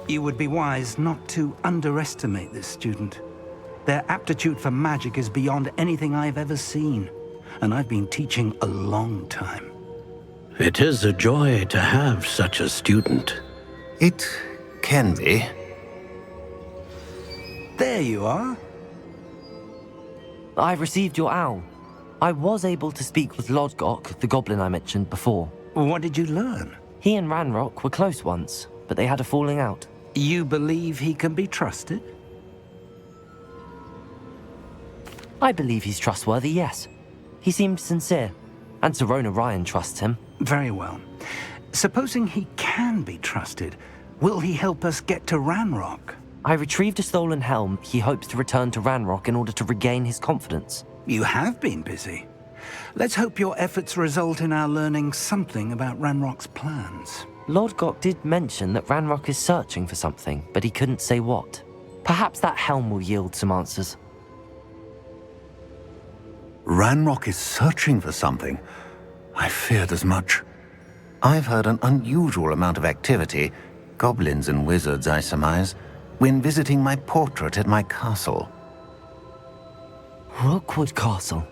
You would be wise not to underestimate this student. Their aptitude for magic is beyond anything I've ever seen, and I've been teaching a long time. It is a joy to have such a student. It can be. There you are. I received your owl. I was able to speak with Lodgok, the goblin I mentioned before. What did you learn? He and Ranrock were close once, but they had a falling out. You believe he can be trusted? I believe he's trustworthy, yes. He seemed sincere, and Sirona Ryan trusts him. Very well. Supposing he can be trusted, will he help us get to Ranrock? I retrieved a stolen helm he hopes to return to Ranrock in order to regain his confidence. You have been busy. Let's hope your efforts result in our learning something about Ranrock's plans. Lodgok did mention that Ranrock is searching for something, but he couldn't say what. Perhaps that helm will yield some answers. Ranrock is searching for something. I feared as much. I've heard an unusual amount of activity, goblins and wizards, I surmise, when visiting my portrait at my castle. Rookwood Castle?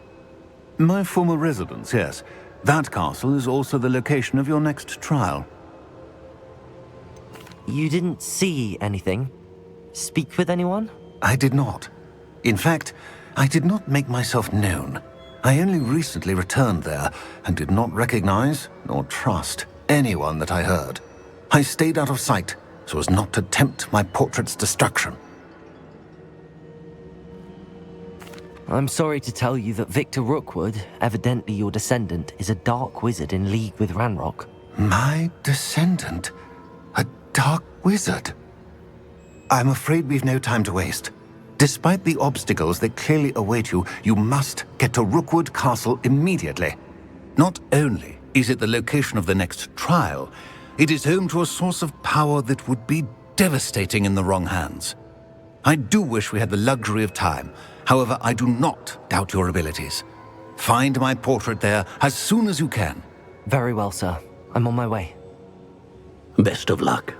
My former residence, yes. That castle is also the location of your next trial. You didn't see anything? Speak with anyone? I did not. In fact, I did not make myself known. I only recently returned there and did not recognize nor trust anyone that I heard. I stayed out of sight so as not to tempt my portrait's destruction. I'm sorry to tell you that Victor Rookwood, evidently your descendant, is a dark wizard in league with Ranrock. My descendant? A dark wizard? I'm afraid we've no time to waste. Despite the obstacles that clearly await you, you must get to Rookwood Castle immediately. Not only is it the location of the next trial, it is home to a source of power that would be devastating in the wrong hands. I do wish we had the luxury of time. However, I do not doubt your abilities. Find my portrait there as soon as you can. Very well, sir. I'm on my way. Best of luck.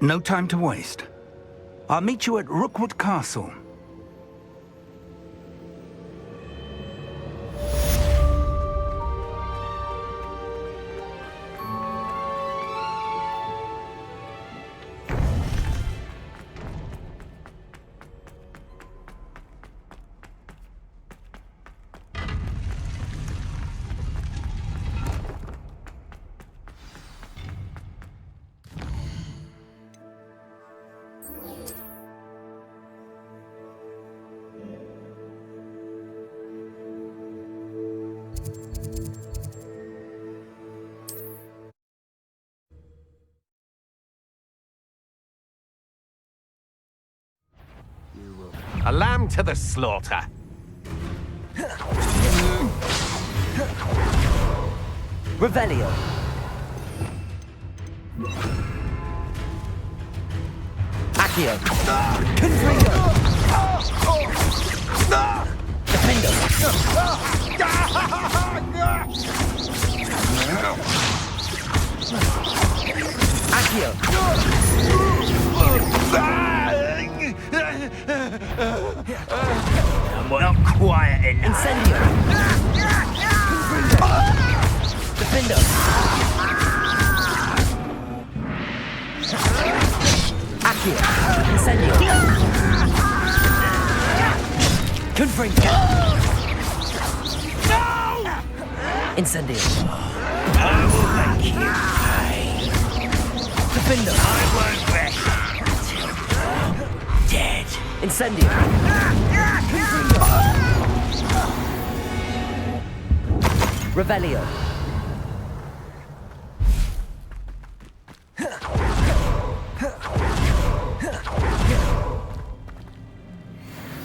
No time to waste. I'll meet you at Rookwood Castle. A lamb to the slaughter. Revelio. Accio. Confringo. Defendo. Accio. I'm not quiet enough. Incendio. Defendo. Accio. Incendio. Confringo. No! Incendio. I will make you pay. Defendo. I won't rest until you're dead. Incendio. Revelio.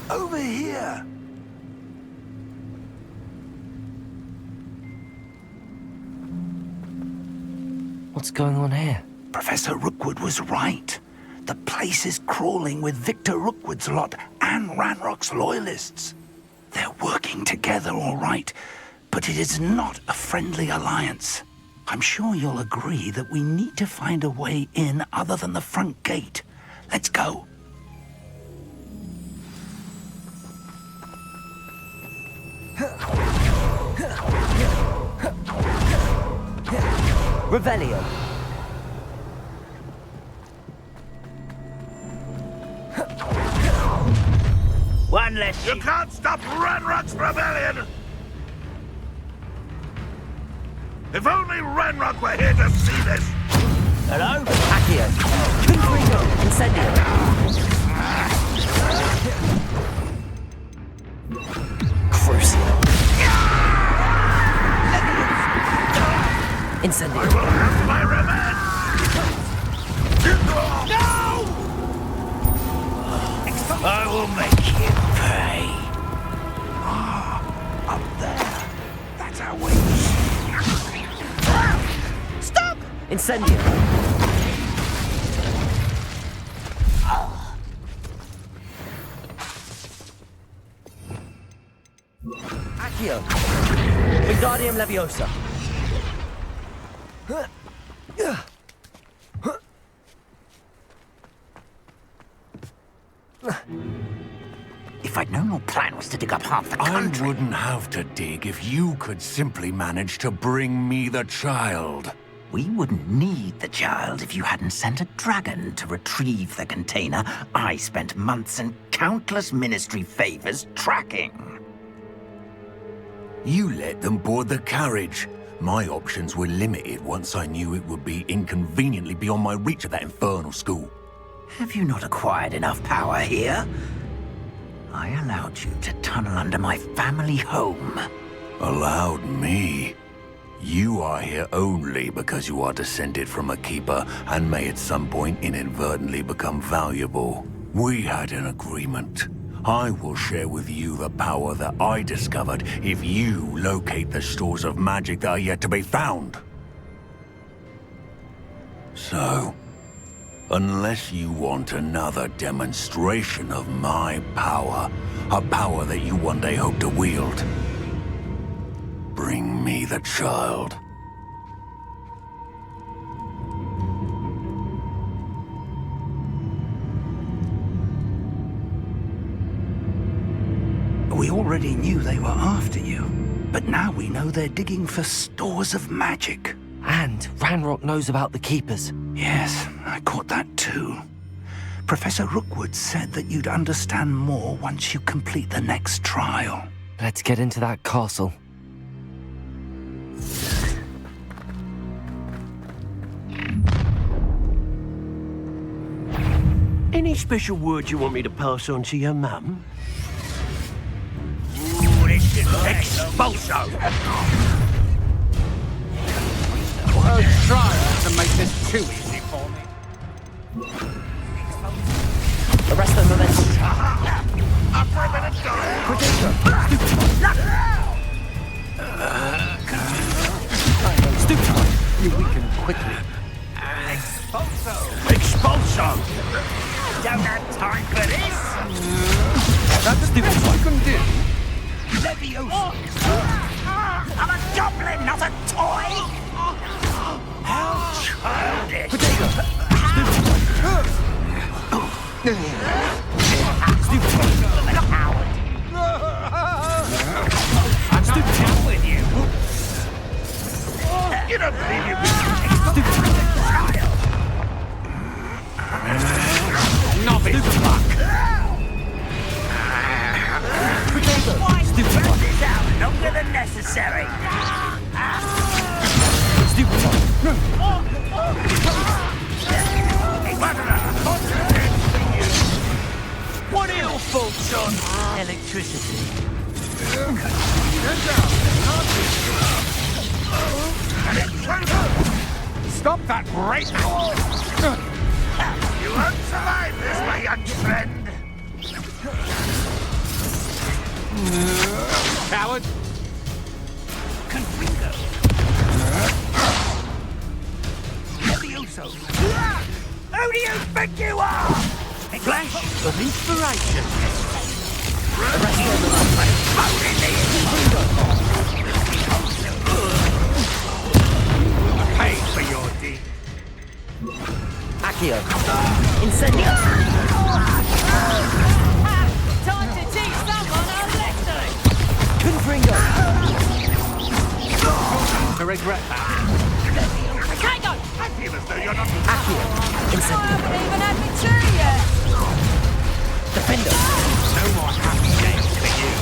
Over here! What's going on here? Professor Rookwood was right. The place is crawling with Victor Rookwood's lot and Ranrock's loyalists. They're working together, all right, but it is not a friendly alliance. I'm sure you'll agree that we need to find a way in other than the front gate. Let's go. Revelio. One less. You can't stop Ranrock's rebellion! If only Ranrock were here to see this! Hello? Accio. Confringo. Incendio. Crucio. Incendio. I will have my revenge! No! I will make you pay. Up there. That's our way. Stop! Incendio. Accio. Wingardium Leviosa. If I'd known your plan was to dig up half the I country... wouldn't have to dig if you could simply manage to bring me the child. We wouldn't need the child if you hadn't sent a dragon to retrieve the container I spent months and countless ministry favors tracking. You let them board the carriage. My options were limited once I knew it would be inconveniently beyond my reach at that infernal school. Have you not acquired enough power here? I allowed you to tunnel under my family home. Allowed me? You are here only because you are descended from a keeper and may at some point inadvertently become valuable. We had an agreement. I will share with you the power that I discovered if you locate the stores of magic that are yet to be found. So, unless you want another demonstration of my power, a power that you one day hope to wield, bring me the child. We already knew they were after you, but now we know they're digging for stores of magic. And Ranrock knows about the Keepers. Yes, I caught that too. Professor Rookwood said that you'd understand more once you complete the next trial. Let's get into that castle. Any special words you want me to pass on to your mum? Ooh, this is expulso! Try not to make this too easy for me. Arresto Momentum. Up for a minute, Stupid. You weaken quickly. Expulso! Don't have time for this! That's stupid. What you can do? Leviosa! I'm a goblin, not a toy! How childish! Little coward! I'm not down with you! You don't believe you can child! Novice luck! Why spread this out longer than necessary? What are your thoughts on electricity? Stop that great. You won't survive this, my young friend. Coward. Confringo. Levioso. Who do you think you are? Flash of inspiration. your deed. Accio. Incendio. Time to teach someone a lesson! Confringo. To regret that. Potato! I feel as though you're not... Accio. I Incendio. haven't even had my tea yet! Defendo. No more happy days for you.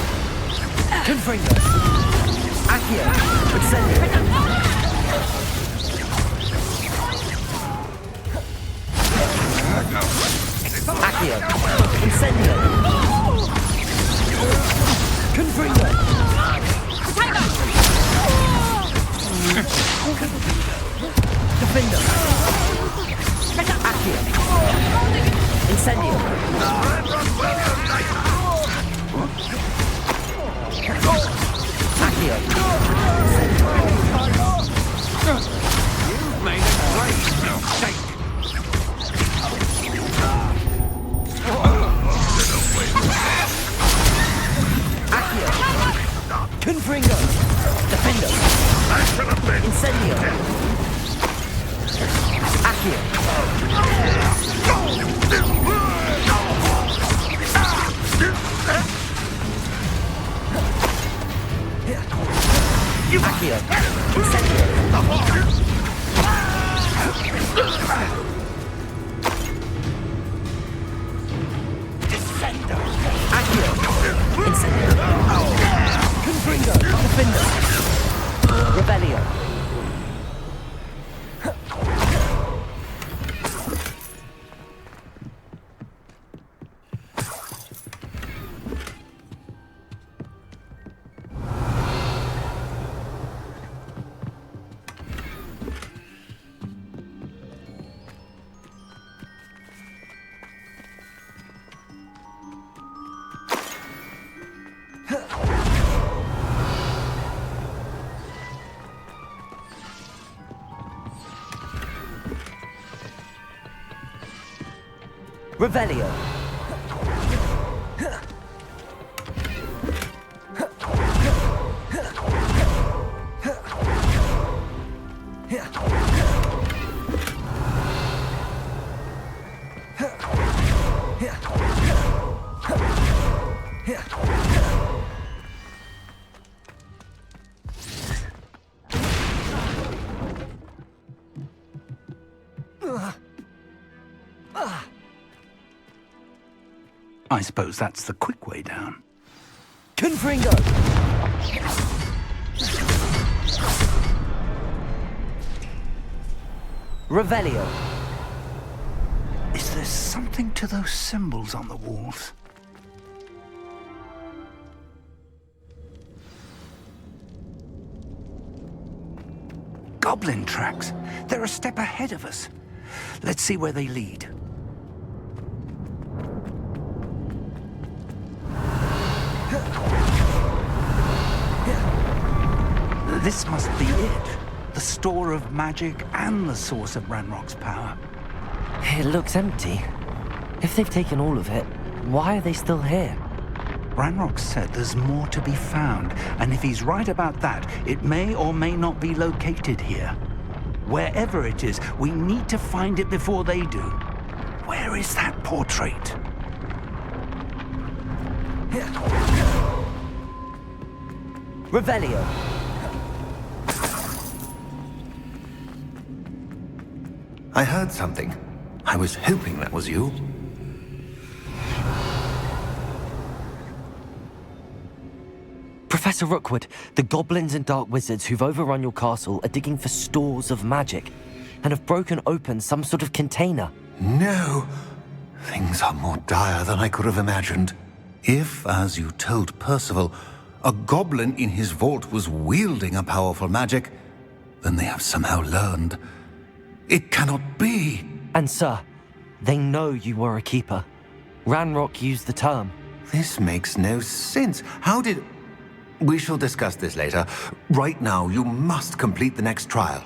Confringo. Accio. Incendio. Accio. Incendio. Confringo. Potato! Defendo. Accio. Incendio. Accio. You've made a great mistake. Accio. Confringo. Defendo. Incendio. Accio. Accio. Incendio. Accio. Incendio. Confringo. Defendo. Rebellion. Revelio. I suppose that's the quick way down. Confringo. Revelio. Is there something to those symbols on the walls? Goblin tracks. They're a step ahead of us. Let's see where they lead. This must be it. The store of magic and the source of Ranrock's power. It looks empty. If they've taken all of it, why are they still here? Ranrock said there's more to be found, and if he's right about that, it may or may not be located here. Wherever it is, we need to find it before they do. Where is that portrait? Revelio. I heard something. I was hoping that was you. Professor Rookwood, the goblins and dark wizards who've overrun your castle are digging for stores of magic and have broken open some sort of container. No. Things are more dire than I could have imagined. If, as you told Percival, a goblin in his vault was wielding a powerful magic, then they have somehow learned. It cannot be. And sir, they know you were a keeper. Ranrock used the term. This makes no sense. How did... We shall discuss this later. Right now, you must complete the next trial.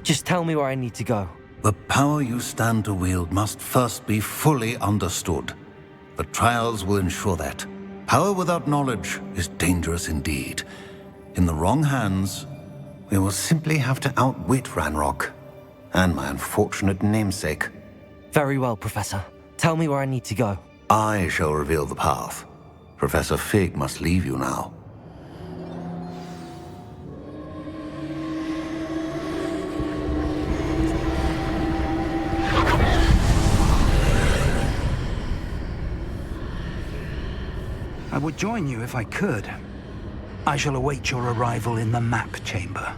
Just tell me where I need to go. The power you stand to wield must first be fully understood. The trials will ensure that. Power without knowledge is dangerous indeed. In the wrong hands, We will simply have to outwit Ranrock and my unfortunate namesake. Very well, Professor. Tell me where I need to go. I shall reveal the path. Professor Fig must leave you now. I would join you if I could. I shall await your arrival in the map chamber.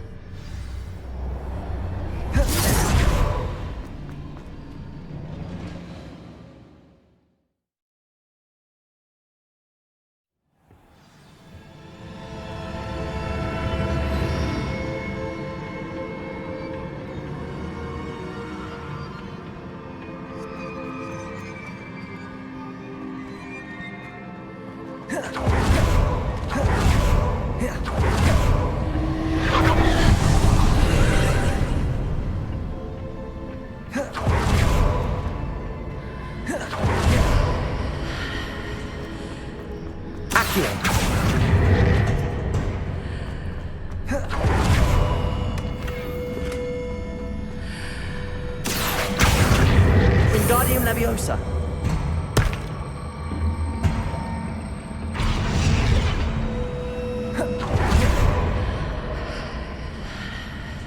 Wingardium Leviosa.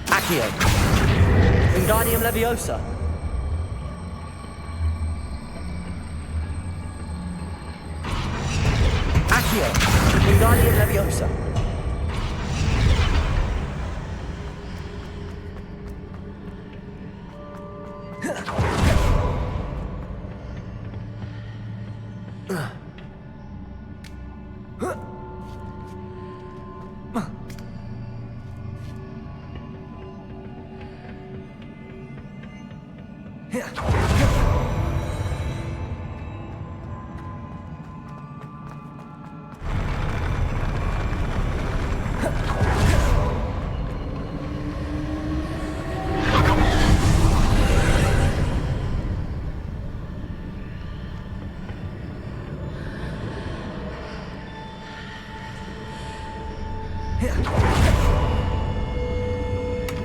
Accio. Wingardium Leviosa. Accio. Wingardium Leviosa.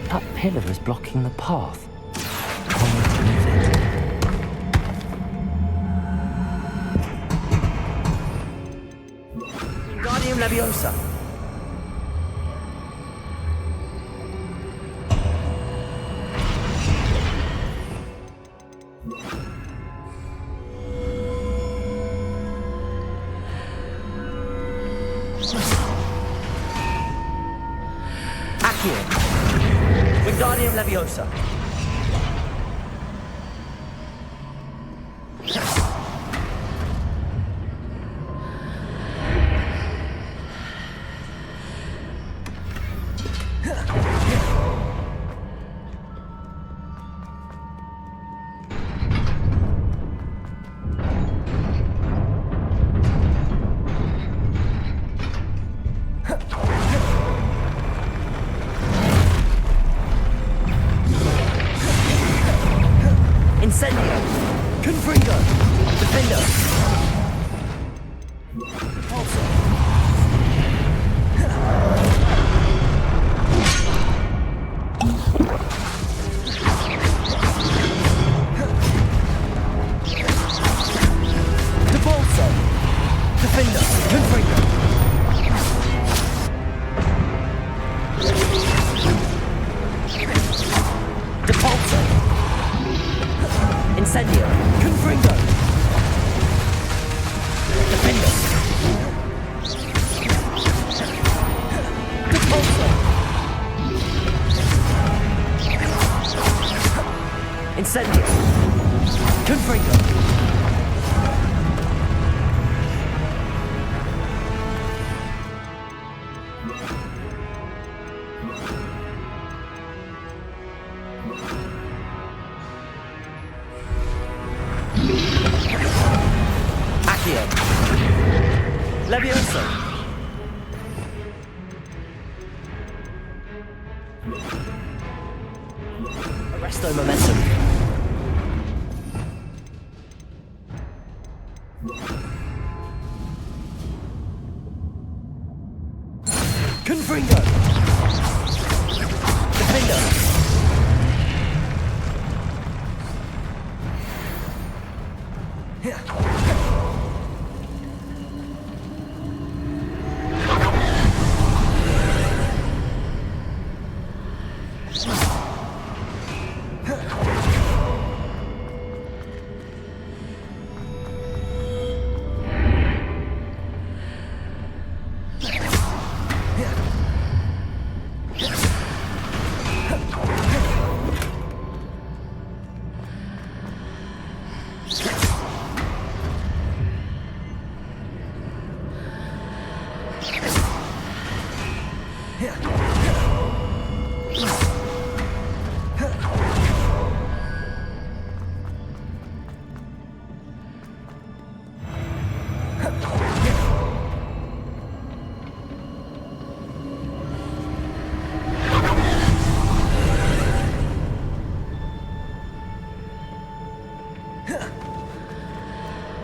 That pillar is blocking the path. I'll need to move it. Wingardium Leviosa. Accio. Wingardium Leviosa. Incendio! Confringo! Defender! Also. Debolso! Defender! Confringo! Debolso! Incendio! Confringo! Defender! Repulsor! Incendio! Confringo! Accio! Levioso! Arresto momentum! Confringo!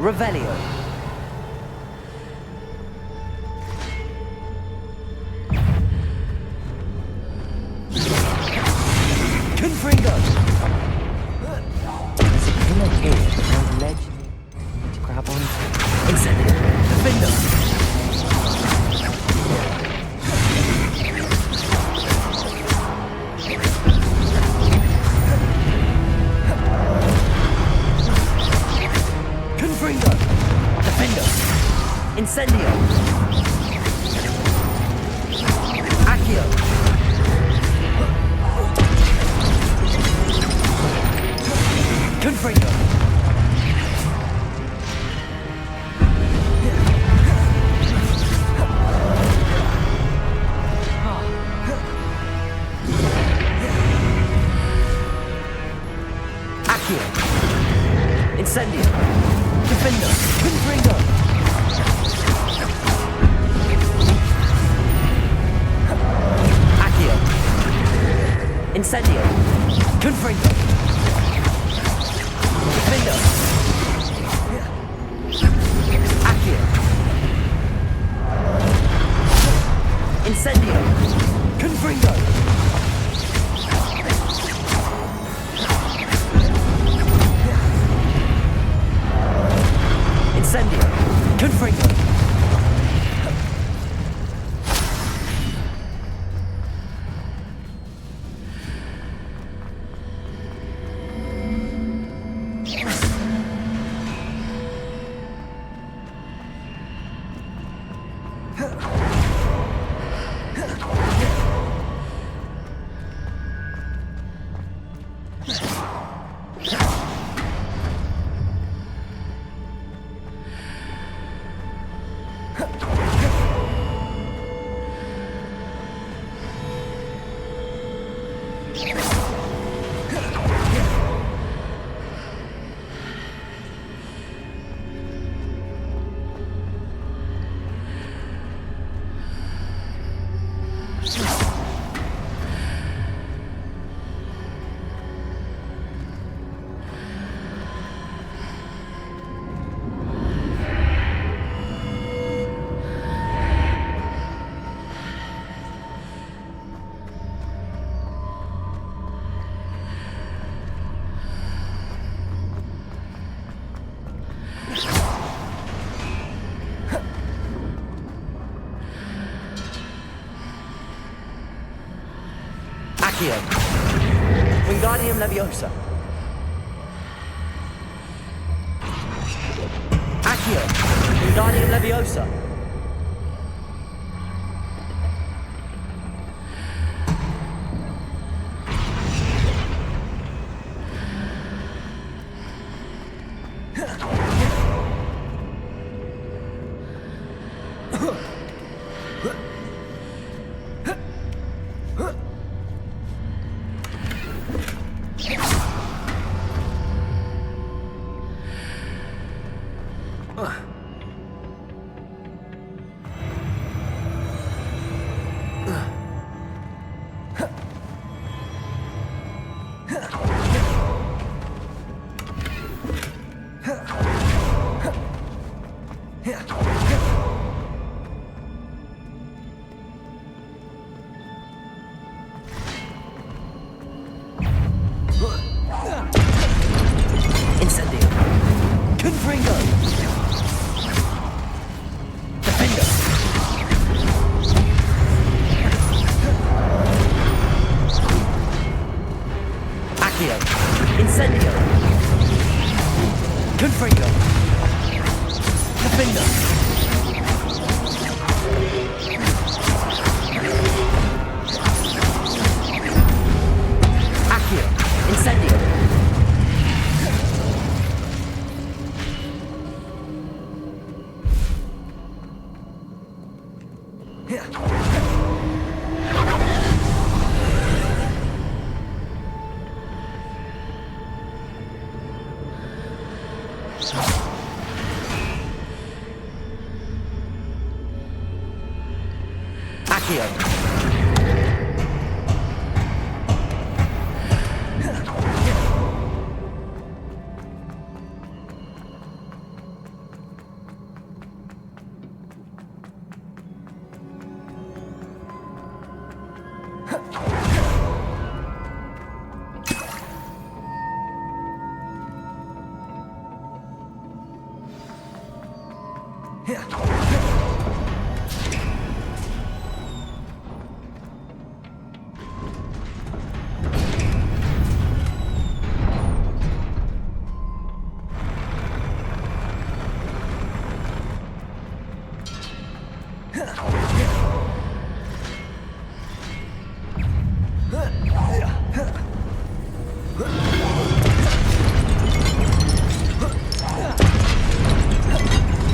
Revelio. Confringo. There's a pillar here behind the ledge. Need to grab on. Incendio. Defender. Confringo. Defender. Incendio. Accio. Confringo. Accio. Incendio. Defender. Confringo. Accio. Incendio. Confringo. Defender. Accio. Incendio. Confringo. Incendio. Confringo. Accio. Wingardium Leviosa. Accio. Wingardium Leviosa. Confringo! Defender! Accio! Incendio! Confringo! Defender! Accio! Incendio! Accio!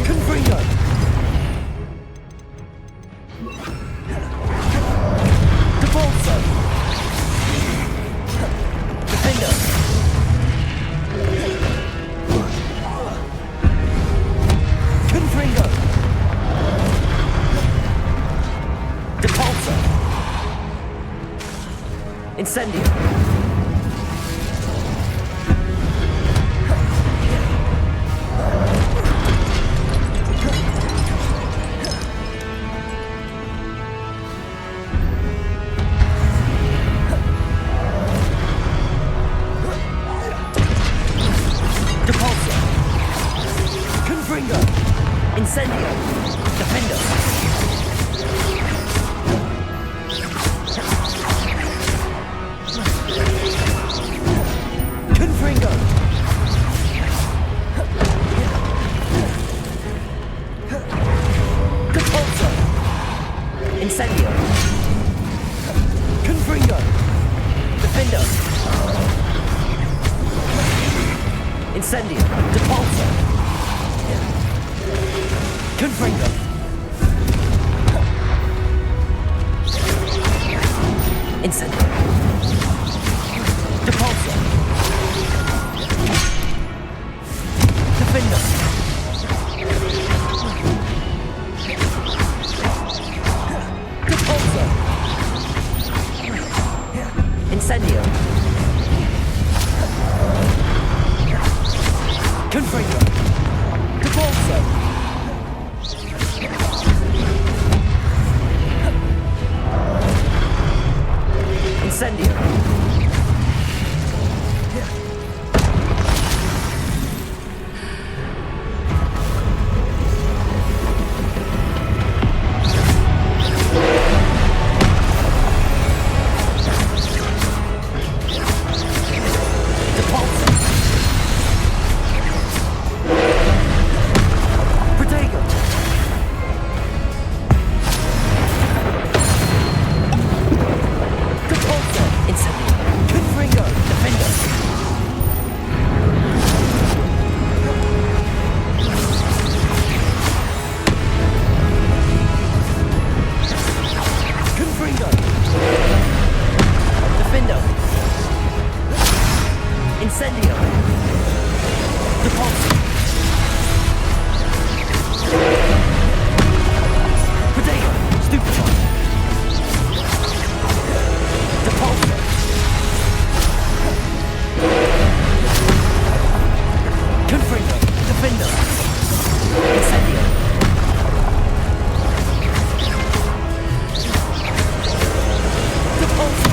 Confringo! Debolso! Defender! Confringo! Depulso! Incendio! Depulso! Confringo! Incendio! Defender! Confringo! Depulso! Incendio! Confringo! Defender! Incendio! Depulso! Confringo! Incendio! Depulso! Defender! Depulso! Incendio! Confringo! Depulso! Incendio! Depulso! Protego! Depulso! Incendio! Confringo! Defender! Confringo! Defender! Incendio! Depulso! Protego! Stupefy! Depulso! Confringo! Defender! Incendio! Depulso!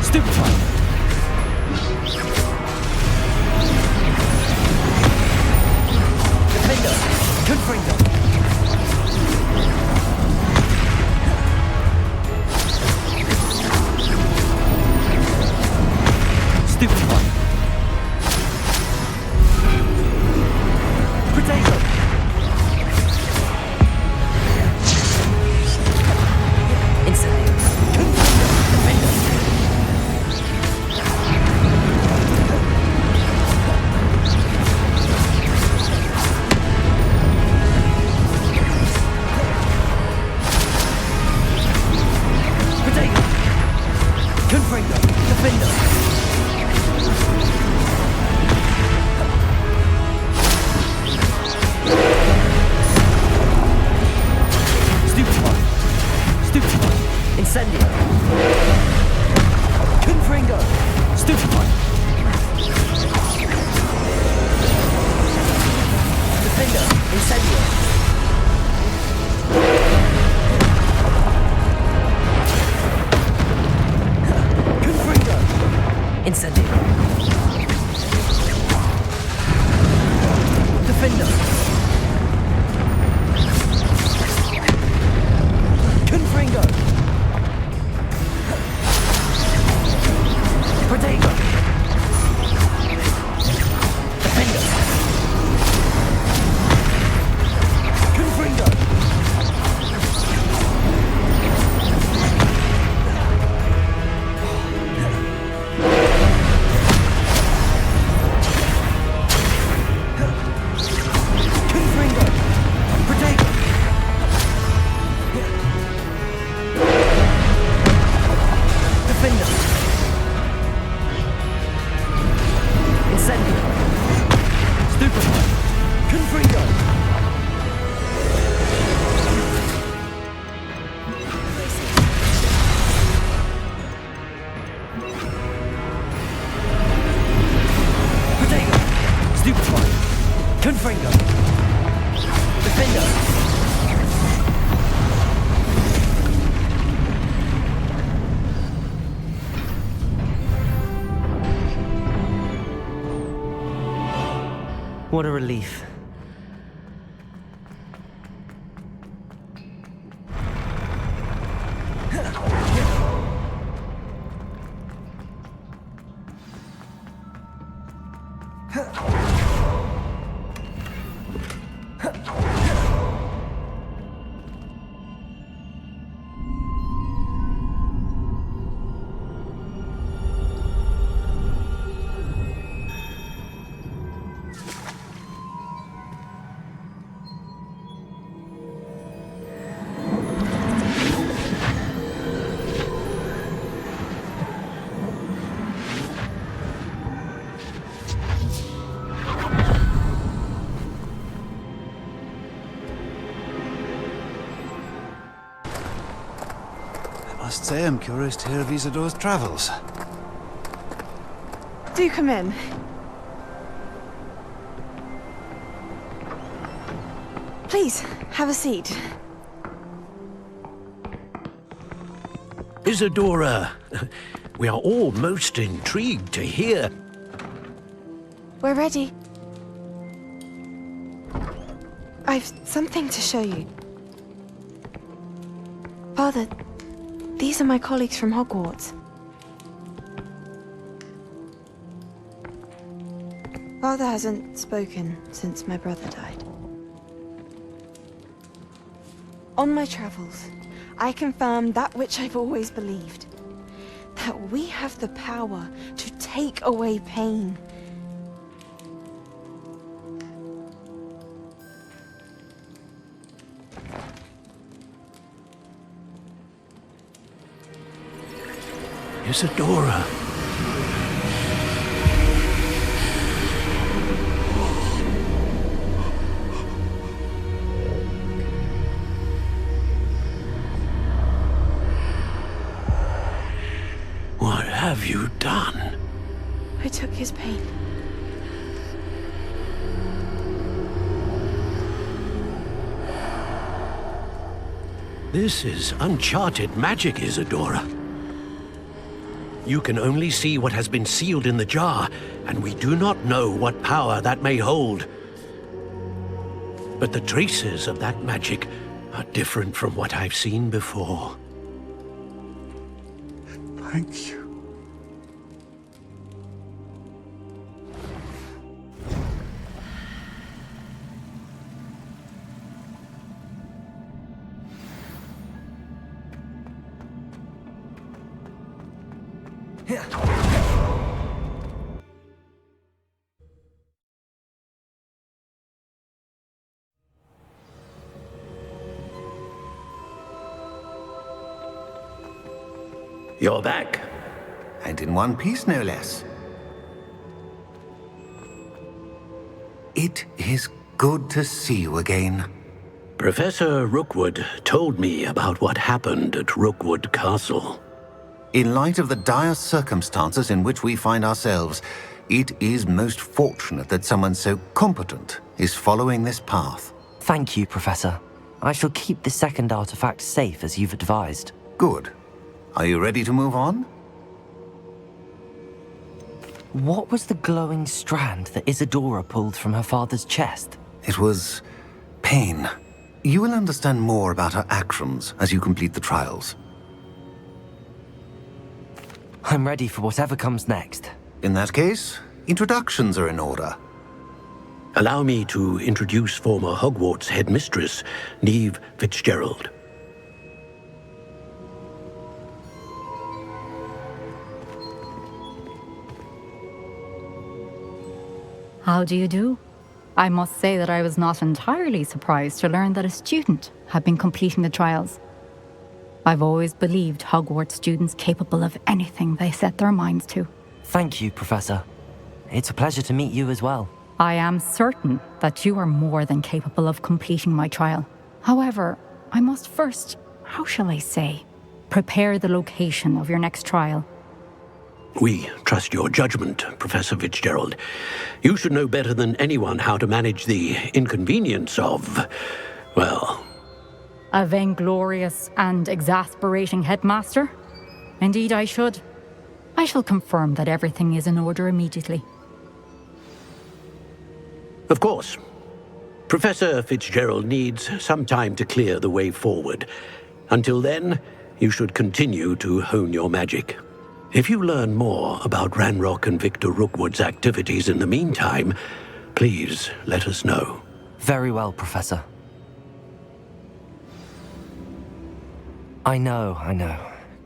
Stupefy! Defender! Confringo! Stupefy! Potato! Incendio! Confringo! Defender! Potato! Confringo! Defender! Stupefy! Stupefy! Incendio! Confringo! Stupefy! Defender! Incendio! Confringo! Incendio! Defender! Confringo! Protego! Defender! Confringo! Confringo! Protego! Defender! Incendio! Stupefy! Confringo! Protego! Stupefy! Confringo! Defender! What a relief. I must say I'm curious to hear of Isadore's travels. Do come in. Please, have a seat. Isadora, we are all most intrigued to hear. We're ready. I've something to show you. Father, these are my colleagues from Hogwarts. Father hasn't spoken since my brother died. On my travels, I confirmed that which I've always believed. That we have the power to take away pain. Isadora. What have you done? I took his pain. This is uncharted magic, Isadora. You can only see what has been sealed in the jar, and we do not know what power that may hold. But the traces of that magic are different from what I've seen before. Thank you. You're back. And in one piece, no less. It is good to see you again. Professor Rookwood told me about what happened at Rookwood Castle. In light of the dire circumstances in which we find ourselves, it is most fortunate that someone so competent is following this path. Thank you, Professor. I shall keep the second artifact safe as you've advised. Good. Are you ready to move on? What was the glowing strand that Isadora pulled from her father's chest? It was pain. You will understand more about her actions as you complete the trials. I'm ready for whatever comes next. In that case, introductions are in order. Allow me to introduce former Hogwarts headmistress, Neve Fitzgerald. How do you do? I must say that I was not entirely surprised to learn that a student had been completing the trials. I've always believed Hogwarts students capable of anything they set their minds to. Thank you, Professor. It's a pleasure to meet you as well. I am certain that you are more than capable of completing my trial. However, I must first, how shall I say, prepare the location of your next trial. We trust your judgment, Professor Fitzgerald. You should know better than anyone how to manage the inconvenience of, well... A vainglorious and exasperating headmaster? Indeed I should. I shall confirm that everything is in order immediately. Of course. Professor Fitzgerald needs some time to clear the way forward. Until then, you should continue to hone your magic. If you learn more about Ranrock and Victor Rookwood's activities in the meantime, please let us know. Very well, Professor. I know.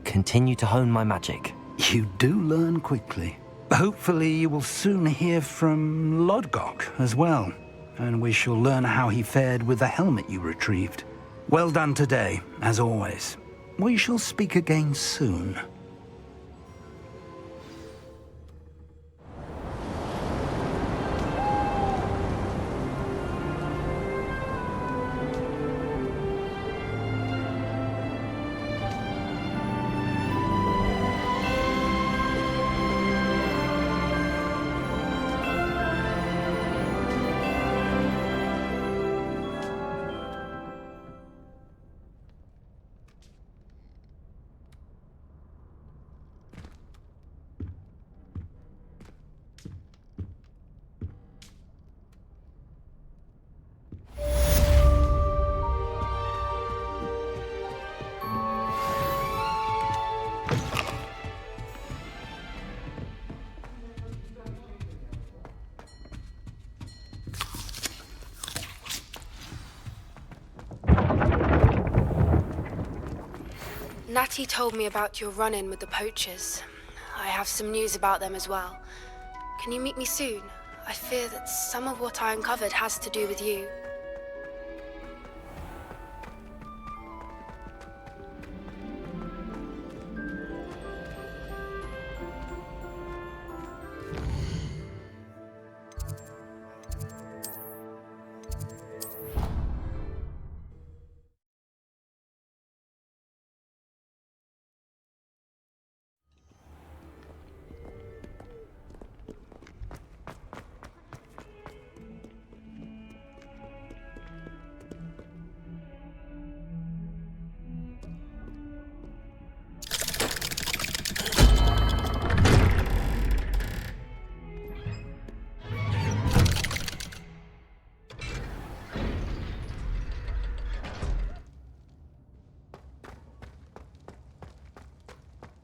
Continue to hone my magic. You do learn quickly. Hopefully you will soon hear from Lodgok as well, and we shall learn how he fared with the helmet you retrieved. Well done today, as always. We shall speak again soon. Natty told me about your run-in with the poachers. I have some news about them as well. Can you meet me soon? I fear that some of what I uncovered has to do with you.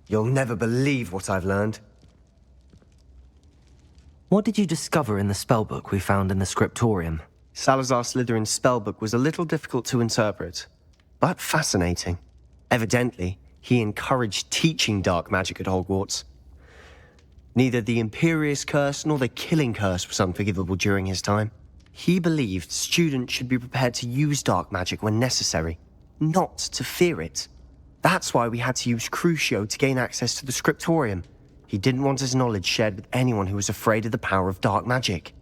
You'll never believe what I've learned. What did you discover in the spellbook we found in the scriptorium? Salazar Slytherin's spellbook was a little difficult to interpret, but fascinating. Evidently, he encouraged teaching dark magic at Hogwarts. Neither the Imperious Curse nor the Killing Curse was unforgivable during his time. He believed students should be prepared to use dark magic when necessary, not to fear it. That's why we had to use Crucio to gain access to the scriptorium. He didn't want his knowledge shared with anyone who was afraid of the power of dark magic.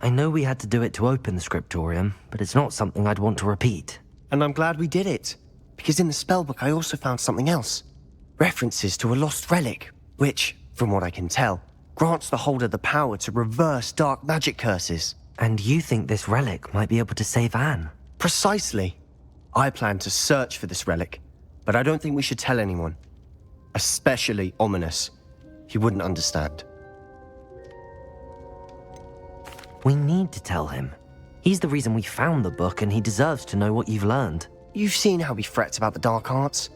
I know we had to do it to open the scriptorium, but it's not something I'd want to repeat. And I'm glad we did it, because in the spellbook I also found something else. References to a lost relic, which, from what I can tell, grants the holder the power to reverse dark magic curses. And you think this relic might be able to save Anne? Precisely. I plan to search for this relic, but I don't think we should tell anyone. Especially Ominous. He wouldn't understand. We need to tell him. He's the reason we found the book, and he deserves to know what you've learned. You've seen how he frets about the dark arts.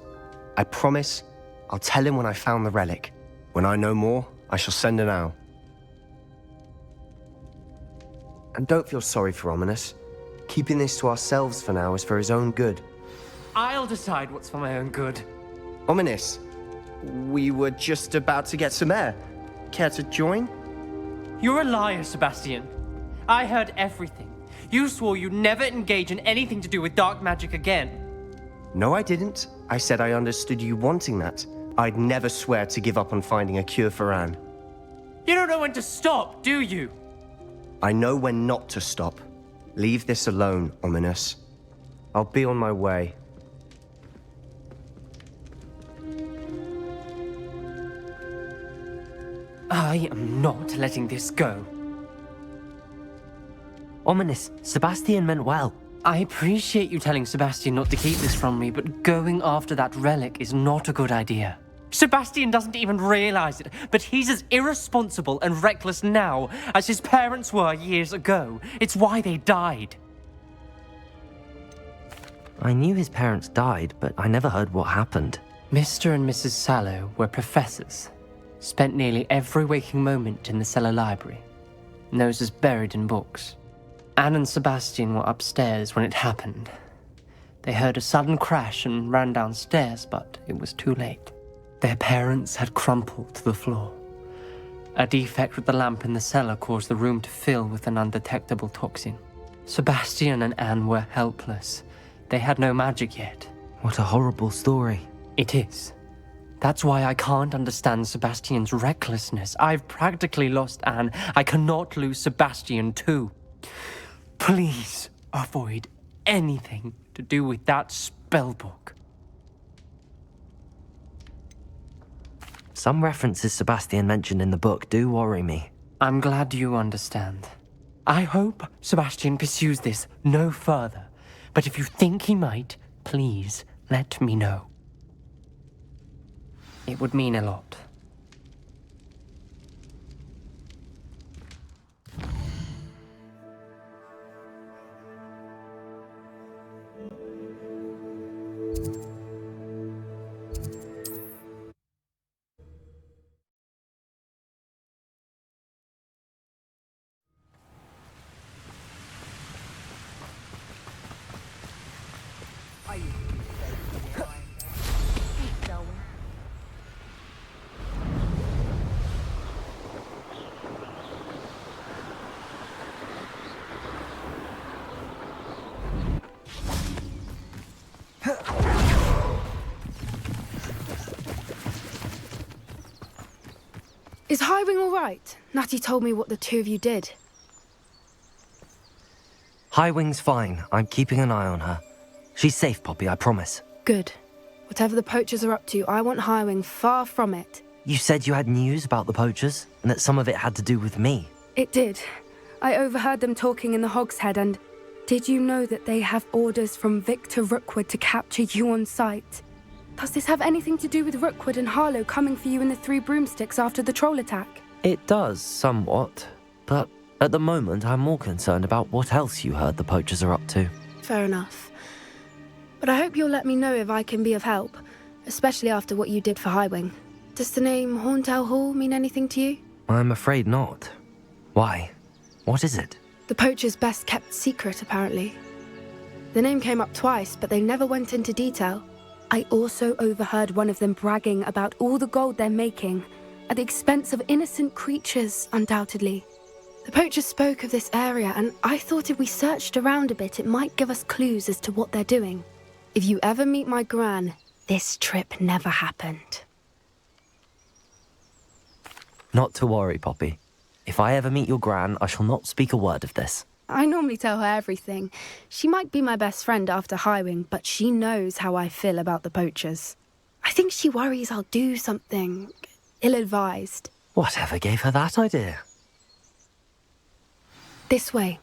I promise I'll tell him when I found the relic. When I know more, I shall send an owl. And don't feel sorry for Ominous. Keeping this to ourselves for now is for his own good. I'll decide what's for my own good. Ominous, we were just about to get some air. Care to join? You're a liar, Sebastian. I heard everything. You swore you'd never engage in anything to do with dark magic again. No, I didn't. I said I understood you wanting that. I'd never swear to give up on finding a cure for Anne. You don't know when to stop, do you? I know when not to stop. Leave this alone, Ominous. I'll be on my way. I am not letting this go. Ominous, Sebastian meant well. I appreciate you telling Sebastian not to keep this from me, but going after that relic is not a good idea. Sebastian doesn't even realize it, but he's as irresponsible and reckless now as his parents were years ago. It's why they died. I knew his parents died, but I never heard what happened. Mr. and Mrs. Sallow were professors. Spent nearly every waking moment in the cellar library. Noses buried in books. Anne and Sebastian were upstairs when it happened. They heard a sudden crash and ran downstairs, but it was too late. Their parents had crumpled to the floor. A defect with the lamp in the cellar caused the room to fill with an undetectable toxin. Sebastian and Anne were helpless. They had no magic yet. What a horrible story. It is. That's why I can't understand Sebastian's recklessness. I've practically lost Anne. I cannot lose Sebastian too. Please avoid anything to do with that spellbook. Some references Sebastian mentioned in the book do worry me. I'm glad you understand. I hope Sebastian pursues this no further. But if you think he might, please let me know. It would mean a lot. Is Highwing all right? Natty told me what the two of you did. Highwing's fine. I'm keeping an eye on her. She's safe, Poppy, I promise. Good. Whatever the poachers are up to, I want Highwing far from it. You said you had news about the poachers, and that some of it had to do with me. It did. I overheard them talking in the Hogshead, and did you know that they have orders from Victor Rookwood to capture you on sight? Does this have anything to do with Rookwood and Harlow coming for you in the Three Broomsticks after the troll attack? It does, somewhat. But at the moment, I'm more concerned about what else you heard the poachers are up to. Fair enough. But I hope you'll let me know if I can be of help. especially after what you did for Highwing. Does the name Horntail Hall mean anything to you? I'm afraid not. Why? What is it? The poacher's best kept secret, apparently. The name came up twice, but they never went into detail. I also overheard one of them bragging about all the gold they're making, at the expense of innocent creatures, undoubtedly. The poacher spoke of this area, and I thought if we searched around a bit, it might give us clues as to what they're doing. If you ever meet my gran, this trip never happened. Not to worry, Poppy. If I ever meet your gran, I shall not speak a word of this. I normally tell her everything. She might be my best friend after Highwing, but she knows how I feel about the poachers. I think she worries I'll do something ill-advised. Whatever gave her that idea? This way.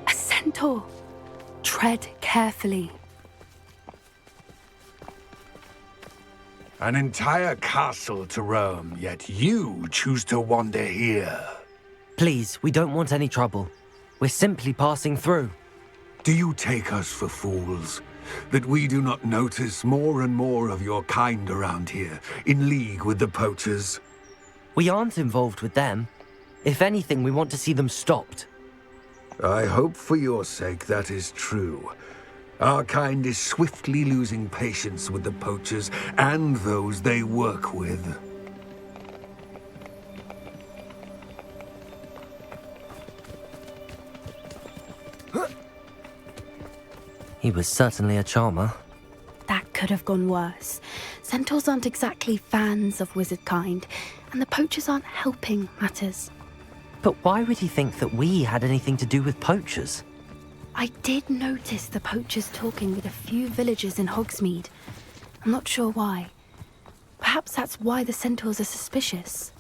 A centaur. Tread carefully. An entire castle to roam, yet you choose to wander here. Please, we don't want any trouble. We're simply passing through. Do you take us for fools? That we do not notice more and more of your kind around here, in league with the poachers? We aren't involved with them. If anything, we want to see them stopped. I hope for your sake that is true. Our kind is swiftly losing patience with the poachers and those they work with. He was certainly a charmer. That could have gone worse. Centaurs aren't exactly fans of wizard kind, and the poachers aren't helping matters. But why would he think that we had anything to do with poachers? I did notice the poachers talking with a few villagers in Hogsmeade. I'm not sure why. Perhaps that's why the centaurs are suspicious.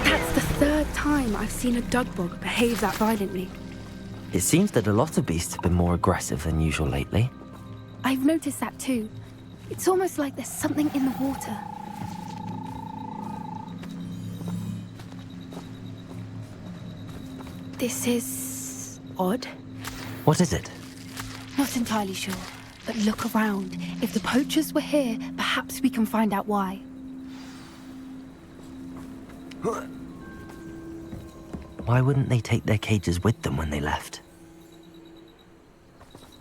That's the third time I've seen a dugbog behave that violently. It seems that a lot of beasts have been more aggressive than usual lately. I've noticed that too. It's almost like there's something in the water. This is odd. What is it? Not entirely sure, but look around. If the poachers were here, perhaps we can find out why. Why wouldn't they take their cages with them when they left?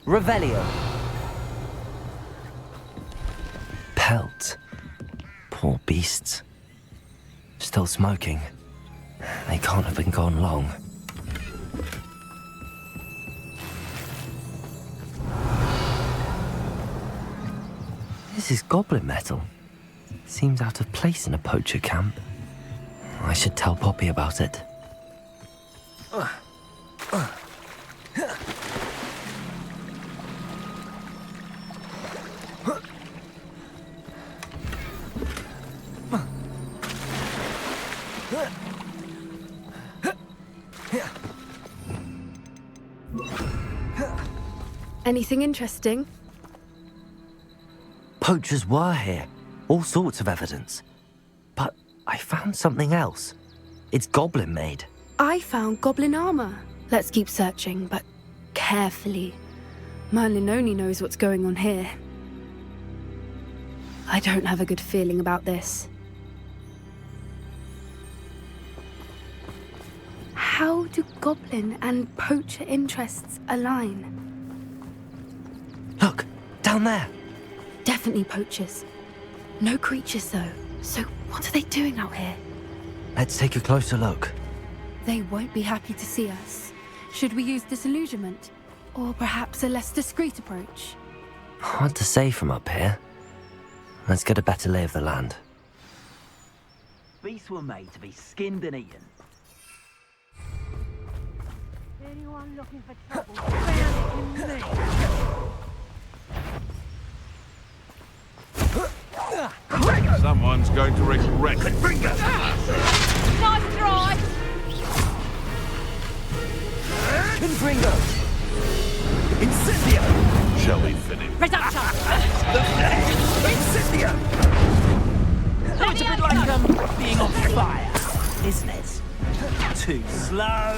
Revelio! Pelt. Poor beasts. Still smoking. They can't have been gone long. This is goblin metal. Seems out of place in a poacher camp. I should tell Poppy about it. Anything interesting? Poachers were here. All sorts of evidence. But I found something else. It's goblin made. I found goblin armor. Let's keep searching, but carefully. Merlin only knows what's going on here. I don't have a good feeling about this. How do goblin and poacher interests align? Look, down there. Definitely poachers. No creatures, though. So what are they doing out here? Let's take a closer look. They won't be happy to see us. Should we use disillusionment? Or perhaps a less discreet approach? Hard to say from up here. Let's get a better lay of the land. Beasts were made to be skinned and eaten. Anyone looking for trouble, found it in me. Someone's going to regret it. Nice try. Confringo! Incendio! Shall we finish? Reduction. Incendio! Oh, it's a bit like being on fire, isn't it? Too slow.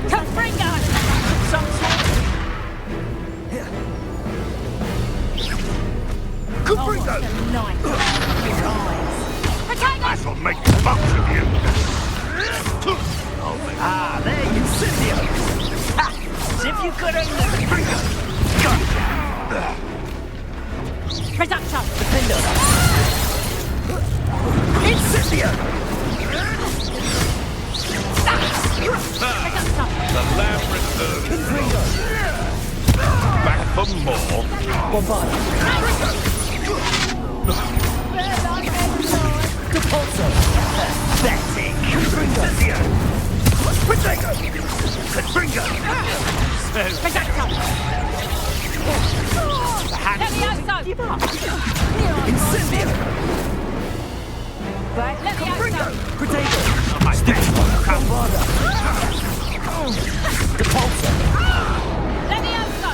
Confringo! Some sort. Confringo! That'll make bucks of you. Ah, there you Incendio! Ha! As if you could only... Reduction. Defender! Incendio! The lamb returns. Back for more. Depulso! Pathetic! Incendio! Protego! Confringo! Reduction. Levioso. Incendio! Levioso. Protego! Bombada! Depulso! Levioso.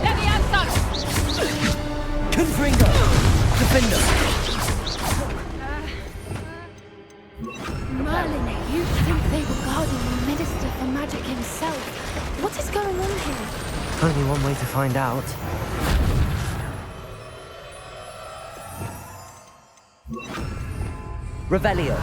Levioso. Confringo! Defender! Merlin, you think they were guarding the Minister for Magic himself? What is going on here? Only one way to find out. Revelio.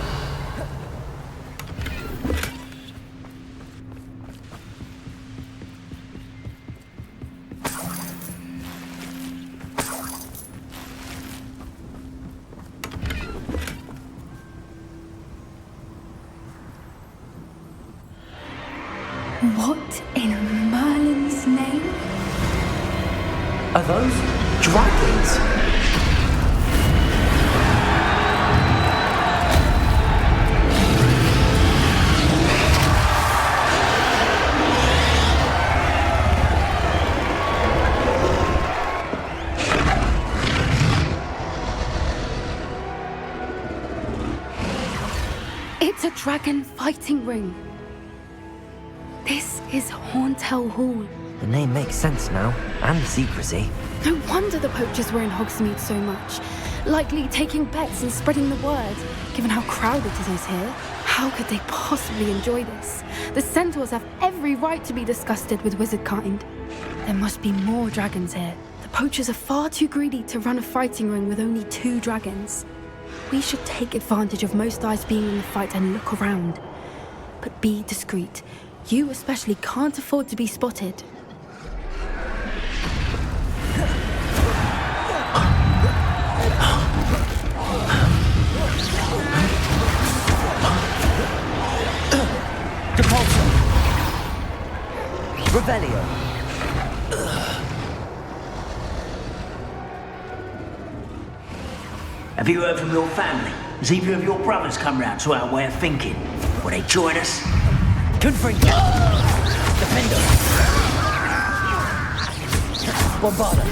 What in Merlin's name? Are those dragons? It's a dragon fighting ring. This is Hauntel Hall. The name makes sense now, and the secrecy. No wonder the poachers were in Hogsmeade so much. Likely taking bets and spreading the word, given how crowded it is here. How could they possibly enjoy this? The centaurs have every right to be disgusted with wizard kind. There must be more dragons here. The poachers are far too greedy to run a fighting ring with only 2 dragons. We should take advantage of most eyes being in the fight and look around. But be discreet. You especially can't afford to be spotted. Depulso. Revelio. Have you heard from your family? Has either of your brothers come round to our way of thinking? Will they join us? Confringo. Defender. Bombada.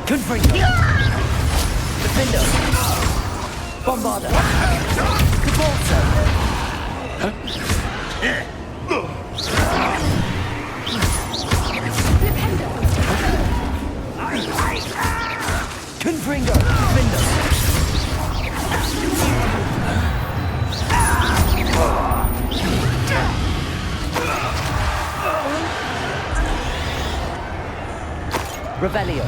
Confringo. Defender. Bombada. Cabalso. Confringo. Defender. Revelio.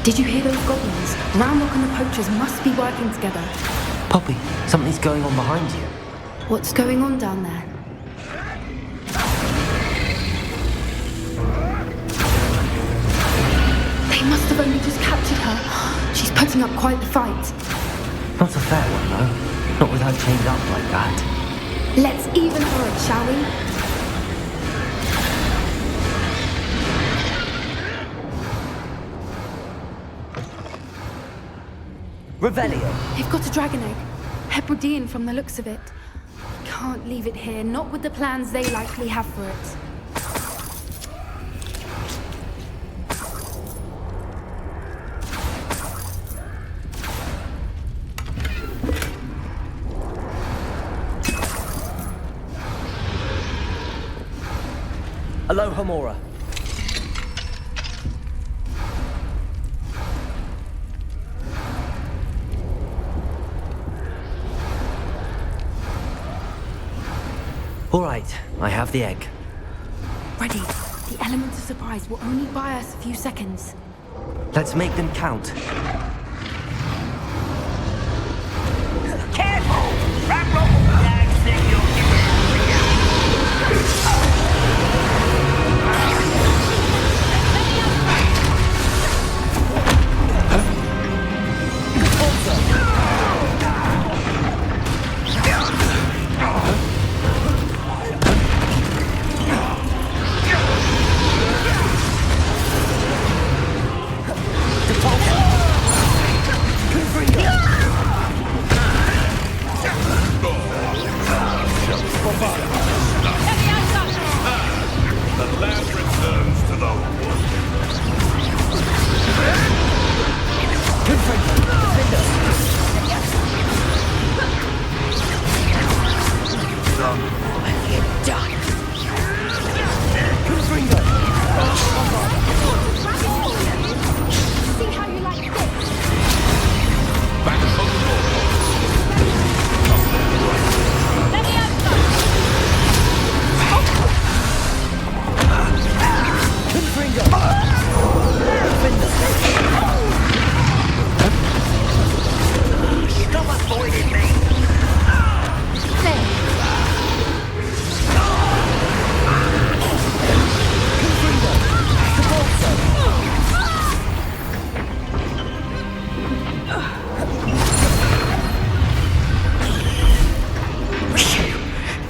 Did you hear those goblins? Roundlock and the poachers must be working together. Poppy, something's going on behind you. What's going on down there? They must have only just captured her. She's putting up quite the fight. Not a fair one, though. Not with her chained up like that. Let's even her it, shall we? Revelio. They've got a dragon egg. Hebridean from the looks of it. Can't leave it here, not with the plans they likely have for it. Aloha Mora. All right, I have the egg. Ready. The element of surprise will only buy us a few seconds. Let's make them count. Careful! That rope will gag thing you'll give it.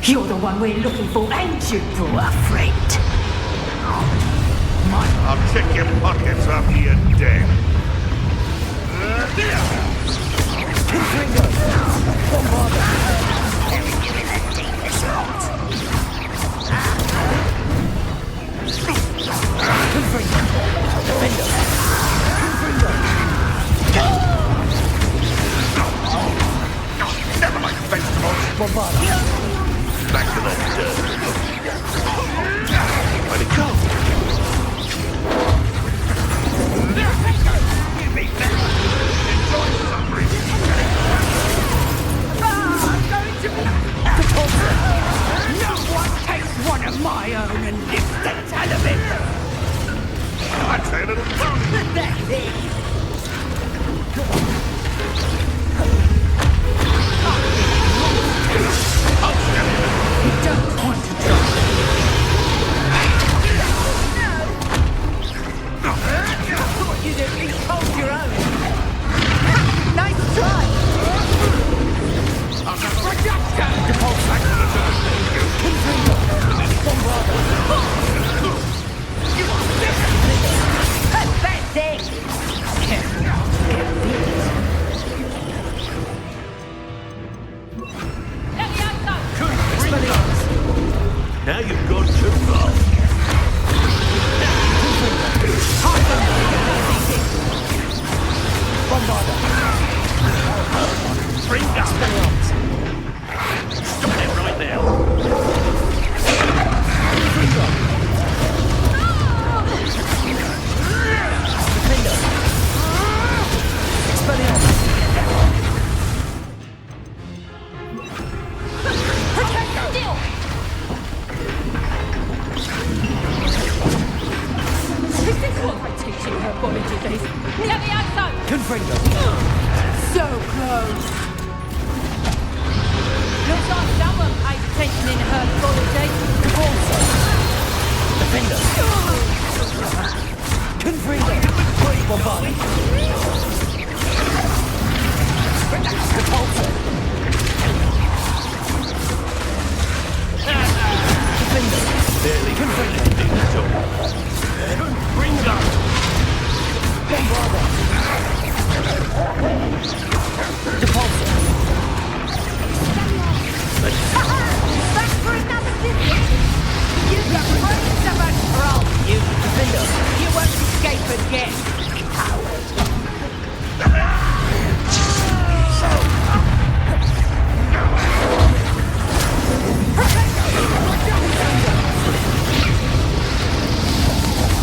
You're the one we're looking for, ain't you, afraid? I'll check your pockets after you're dead. Never mind vegetables. Back to that dirt. Where'd it go? I'm going to... No one takes one of my own and lives to tell of it! I'd say a little fun. That's it! You don't want to try. No! I thought you'd at least hold your own. Nice try! Projector! Depulse back to the Pathetic! Now you've gone too far. Bring up Stop it right now. So close. brains of a troll, you villain! You won't escape again, coward!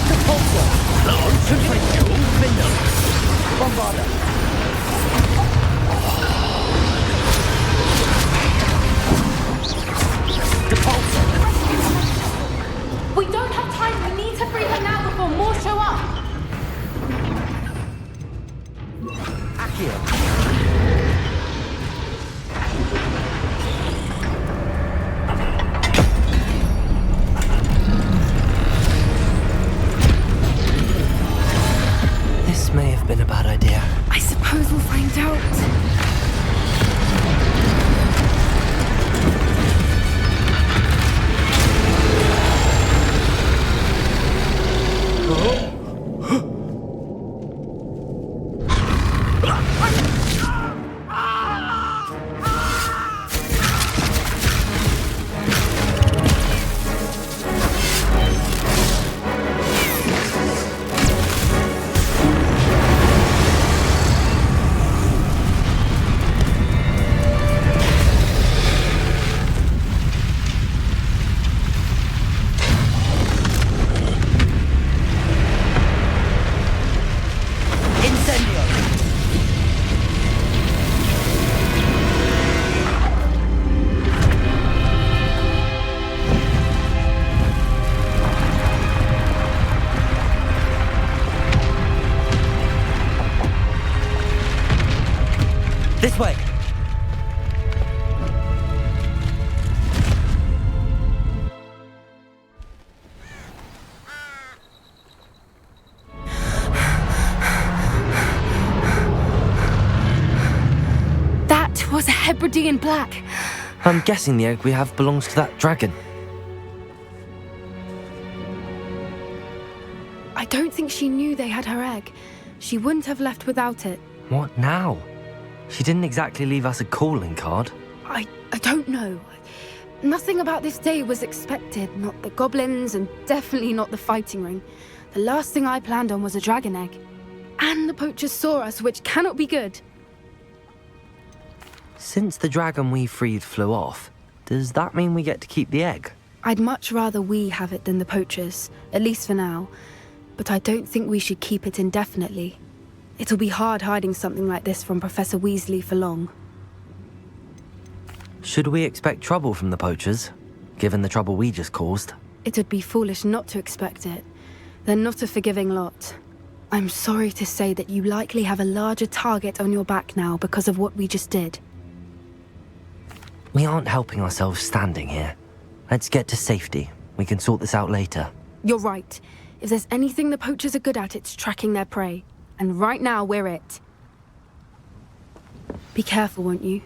Repulsor! Concentrate your venom! Bombarder! We don't have time. We need to free her now before more show up. Accio. This may have been a bad idea. I suppose we'll find out. This way! That was a Hebridean black. I'm guessing the egg we have belongs to that dragon. I don't think she knew they had her egg. She wouldn't have left without it. What now? She didn't exactly leave us a calling card. I don't know. Nothing about this day was expected. Not the goblins, and definitely not the fighting ring. The last thing I planned on was a dragon egg. And the poachers saw us, which cannot be good. Since the dragon we freed flew off, does that mean we get to keep the egg? I'd much rather we have it than the poachers, at least for now. But I don't think we should keep it indefinitely. It'll be hard hiding something like this from Professor Weasley for long. Should we expect trouble from the poachers, given the trouble we just caused? It would be foolish not to expect it. They're not a forgiving lot. I'm sorry to say that you likely have a larger target on your back now because of what we just did. We aren't helping ourselves standing here. Let's get to safety. We can sort this out later. You're right. If there's anything the poachers are good at, it's tracking their prey. And right now, we're it. Be careful, won't you?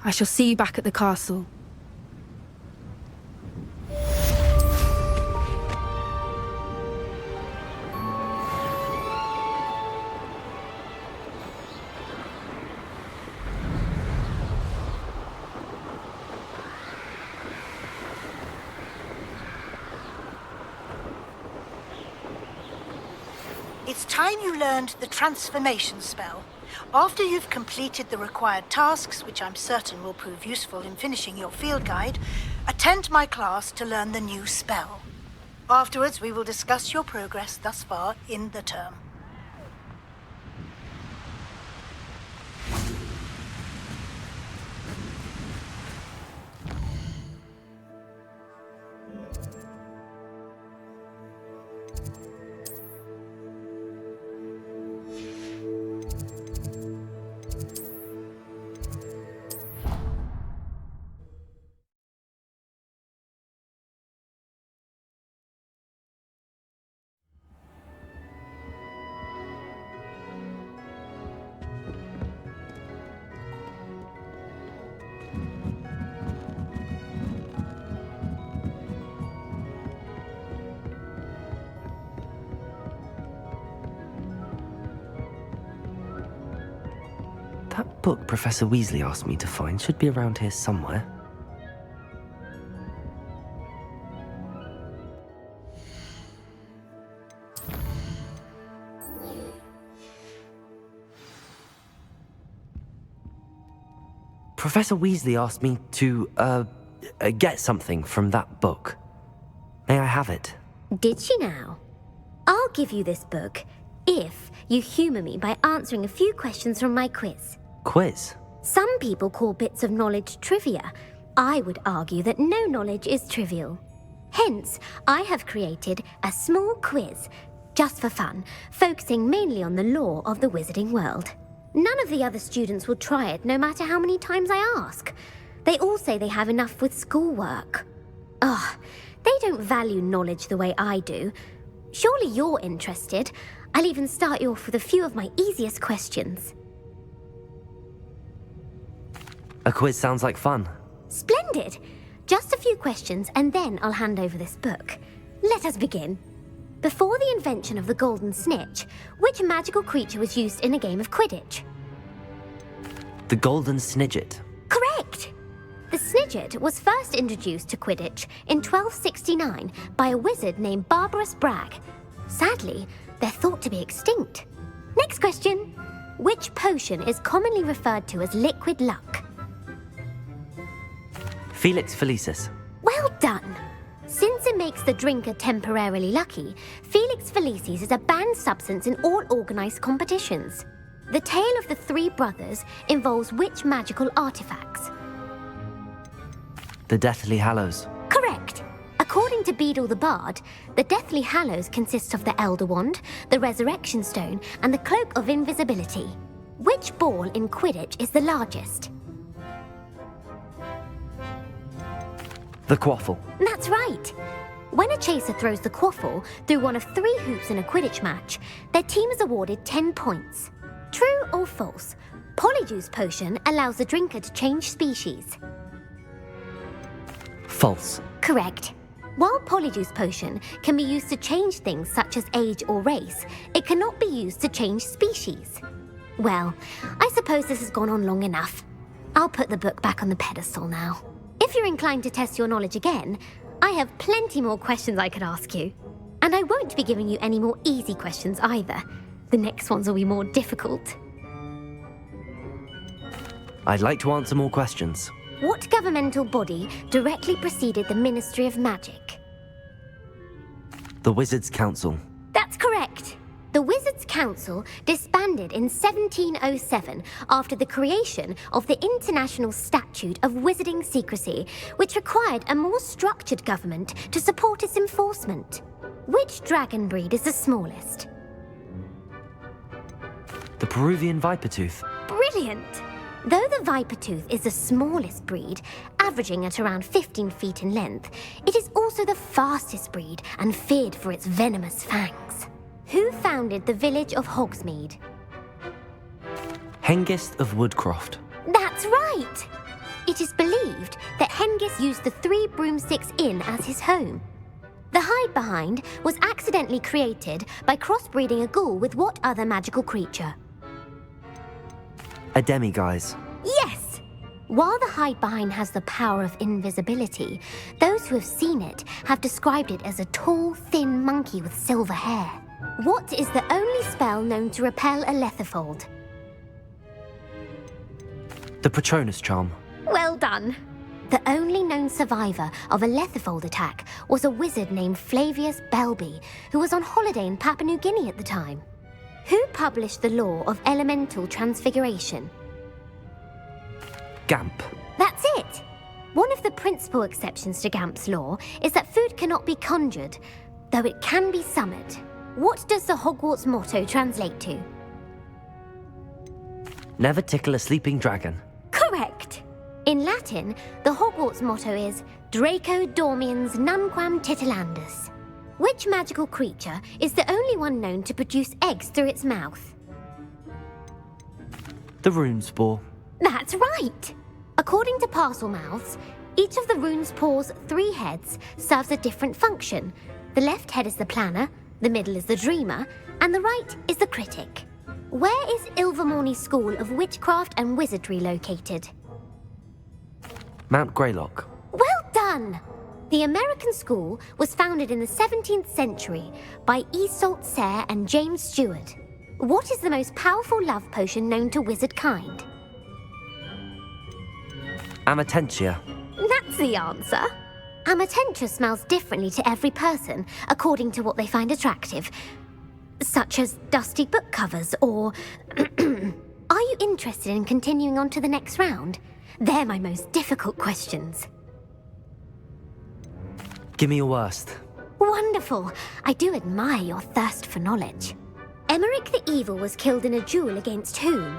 I shall see you back at the castle. It's time you learned the transformation spell. After you've completed the required tasks, which I'm certain will prove useful in finishing your field guide, attend my class to learn the new spell. Afterwards, we will discuss your progress thus far in the term. That book Professor Weasley asked me to find should be around here somewhere. Professor Weasley asked me to, get something from that book. May I have it? Did she now? I'll give you this book if you humour me by answering a few questions from my quiz. Quiz? Some people call bits of knowledge trivia. I would argue that no knowledge is trivial. Hence, I have created a small quiz, just for fun, focusing mainly on the lore of the wizarding world. None of the other students will try it, no matter how many times I ask. They all say they have enough with schoolwork. Ugh, they don't value knowledge the way I do. Surely you're interested. I'll even start you off with a few of my easiest questions. A quiz sounds like fun. Splendid! Just a few questions and then I'll hand over this book. Let us begin. Before the invention of the golden snitch, which magical creature was used in a game of Quidditch? The golden snidget. Correct! The snidget was first introduced to Quidditch in 1269 by a wizard named Barbarous Bragg. Sadly, they're thought to be extinct. Next question. Which potion is commonly referred to as liquid luck? Felix Felicis. Well done! Since it makes the drinker temporarily lucky, Felix Felicis is a banned substance in all organised competitions. The tale of the three brothers involves which magical artifacts? The Deathly Hallows. Correct! According to Beadle the Bard, the Deathly Hallows consists of the Elder Wand, the Resurrection Stone, and the Cloak of Invisibility. Which ball in Quidditch is the largest? The Quaffle. That's right! When a chaser throws the quaffle through one of 3 hoops in a Quidditch match, their team is awarded 10 points. True or false? Polyjuice Potion allows the drinker to change species. False. Correct. While Polyjuice Potion can be used to change things such as age or race, it cannot be used to change species. Well, I suppose this has gone on long enough. I'll put the book back on the pedestal now. If you're inclined to test your knowledge again, I have plenty more questions I could ask you. And I won't be giving you any more easy questions either. The next ones will be more difficult. I'd like to answer more questions. What governmental body directly preceded the Ministry of Magic? The Wizards' Council. That's correct. The Wizards' Council disbanded in 1707 after the creation of the International Statute of Wizarding Secrecy, which required a more structured government to support its enforcement. Which dragon breed is the smallest? The Peruvian Vipertooth. Brilliant! Though the Vipertooth is the smallest breed, averaging at around 15 feet in length, it is also the fastest breed and feared for its venomous fangs. Who founded the village of Hogsmeade? Hengist of Woodcroft. That's right! It is believed that Hengist used the 3 Broomsticks Inn as his home. The hide-behind was accidentally created by crossbreeding a ghoul with what other magical creature? A demiguise. Yes! While the hide-behind has the power of invisibility, those who have seen it have described it as a tall, thin monkey with silver hair. What is the only spell known to repel a letherfold? The Patronus Charm. Well done! The only known survivor of a letherfold attack was a wizard named Flavius Belby, who was on holiday in Papua New Guinea at the time. Who published the law of elemental transfiguration? Gamp. That's it! One of the principal exceptions to Gamp's law is that food cannot be conjured, though it can be summoned. What does the Hogwarts motto translate to? Never tickle a sleeping dragon. Correct! In Latin, the Hogwarts motto is Draco Dormiens Nunquam Titilandus. Which magical creature is the only one known to produce eggs through its mouth? The Runespore. That's right! According to Parselmouths, each of the Runespore's 3 heads serves a different function. The left head is the planner, the middle is the dreamer, and the right is the critic. Where is Ilvermorny School of Witchcraft and Wizardry located? Mount Greylock. Well done! The American school was founded in the 17th century by Iseult Sayre and James Stewart. What is the most powerful love potion known to wizard kind? Amatentia. That's the answer. Amatentia smells differently to every person, according to what they find attractive. Such as dusty book covers, or... Are you interested in continuing on to the next round? They're my most difficult questions. Give me your worst. Wonderful. I do admire your thirst for knowledge. Emmerich the Evil was killed in a duel against whom?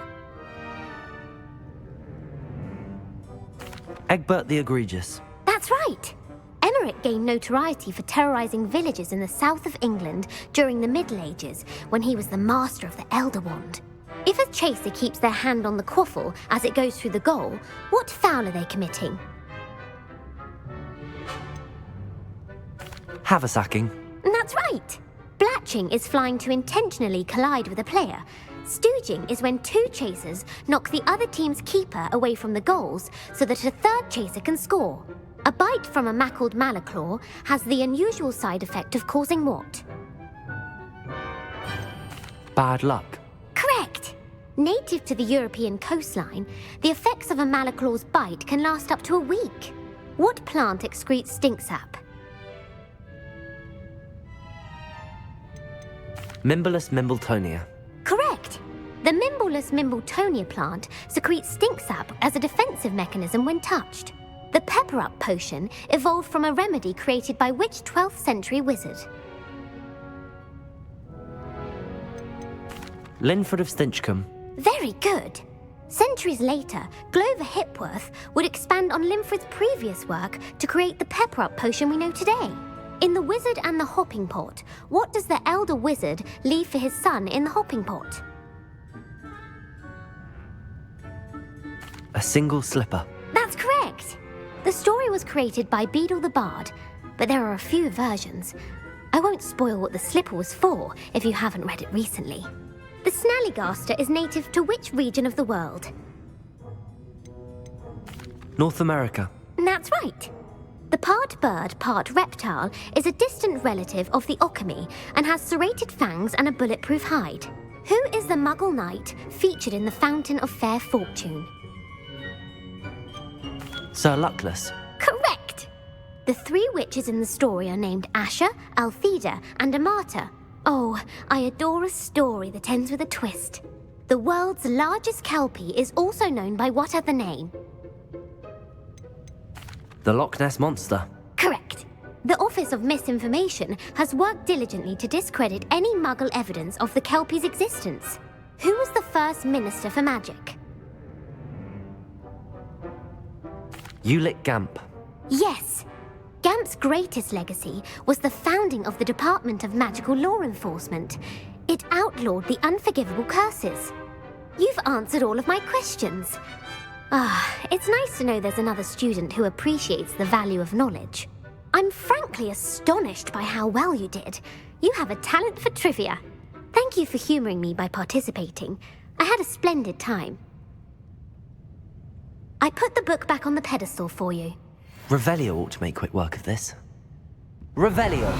Egbert the Egregious. That's right. Emmerich gained notoriety for terrorizing villages in the south of England during the Middle Ages, when he was the master of the Elder Wand. If a chaser keeps their hand on the quaffle as it goes through the goal, what foul are they committing? Haversacking. That's right. Blatching is flying to intentionally collide with a player. Stooging is when two chasers knock the other team's keeper away from the goals so that a third chaser can score. A bite from a mackled malaclaw has the unusual side effect of causing what? Bad luck. Correct. Native to the European coastline, the effects of a malaclaw's bite can last up to a week. What plant excretes stink sap? Mimbolus mimbletonia. Correct. The Mimbolus mimbletonia plant secretes stink sap as a defensive mechanism when touched. The pepper-up potion evolved from a remedy created by which 12th century wizard? Linford of Stinchcombe. Very good. Centuries later, Glover Hipworth would expand on Linford's previous work to create the pepper-up potion we know today. In The Wizard and the Hopping Pot, what does the elder wizard leave for his son in the hopping pot? A single slipper. That's correct. The story was created by Beadle the Bard, but there are a few versions. I won't spoil what the slipper was for if you haven't read it recently. The Snallygaster is native to which region of the world? North America. That's right. The part bird, part reptile is a distant relative of the Occamy and has serrated fangs and a bulletproof hide. Who is the Muggle knight featured in the Fountain of Fair Fortune? Sir Luckless. Correct! The three witches in the story are named Asher, Altheda, and Amata. Oh, I adore a story that ends with a twist. The world's largest kelpie is also known by what other name? The Loch Ness Monster. Correct. The Office of Misinformation has worked diligently to discredit any Muggle evidence of the kelpie's existence. Who was the first Minister for Magic? Ulick Gamp. Yes. Gamp's greatest legacy was the founding of the Department of Magical Law Enforcement. It outlawed the unforgivable curses. You've answered all of my questions. It's nice to know there's another student who appreciates the value of knowledge. I'm frankly astonished by how well you did. You have a talent for trivia. Thank you for humoring me by participating. I had a splendid time. I put the book back on the pedestal for you. Revelio ought to make quick work of this. Revelio!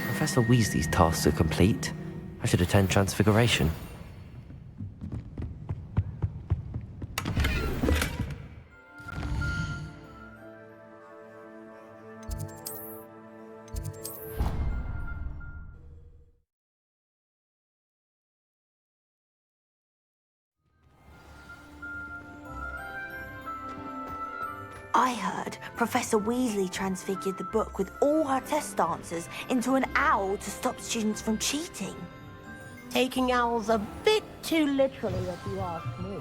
Professor Weasley's tasks are complete. I should attend Transfiguration. I heard Professor Weasley transfigured the book with all her test answers into an owl to stop students from cheating. Taking owls a bit too literally, if you ask me.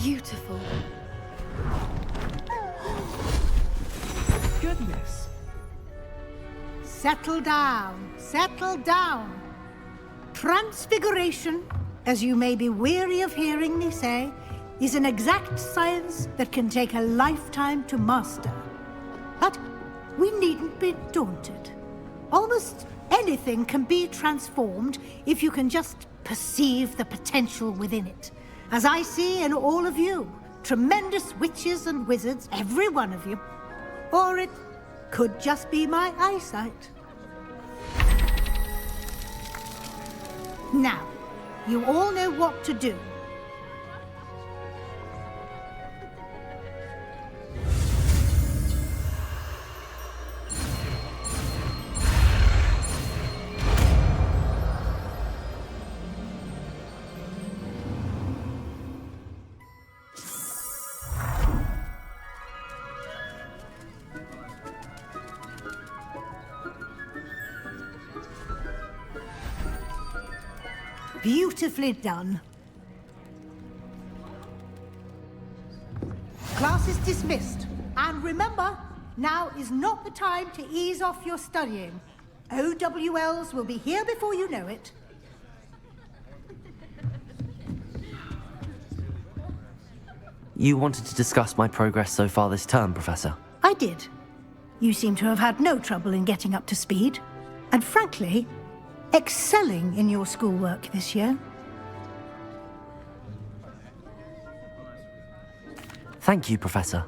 Beautiful. Goodness. Settle down, settle down. Transfiguration, as you may be weary of hearing me say, is an exact science that can take a lifetime to master. But we needn't be daunted. Almost anything can be transformed if you can just perceive the potential within it. As I see in all of you, tremendous witches and wizards, every one of you. Or it could just be my eyesight. Now, you all know what to do. Beautifully done. Class is dismissed. And remember, now is not the time to ease off your studying. OWLs will be here before you know it. You wanted to discuss my progress so far this term, Professor? I did. You seem to have had no trouble in getting up to speed. And frankly, excelling in your schoolwork this year. Thank you, Professor.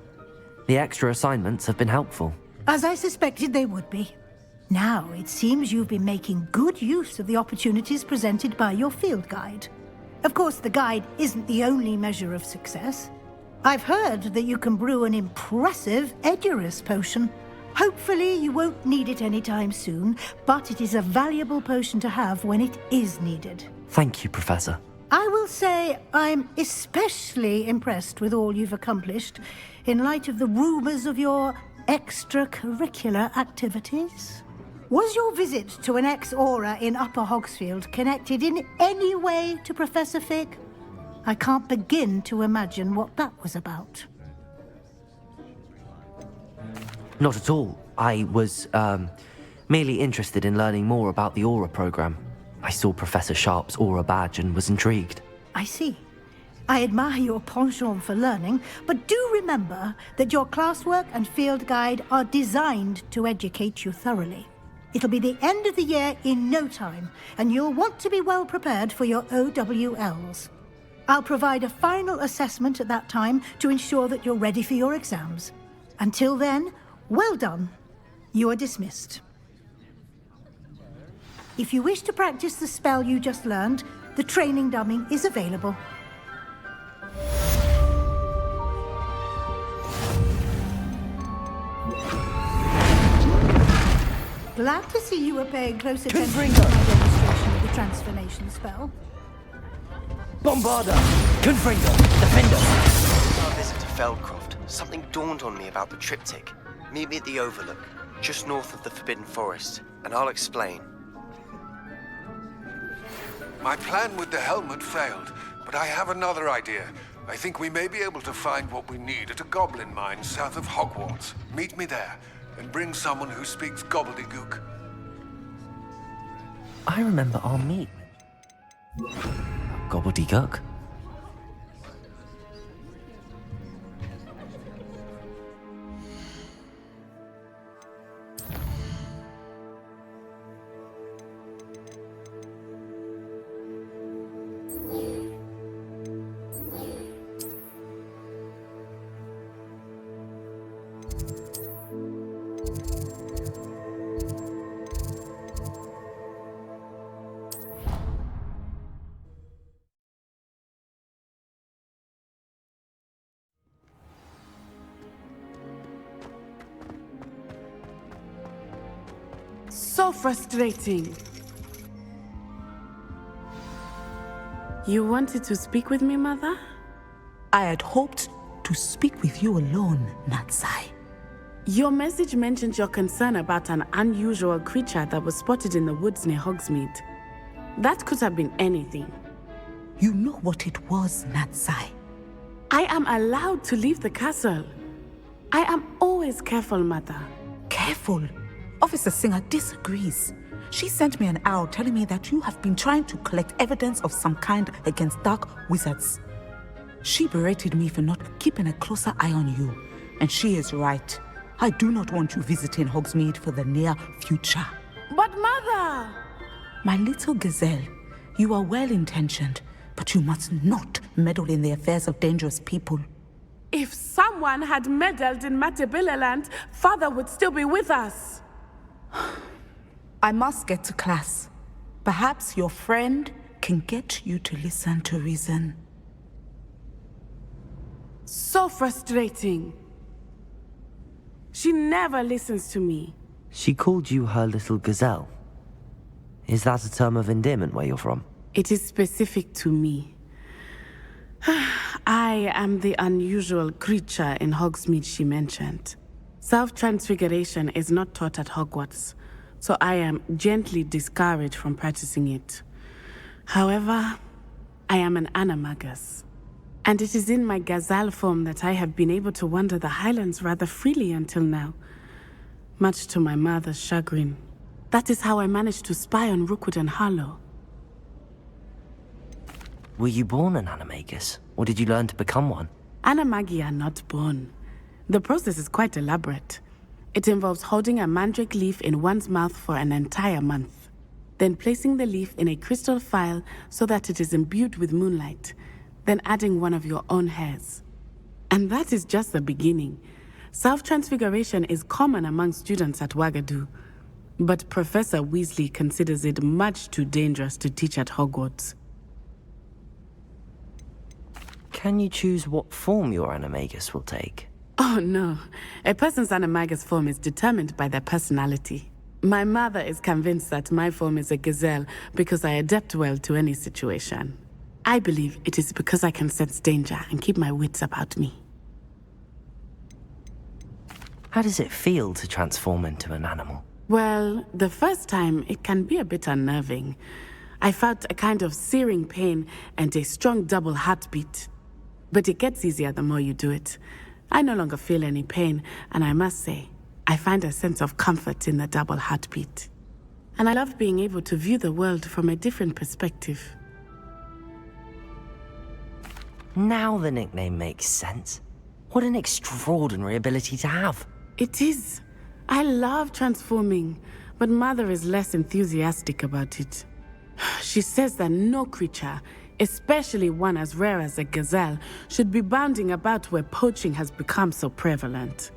The extra assignments have been helpful. As I suspected they would be. Now, it seems you've been making good use of the opportunities presented by your field guide. Of course, the guide isn't the only measure of success. I've heard that you can brew an impressive Edurus potion. Hopefully, you won't need it anytime soon, but it is a valuable potion to have when it is needed. Thank you, Professor. I will say I'm especially impressed with all you've accomplished in light of the rumors of your extracurricular activities. Was your visit to an ex-aura in Upper Hogsfield connected in any way to Professor Fig? I can't begin to imagine what that was about. Not at all. I was, merely interested in learning more about the Aura program. I saw Professor Sharp's Aura badge and was intrigued. I see. I admire your penchant for learning, but do remember that your classwork and field guide are designed to educate you thoroughly. It'll be the end of the year in no time, and you'll want to be well prepared for your OWLs. I'll provide a final assessment at that time to ensure that you're ready for your exams. Until then, well done. You are dismissed. If you wish to practice the spell you just learned, the training dummy is available. Glad to see you were paying close attention to my demonstration of the transformation spell. Bombarda! Confringo! Defender! Our visit to Feldcroft, something dawned on me about the triptych. Meet me at the Overlook, just north of the Forbidden Forest, and I'll explain. My plan with the helmet failed, but I have another idea. I think we may be able to find what we need at a goblin mine south of Hogwarts. Meet me there, and bring someone who speaks gobbledygook. I remember our meet. Gobbledygook? So frustrating. You wanted to speak with me, Mother? I had hoped to speak with you alone, Natsai. Your message mentioned your concern about an unusual creature that was spotted in the woods near Hogsmeade. That could have been anything. You know what it was, Natsai. I am allowed to leave the castle. I am always careful, Mother. Careful? Officer Singer disagrees. She sent me an owl telling me that you have been trying to collect evidence of some kind against dark wizards. She berated me for not keeping a closer eye on you, and she is right. I do not want you visiting Hogsmeade for the near future. But Mother! My little gazelle, you are well-intentioned, but you must not meddle in the affairs of dangerous people. If someone had meddled in Matabilaland, Father would still be with us. I must get to class. Perhaps your friend can get you to listen to reason. So frustrating. She never listens to me. She called you her little gazelle. Is that a term of endearment where you're from? It is specific to me. I am the unusual creature in Hogsmeade she mentioned. Self-transfiguration is not taught at Hogwarts, so I am gently discouraged from practicing it. However, I am an animagus, and it is in my gazelle form that I have been able to wander the Highlands rather freely until now, much to my mother's chagrin. That is how I managed to spy on Rookwood and Harlow. Were you born an animagus, or did you learn to become one? Animagi are not born. The process is quite elaborate. It involves holding a mandrake leaf in one's mouth for an entire month, then placing the leaf in a crystal phial so that it is imbued with moonlight, then adding one of your own hairs. And that is just the beginning. Self-transfiguration is common among students at Wagadu, but Professor Weasley considers it much too dangerous to teach at Hogwarts. Can you choose what form your animagus will take? Oh no, a person's animagus form is determined by their personality. My mother is convinced that my form is a gazelle because I adapt well to any situation. I believe it is because I can sense danger and keep my wits about me. How does it feel to transform into an animal? Well, the first time it can be a bit unnerving. I felt a kind of searing pain and a strong double heartbeat. But it gets easier the more you do it. I no longer feel any pain, and I must say, I find a sense of comfort in the double heartbeat. And I love being able to view the world from a different perspective. Now the nickname makes sense. What an extraordinary ability to have. It is. I love transforming, but Mother is less enthusiastic about it. She says that no creature, especially one as rare as a gazelle, should be bounding about where poaching has become so prevalent.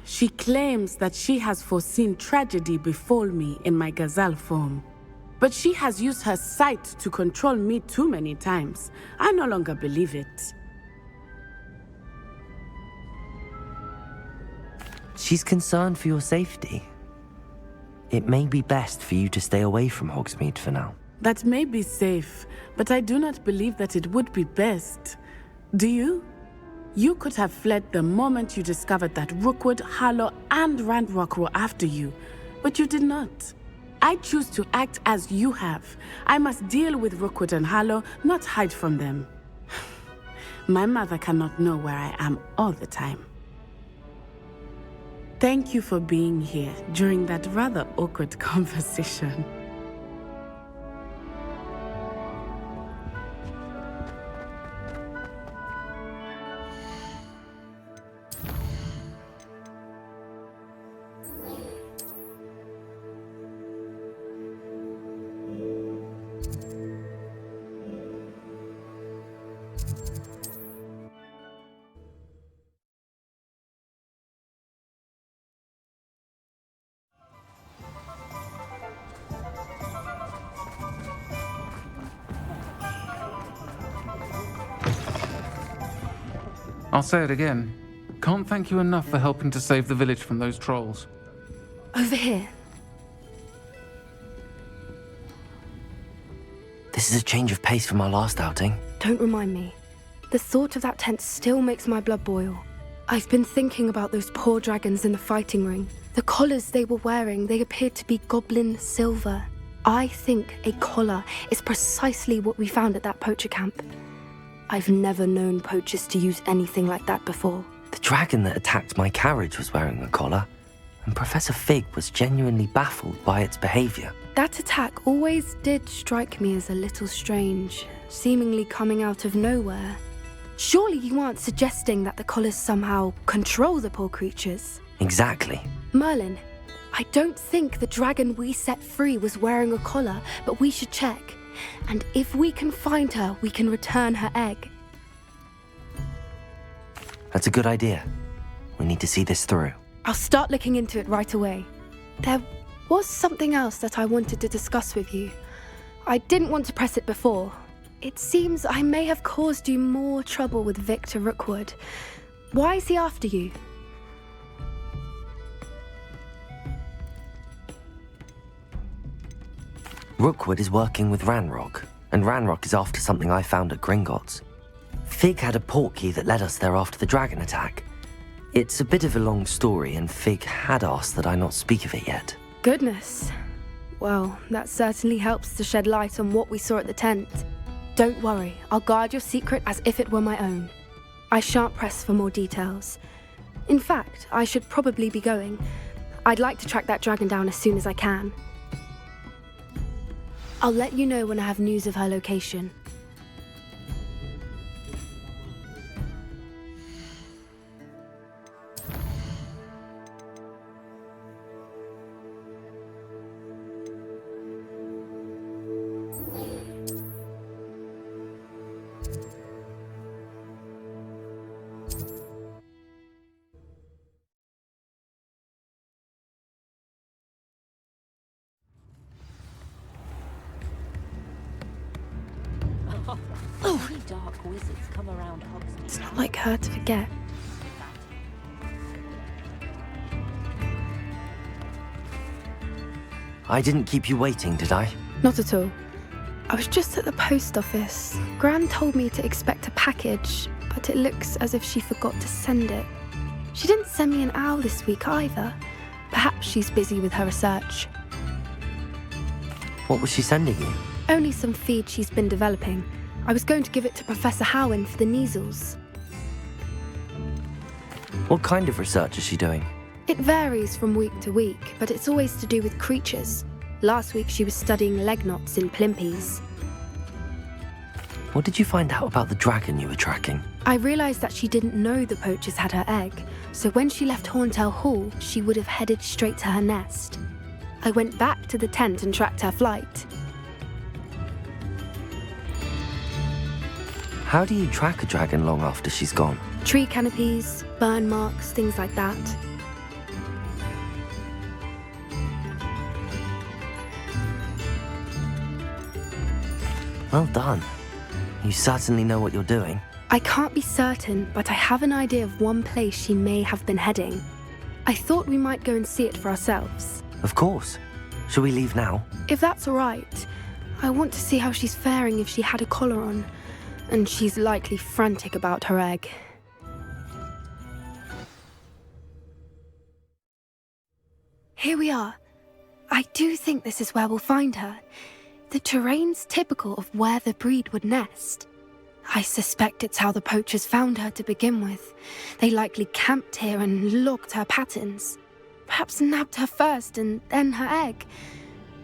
She claims that she has foreseen tragedy befall me in my gazelle form. But she has used her sight to control me too many times. I no longer believe it. She's concerned for your safety. It may be best for you to stay away from Hogsmeade for now. That may be safe, but I do not believe that it would be best. Do you? You could have fled the moment you discovered that Rookwood, Harlow, and Ranrock were after you, but you did not. I choose to act as you have. I must deal with Rookwood and Harlow, not hide from them. My mother cannot know where I am all the time. Thank you for being here during that rather awkward conversation. I'll say it again. Can't thank you enough for helping to save the village from those trolls. Over here. This is a change of pace from our last outing. Don't remind me. The thought of that tent still makes my blood boil. I've been thinking about those poor dragons in the fighting ring. The collars they were wearing, they appeared to be goblin silver. I think a collar is precisely what we found at that poacher camp. I've never known poachers to use anything like that before. The dragon that attacked my carriage was wearing a collar, and Professor Fig was genuinely baffled by its behavior. That attack always did strike me as a little strange, seemingly coming out of nowhere. Surely you aren't suggesting that the collars somehow control the poor creatures? Exactly. Merlin, I don't think the dragon we set free was wearing a collar, but we should check. And if we can find her, we can return her egg. That's a good idea. We need to see this through. I'll start looking into it right away. There was something else that I wanted to discuss with you. I didn't want to press it before. It seems I may have caused you more trouble with Victor Rookwood. Why is he after you? Rookwood is working with Ranrock, and Ranrock is after something I found at Gringotts. Fig had a portkey that led us there after the dragon attack. It's a bit of a long story, and Fig had asked that I not speak of it yet. Goodness. Well, that certainly helps to shed light on what we saw at the tent. Don't worry, I'll guard your secret as if it were my own. I shan't press for more details. In fact, I should probably be going. I'd like to track that dragon down as soon as I can. I'll let you know when I have news of her location. Dark wizards come around Hogsmeade. It's not like her to forget. I didn't keep you waiting, did I? Not at all. I was just at the post office. Gran told me to expect a package, but it looks as if she forgot to send it. She didn't send me an owl this week either. Perhaps she's busy with her research. What was she sending you? Only some feed she's been developing. I was going to give it to Professor Howin for the measles. What kind of research is she doing? It varies from week to week, but it's always to do with creatures. Last week she was studying leg knots in plimpies. What did you find out about the dragon you were tracking? I realised that she didn't know the poachers had her egg, so when she left Horntail Hall, she would have headed straight to her nest. I went back to the tent and tracked her flight. How do you track a dragon long after she's gone? Tree canopies, burn marks, things like that. Well done. You certainly know what you're doing. I can't be certain, but I have an idea of one place she may have been heading. I thought we might go and see it for ourselves. Of course. Shall we leave now? If that's all right. I want to see how she's faring if she had a collar on. And she's likely frantic about her egg. Here we are. I do think this is where we'll find her. The terrain's typical of where the breed would nest. I suspect it's how the poachers found her to begin with. They likely camped here and logged her patterns. Perhaps nabbed her first and then her egg.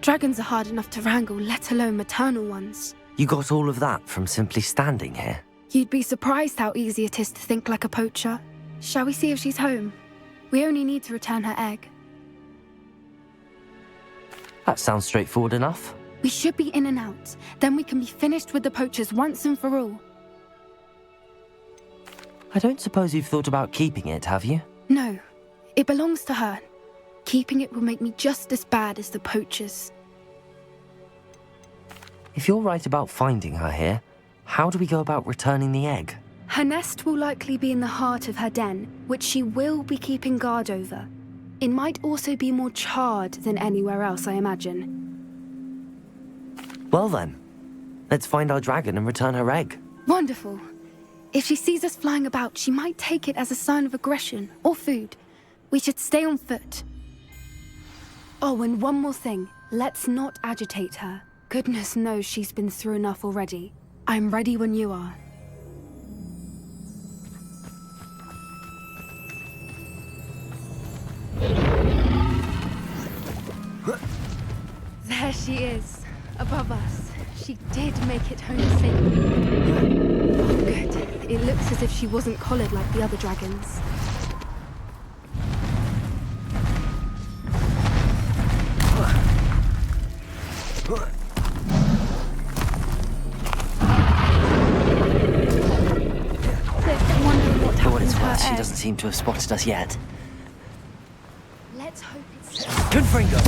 Dragons are hard enough to wrangle, let alone maternal ones. You got all of that from simply standing here? You'd be surprised how easy it is to think like a poacher. Shall we see if she's home? We only need to return her egg. That sounds straightforward enough. We should be in and out. Then we can be finished with the poachers once and for all. I don't suppose you've thought about keeping it, have you? No. It belongs to her. Keeping it will make me just as bad as the poachers. If you're right about finding her here, how do we go about returning the egg? Her nest will likely be in the heart of her den, which she will be keeping guard over. It might also be more charred than anywhere else, I imagine. Well then, let's find our dragon and return her egg. Wonderful. If she sees us flying about, she might take it as a sign of aggression or food. We should stay on foot. Oh, and one more thing. Let's not agitate her. Goodness knows she's been through enough already. I'm ready when you are. There she is, above us. She did make it home safely. Oh, good. It looks as if she wasn't collared like the other dragons. seem to have spotted us yet. Let's hope it's... Confringo!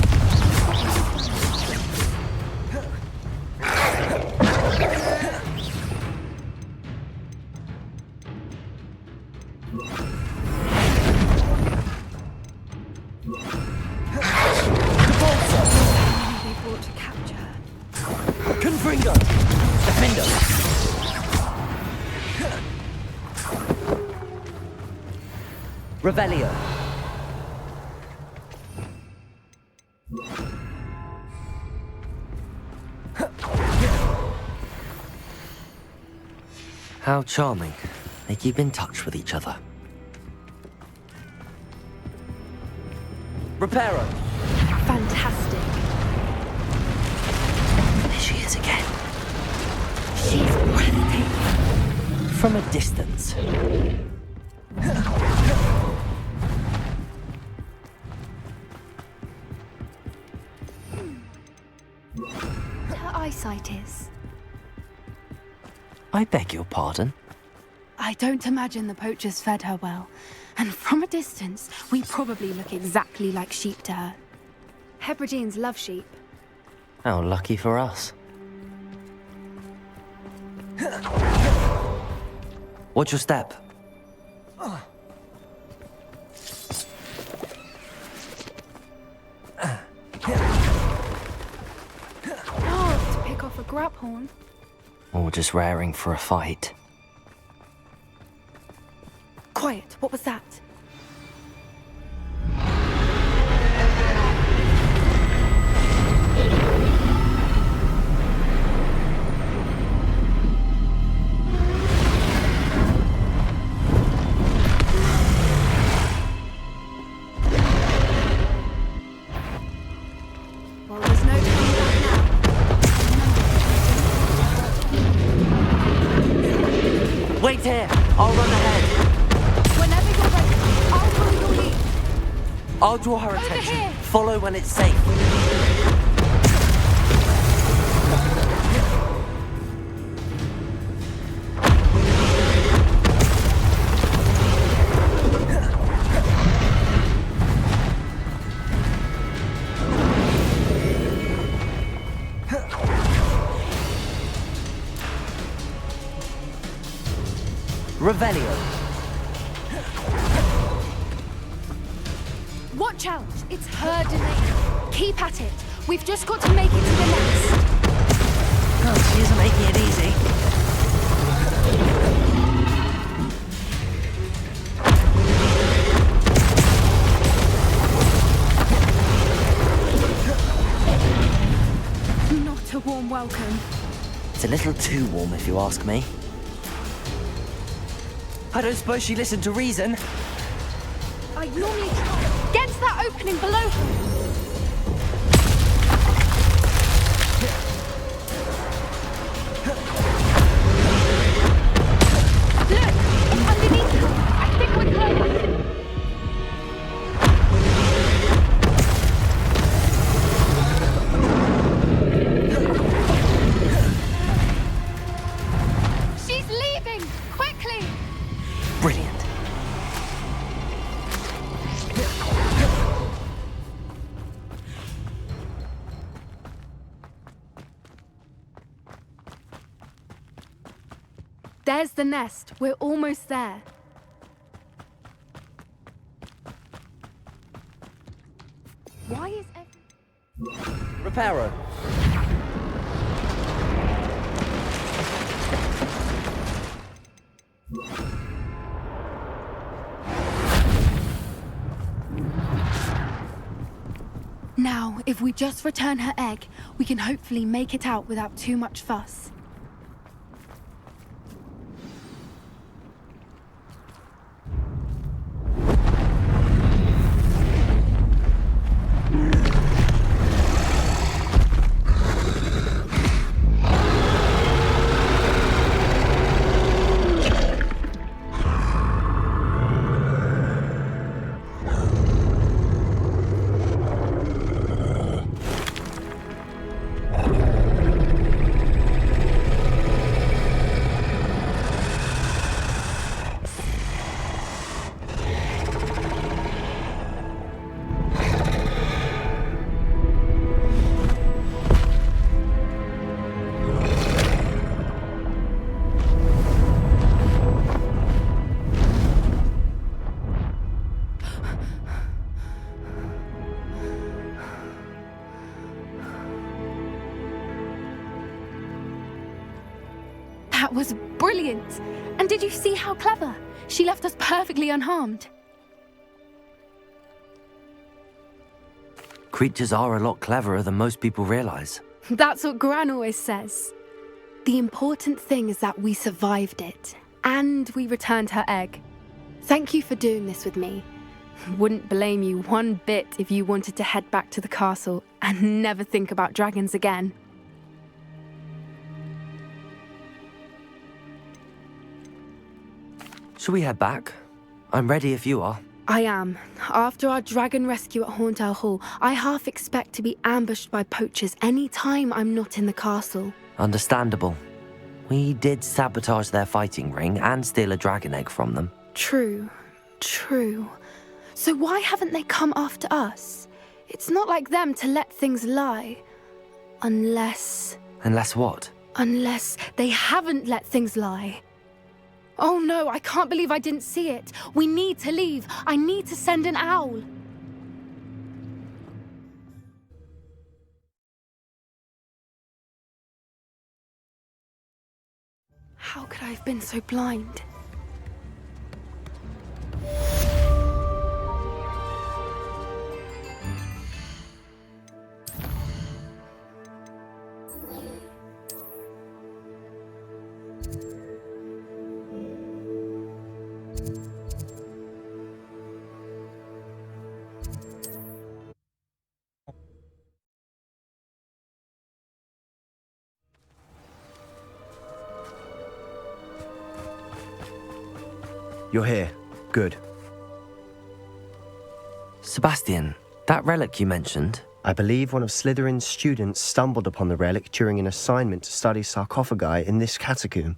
They brought to capture her. Confringo! Defendo! Revelio! How charming. They keep in touch with each other. Reparo! Fantastic. There she is again. She's breathtaking. From a distance. Her eyesight is. I beg your pardon? I don't imagine the poachers fed her well. And from a distance, we probably look exactly like sheep to her. Hebrideans love sheep. How lucky for us. Watch your step. Oh, to pick off a grab horn. Or just raring for a fight. Quiet, what was that? Well, there's no turning back now. Wait here! I'll run ahead. Whenever you're ready, I'll follow your lead. I'll draw her attention. here. Follow when it's safe. Revelio. Watch out! It's her domain. Keep at it. We've just got to make it to the nest. Oh, she isn't making it easy. Not a warm welcome. It's a little too warm, if you ask me. I don't suppose she listened to reason. I normally try. Get to that opening below her. Look! Underneath her! I think we're close! She's leaving! Quickly! Brilliant. There's the nest. We're almost there. Why is Reparo. Now, if we just return her egg, we can hopefully make it out without too much fuss. That was brilliant. And did you see how clever? She left us perfectly unharmed. Creatures are a lot cleverer than most people realize. That's what Gran always says. The important thing is that we survived it, and we returned her egg. Thank you for doing this with me. Wouldn't blame you one bit if you wanted to head back to the castle and never think about dragons again. Shall we head back? I'm ready if you are. I am. After our dragon rescue at Hauntel Hall, I half expect to be ambushed by poachers any time I'm not in the castle. Understandable. We did sabotage their fighting ring and steal a dragon egg from them. True. So why haven't they come after us? It's not like them to let things lie. Unless... Unless what? Unless they haven't let things lie. Oh no, I can't believe I didn't see it. We need to leave. I need to send an owl. How could I have been so blind? You're here. Good. Sebastian, that relic you mentioned... I believe one of Slytherin's students stumbled upon the relic during an assignment to study sarcophagi in this catacomb.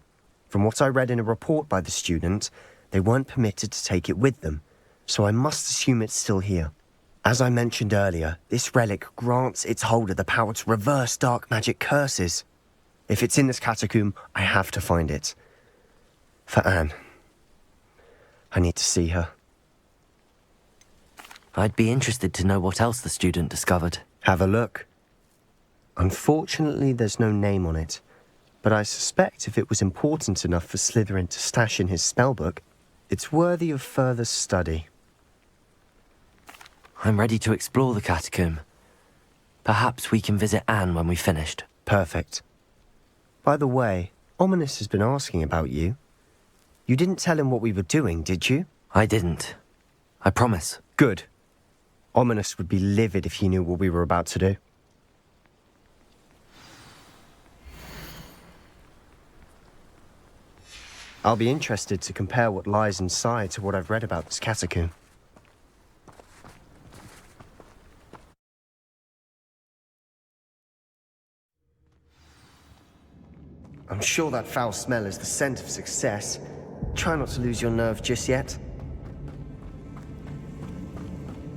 From what I read in a report by the student, they weren't permitted to take it with them, so I must assume it's still here. As I mentioned earlier, this relic grants its holder the power to reverse dark magic curses. If it's in this catacomb, I have to find it. For Anne. I need to see her. I'd be interested to know what else the student discovered. Have a look. Unfortunately, there's no name on it, but I suspect if it was important enough for Slytherin to stash in his spellbook, it's worthy of further study. I'm ready to explore the catacomb. Perhaps we can visit Anne when we've finished. Perfect. By the way, Ominous has been asking about you. You didn't tell him what we were doing, did you? I didn't. I promise. Good. Ominous would be livid if he knew what we were about to do. I'll be interested to compare what lies inside to what I've read about this catacomb. I'm sure that foul smell is the scent of success. Try not to lose your nerve just yet.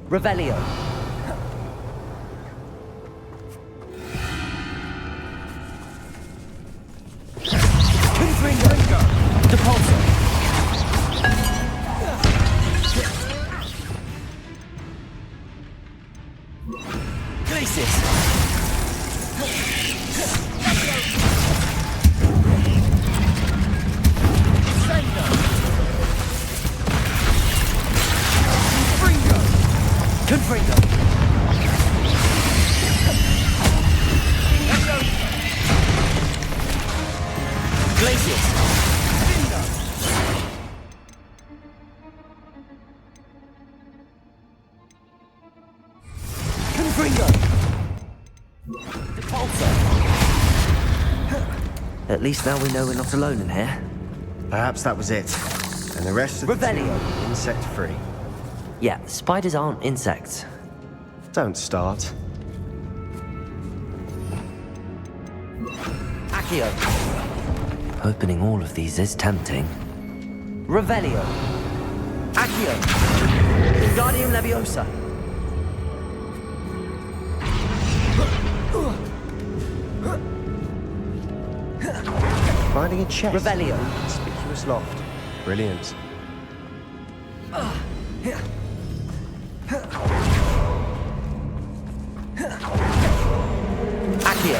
Revelio. Confringo. Depulso. Glacis. Confringo. Glacius. Confringo. Depulso. At least now we know we're not alone in here. Perhaps that was it. And the rest of Revelio. Insect-free. Yeah, spiders aren't insects. Don't start. Accio. Opening all of these is tempting. Revelio. Accio. Wingardium Leviosa. Finding a chest. Revelio. Conspicuous loft. Brilliant. Accio.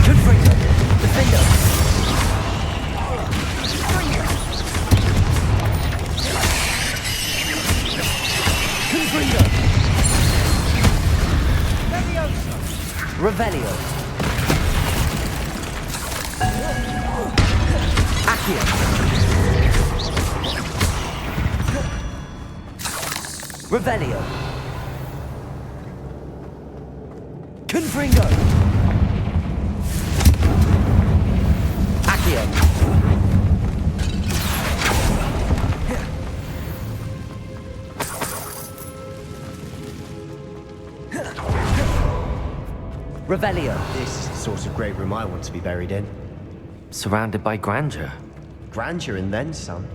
Confringo. Defendo. Revelio. Accio. Revelio. Confringo. Accio. Revelio. This is the sort of great room I want to be buried in. Surrounded by grandeur. Grandeur and then some.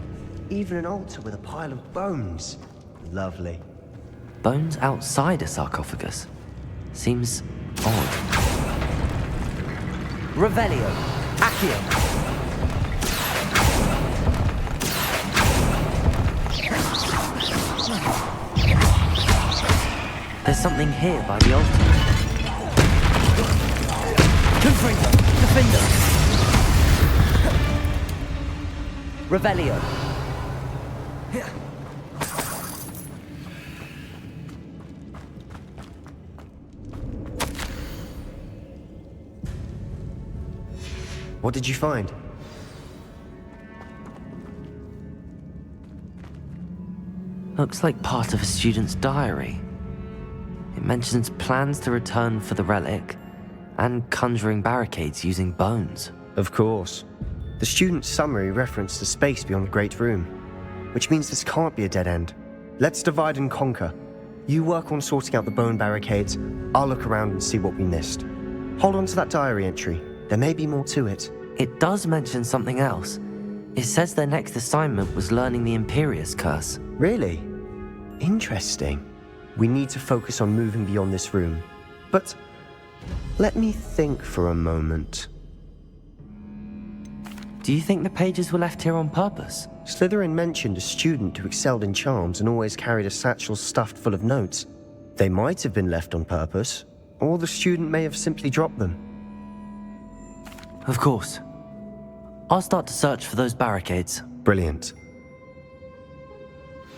Even an altar with a pile of bones. Lovely. Bones outside a sarcophagus. Seems odd. Revelio. Accio. There's something here by the altar. Confringo. Defender. Revelio. What did you find? Looks like part of a student's diary. It mentions plans to return for the relic and conjuring barricades using bones. Of course. The student's summary referenced a space beyond the Great Room, which means this can't be a dead end. Let's divide and conquer. You work on sorting out the bone barricades, I'll look around and see what we missed. Hold on to that diary entry. There may be more to it. It does mention something else. It says their next assignment was learning the Imperius Curse. Really? Interesting. We need to focus on moving beyond this room. But let me think for a moment. Do you think the pages were left here on purpose? Slytherin mentioned a student who excelled in charms and always carried a satchel stuffed full of notes. They might have been left on purpose, or the student may have simply dropped them. Of course. I'll start to search for those barricades. Brilliant.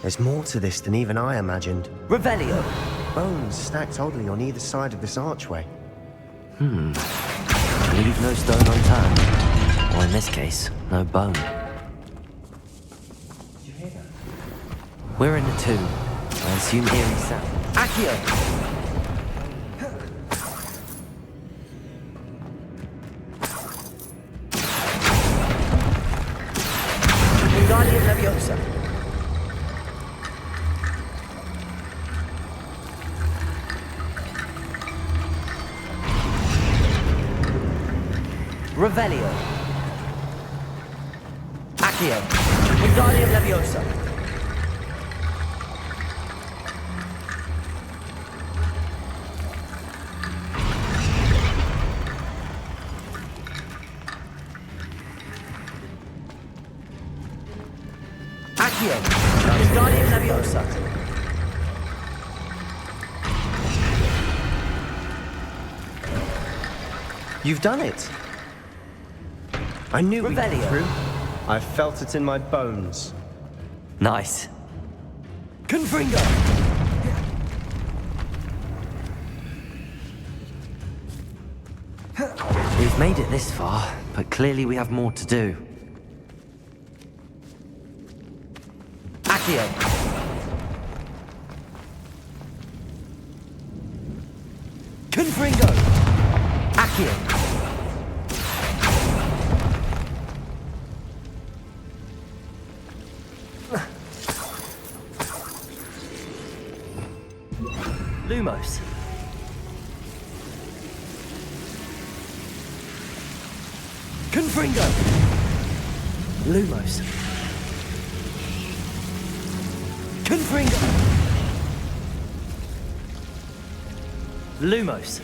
There's more to this than even I imagined. Revelio! Bones stacked oddly on either side of this archway. Leave no stone unturned. Or in this case, no bone. Did you hear that? We're in the tomb. I assume eerie sound. Accio! Wingardium Leviosa. Revelio. Accio. Wingardium Leviosa. Accio. Wingardium Leviosa. You've done it! I knew we'd get Revelio. through. I felt it in my bones. Nice. Confringo. We've made it this far, but clearly we have more to do. Accio. Confringo. Accio. Lumos. Confringo. Lumos. Confringo. Lumos.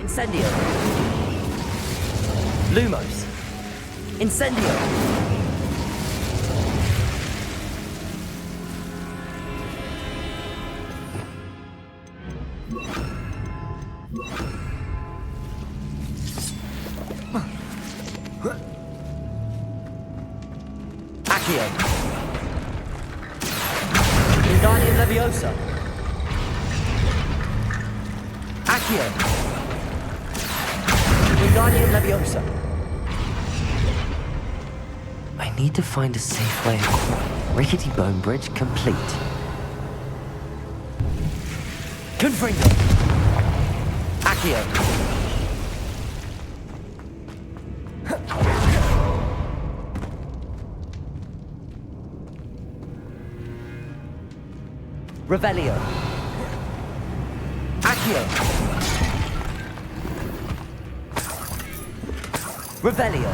Incendio. Lumos. Incendio. Accio. Wingardium Leviosa. Accio. Wingardium Leviosa. I need to find a safe way across. Rickety Bone Bridge complete. Confringo. Accio. Revelio. Accio. Revelio.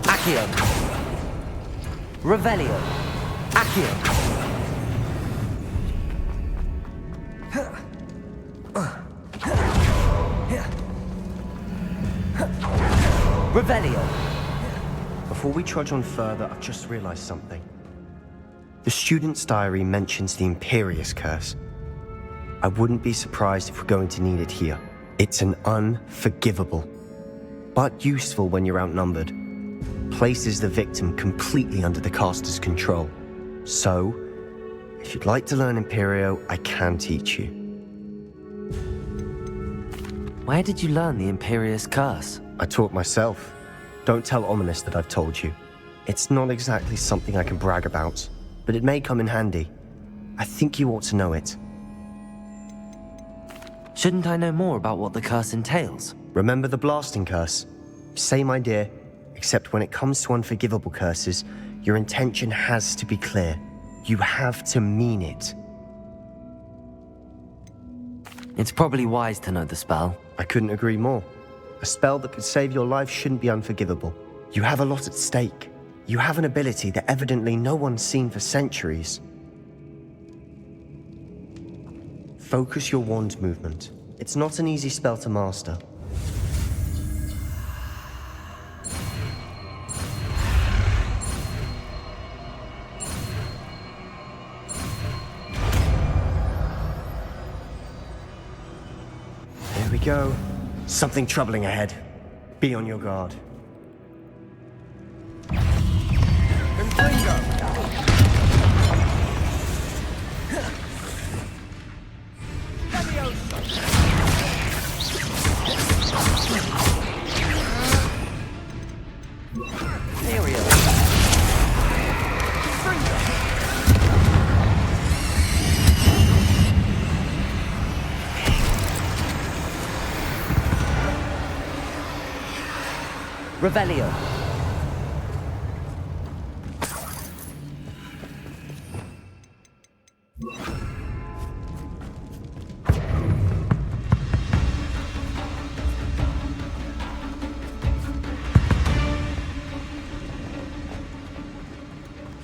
Accio. Revelio. Accio. Revelio. Before we trudge on further, I've just realized something. The student's diary mentions the Imperious Curse. I wouldn't be surprised if we're going to need it here. It's an unforgivable, but useful when you're outnumbered. Places the victim completely under the caster's control. So, if you'd like to learn Imperio, I can teach you. Where did you learn the Imperious Curse? I taught myself. Don't tell Ominous that I've told you. It's not exactly something I can brag about, but it may come in handy. I think you ought to know it. Shouldn't I know more about what the curse entails? Remember the blasting curse? Same idea, except when it comes to unforgivable curses, your intention has to be clear. You have to mean it. It's probably wise to know the spell. I couldn't agree more. A spell that could save your life shouldn't be unforgivable. You have a lot at stake. You have an ability that evidently no one's seen for centuries. Focus your wand movement. It's not an easy spell to master. There we go. Something troubling ahead. Be on your guard. Revelio.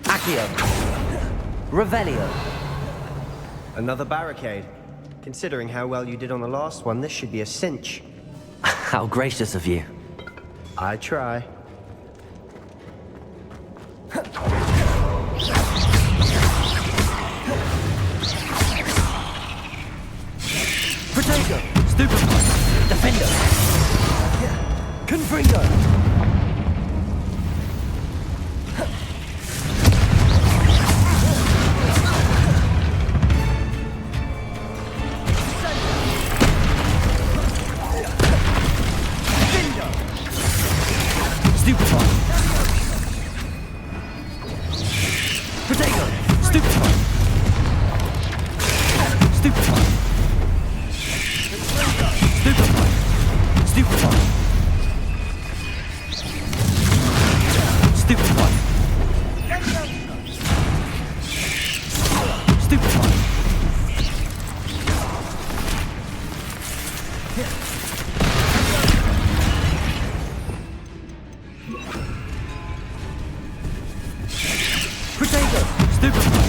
Accio. Revelio. Another barricade. Considering how well you did on the last one, this should be a cinch. How gracious of you. I try. Protego. Stupefy. Defender. Confringo. Stupefy. Protego. Stupefy. Stupefy. Stupefy. Stupefy. Stupefy. Stupefy. Protego. Stupefy.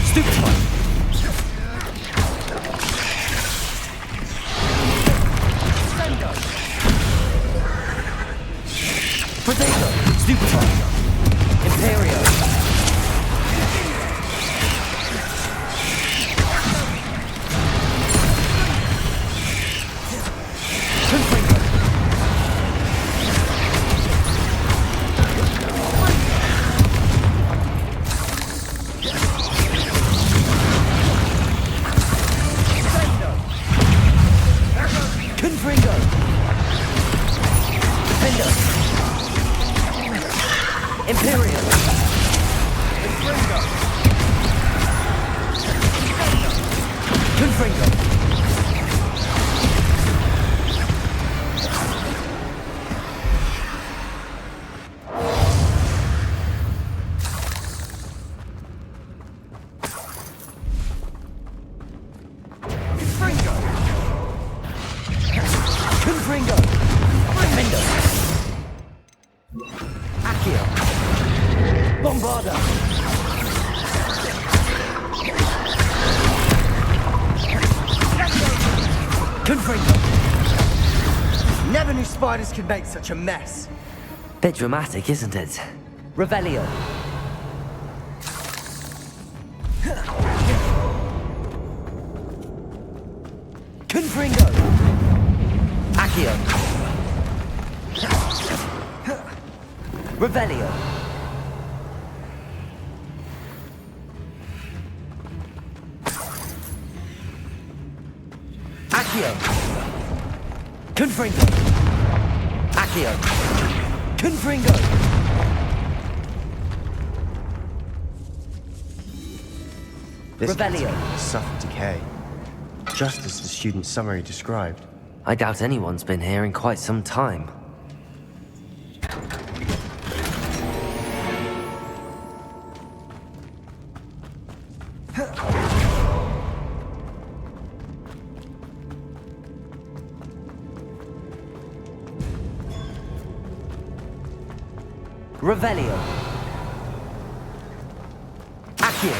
Stupefy. Potato! Stupefy! Imperio! Confringo! Confringo! Defender! Imperial! Confringo! Confringo! Defender! Accio! Bombarda! Confringo! Never knew spiders could make such a mess. Bit dramatic, isn't it? Revelio! Confringo! Accio! Revelio! Accio! Confringo! Accio! Confringo! This Revelio! suffered decay, just as the student's summary described. I doubt anyone's been here in quite some time. Revelio. Accio.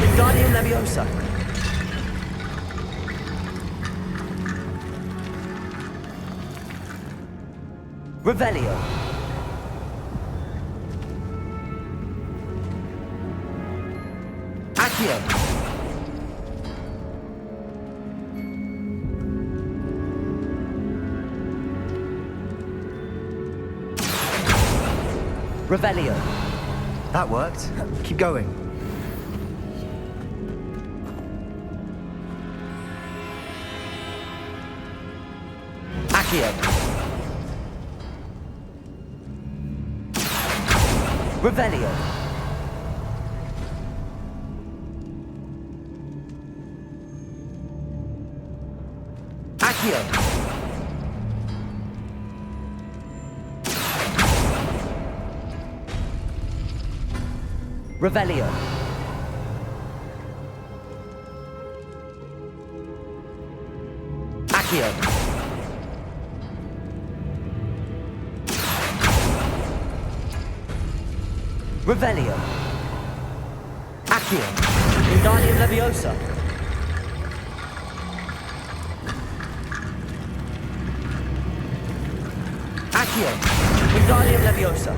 Wingardium Leviosa. Revelio. Accio. Revelio. That worked. Keep going. Accio. Revelio. Accio. Revelio. Accio. Revelio. Accio. Wingardium Leviosa. Accio. Wingardium Leviosa.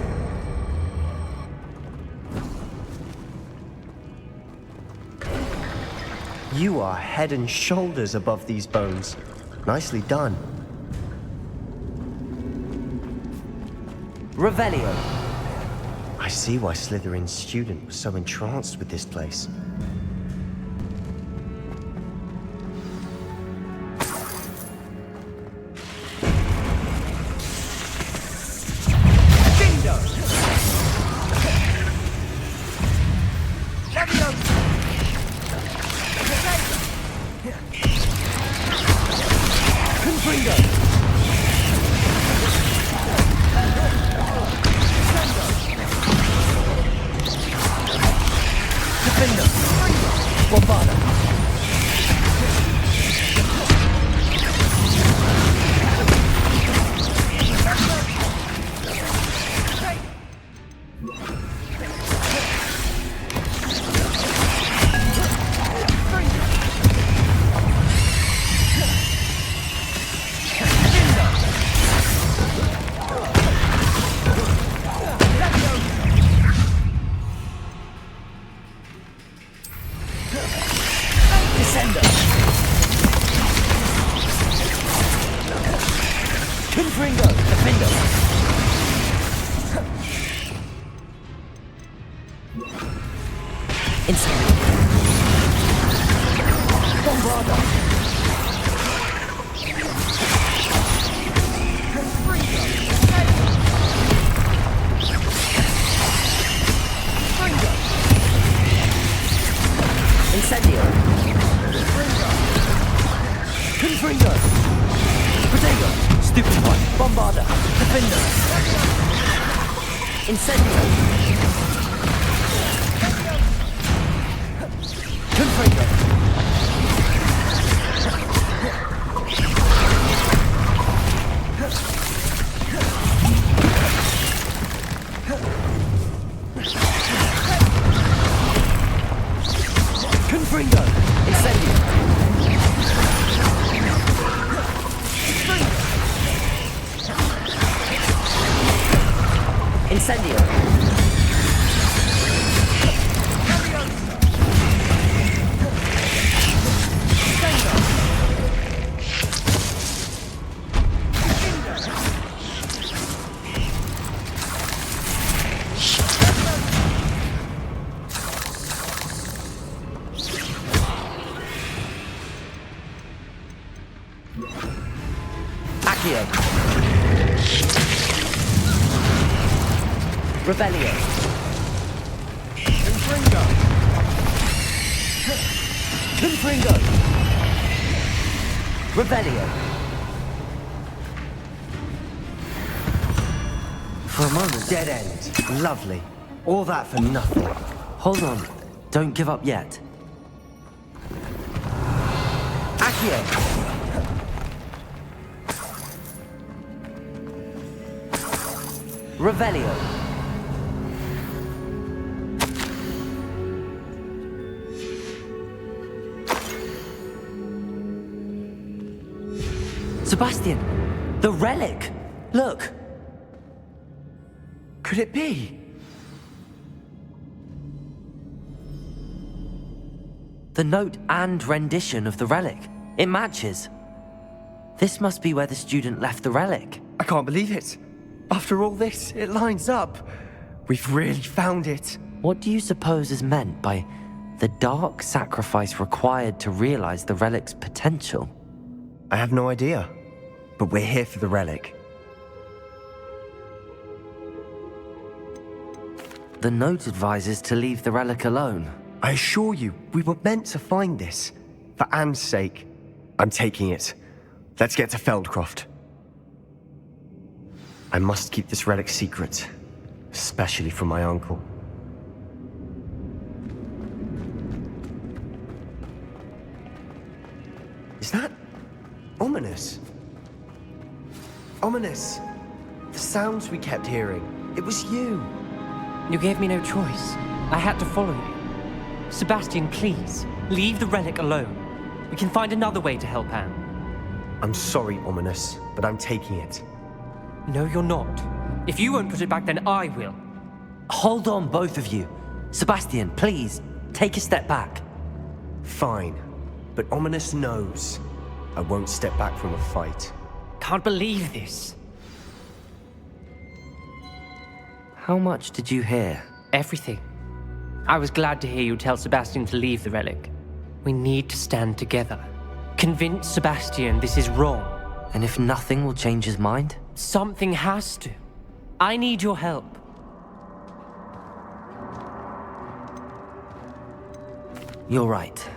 You are head and shoulders above these bones. Nicely done. Revelio. I see why Slytherin's student was so entranced with this place. Defender! Incendio! Confringo! Protego! Stupefy! Bombarda! Defender! Incendio! Confringo! Confringo! Incendio! Incendio! Accio! Rebellion! Confringo! Confringo! Rebellion! For a moment, dead end. Lovely. All that for nothing. Hold on. Don't give up yet. Accio! Revelio. Sebastian, the relic. Look. Could it be? The note and rendition of the relic. It matches. This must be where the student left the relic. I can't believe it. After all this, it lines up. We've really found it. What do you suppose is meant by the dark sacrifice required to realize the relic's potential? I have no idea, but we're here for the relic. The note advises to leave the relic alone. I assure you, we were meant to find this. For Anne's sake. I'm taking it. Let's get to Feldcroft. I must keep this relic secret, especially from my uncle. Is that ominous? Ominous. The sounds we kept hearing. It was you. You gave me no choice. I had to follow you. Sebastian, please, leave the relic alone. We can find another way to help Anne. I'm sorry, Ominous, but I'm taking it. No, you're not. If you won't put it back, then I will. Hold on, both of you. Sebastian, please, take a step back. Fine, but Ominous knows I won't step back from a fight. Can't believe this. How much did you hear? Everything. I was glad to hear you tell Sebastian to leave the relic. We need to stand together. Convince Sebastian this is wrong. And if nothing will change his mind? Something has to. I need your help. You're right.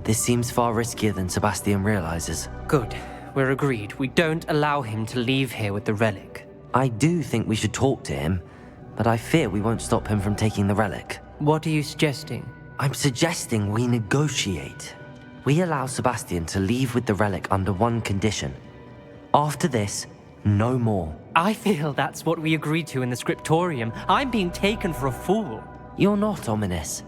This seems far riskier than Sebastian realizes. Good. We're agreed. We don't allow him to leave here with the relic. I do think we should talk to him, but I fear we won't stop him from taking the relic. What are you suggesting? I'm suggesting we negotiate. We allow Sebastian to leave with the relic under one condition. After this, no more. I feel that's what we agreed to in the scriptorium. I'm being taken for a fool. You're not, Ominous.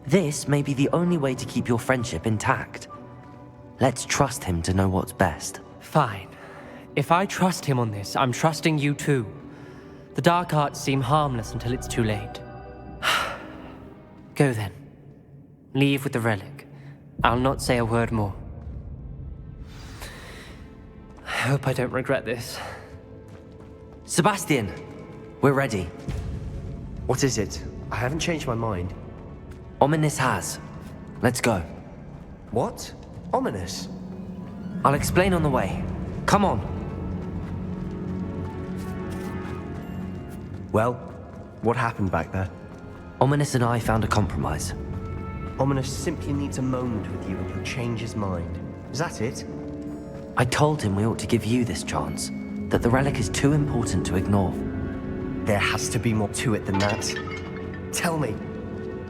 This may be the only way to keep your friendship intact. Let's trust him to know what's best. Fine. If I trust him on this, I'm trusting you too. The dark arts seem harmless until it's too late. Go then. Leave with the relic. I'll not say a word more. I hope I don't regret this. Sebastian, we're ready. What is it? I haven't changed my mind. Ominous has. Let's go. What? Ominous? I'll explain on the way. Come on. Well, what happened back there? Ominous and I found a compromise. Ominous simply needs a moment with you and he'll change his mind. Is that it? I told him we ought to give you this chance, that the relic is too important to ignore. There has to be more to it than that. Tell me.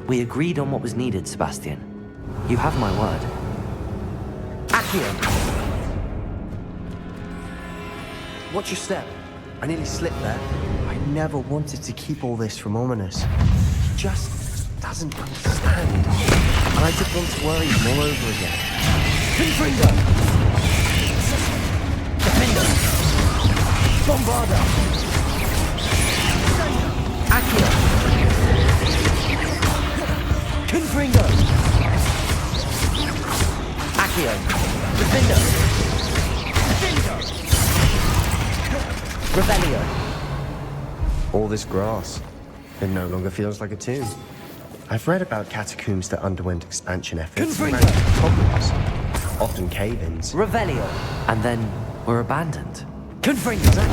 We agreed on what was needed, Sebastian. You have my word. Accio! Watch your step. I nearly slipped there. I never wanted to keep all this from Ominous. He just doesn't understand. And I didn't want to worry him all over again. Confringo! Defender! Bombarda! Accio! Confringo! Accio! Defender! Revelio! All this grass. It no longer feels like a tomb. I've read about catacombs that underwent expansion efforts and ran into problems. Often cave-ins. Revelio! And then we're abandoned. Confringo!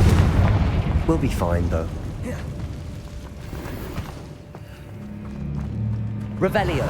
We'll be fine, though. Revelio!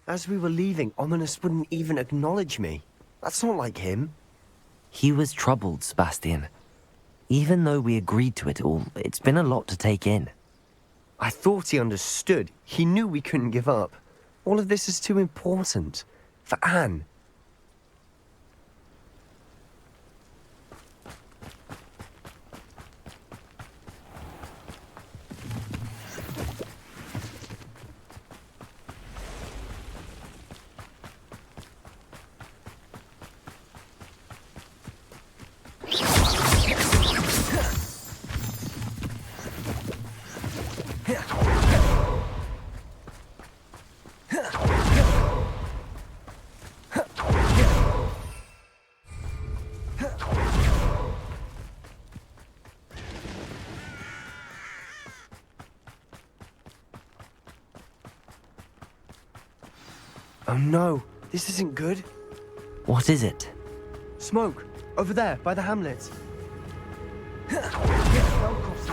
As we were leaving, Ominous wouldn't even acknowledge me. That's not like him. He was troubled, Sebastian. Even though we agreed to it all, it's been a lot to take in. I thought he understood. He knew we couldn't give up. All of this is too important. For Anne. Oh no, this isn't good. What is it? Smoke, over there, by the hamlet.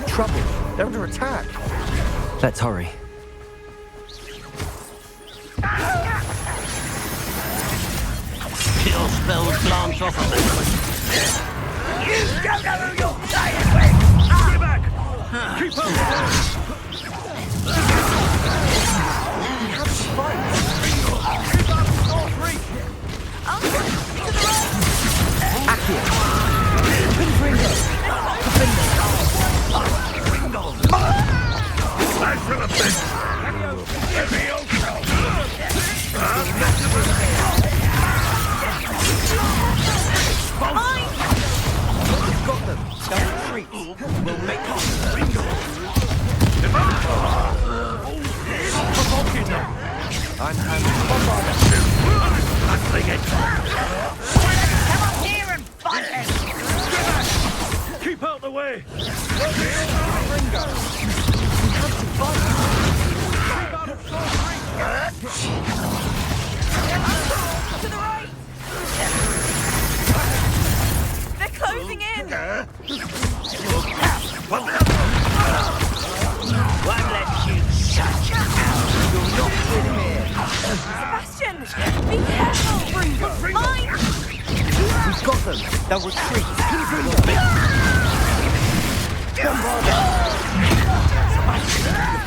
Trouble, they're under attack. Let's hurry. Kill spells glance off of them. You don't know who you're playing with! Get back! Keep up! Accio! Confringo! Back from the bench! Levioso! We've got them! They'll retreat! We'll make Provoking them! I'm handling I'm handling it! Come up here and fight them! Keep out the way! To the right! They're closing in! Won't let you shut your mouth! You're not in here! Sebastian! Be careful! Mine! We've got them! They'll retreat!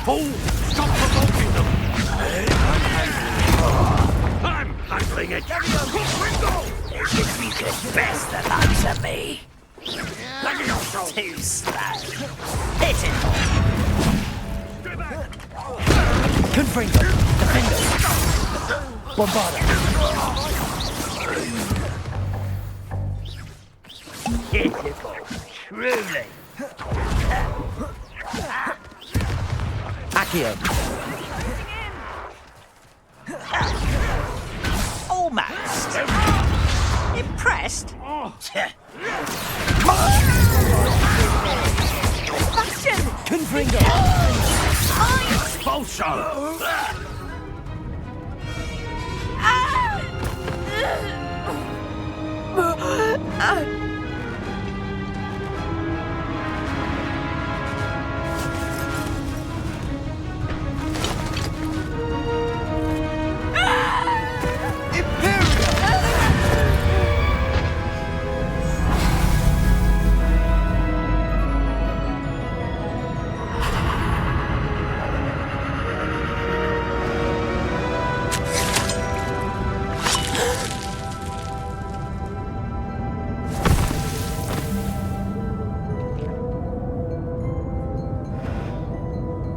Fool! Stop provoking them! I'm handling it! If you could best the likes of me. Too slow. Hit it! Confringo! Defendo! Bombarda! Pitiful, truly. Accio! Almost. Impressed? Action! Confringo! Expulso!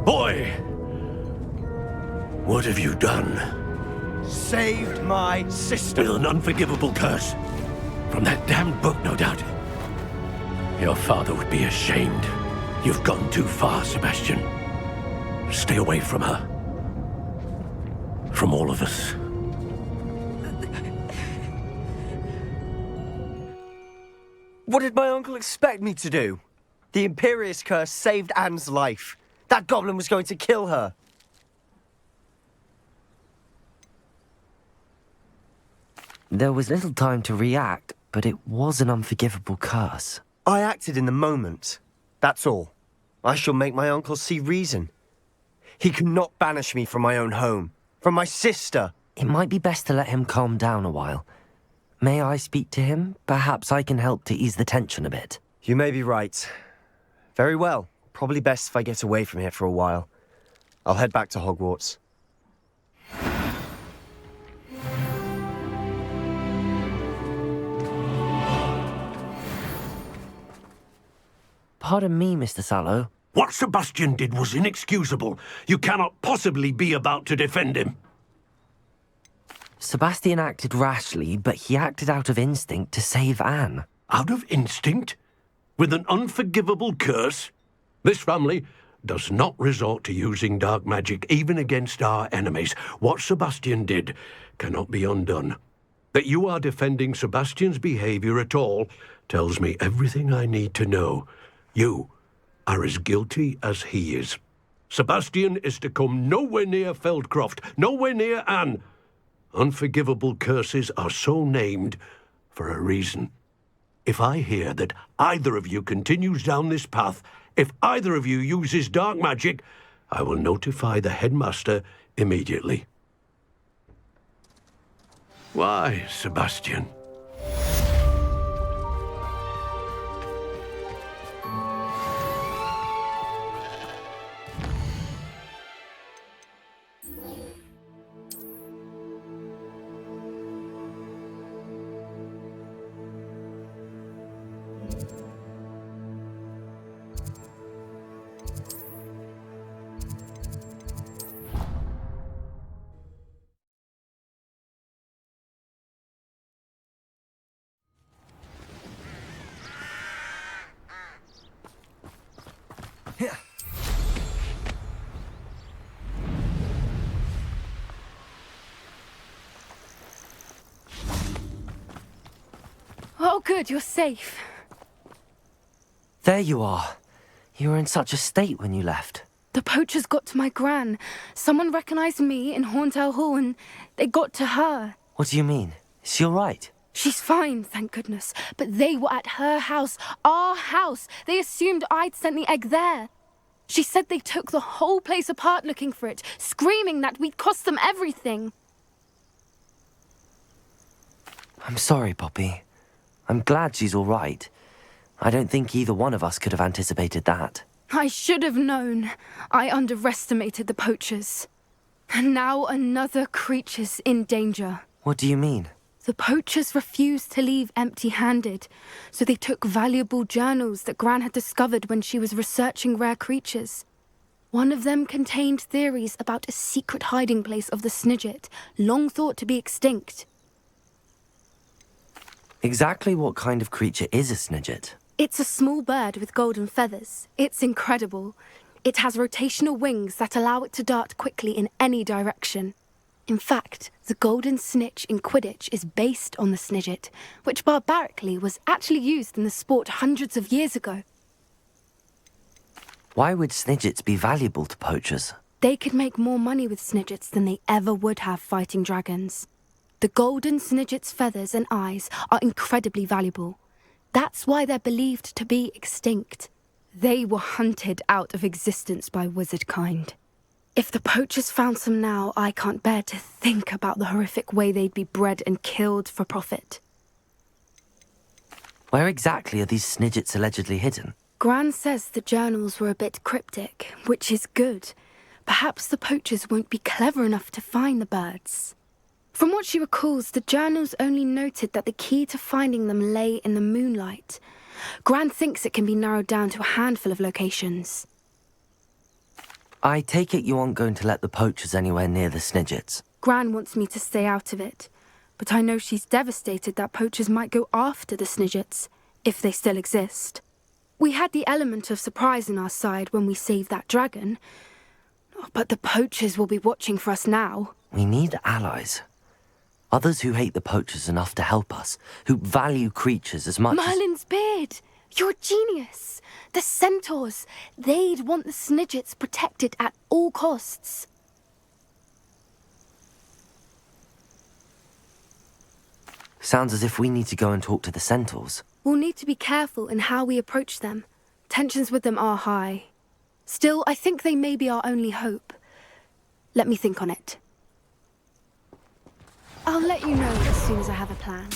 Boy! What have you done? Saved my sister. With an unforgivable curse. From that damned book, no doubt. Your father would be ashamed. You've gone too far, Sebastian. Stay away from her. From all of us. What did my uncle expect me to do? The Imperious curse saved Anne's life. That goblin was going to kill her. There was little time to react, but it was an unforgivable curse. I acted in the moment. That's all. I shall make my uncle see reason. He cannot banish me from my own home, from my sister. It might be best to let him calm down a while. May I speak to him? Perhaps I can help to ease the tension a bit. You may be right. Very well. Probably best if I get away from here for a while. I'll head back to Hogwarts. Pardon me, Mr. Sallow. What Sebastian did was inexcusable. You cannot possibly be about to defend him. Sebastian acted rashly, but he acted out of instinct to save Anne. Out of instinct? With an unforgivable curse? This family does not resort to using dark magic even against our enemies. What Sebastian did cannot be undone. That you are defending Sebastian's behavior at all tells me everything I need to know. You are as guilty as he is. Sebastian is to come nowhere near Feldcroft, nowhere near Anne. Unforgivable curses are so named for a reason. If I hear that either of you continues down this path, if either of you uses dark magic, I will notify the headmaster immediately. Why, Sebastian? Oh, good, you're safe. There you are. You were in such a state when you left. The poachers got to my gran. Someone recognized me in Horndale Hall and they got to her. What do you mean? Is she all right? She's fine, thank goodness. But they were at her house, our house. They assumed I'd sent the egg there. She said they took the whole place apart looking for it, screaming that we'd cost them everything. I'm sorry, Poppy. I'm glad she's all right. I don't think either one of us could have anticipated that. I should have known. I underestimated the poachers. And now another creature's in danger. What do you mean? The poachers refused to leave empty-handed, so they took valuable journals that Gran had discovered when she was researching rare creatures. One of them contained theories about a secret hiding place of the Snidget, long thought to be extinct. Exactly what kind of creature is a Snidget? It's a small bird with golden feathers. It's incredible. It has rotational wings that allow it to dart quickly in any direction. In fact, the golden snitch in Quidditch is based on the Snidget, which barbarically was actually used in the sport hundreds of years ago. Why would Snidgets be valuable to poachers? They could make more money with Snidgets than they ever would have fighting dragons. The golden Snidget's feathers and eyes are incredibly valuable. That's why they're believed to be extinct. They were hunted out of existence by wizard kind. If the poachers found some now, I can't bear to think about the horrific way they'd be bred and killed for profit. Where exactly are these Snidgets allegedly hidden? Gran says the journals were a bit cryptic, which is good. Perhaps the poachers won't be clever enough to find the birds. From what she recalls, the journals only noted that the key to finding them lay in the moonlight. Gran thinks it can be narrowed down to a handful of locations. I take it you aren't going to let the poachers anywhere near the Snidgets. Gran wants me to stay out of it, but I know she's devastated that poachers might go after the Snidgets, if they still exist. We had the element of surprise on our side when we saved that dragon, but the poachers will be watching for us now. We need allies. Others who hate the poachers enough to help us, who value creatures as much Merlin's beard! You're a genius! The centaurs! They'd want the Snidgets protected at all costs. Sounds as if we need to go and talk to the centaurs. We'll need to be careful in how we approach them. Tensions with them are high. Still, I think they may be our only hope. Let me think on it. I'll let you know as soon as I have a plan.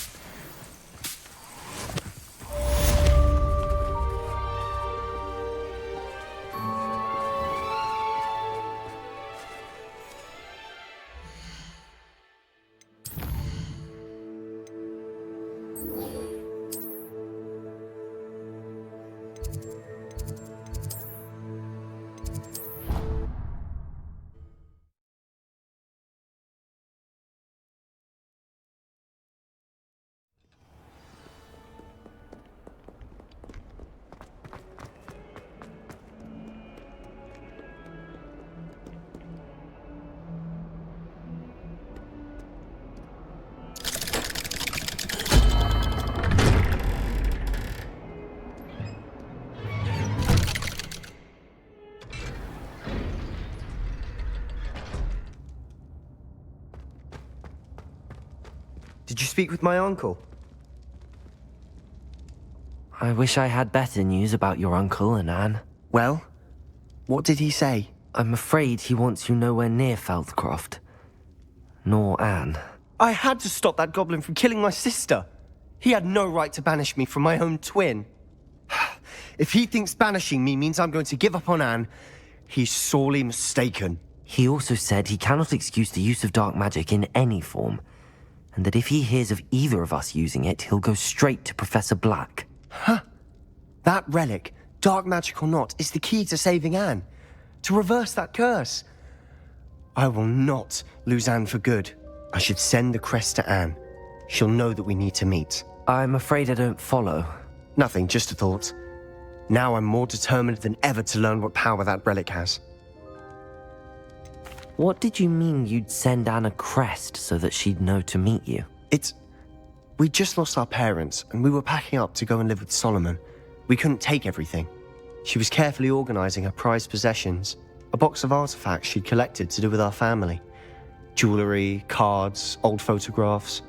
Did you speak with my uncle? I wish I had better news about your uncle and Anne. Well, what did he say? I'm afraid he wants you nowhere near Feldcroft. Nor Anne. I had to stop that goblin from killing my sister. He had no right to banish me from my own twin. If he thinks banishing me means I'm going to give up on Anne, he's sorely mistaken. He also said he cannot excuse the use of dark magic in any form, and that if he hears of either of us using it, he'll go straight to Professor Black. Huh? That relic, dark magic or not, is the key to saving Anne. To reverse that curse. I will not lose Anne for good. I should send the crest to Anne. She'll know that we need to meet. I'm afraid I don't follow. Nothing, just a thought. Now I'm more determined than ever to learn what power that relic has. What did you mean you'd send Anne a crest so that she'd know to meet you? We just lost our parents, and we were packing up to go and live with Solomon. We couldn't take everything. She was carefully organizing her prized possessions, a box of artifacts she'd collected to do with our family. Jewelry, cards, old photographs.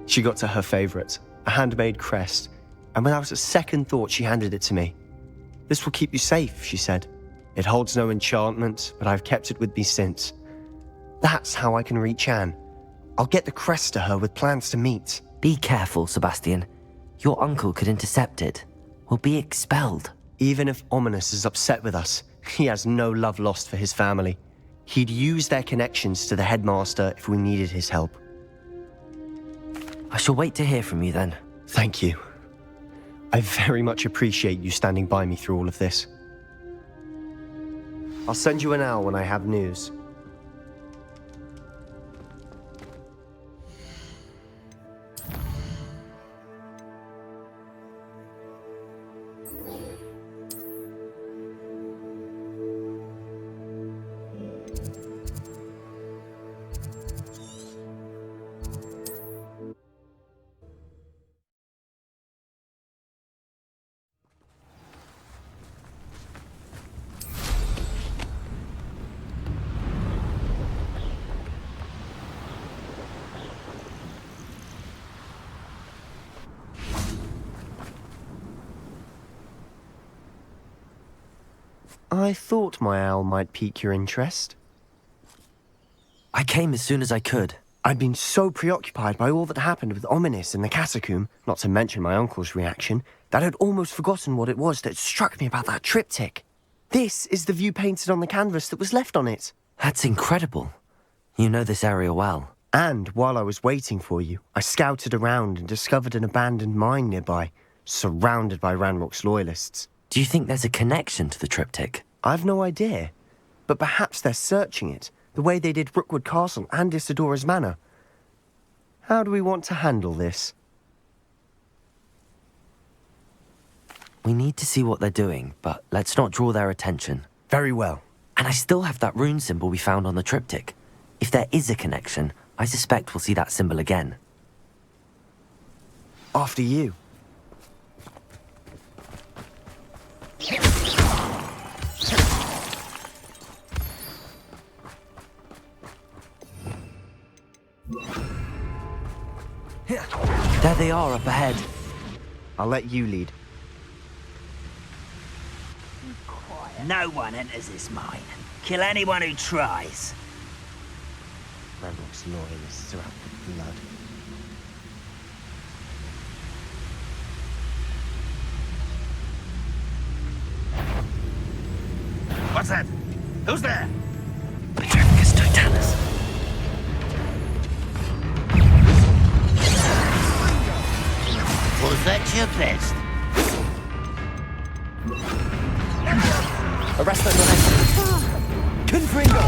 She got to her favorite, a handmade crest, and without a second thought she handed it to me. "This will keep you safe," she said. "It holds no enchantment, but I've kept it with me since. That's how I can reach Anne. I'll get the crest to her with plans to meet." Be careful, Sebastian. Your uncle could intercept it. We'll be expelled. Even if Ominous is upset with us, he has no love lost for his family. He'd use their connections to the headmaster if we needed his help. I shall wait to hear from you then. Thank you. I very much appreciate you standing by me through all of this. I'll send you an owl when I have news. I thought my owl might pique your interest. I came as soon as I could. I'd been so preoccupied by all that happened with Ominis in the catacomb, not to mention my uncle's reaction, that I'd almost forgotten what it was that struck me about that triptych. This is the view painted on the canvas that was left on it. That's incredible. You know this area well. And while I was waiting for you, I scouted around and discovered an abandoned mine nearby, surrounded by Ranrock's loyalists. Do you think there's a connection to the triptych? I've no idea, but perhaps they're searching it, the way they did Rookwood Castle and Isidora's Manor. How do we want to handle this? We need to see what they're doing, but let's not draw their attention. Very well. And I still have that rune symbol we found on the triptych. If there is a connection, I suspect we'll see that symbol again. After you. There they are up ahead. I'll let you lead. No one enters this mine. Kill anyone who tries. Ranrock's loyalists are out for blood. What's that? Who's there? Petrificus Totalis. Was that your best? Arrest them, Confringo!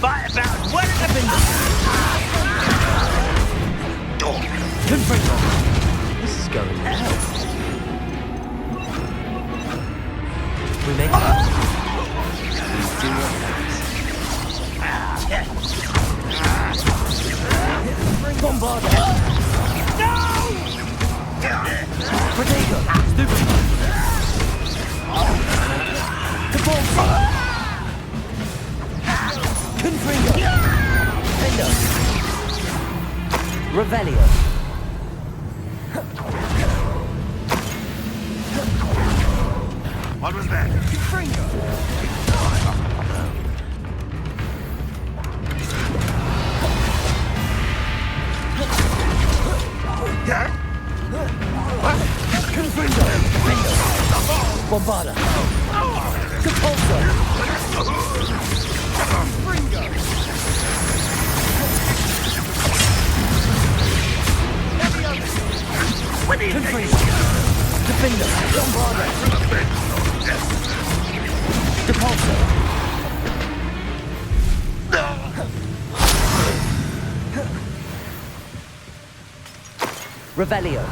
Fight about what has been Confringo! This is going well. We make Please do your best. Bombard! No! Protego! Stupid! Cabal! Confringo! Fender! Revelio! What was that? Confringo! Confringo! Bombarda! Capulso! Confringo! Confringo! Defender! Bombarda! Capulso! Revelio!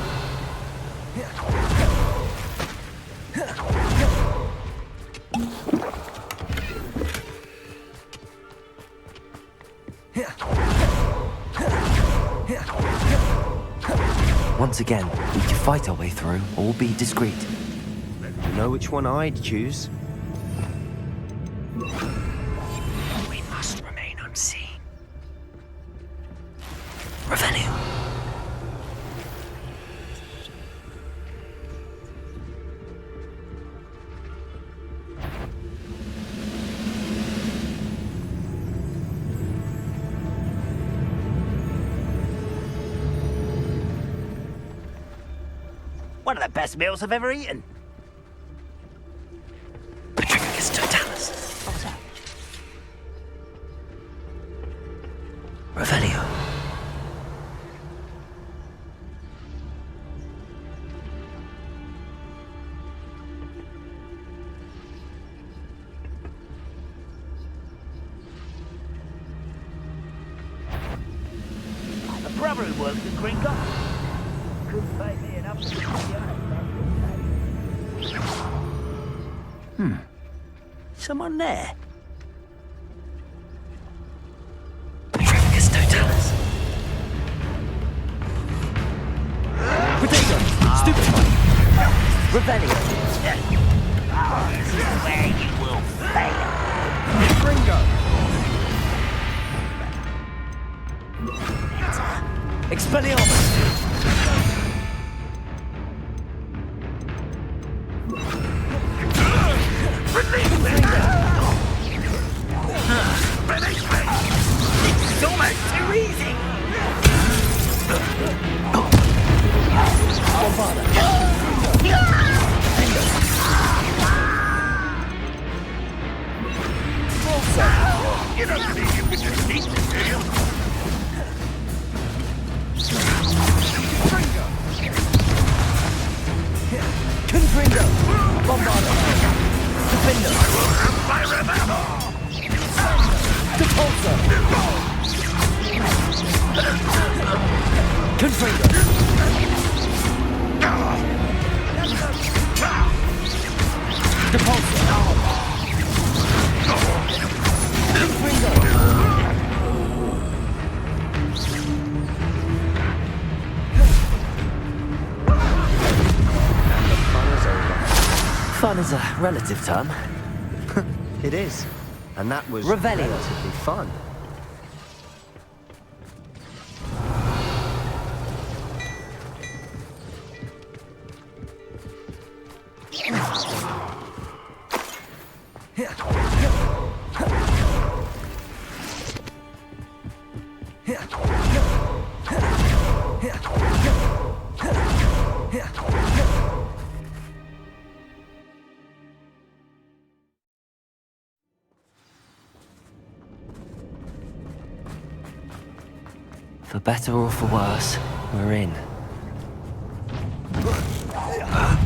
Once again, we can fight our way through, or be discreet. You know which one I'd choose? We must remain unseen. Revelio. One of the best meals I've ever eaten. Petrificus Totalis. What was that? Revelio. brother who works at Gringotts. Couldn't pay me enough to someone there? Tremicus totalis. Potato! Stupid one! Rebellion! This is where you will fail. Gringo! Expelliarmus! Release me! It's almost too easy! You don't think you can defeat me, do you? Confringo! Bombardo! Defender! I will have my revenge! Depulsor! Confringo! Depulsor! Confringo! Fun is a relative term. It is. And that was Revelio. relatively fun. For better or for worse, we're in.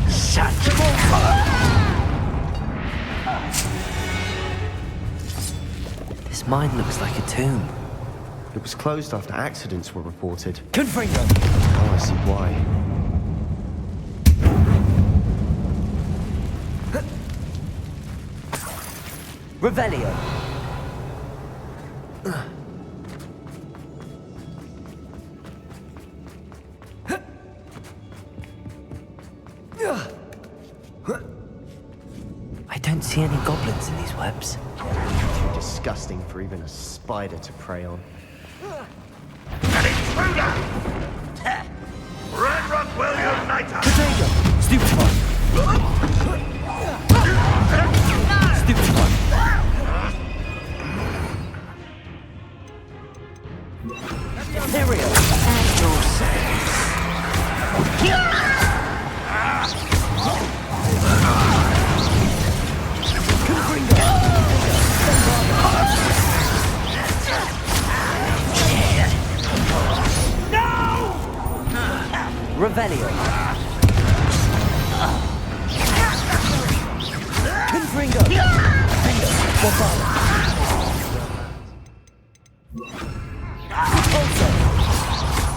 Such a This mine looks like a tomb. It was closed after accidents were reported. Confringo! Oh, I see why. Revelio! I don't see any goblins in these webs. Too disgusting for even a spider to prey on. An intruder! Ranrock will unite us! Potato! Stupid one! Stupid one! Ethereal! And yourselves! Revelio. Confringo. Bingo. Bombardo.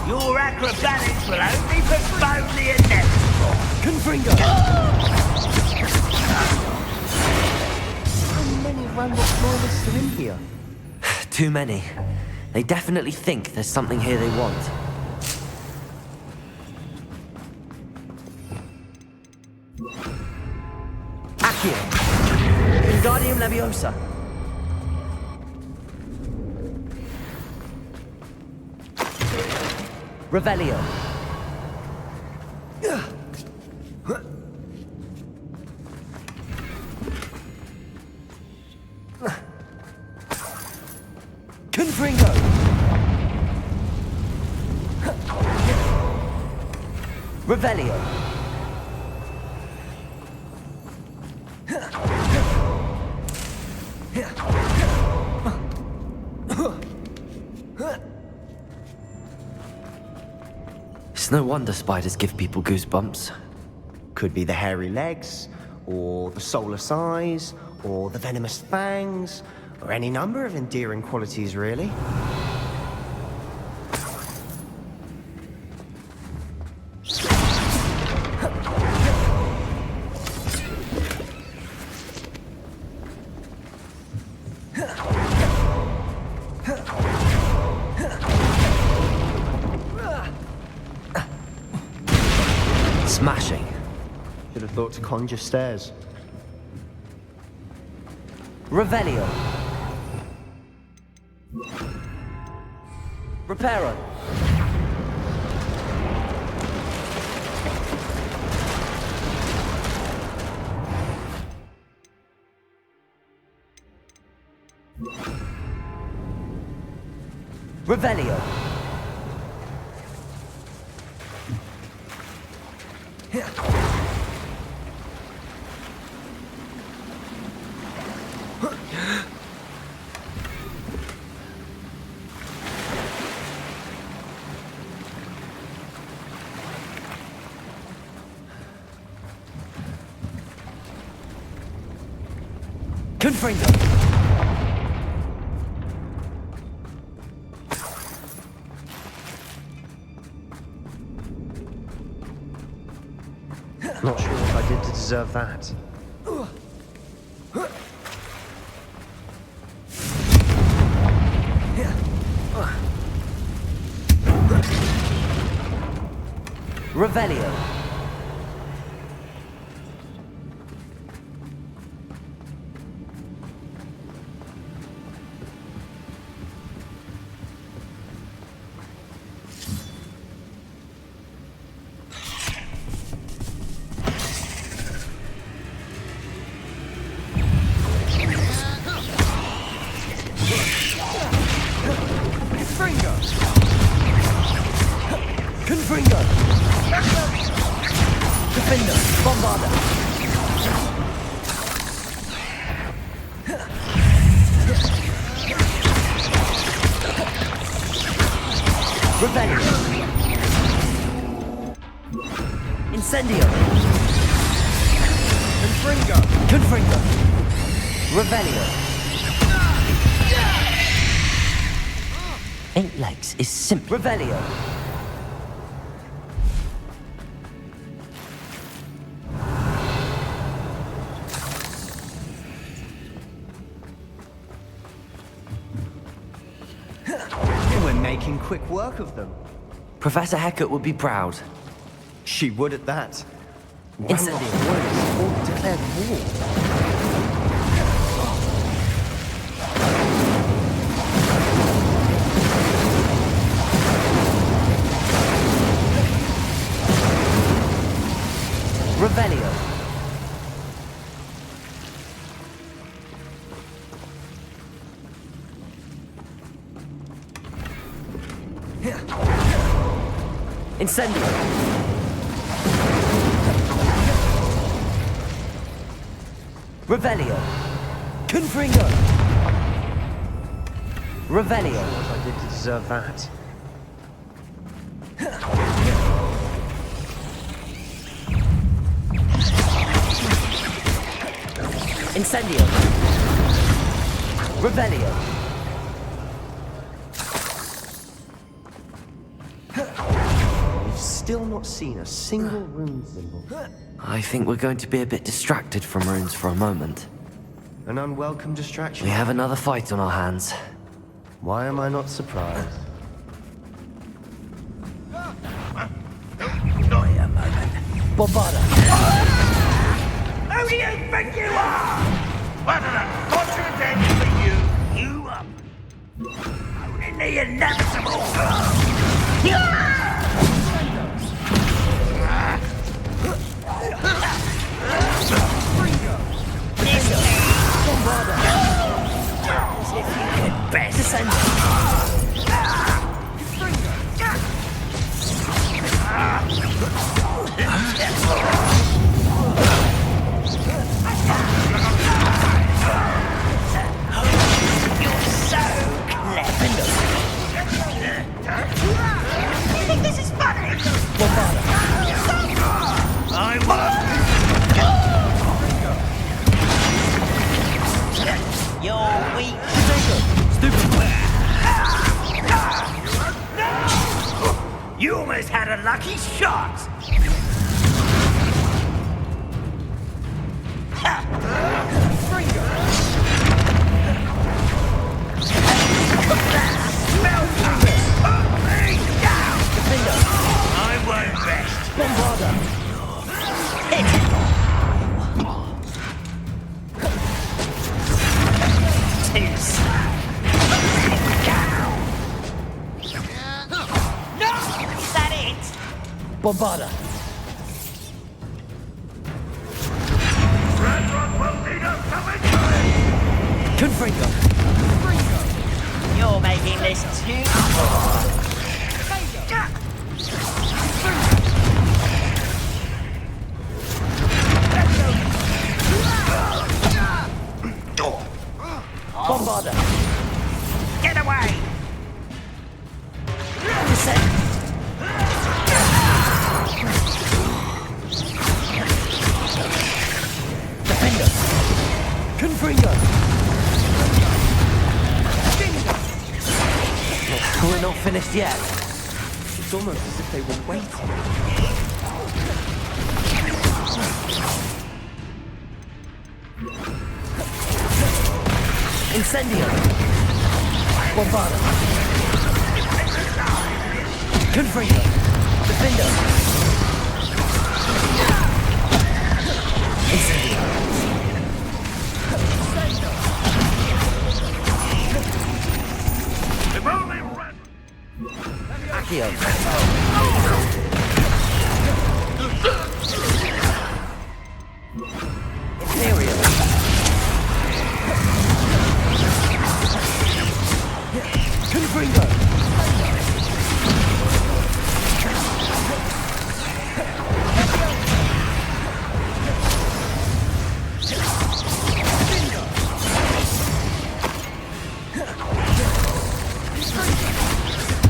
Your acrobatics will only postpone the inevitable. Confringo. How many Ranrock loyalists are in here? Too many. They definitely think there's something here they want. Accio. Wingardium Leviosa. Revelio. Confringo. Revelio. It's no wonder spiders give people goosebumps. Could be the hairy legs, or the soulless eyes, or the venomous fangs, or any number of endearing qualities, really. Smashing. Should have thought to conjure stairs. Revelio. Reparo. Revelio. Confringo. Not sure what I did to deserve that. Revelio. Confringo! Defender! Bombarda! Revelio! Incendio! Confringo! Revelio! 8 legs is simple. Revelio! We're making quick work of them. Professor Hecat would be proud. She would at that. Incendio! Warriors declared war. Revelio. Incendio. Revelio. Confringo. Revelio. What I did to deserve that. Incendio. Revelio. We've still not seen a single rune symbol. I think we're going to be a bit distracted from runes for a moment. An unwelcome distraction. We have another fight on our hands. Why am I not surprised? Wait a moment. Bombarda. Who do you think you are? What an unfortunate end for you. You up. Only the inevitable. Bombarda. As if you could best. You're so clever. You think this is funny? I won't. You're weak. Stupid. You almost had a lucky shot. I won't rest. Bombarda. Bombarda! Confringo! You're making this too... Bombarda! Get away! Descend! Defender! Confringo! We're not finished yet. It's almost as if they were waiting. Incendio! Bombarda! Confringo! Defender! Incendio! Accio! Imperial! Confringo!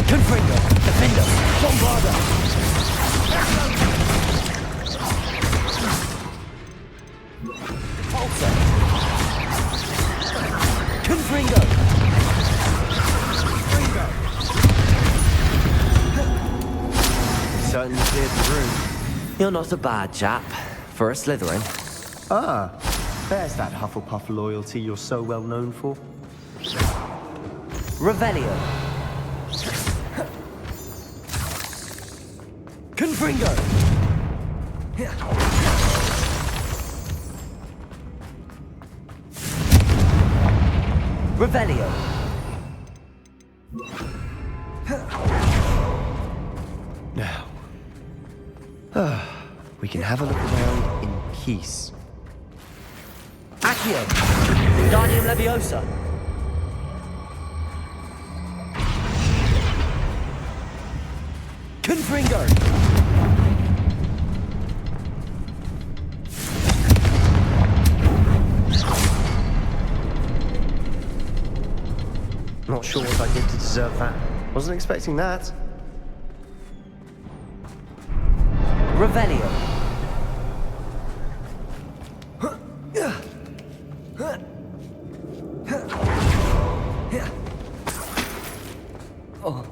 Confringo! Defender! Bombarda! Pulsar! Confringo! Certainly cleared the room. You're not a bad chap for a Slytherin. Ah, there's that Hufflepuff loyalty you're so well known for. Revelio. Confringo! Revelio. Now, we can have a look around in peace. Accio! Wingardium Leviosa! Confringo! Not sure what I did to deserve that. Wasn't expecting that. Revelio. Oh.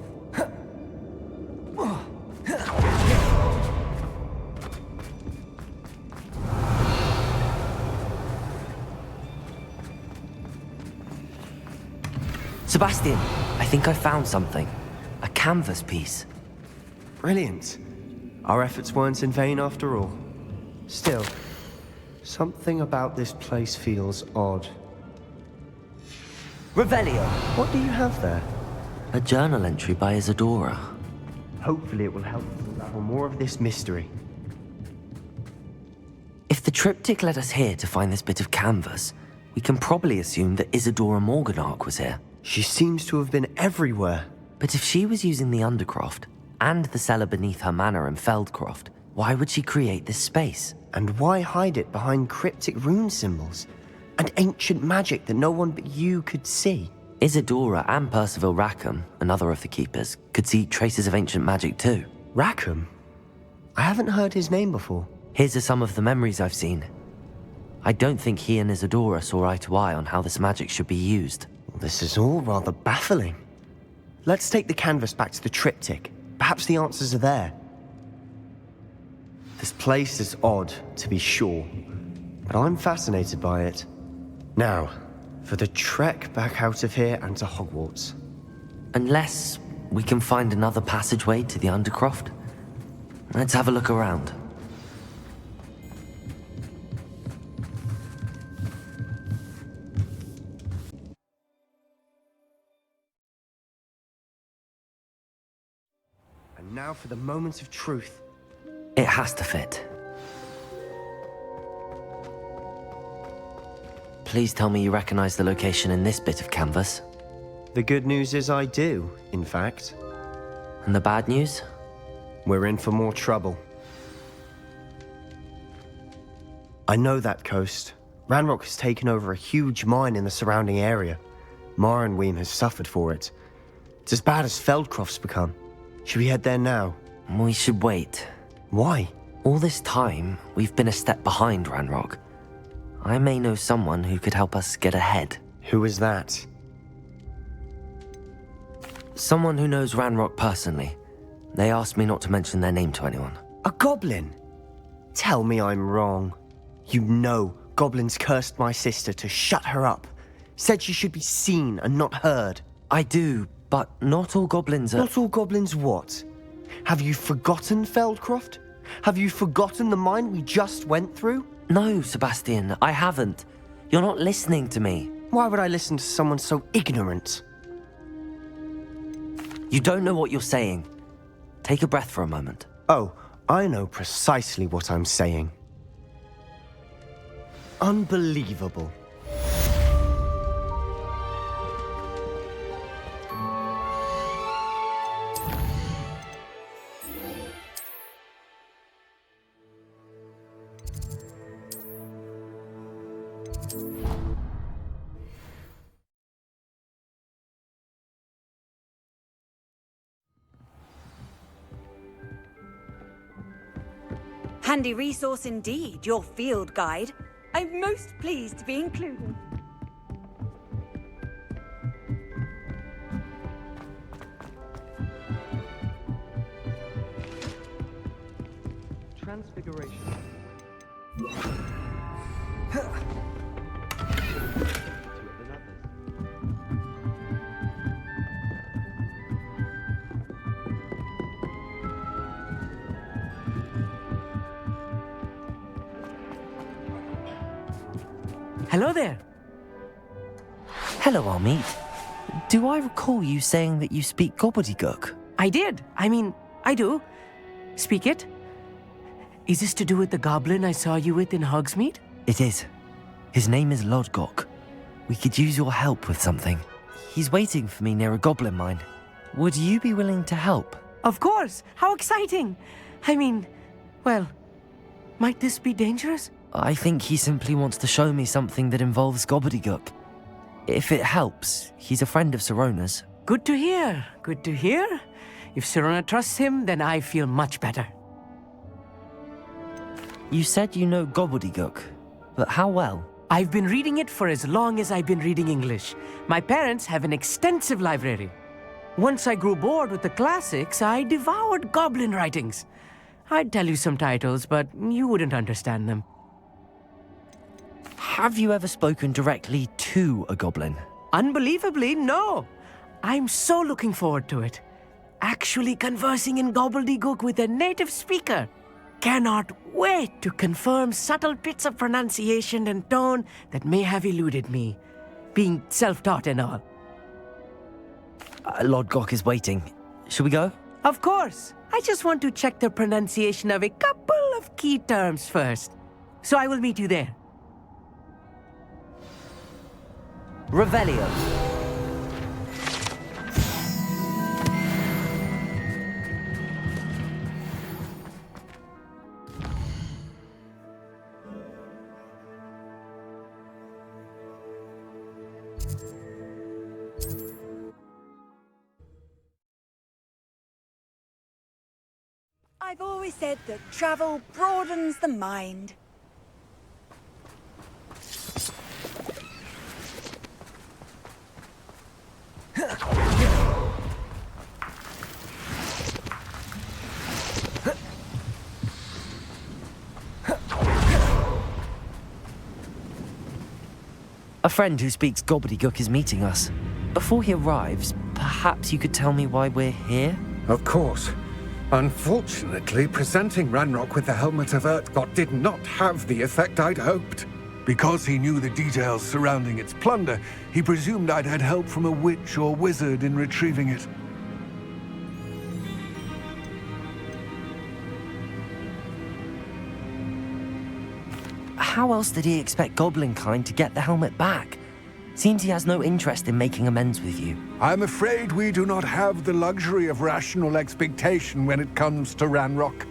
Sebastian, I think I found something. A canvas piece. Brilliant. Our efforts weren't in vain after all. Still, something about this place feels odd. Revelio. What do you have there? A journal entry by Isadora. Hopefully it will help us unravel more of this mystery. If the triptych led us here to find this bit of canvas, we can probably assume that Isadora Morganach was here. She seems to have been everywhere. But if she was using the Undercroft, and the cellar beneath her manor in Feldcroft, why would she create this space? And why hide it behind cryptic rune symbols? And ancient magic that no one but you could see? Isadora and Percival Rackham, another of the Keepers, could see traces of ancient magic too. Rackham? I haven't heard his name before. Here's are some of the memories I've seen. I don't think he and Isadora saw eye to eye on how this magic should be used. This is all rather baffling. Let's take the canvas back to the triptych. Perhaps the answers are there. This place is odd, to be sure, but I'm fascinated by it. Now, for the trek back out of here and to Hogwarts. Unless we can find another passageway to the Undercroft. Let's have a look around. And now for the moment of truth. It has to fit. Please tell me you recognize the location in this bit of canvas. The good news is I do, in fact. And the bad news? We're in for more trouble. I know that coast. Ranrock has taken over a huge mine in the surrounding area. Marenweem has suffered for it. It's as bad as Feldcroft's become. Should we head there now? We should wait. Why? All this time, we've been a step behind Ranrock. I may know someone who could help us get ahead. Who is that? Someone who knows Ranrock personally. They asked me not to mention their name to anyone. A goblin? Tell me I'm wrong. You know goblins cursed my sister to shut her up. Said she should be seen and not heard. I do, but not all goblins are... Not all goblins what? Have you forgotten Feldcroft? Have you forgotten the mine we just went through? No, Sebastian, I haven't. You're not listening to me. Why would I listen to someone so ignorant? You don't know what you're saying. Take a breath for a moment. Oh, I know precisely what I'm saying. Unbelievable. Handy resource indeed, your field guide. I'm most pleased to be included. Transfiguration. Hello there. Hello, Amit. Do I recall you saying that you speak gobbledygook? I did. I do. Speak it. Is this to do with the goblin I saw you with in Hogsmeade? It is. His name is Lodgok. We could use your help with something. He's waiting for me near a goblin mine. Would you be willing to help? Of course. How exciting. Well, might this be dangerous? I think he simply wants to show me something that involves gobbledygook. If it helps, he's a friend of Sirona's. Good to hear. Good to hear. If Sirona trusts him, then I feel much better. You said you know gobbledygook, but how well? I've been reading it for as long as I've been reading English. My parents have an extensive library. Once I grew bored with the classics, I devoured goblin writings. I'd tell you some titles, but you wouldn't understand them. Have you ever spoken directly to a goblin? Unbelievably, no. I'm so looking forward to it. Actually conversing in gobbledygook with a native speaker. Cannot wait to confirm subtle bits of pronunciation and tone that may have eluded me, being self-taught and all. Lodgok is waiting. Shall we go? Of course. I just want to check the pronunciation of a couple of key terms first. So I will meet you there. Revelio. I've always said that travel broadens the mind. A friend who speaks gobbledygook is meeting us. Before he arrives, perhaps you could tell me why we're here? Of course. Unfortunately, presenting Ranrock with the Helmet of Urtkot did not have the effect I'd hoped. Because he knew the details surrounding its plunder, he presumed I'd had help from a witch or wizard in retrieving it. how else did he expect Goblinkind to get the helmet back? Seems he has no interest in making amends with you. I'm afraid we do not have the luxury of rational expectation when it comes to Ranrock.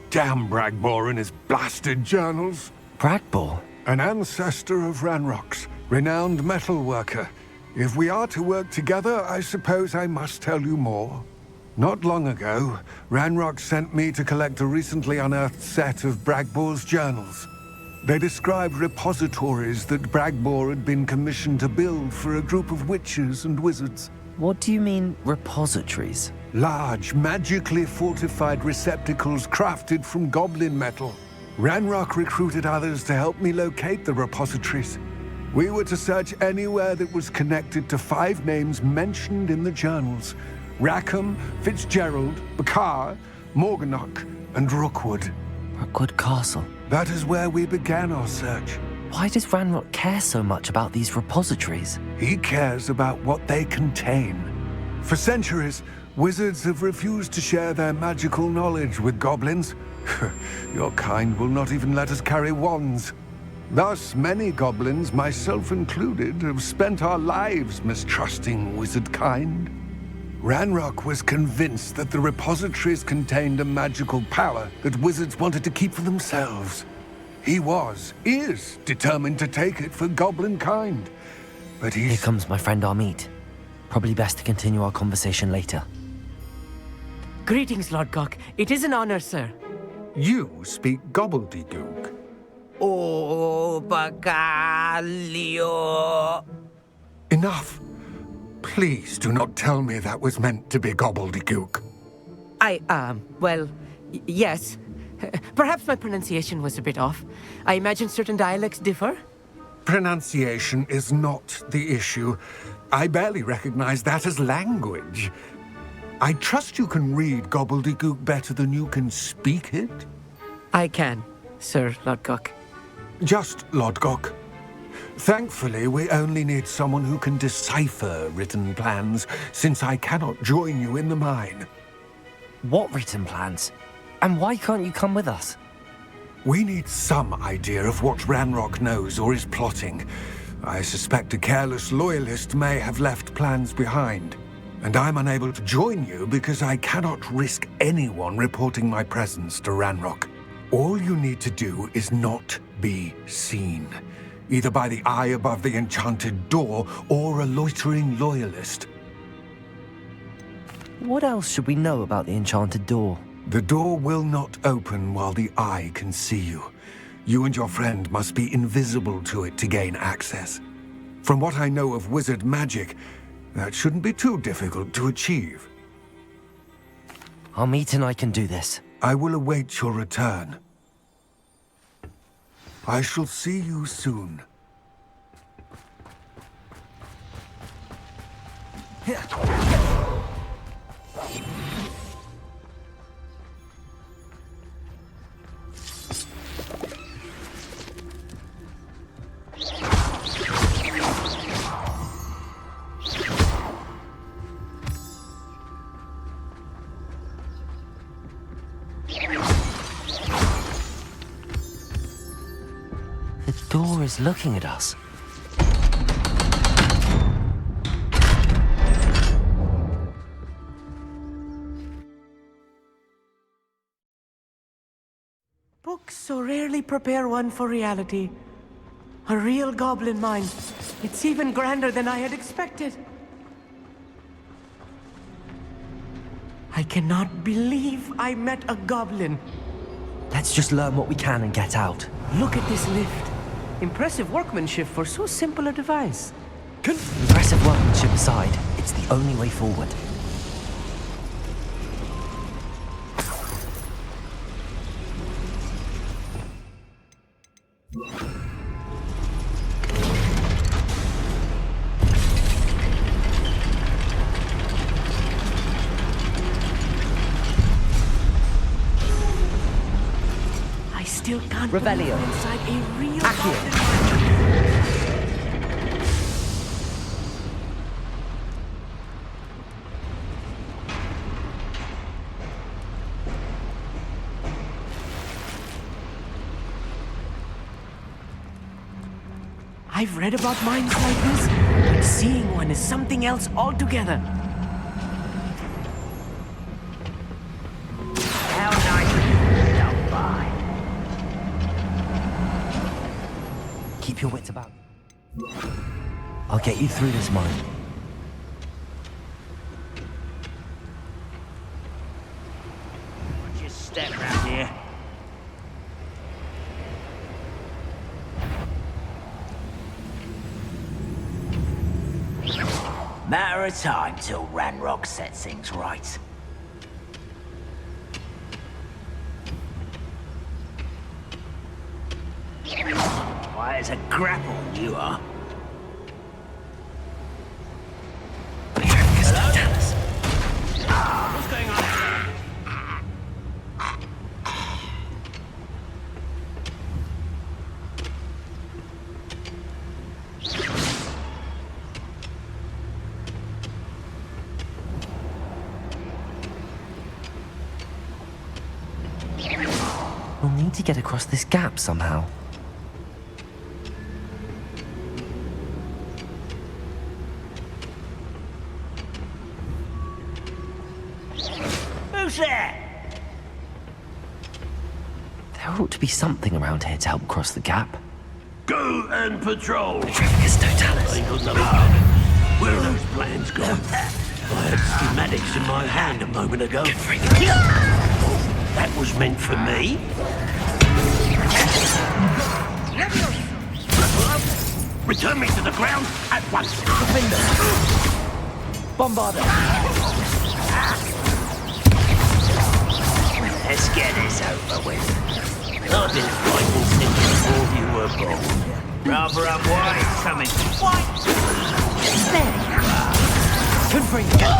Damn Bragbor and his blasted journals. Bragbor? An ancestor of Ranrock's, renowned metal worker. If we are to work together, I suppose I must tell you more. Not long ago, Ranrock sent me to collect a recently unearthed set of Bragbor's journals. They described repositories that Bragbor had been commissioned to build for a group of witches and wizards. What do you mean, repositories? Large, magically fortified receptacles crafted from goblin metal. Ranrock recruited others to help me locate the repositories. We were to search anywhere that was connected to 5 names mentioned in the journals: Rackham, Fitzgerald, Bakar, Morganach, and Rookwood. Rookwood Castle? That is where we began our search. Why does Ranrock care so much about these repositories? He cares about what they contain. For centuries, wizards have refused to share their magical knowledge with goblins. Your kind will not even let us carry wands. Thus, many goblins, myself included, have spent our lives mistrusting wizard kind. Ranrock was convinced that the repositories contained a magical power that wizards wanted to keep for themselves. He is determined to take it for goblin kind. But Here comes my friend Amit. Probably best to continue our conversation later. Greetings, Lord Gok. It is an honor, sir. You speak gobbledygook. Oh, Bacalio. Enough. Please do not tell me that was meant to be gobbledygook. Yes. Perhaps my pronunciation was a bit off. I imagine certain dialects differ. Pronunciation is not the issue. I barely recognize that as language. I trust you can read gobbledygook better than you can speak it? I can, Sir Lodgok. Just Lodgok. Thankfully, we only need someone who can decipher written plans, since I cannot join you in the mine. What written plans? And why can't you come with us? We need some idea of what Ranrock knows or is plotting. I suspect a careless loyalist may have left plans behind. And I'm unable to join you because I cannot risk anyone reporting my presence to Ranrock. All you need to do is not be seen, either by the eye above the enchanted door or a loitering loyalist. What else should we know about the enchanted door? The door will not open while the eye can see you. You and your friend must be invisible to it to gain access. From what I know of wizard magic, that shouldn't be too difficult to achieve. Amit and I can do this. I will await your return. I shall see you soon. The door is looking at us. Books so rarely prepare one for reality. A real goblin mind. It's even grander than I had expected. I cannot believe I met a goblin. Let's just learn what we can and get out. Look at this lift. Impressive workmanship for so simple a device. Impressive workmanship aside, it's the only way forward. I still can't Revelio. believe I'm inside a real Accio. goblin. I've read about mines like this, but seeing one is something else altogether. How nice of you to stop by. Keep your wits about. I'll get you through this mine. Watch your step round here. Matter of time till Ranrock sets things right. Why, it's a grapple, you are. What's going on? We'll need to get across this gap somehow. Who's there? There ought to be something around here to help cross the gap. Go and patrol. Petrificus totalis. Ain't got no power. Where are those plans gone? I had schematics in my hand a moment ago. Oh, that was meant for me. Return me to the ground at once. Defender. Bombarder. Let's get this over with. I've been fighting since before you were born. Rather unwise coming. What? There you are. Confringo.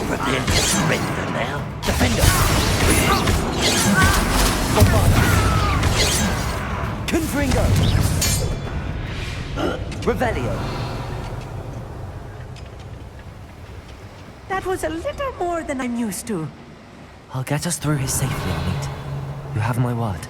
Prepare to surrender now. Defender. Bombarder. Confringo. Revelio. That was a little more than I'm used to. I'll get us through here safely, Amit. You have my word.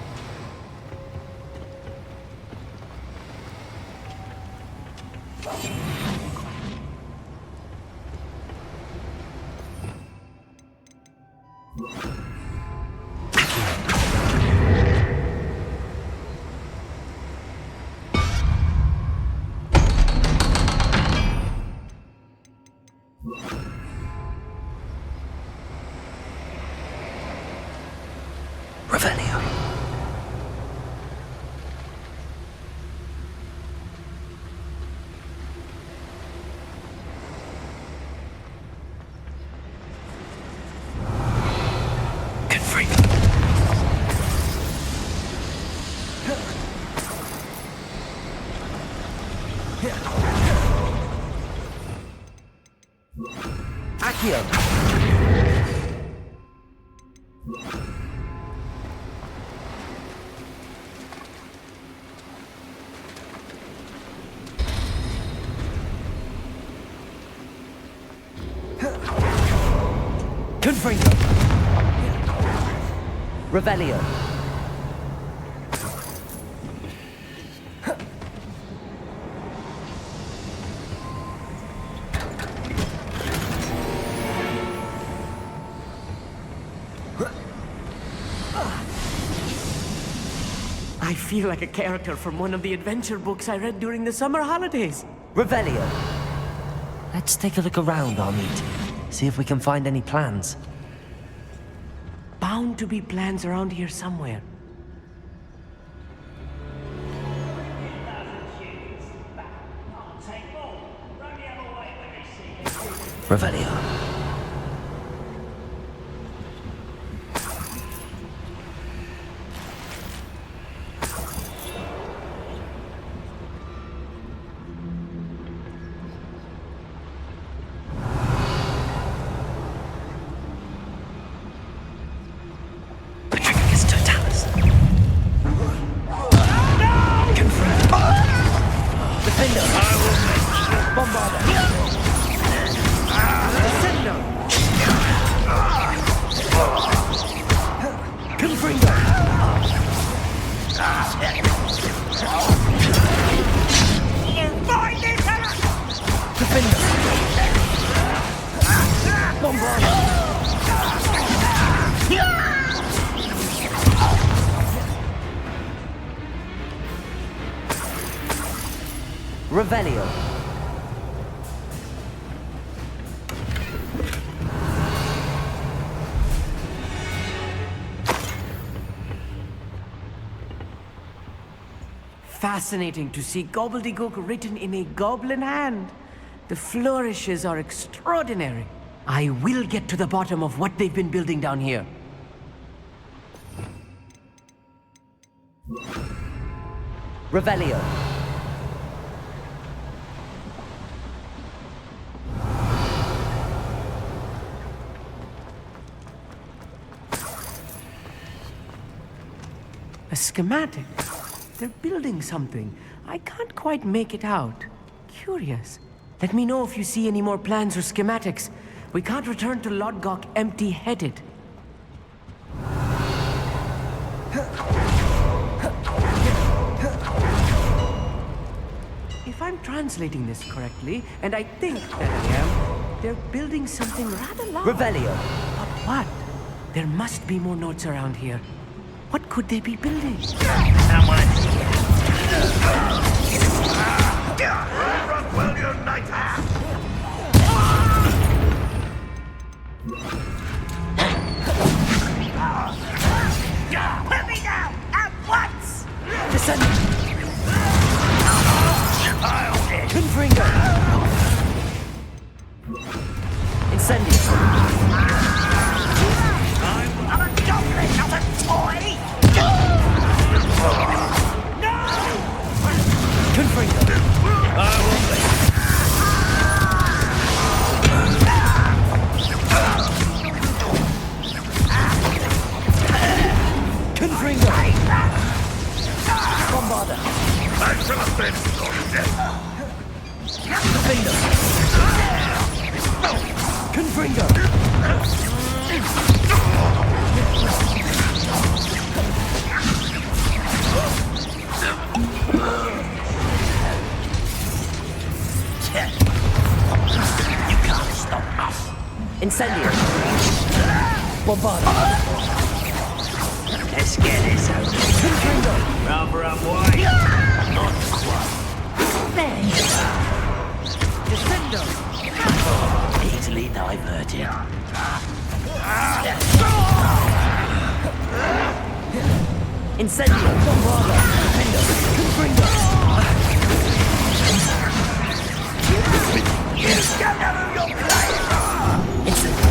Revelio. Accio. Confringo. Revelio. I feel like a character from one of the adventure books I read during the summer holidays. Revelio. Let's take a look around, Amit. See if we can find any plans. Bound to be plans around here somewhere. Revelio. find this Defender! Bombardier! Revelio. Fascinating to see gobbledygook written in a goblin hand. The flourishes are extraordinary. I will get to the bottom of what they've been building down here. Revelio. A schematic. They're building something. I can't quite make it out. Curious. Let me know if you see any more plans or schematics. We can't return to Lodgok empty-headed. If I'm translating this correctly, and I think that I am, they're building something rather large. Revelio. But what? There must be more notes around here. What could they be building? Rockwell, your knight. Put me down at once! Descend! Child! Confringo! Incendio! I'm a goblin, not a toy! No! Confringo! Confringo! Bombarda! I shall have been Defender! Confringo! You can't stop us. Incendio. Bombarda! Let's get this over. Confringo! Rather unwise. Not quite. Defender! Easily diverted. Incendio. Bombarda! Defender! Confringo! You don't know who you're playing! Incendio.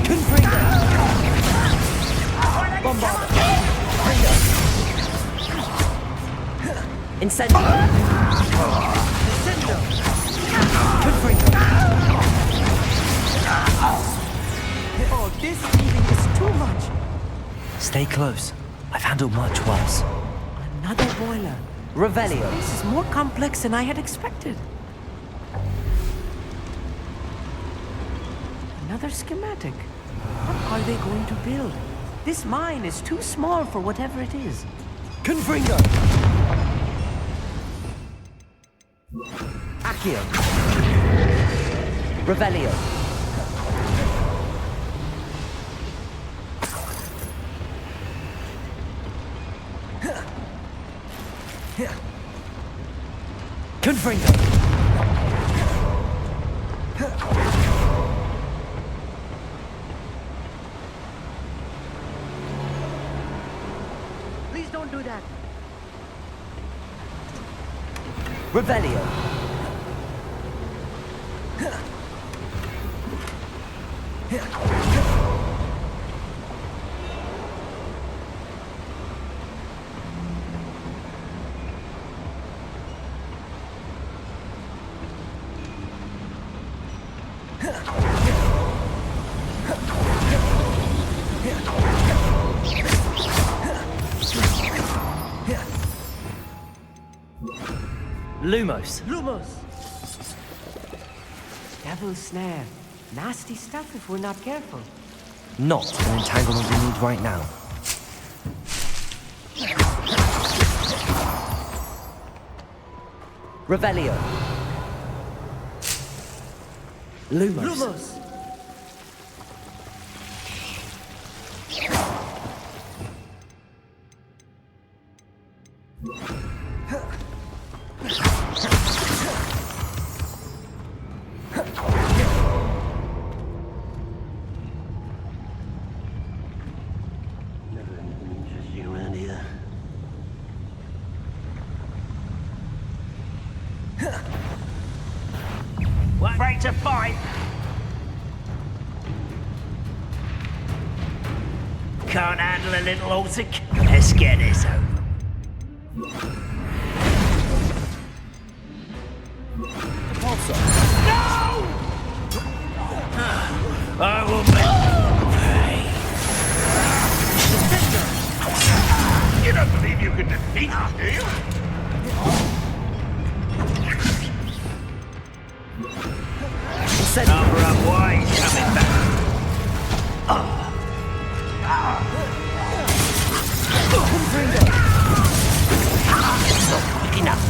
Confringo! Bombarda! Incendio. Descendo! Confringo! Oh, this healing is too much! Stay close. I've handled much worse. Another boiler. Revelio. This is more complex than I had expected. Another schematic. What are they going to build? This mine is too small for whatever it is. Confringo! Accio. Revelio. Confringo! Please don't do that. Revelio. Lumos. Lumos! Devil's snare. Nasty stuff if we're not careful. Not an entanglement we need right now. Revelio. Lumos. Afraid to fight? Can't handle a little altic? Let's get this over. No! I will pay. You don't believe you can defeat us, do you? Number up wide, coming back. Quick enough.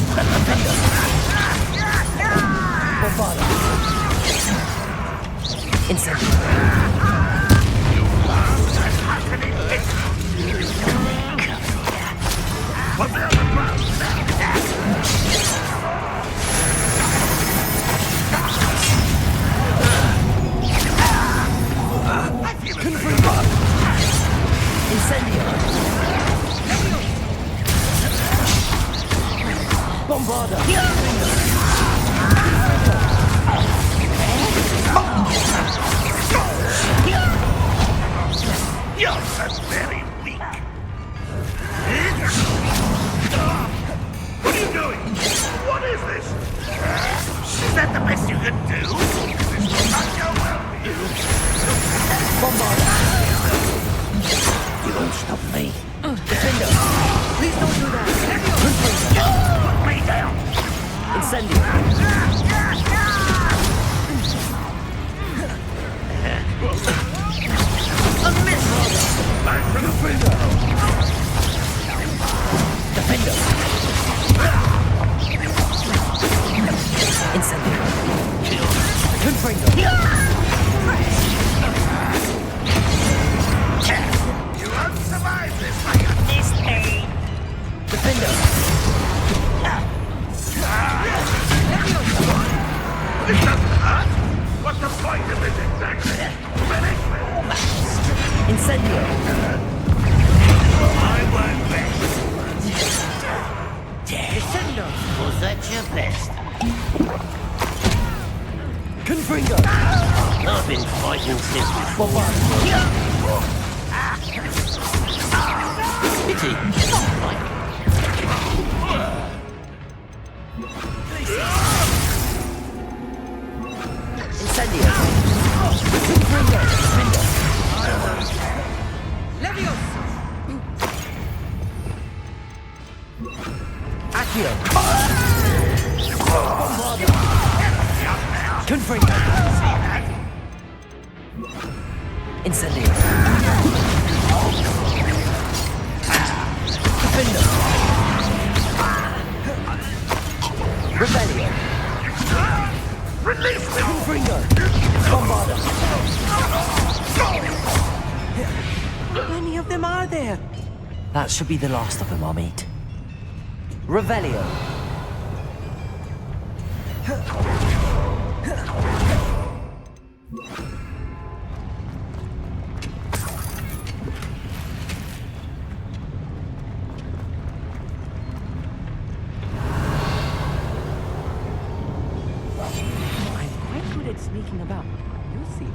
You're so very weak. What are you doing? What is this? Is that the best you can do? This will not go well for you. You won't stop me. Defender, please don't do that. Put me down. Incendio. A miss! Back for the finger! Defender. Incendio. Confringo. You won't survive this, my goodness me! Defender. This doesn't hurt! What's the point of this exactly? Incendio. I won't rest. Defender. Was that your best? Confringo. I've been fighting since before. Pity. Incendio. Confringo. Defender. Leviosa! Accio. Confringo. Incendio. Defender. Rebellion. Release me! Confringo. Bombarda. How many of them are there? That should be the last of them, Amit. Revelio. I'm quite good at sneaking about. You'll see.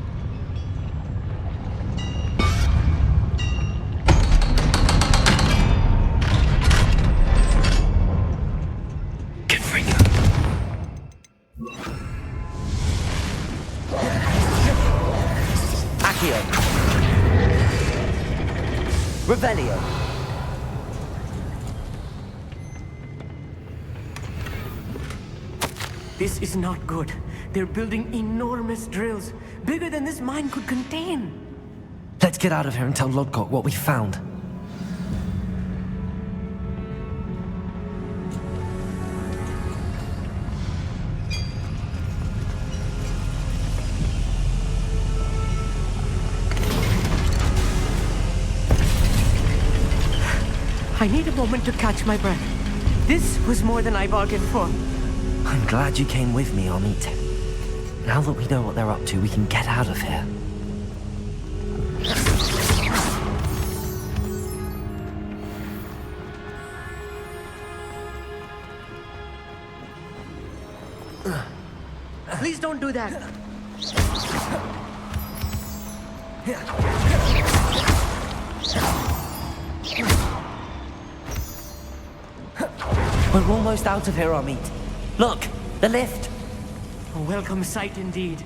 Accio. Revelio. This is not good. They're building enormous drills, bigger than this mine could contain. Let's get out of here and tell Lodgok what we found. I need a moment to catch my breath. This was more than I bargained for. I'm glad you came with me, Amit. Now that we know what they're up to, we can get out of here. Please don't do that. We're almost out of here, Amit. Look, the lift. A welcome sight indeed.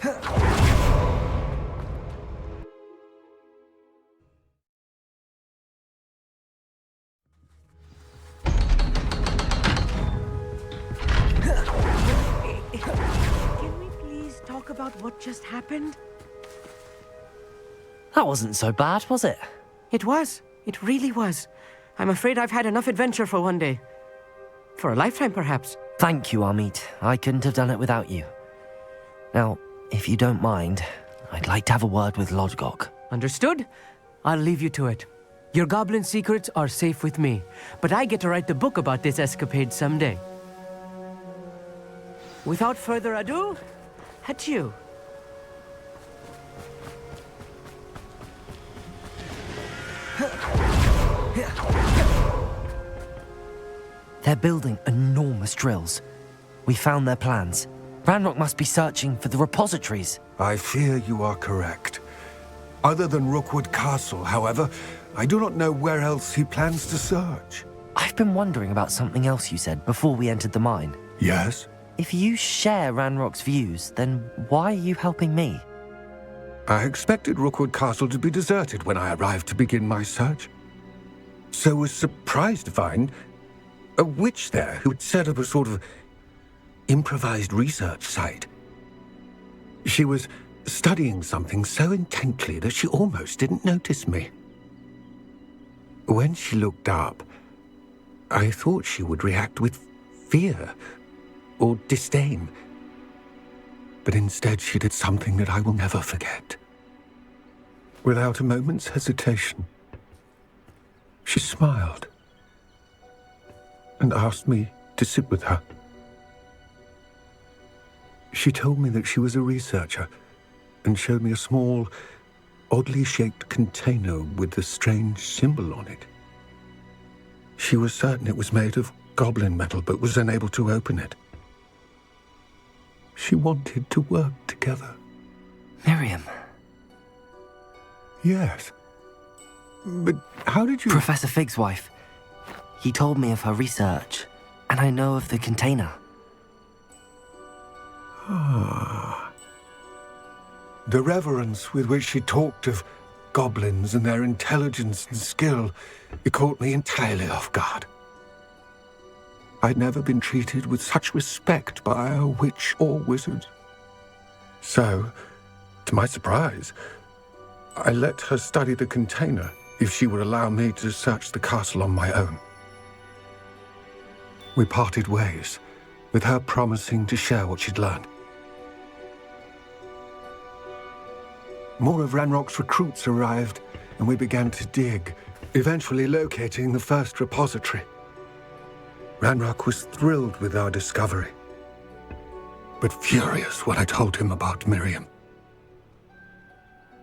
Can we please talk about what just happened? That wasn't so bad, was it? It was. It really was. I'm afraid I've had enough adventure for one day. For a lifetime, perhaps. Thank you, Amit. I couldn't have done it without you. Now, if you don't mind, I'd like to have a word with Lodgok. Understood? I'll leave you to it. Your goblin secrets are safe with me, but I get to write the book about this escapade someday. Without further ado, adieu. They're building enormous drills. We found their plans. Ranrock must be searching for the repositories. I fear you are correct. Other than Rookwood Castle, however, I do not know where else he plans to search. I've been wondering about something else you said before we entered the mine. Yes? If you share Ranrock's views, then why are you helping me? I expected Rookwood Castle to be deserted when I arrived to begin my search. So was surprised to find a witch there who had set up a sort of improvised research site. She was studying something so intently that she almost didn't notice me. When she looked up, I thought she would react with fear or disdain. But instead she did something that I will never forget. Without a moment's hesitation, she smiled and asked me to sit with her. She told me that she was a researcher and showed me a small, oddly shaped container with a strange symbol on it. She was certain it was made of goblin metal, but was unable to open it. She wanted to work together. Miriam. Yes. But how did you... Professor Fig's wife. He told me of her research, and I know of the container. Ah. The reverence with which she talked of goblins and their intelligence and skill, it caught me entirely off guard. I'd never been treated with such respect by a witch or wizard. So, to my surprise, I let her study the container if she would allow me to search the castle on my own. We parted ways, with her promising to share what she'd learned. More of Ranrock's recruits arrived, and we began to dig, eventually locating the first repository. Ranrock was thrilled with our discovery, but furious when I told him about Miriam.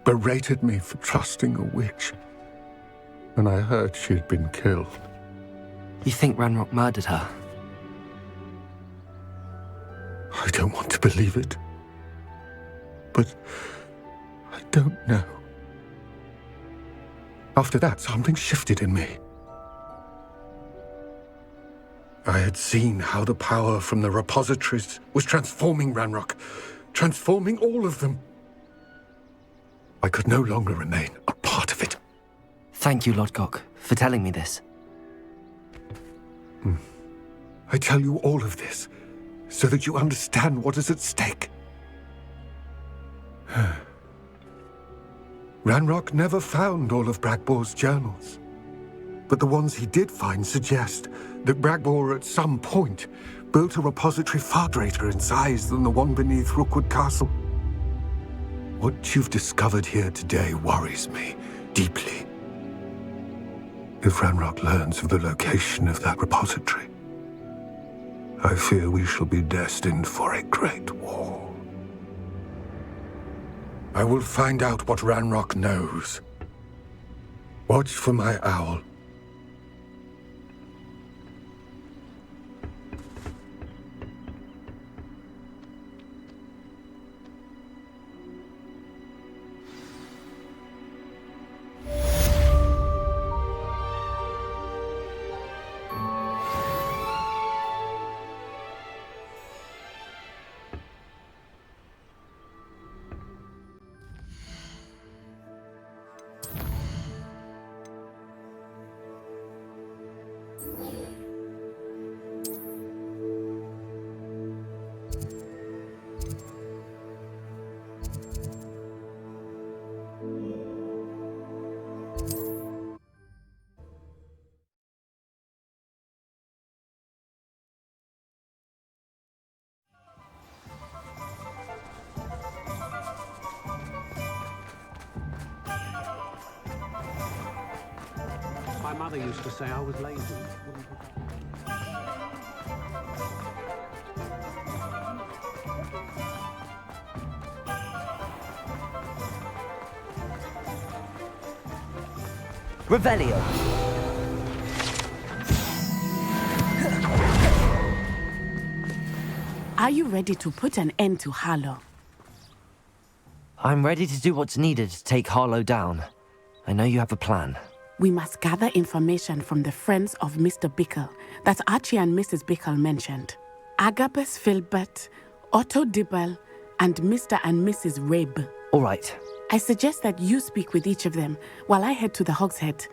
Berated me for trusting a witch, and I heard she'd been killed. You think Ranrock murdered her? I don't want to believe it, but I don't know. After that, something shifted in me. I had seen how the power from the repositories was transforming Ranrock, transforming all of them. I could no longer remain a part of it. Thank you, Lodgok, for telling me this. I tell you all of this so that you understand what is at stake. Ranrock never found all of Bragbor's journals, but the ones he did find suggest that Bragbor at some point built a repository far greater in size than the one beneath Rookwood Castle. What you've discovered here today worries me deeply. If Ranrock learns of the location of that repository, I fear we shall be destined for a great war. I will find out what Ranrock knows. Watch for my owl. My mother used to say I was lazy. Revelio. Are you ready to put an end to Harlow? I'm ready to do what's needed to take Harlow down. I know you have a plan. We must gather information from the friends of Mr. Bickle that Archie and Mrs. Bickle mentioned. Agabus Filbert, Otto Dibble, and Mr. and Mrs. Rabe. All right. I suggest that you speak with each of them while I head to the Hogshead.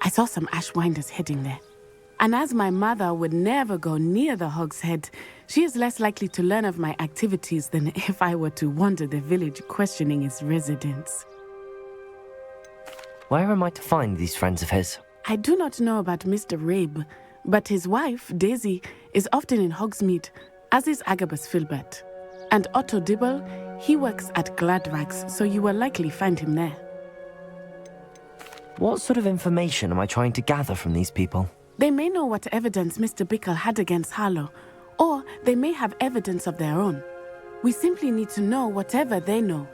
I saw some Ashwinders heading there. And as my mother would never go near the Hogshead, she is less likely to learn of my activities than if I were to wander the village questioning its residents. Where am I to find these friends of his? I do not know about Mr. Rabe, but his wife, Daisy, is often in Hogsmeade, as is Agabus Filbert. And Otto Dibble, he works at Gladrags, so you will likely find him there. What sort of information am I trying to gather from these people? They may know what evidence Mr. Bickle had against Harlow, or they may have evidence of their own. We simply need to know whatever they know.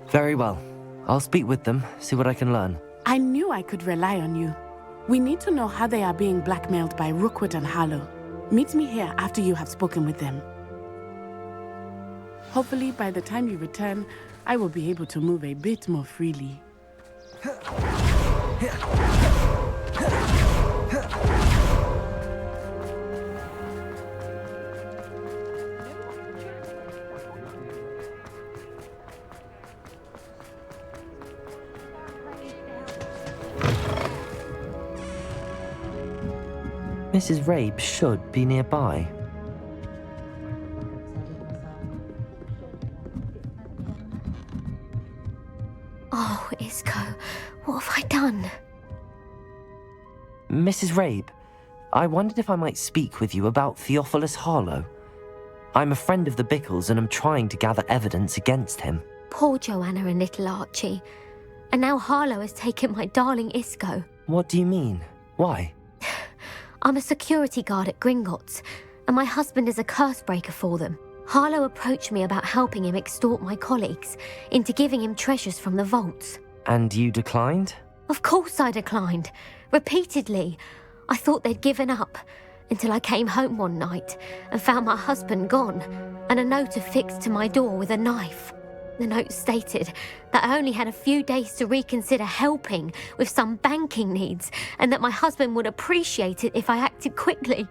Very well. I'll speak with them, see what I can learn. I knew I could rely on you. We need to know how they are being blackmailed by Rookwood and Harlow. Meet me here after you have spoken with them. Hopefully, by the time you return, I will be able to move a bit more freely. Mrs. Rabe should be nearby. Oh, Isco, what have I done? Mrs. Rabe, I wondered if I might speak with you about Theophilus Harlow. I'm a friend of the Bickles and am trying to gather evidence against him. Poor Joanna and little Archie. And now Harlow has taken my darling Isco. What do you mean? Why? I'm a security guard at Gringotts, and my husband is a curse breaker for them. Harlow approached me about helping him extort my colleagues into giving him treasures from the vaults. And you declined? Of course I declined. Repeatedly. I thought they'd given up, until I came home one night and found my husband gone, and a note affixed to my door with a knife. The note stated that I only had a few days to reconsider helping with some banking needs, and that my husband would appreciate it if I acted quickly.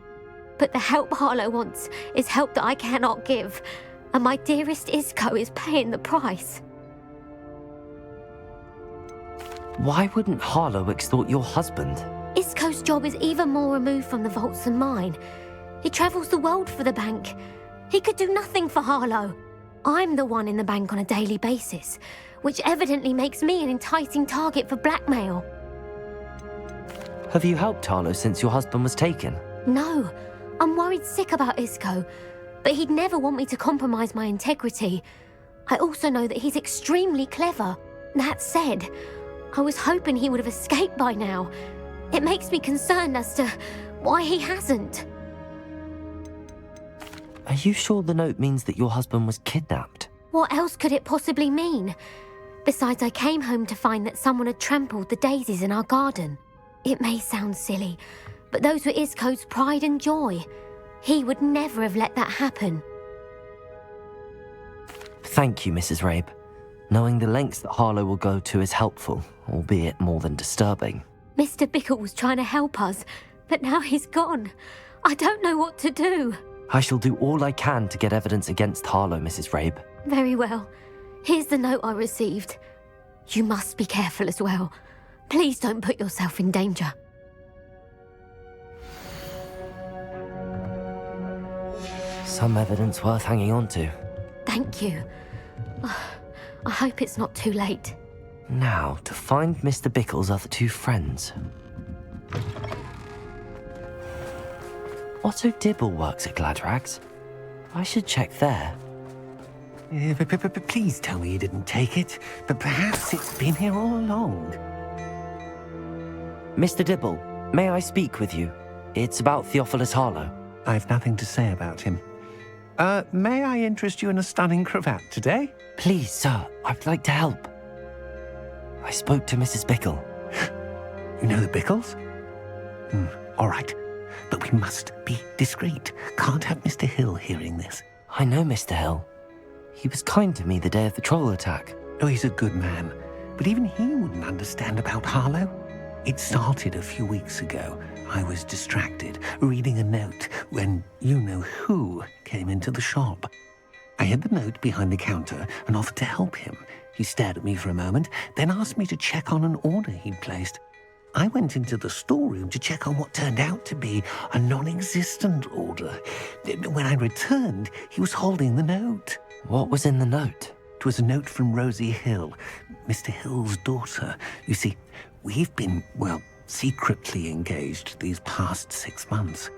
But the help Harlow wants is help that I cannot give, and my dearest Isco is paying the price. Why wouldn't Harlow extort your husband? Isco's job is even more removed from the vaults than mine. He travels the world for the bank. He could do nothing for Harlow. I'm the one in the bank on a daily basis, which evidently makes me an enticing target for blackmail. Have you helped Harlow since your husband was taken? No, I'm worried sick about Isco, but he'd never want me to compromise my integrity. I also know that he's extremely clever. That said, I was hoping he would have escaped by now. It makes me concerned as to why he hasn't. Are you sure the note means that your husband was kidnapped? What else could it possibly mean? Besides, I came home to find that someone had trampled the daisies in our garden. It may sound silly, but those were Isco's pride and joy. He would never have let that happen. Thank you, Mrs. Rabe. Knowing the lengths that Harlow will go to is helpful, albeit more than disturbing. Mr. Bickle was trying to help us, but now he's gone. I don't know what to do. I shall do all I can to get evidence against Harlow, Mrs. Rabe. Very well. Here's the note I received. You must be careful as well. Please don't put yourself in danger. Some evidence worth hanging on to. Thank you. I hope it's not too late. Now, to find Mr. Bickle's other two friends. Otto Dibble works at Gladrags. I should check there. Please tell me you didn't take it, but perhaps it's been here all along. Mr. Dibble, may I speak with you? It's about Theophilus Harlow. I've nothing to say about him. May I interest you in a stunning cravat today? Please, sir, I'd like to help. I spoke to Mrs. Bickle. You know the Bickles? All right, but we must be discreet. Can't have Mr. Hill hearing this. I know Mr. Hill. He was kind to me the day of the troll attack. Oh, he's a good man, but even he wouldn't understand about Harlow. It started a few weeks ago. I was distracted, reading a note, when you-know-who came into the shop. I hid the note behind the counter and offered to help him. He stared at me for a moment, then asked me to check on an order he'd placed. I went into the storeroom to check on what turned out to be a non-existent order. When I returned, he was holding the note. What was in the note? It was a note from Rosie Hill, Mr. Hill's daughter. You see, we've been, secretly engaged these past 6 months.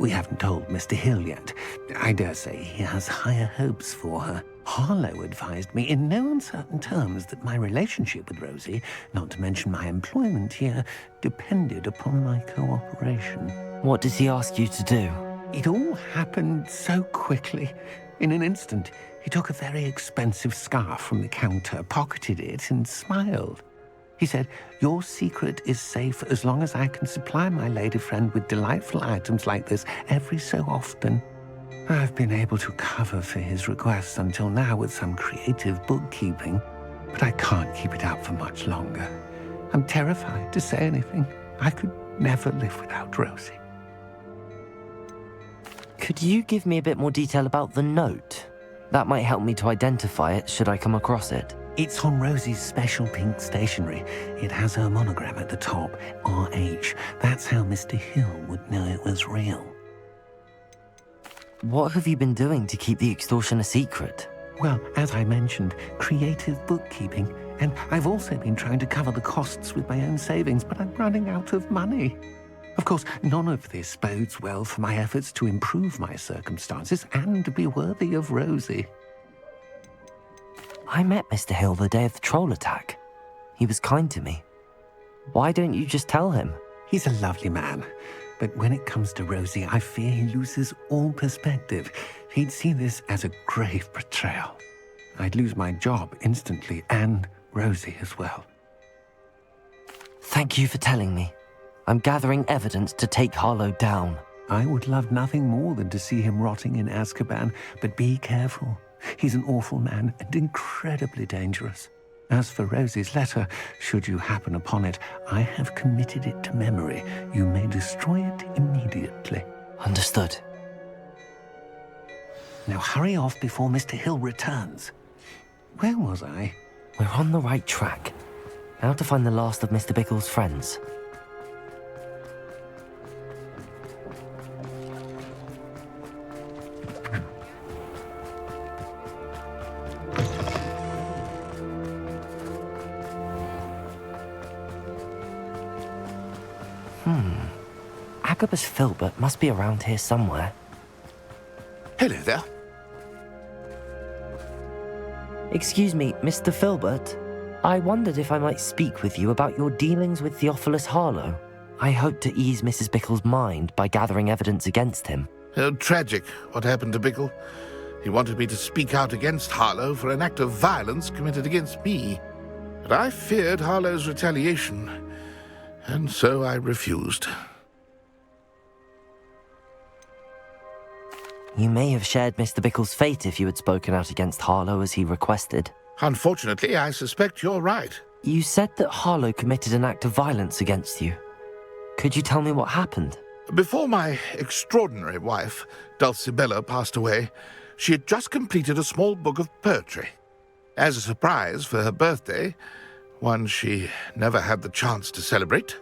We haven't told Mr. Hill yet. I dare say he has higher hopes for her. Harlow advised me in no uncertain terms that my relationship with Rosie, not to mention my employment here, depended upon my cooperation. What does he ask you to do? It all happened so quickly. In an instant, he took a very expensive scarf from the counter, pocketed it, and smiled. He said, "Your secret is safe as long as I can supply my lady friend with delightful items like this every so often." I've been able to cover for his requests until now with some creative bookkeeping, but I can't keep it up for much longer. I'm terrified to say anything. I could never live without Rosie. Could you give me a bit more detail about the note? That might help me to identify it should I come across it. It's on Rosie's special pink stationery. It has her monogram at the top, RH. That's how Mr. Hill would know it was real. What have you been doing to keep the extortion a secret? Well, as I mentioned, creative bookkeeping. And I've also been trying to cover the costs with my own savings, but I'm running out of money. Of course, none of this bodes well for my efforts to improve my circumstances and to be worthy of Rosie. I met Mr. Hill the day of the troll attack. He was kind to me. Why don't you just tell him? He's a lovely man. But when it comes to Rosie, I fear he loses all perspective. He'd see this as a grave betrayal. I'd lose my job instantly, and Rosie as well. Thank you for telling me. I'm gathering evidence to take Harlow down. I would love nothing more than to see him rotting in Azkaban, but be careful. He's an awful man and incredibly dangerous. As for Rosie's letter, should you happen upon it, I have committed it to memory. You may destroy it immediately. Understood. Now hurry off before Mr. Hill returns. Where was I? We're on the right track. Now to find the last of Mr. Bickle's friends. Agabus Filbert must be around here somewhere. Hello there. Excuse me, Mr. Filbert. I wondered if I might speak with you about your dealings with Theophilus Harlow. I hope to ease Mrs. Bickle's mind by gathering evidence against him. Oh, tragic what happened to Bickle. He wanted me to speak out against Harlow for an act of violence committed against me. But I feared Harlow's retaliation, and so I refused. You may have shared Mr. Bickle's fate if you had spoken out against Harlow as he requested. Unfortunately, I suspect you're right. You said that Harlow committed an act of violence against you. Could you tell me what happened? Before my extraordinary wife, Dulcibella, passed away, she had just completed a small book of poetry. As a surprise for her birthday, one she never had the chance to celebrate,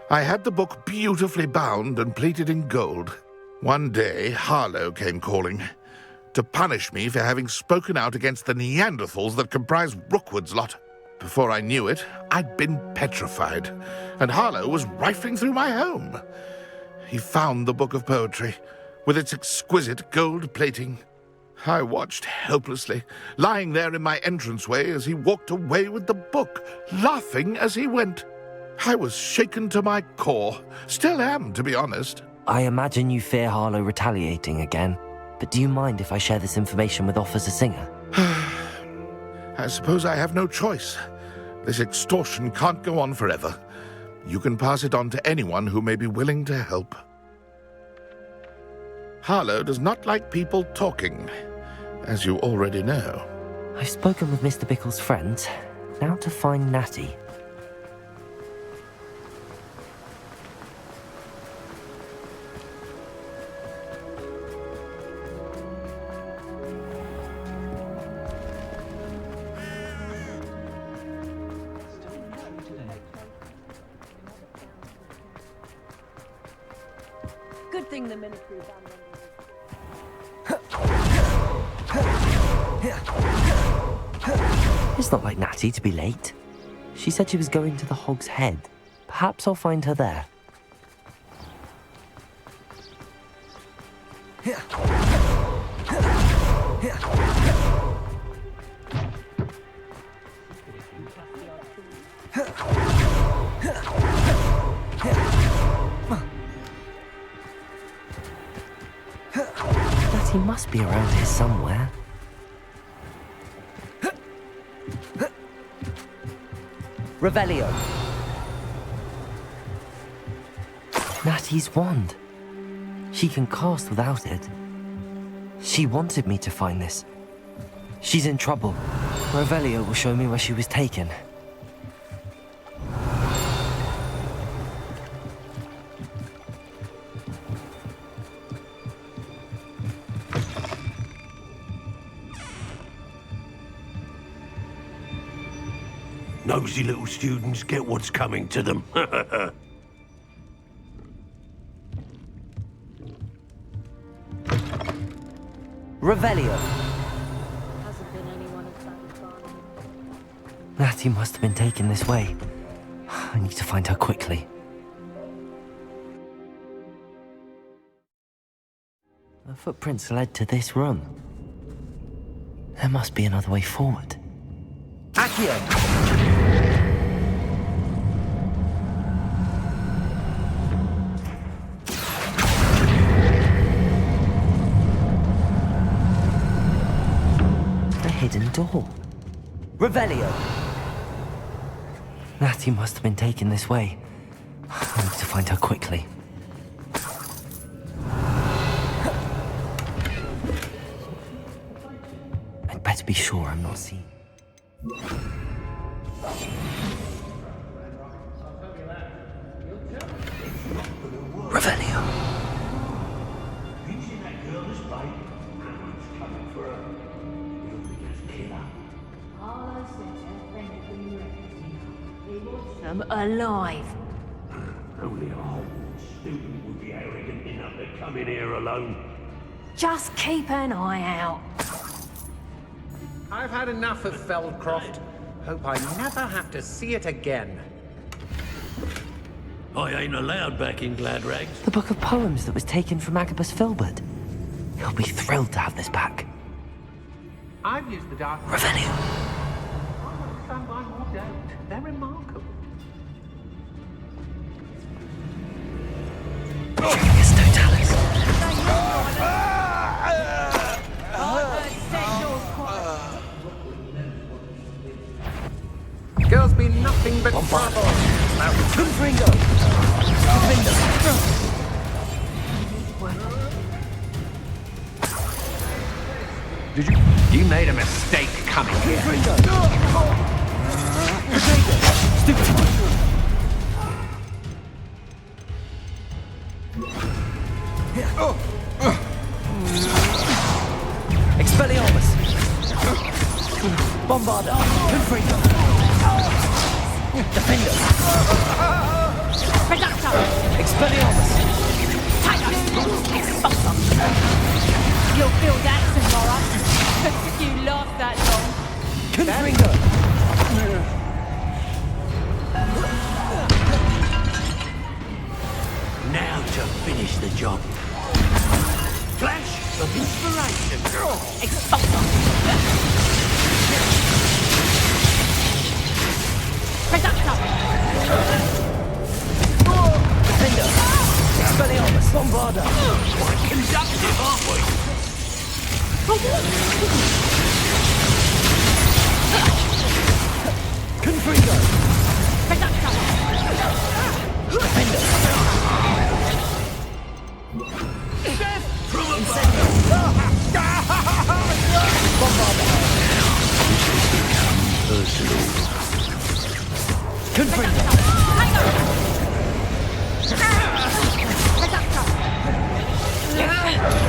I had the book beautifully bound and plated in gold. One day, Harlow came calling to punish me for having spoken out against the Neanderthals that comprise Rookwood's lot. Before I knew it, I'd been petrified, and Harlow was rifling through my home. He found the book of poetry, with its exquisite gold plating. I watched helplessly, lying there in my entranceway as he walked away with the book, laughing as he went. I was shaken to my core. Still am, to be honest. I imagine you fear Harlow retaliating again, but do you mind if I share this information with Officer Singer? I suppose I have no choice. This extortion can't go on forever. You can pass it on to anyone who may be willing to help. Harlow does not like people talking, as you already know. I've spoken with Mr. Bickle's friends. Now to find Natty. Good thing the military abandoned. It's not like Natty to be late. She said she was going to the Hog's Head. Perhaps I'll find her there. Natty must be around here somewhere. Revelio. Natty's wand. She can cast without it. She wanted me to find this. She's in trouble. Revelio will show me where she was taken. Nosy little students get what's coming to them. Revelio. Hasn't been anyone at Barney. Natty must have been taken this way. I need to find her quickly. The footprints led to this room. There must be another way forward. Accio! Hidden door. Revelio. Natty must have been taken this way. I need to find her quickly. I'd better be sure I'm not seen. Revelio. I'm alive. Only a Hogwarts student would be arrogant enough to come in here alone. Just keep an eye out. I've had enough of Feldcroft. Hope I never have to see it again. I ain't allowed back in Glad Rags. The book of poems that was taken from Agabus Filbert. He'll be thrilled to have this back. I've used the dark... Revelio. I won't stand by more doubt. They're remarkable. Trigus Totalis. Girls be nothing but trouble. Confringo! Did you? You made a mistake coming here. Expelliarmus! Bombarda! Confringo! Defender! Reductor! Expelliarmus! Expulsor! You'll feel that tomorrow. If you last that long. Confringo! Now to finish the job. Flash of inspiration. Expulsor! Reductor! Defender! Expelliarmus! Bombarda! Quite conductive, aren't we? Confringo! Reductor! Defender! From Incendio! Bombarda! Personal. Confringo!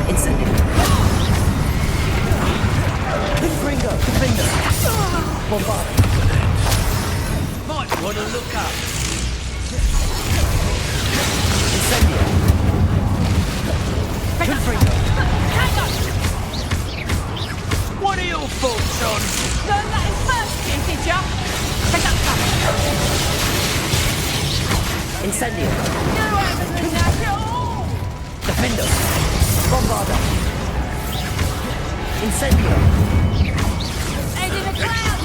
Incendio! Confringo! Defender! Bombarda! Might want to look up. Incendio! Confringo! What are your thoughts on? Learn that in first year, did ya? Reductor! Incendio! No evidence at all! Defender! Bombarda! Incendio! Head in the clouds!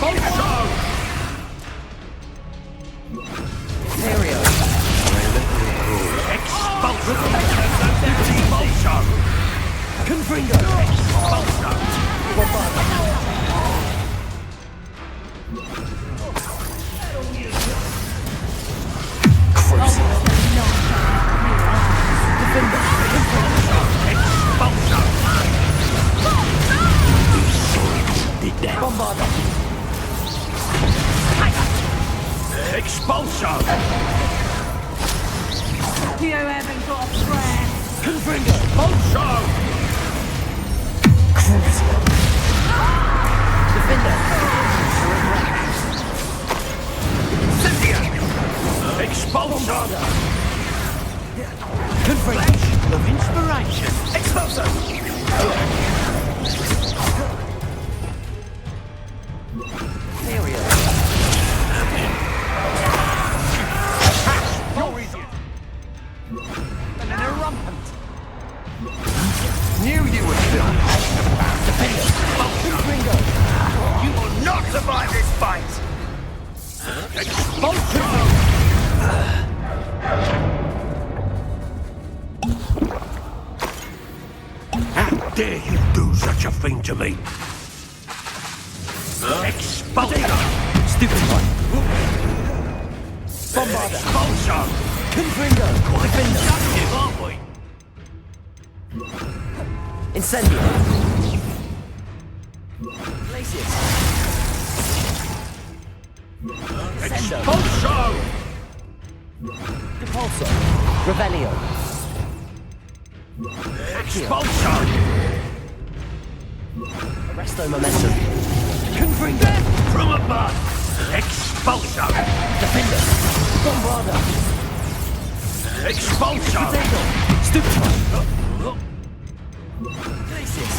Aerial! Expulsion! Confringo! Bombarda! Defender! Did that. Bombarda! Expulsion! You haven't got a prayer. Confringo! Expulsion! Defender! Cynthia! Expulsion! Confringo! Flash of inspiration! Expulsor! Aerial! You're easy. And an irrumpant. Knew you would still. Defender! Confringo! You will not survive this fight. Expulsion! How dare you do such a thing to me? Expulsion! Stupid one! Bombarda! Expulsion! Confringo! Quite Defender! conductive, aren't we? Incendio! Glacius! Expulsion! Depulso! Revelio! Expulsion! Arresto momentum! Confringo! From above! Expulsion! Defender! Bombarda! Expulsion! Potato! Stupid one! Glacius!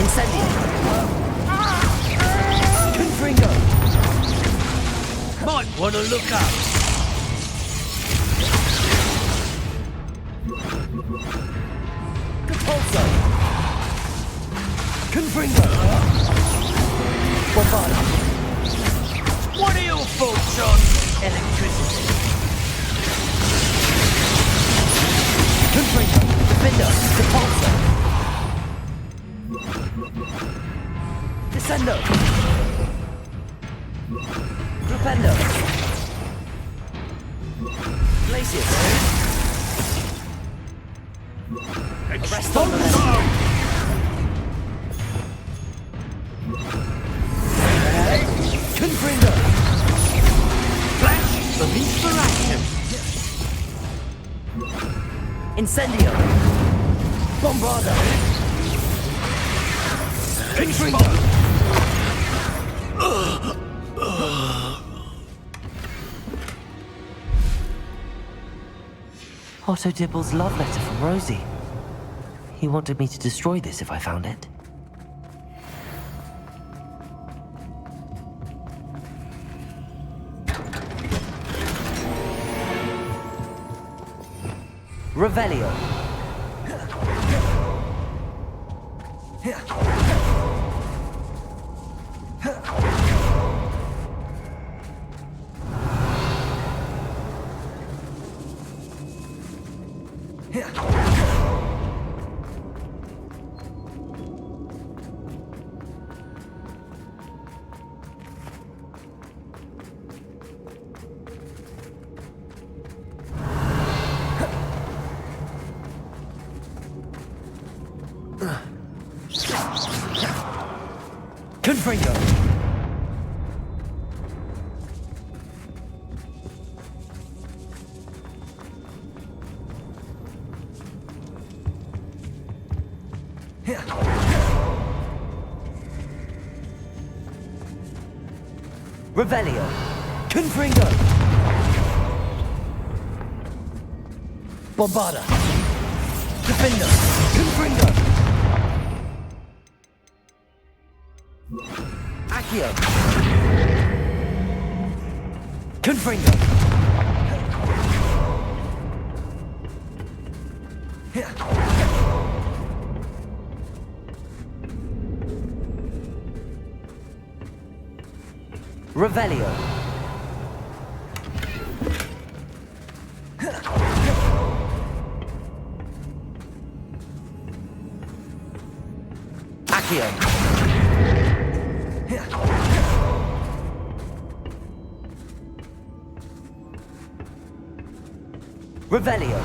Incendio! Confringo! Might want to look look up. Repulsor! Confringo! Bombarda! What are your thoughts on electricity? Confringo! Defender! Repulsor! Descendo! Propendo! Glacius! Arrest on the left! Confringo! Flash, release for action. Incendio! Bombarda! Confringo! Otto Dibble's love letter from Rosie. He wanted me to destroy this if I found it. Revelio! Confringo! Revelio! Confringo! Bombarda! Defender! Confringo! Accio! Confringo! Revelio! Accio! Revelio!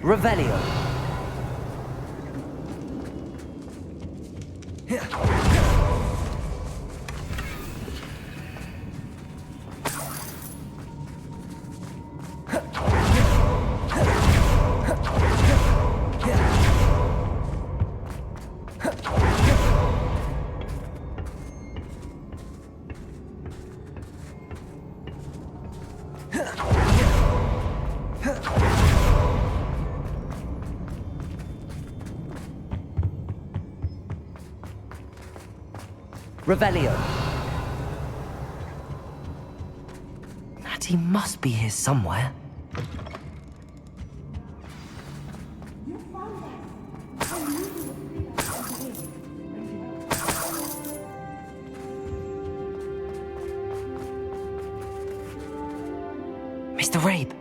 Revelio! Revelio! Natty must be here somewhere. Mr. Rabe,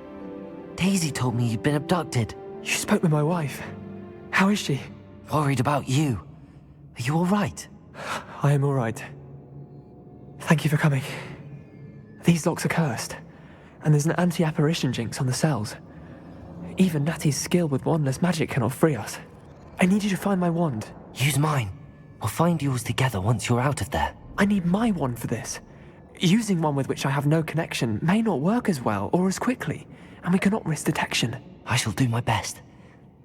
Daisy told me you'd been abducted. You spoke with my wife. How is she? Worried about you. Are you all right? I am all right. Thank you for coming. These locks are cursed, and there's an anti-apparition jinx on the cells. Even Natty's skill with wandless magic cannot free us. I need you to find my wand. Use mine. We'll find yours together once you're out of there. I need my wand for this. Using one with which I have no connection may not work as well or as quickly, and we cannot risk detection. I shall do my best.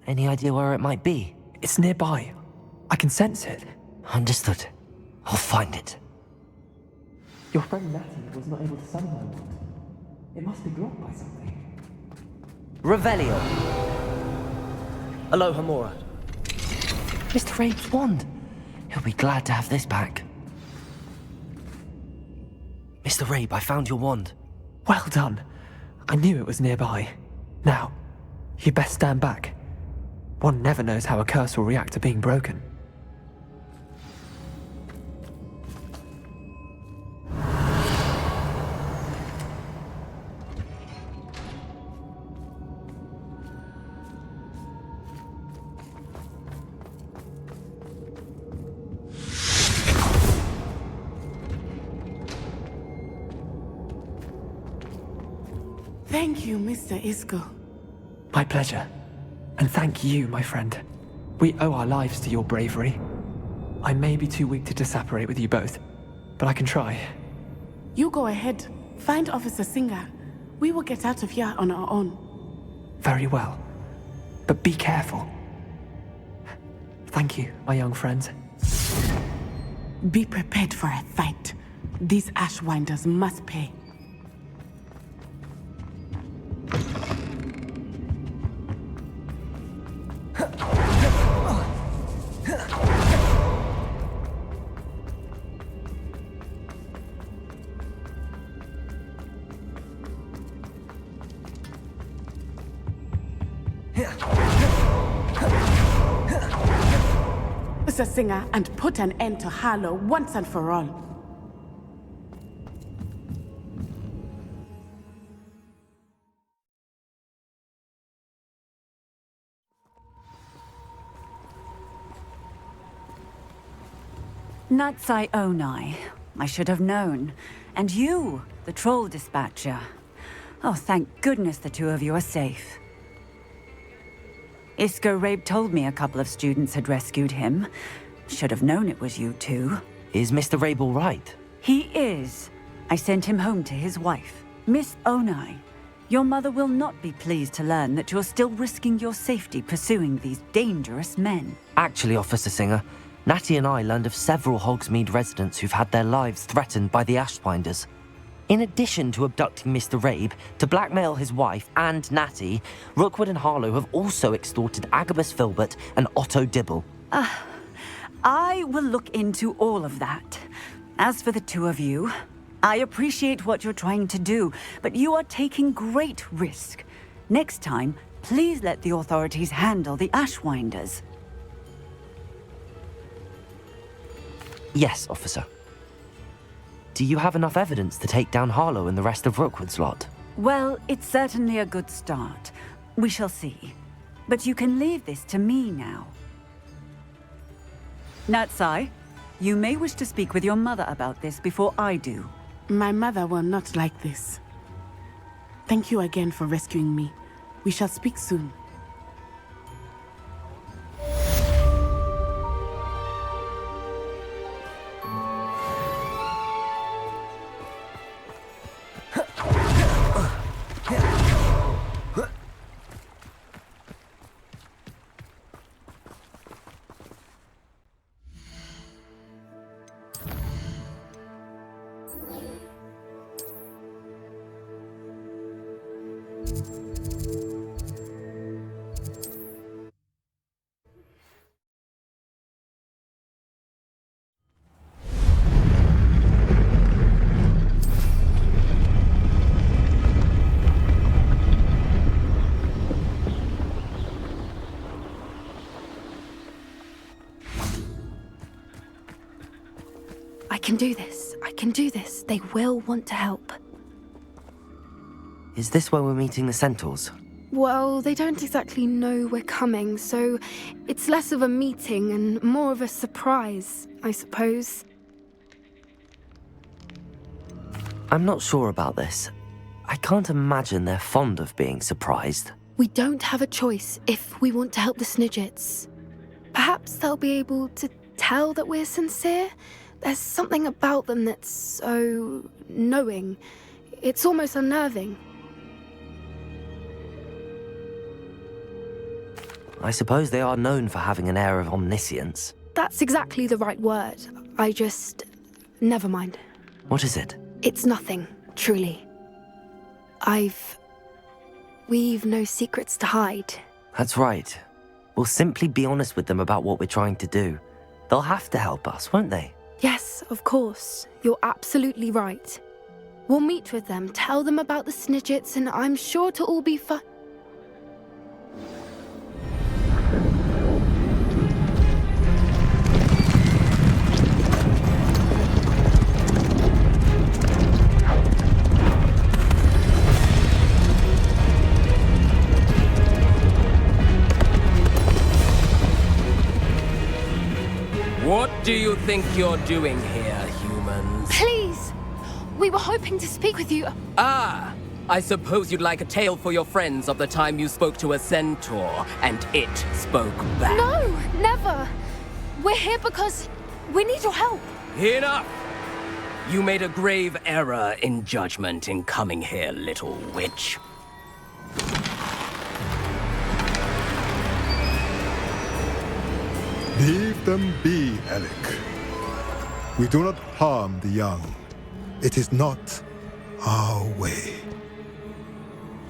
Any idea where it might be? It's nearby. I can sense it. Understood. I'll find it. Your friend Natty was not able to summon my wand. It must be blocked by something. Revelio. Alohomora. Mr. Rabe's wand. He'll be glad to have this back. Mr. Rabe, I found your wand. Well done. I knew it was nearby. Now, you best stand back. One never knows how a curse will react to being broken. Thank you, Mr. Isco. My pleasure. And thank you, my friend. We owe our lives to your bravery. I may be too weak to disapparate with you both, but I can try. You go ahead. Find Officer Singer. We will get out of here on our own. Very well. But be careful. Thank you, my young friends. Be prepared for a fight. These Ashwinders must pay. Mr. Singer, and put an end to Harlow once and for all. Natsai Onai. I should have known. And you, the troll dispatcher. Oh, thank goodness the two of you are safe. Isco Rabe told me a couple of students had rescued him. Should have known it was you two. Is Mr. Rabe all right? He is. I sent him home to his wife. Miss Onai, your mother will not be pleased to learn that you're still risking your safety pursuing these dangerous men. Actually, Officer Singer, Natty and I learned of several Hogsmeade residents who've had their lives threatened by the Ashwinders. In addition to abducting Mr. Rabe to blackmail his wife and Natty, Rookwood and Harlow have also extorted Agabus Filbert and Otto Dibble. I will look into all of that. As for the two of you, I appreciate what you're trying to do, but you are taking great risk. Next time, please let the authorities handle the Ashwinders. Yes, officer. Do you have enough evidence to take down Harlow and the rest of Rookwood's lot? Well, it's certainly a good start. We shall see. But you can leave this to me now. Natsai, you may wish to speak with your mother about this before I do. My mother will not like this. Thank you again for rescuing me. We shall speak soon. I can do this. I can do this. They will want to help. Is this where we're meeting the Centaurs? Well, they don't exactly know we're coming, so it's less of a meeting and more of a surprise, I suppose. I'm not sure about this. I can't imagine they're fond of being surprised. We don't have a choice if we want to help the Snidgets. Perhaps they'll be able to tell that we're sincere, There's something about them that's so knowing. It's almost unnerving. I suppose they are known for having an air of omniscience. That's exactly the right word. Never mind. What is it? It's nothing, truly. We've no secrets to hide. That's right. We'll simply be honest with them about what we're trying to do. They'll have to help us, won't they? Yes, of course. You're absolutely right. We'll meet with them, tell them about the Snidgets, and I'm sure to all be fine. What do you think you're doing here, humans? Please! We were hoping to speak with you. Ah! I suppose you'd like a tale for your friends of the time you spoke to a centaur, and it spoke back. No! Never! We're here because we need your help. Enough! You made a grave error in judgment in coming here, little witch. Leave them be, Alec. We do not harm the young. It is not our way.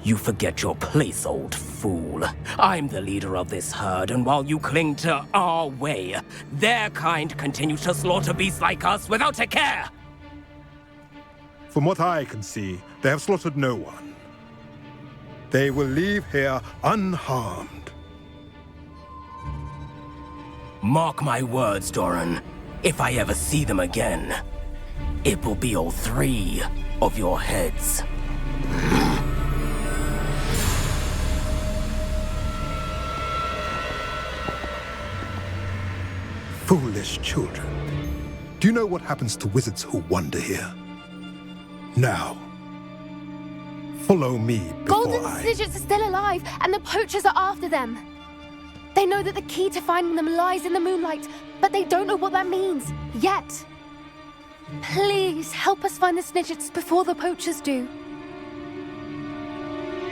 You forget your place, old fool. I'm the leader of this herd, and while you cling to our way, their kind continue to slaughter beasts like us without a care! From what I can see, they have slaughtered no one. They will leave here unharmed. Mark my words, Doran. If I ever see them again, it will be all 3 of your heads. Foolish children. Do you know what happens to wizards who wander here? Now, follow me before Golden Snidgets are still alive, and the poachers are after them. They know that the key to finding them lies in the moonlight, but they don't know what that means, yet. Please, help us find the Snidgets before the poachers do.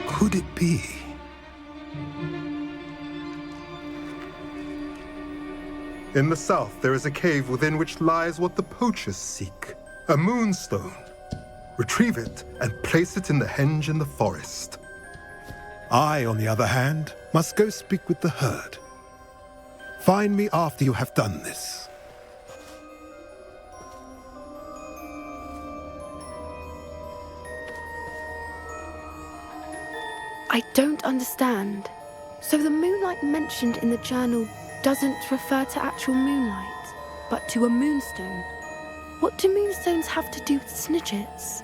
Could it be? In the south, there is a cave within which lies what the poachers seek. A moonstone. Retrieve it and place it in the henge in the forest. I, on the other hand, must go speak with the herd. Find me after you have done this. I don't understand. So the moonlight mentioned in the journal doesn't refer to actual moonlight, but to a moonstone. What do moonstones have to do with Snidgets?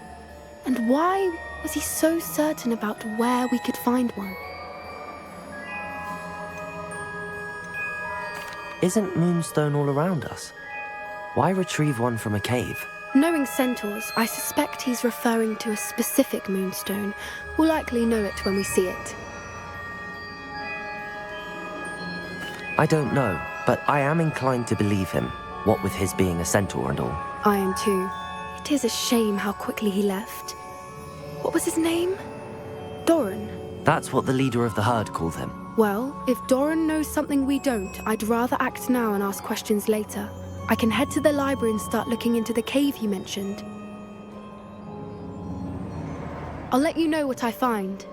And why was he so certain about where we could find one? Isn't moonstone all around us? Why retrieve one from a cave? Knowing centaurs, I suspect he's referring to a specific moonstone. We'll likely know it when we see it. I don't know, but I am inclined to believe him, what with his being a centaur and all. I am too. It is a shame how quickly he left. What was his name? Doran. That's what the leader of the herd called him. Well, if Doran knows something we don't, I'd rather act now and ask questions later. I can head to the library and start looking into the cave he mentioned. I'll let you know what I find.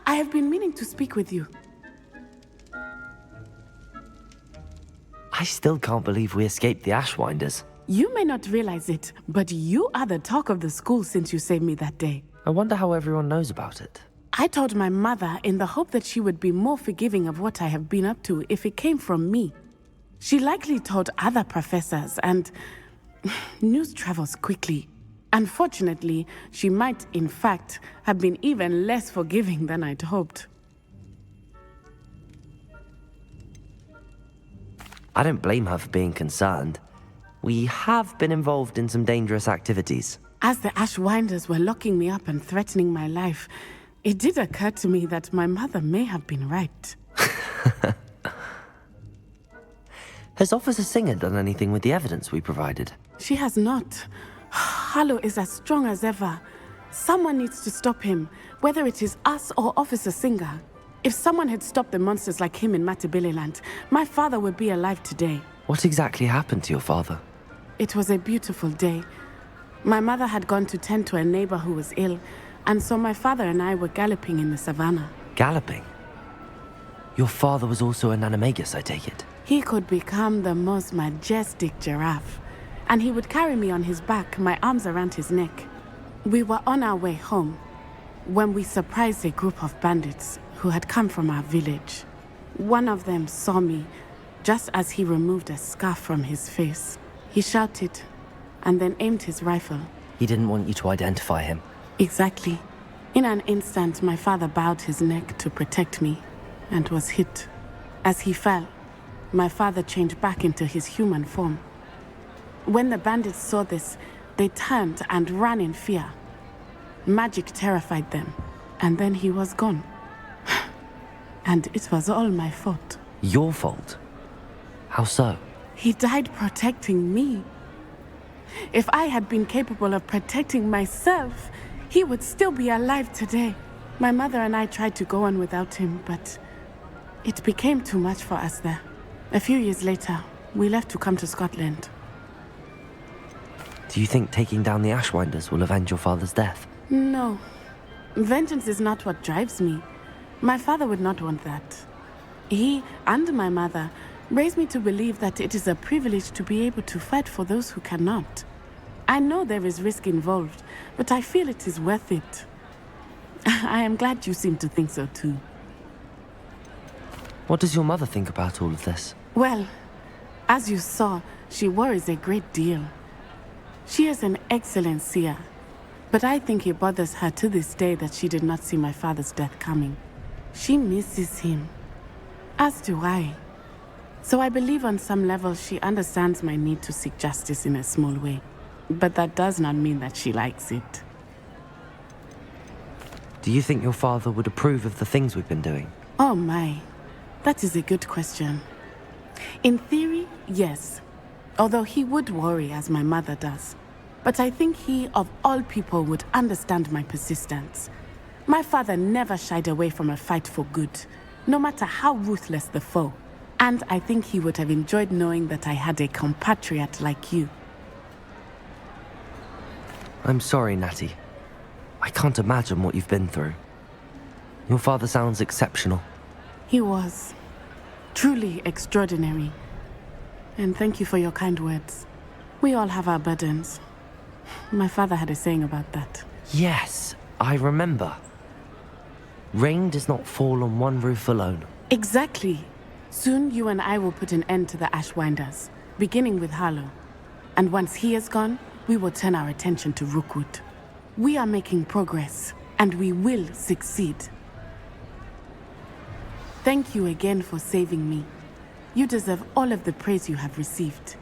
I have been meaning to speak with you. I still can't believe we escaped the Ashwinders. You may not realize it, but you are the talk of the school since you saved me that day. I wonder how everyone knows about it. I told my mother in the hope that she would be more forgiving of what I have been up to if it came from me. She likely told other professors, and news travels quickly. Unfortunately, she might, in fact, have been even less forgiving than I'd hoped. I don't blame her for being concerned. We have been involved in some dangerous activities. As the Ashwinders were locking me up and threatening my life, it did occur to me that my mother may have been right. Has Officer Singer done anything with the evidence we provided? She has not. Harlow is as strong as ever. Someone needs to stop him, whether it is us or Officer Singer. If someone had stopped the monsters like him in Matabeleland, my father would be alive today. What exactly happened to your father? It was a beautiful day. My mother had gone to tend to a neighbor who was ill, and so my father and I were galloping in the savannah. Galloping? Your father was also an animagus, I take it? He could become the most majestic giraffe, and he would carry me on his back, my arms around his neck. We were on our way home when we surprised a group of bandits who had come from our village. One of them saw me just as he removed a scarf from his face. He shouted and then aimed his rifle. He didn't want you to identify him. Exactly. In an instant, my father bowed his neck to protect me and was hit. As he fell, my father changed back into his human form. When the bandits saw this, they turned and ran in fear. Magic terrified them, and then he was gone. And it was all my fault. Your fault? How so? He died protecting me. If I had been capable of protecting myself, he would still be alive today. My mother and I tried to go on without him, but it became too much for us there. A few years later, we left to come to Scotland. Do you think taking down the Ashwinders will avenge your father's death? No. Vengeance is not what drives me. My father would not want that. He and my mother raised me to believe that it is a privilege to be able to fight for those who cannot. I know there is risk involved, but I feel it is worth it. I am glad you seem to think so too. What does your mother think about all of this? Well, as you saw, she worries a great deal. She is an excellent seer, but I think it bothers her to this day that she did not see my father's death coming. She misses him, as do I. So I believe on some level she understands my need to seek justice in a small way. But that does not mean that she likes it. Do you think your father would approve of the things we've been doing? Oh my, that is a good question. In theory, yes. Although he would worry as my mother does. But I think he, of all people, would understand my persistence. My father never shied away from a fight for good, no matter how ruthless the foe. And I think he would have enjoyed knowing that I had a compatriot like you. I'm sorry, Natty. I can't imagine what you've been through. Your father sounds exceptional. He was. Truly extraordinary. And thank you for your kind words. We all have our burdens. My father had a saying about that. Yes, I remember. Rain does not fall on one roof alone. Exactly. Soon you and I will put an end to the Ashwinders, beginning with Harlow. And once he is gone, we will turn our attention to Rookwood. We are making progress, and we will succeed. Thank you again for saving me. You deserve all of the praise you have received.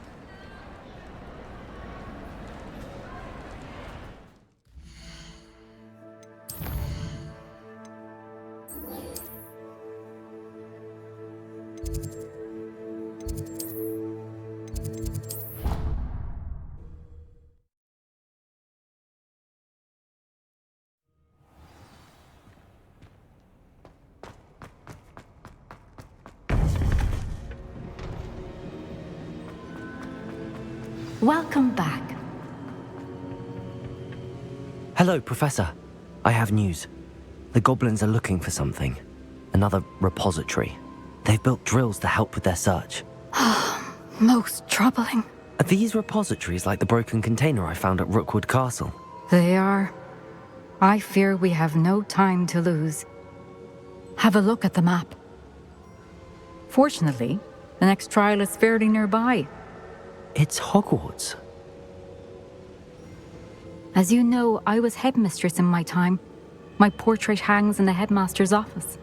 Welcome back. Hello, Professor. I have news. The goblins are looking for something. Another repository. They've built drills to help with their search. Most troubling. Are these repositories like the broken container I found at Rookwood Castle? They are. I fear we have no time to lose. Have a look at the map. Fortunately, the next trial is fairly nearby. It's Hogwarts. As you know, I was headmistress in my time. My portrait hangs in the headmaster's office.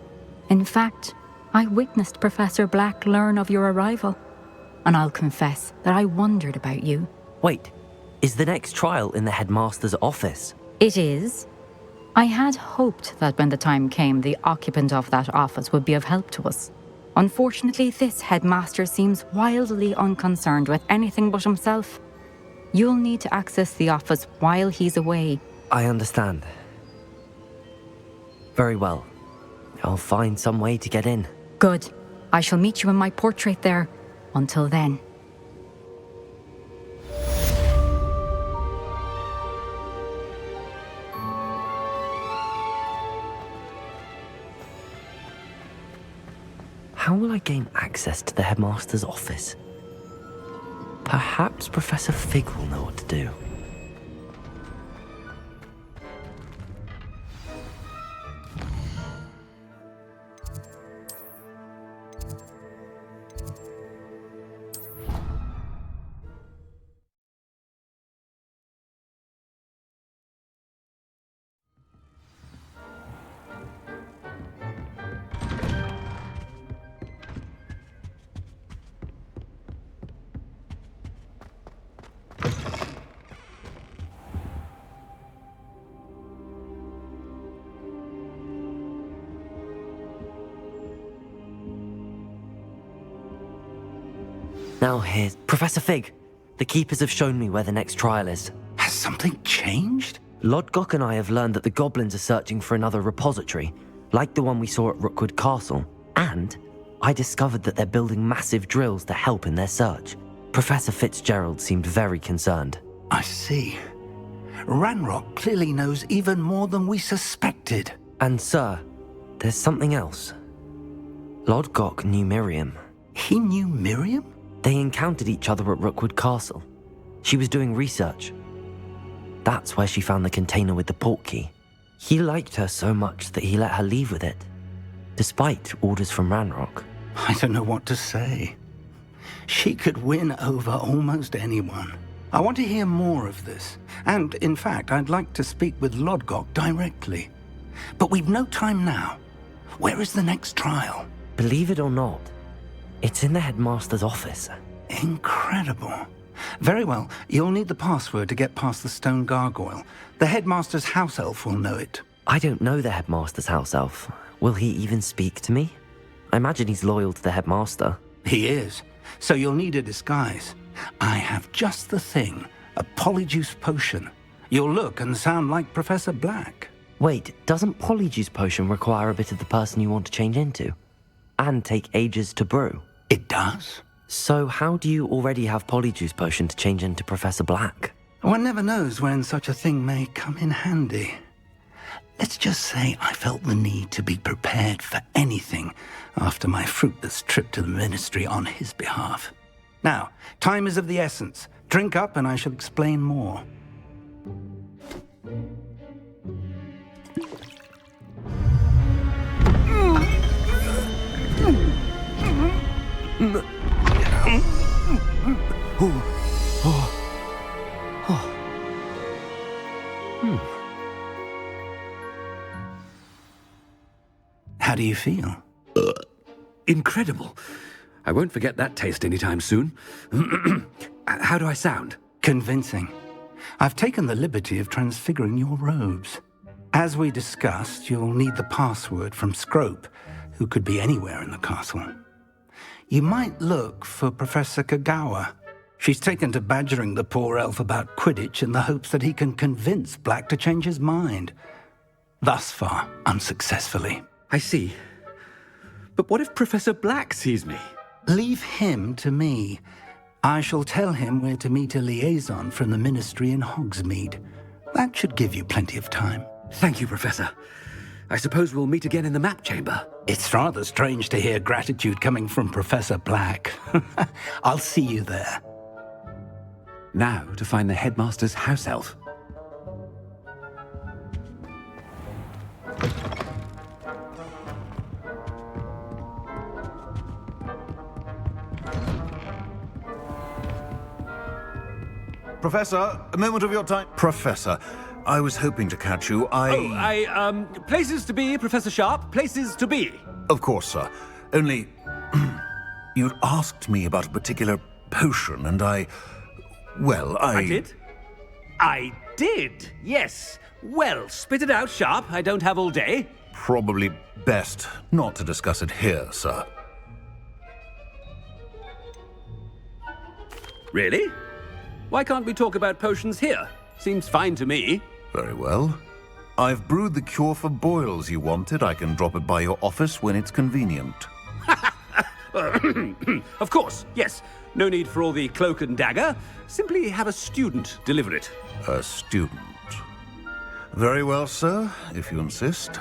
In fact, I witnessed Professor Black learn of your arrival. And I'll confess that I wondered about you. Wait, is the next trial in the headmaster's office? It is. I had hoped that when the time came, the occupant of that office would be of help to us. Unfortunately, this headmaster seems wildly unconcerned with anything but himself. You'll need to access the office while he's away. I understand. Very well. I'll find some way to get in. Good. I shall meet you in my portrait there. Until then. How will I gain access to the headmaster's office? Perhaps Professor Fig will know what to do. Now here's Professor Fig. The keepers have shown me where the next trial is. Has something changed? Lodgok and I have learned that the goblins are searching for another repository, like the one we saw at Rookwood Castle. And I discovered that they're building massive drills to help in their search. Professor Fitzgerald seemed very concerned. I see. Ranrock clearly knows even more than we suspected. And sir, there's something else. Lodgok knew Miriam. He knew Miriam? They encountered each other at Rookwood Castle. She was doing research. That's where she found the container with the portkey. He liked her so much that he let her leave with it, despite orders from Ranrock. I don't know what to say. She could win over almost anyone. I want to hear more of this. And, in fact, I'd like to speak with Lodgok directly. But we've no time now. Where is the next trial? Believe it or not, it's in the headmaster's office. Incredible. Very well, you'll need the password to get past the stone gargoyle. The headmaster's house elf will know it. I don't know the headmaster's house elf. Will he even speak to me? I imagine he's loyal to the headmaster. He is. So you'll need a disguise. I have just the thing. A polyjuice potion. You'll look and sound like Professor Black. Wait, doesn't polyjuice potion require a bit of the person you want to change into? And take ages to brew? It does. So how do you already have polyjuice potion to change into Professor Black? One never knows when such a thing may come in handy. Let's just say I felt the need to be prepared for anything after my fruitless trip to the ministry on his behalf. Now, time is of the essence. Drink up and I shall explain more. How do you feel? Incredible. I won't forget that taste anytime soon. How do I sound? Convincing. I've taken the liberty of transfiguring your robes. As we discussed, you'll need the password from Scrope, who could be anywhere in the castle. You might look for Professor Kagawa. She's taken to badgering the poor elf about Quidditch in the hopes that he can convince Black to change his mind. Thus far, unsuccessfully. I see. But what if Professor Black sees me? Leave him to me. I shall tell him where to meet a liaison from the ministry in Hogsmeade. That should give you plenty of time. Thank you, Professor. I suppose we'll meet again in the map chamber. It's rather strange to hear gratitude coming from Professor Black. I'll see you there. Now to find the headmaster's house elf. Professor, a moment of your time. Professor, I was hoping to catch you. Places to be, Professor Sharp, places to be. Of course, sir. Only, you'd asked me about a particular potion, and I did? I did, yes. Well, spit it out, Sharp. I don't have all day. Probably best not to discuss it here, sir. Really? Why can't we talk about potions here? Seems fine to me. Very well. I've brewed the cure for boils you wanted. I can drop it by your office when it's convenient. Of course, yes. No need for all the cloak and dagger. Simply have a student deliver it. A student. Very well, sir, if you insist.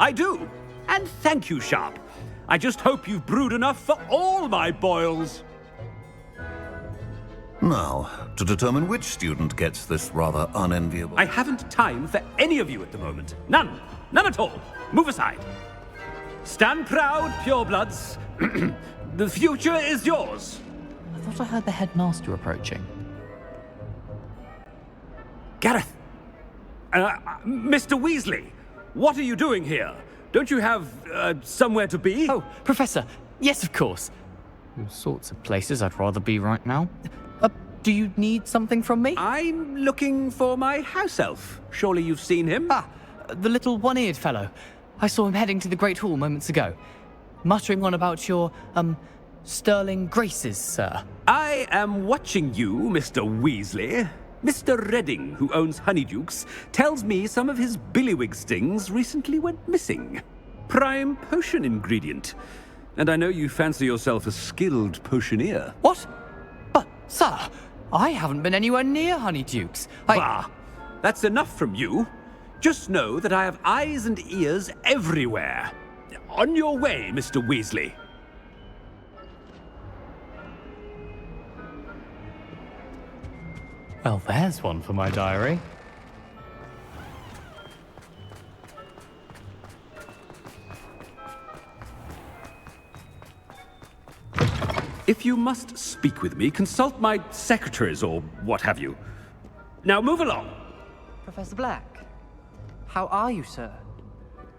I do. And thank you, Sharp. I just hope you've brewed enough for all my boils. Now, to determine which student gets this rather unenviable... I haven't time for any of you at the moment. None. None at all. Move aside. Stand proud, purebloods. The future is yours. I thought I heard the headmaster approaching. Gareth! Mr. Weasley, what are you doing here? Don't you have, somewhere to be? Oh, Professor, yes, of course. All sorts of places I'd rather be right now. Do you need something from me? I'm looking for my house elf. Surely you've seen him? Ah, the little one-eared fellow. I saw him heading to the Great Hall moments ago, muttering on about your, sterling graces, sir. I am watching you, Mr. Weasley. Mr. Redding, who owns Honeydukes, tells me some of his billywig stings recently went missing. Prime potion ingredient. And I know you fancy yourself a skilled potioneer. What? But, sir, I haven't been anywhere near Honeydukes. Bah! That's enough from you. Just know that I have eyes and ears everywhere. On your way, Mr. Weasley. Well, there's one for my diary. If you must speak with me, consult my secretaries or what have you. Now move along. Professor Black, how are you, sir?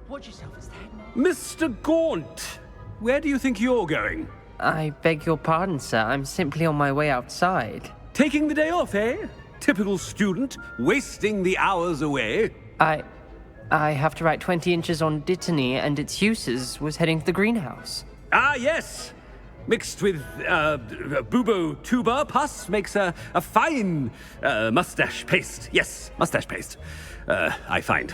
Watch yourself as the headmaster. Mr. Gaunt, where do you think you're going? I beg your pardon, sir. I'm simply on my way outside. Taking the day off, eh? Typical student, wasting the hours away. I have to write 20 inches on Dittany and its uses. Was heading to the greenhouse. Ah, yes. Mixed with bubo tuber pus makes a fine mustache paste. Yes, mustache paste. I find.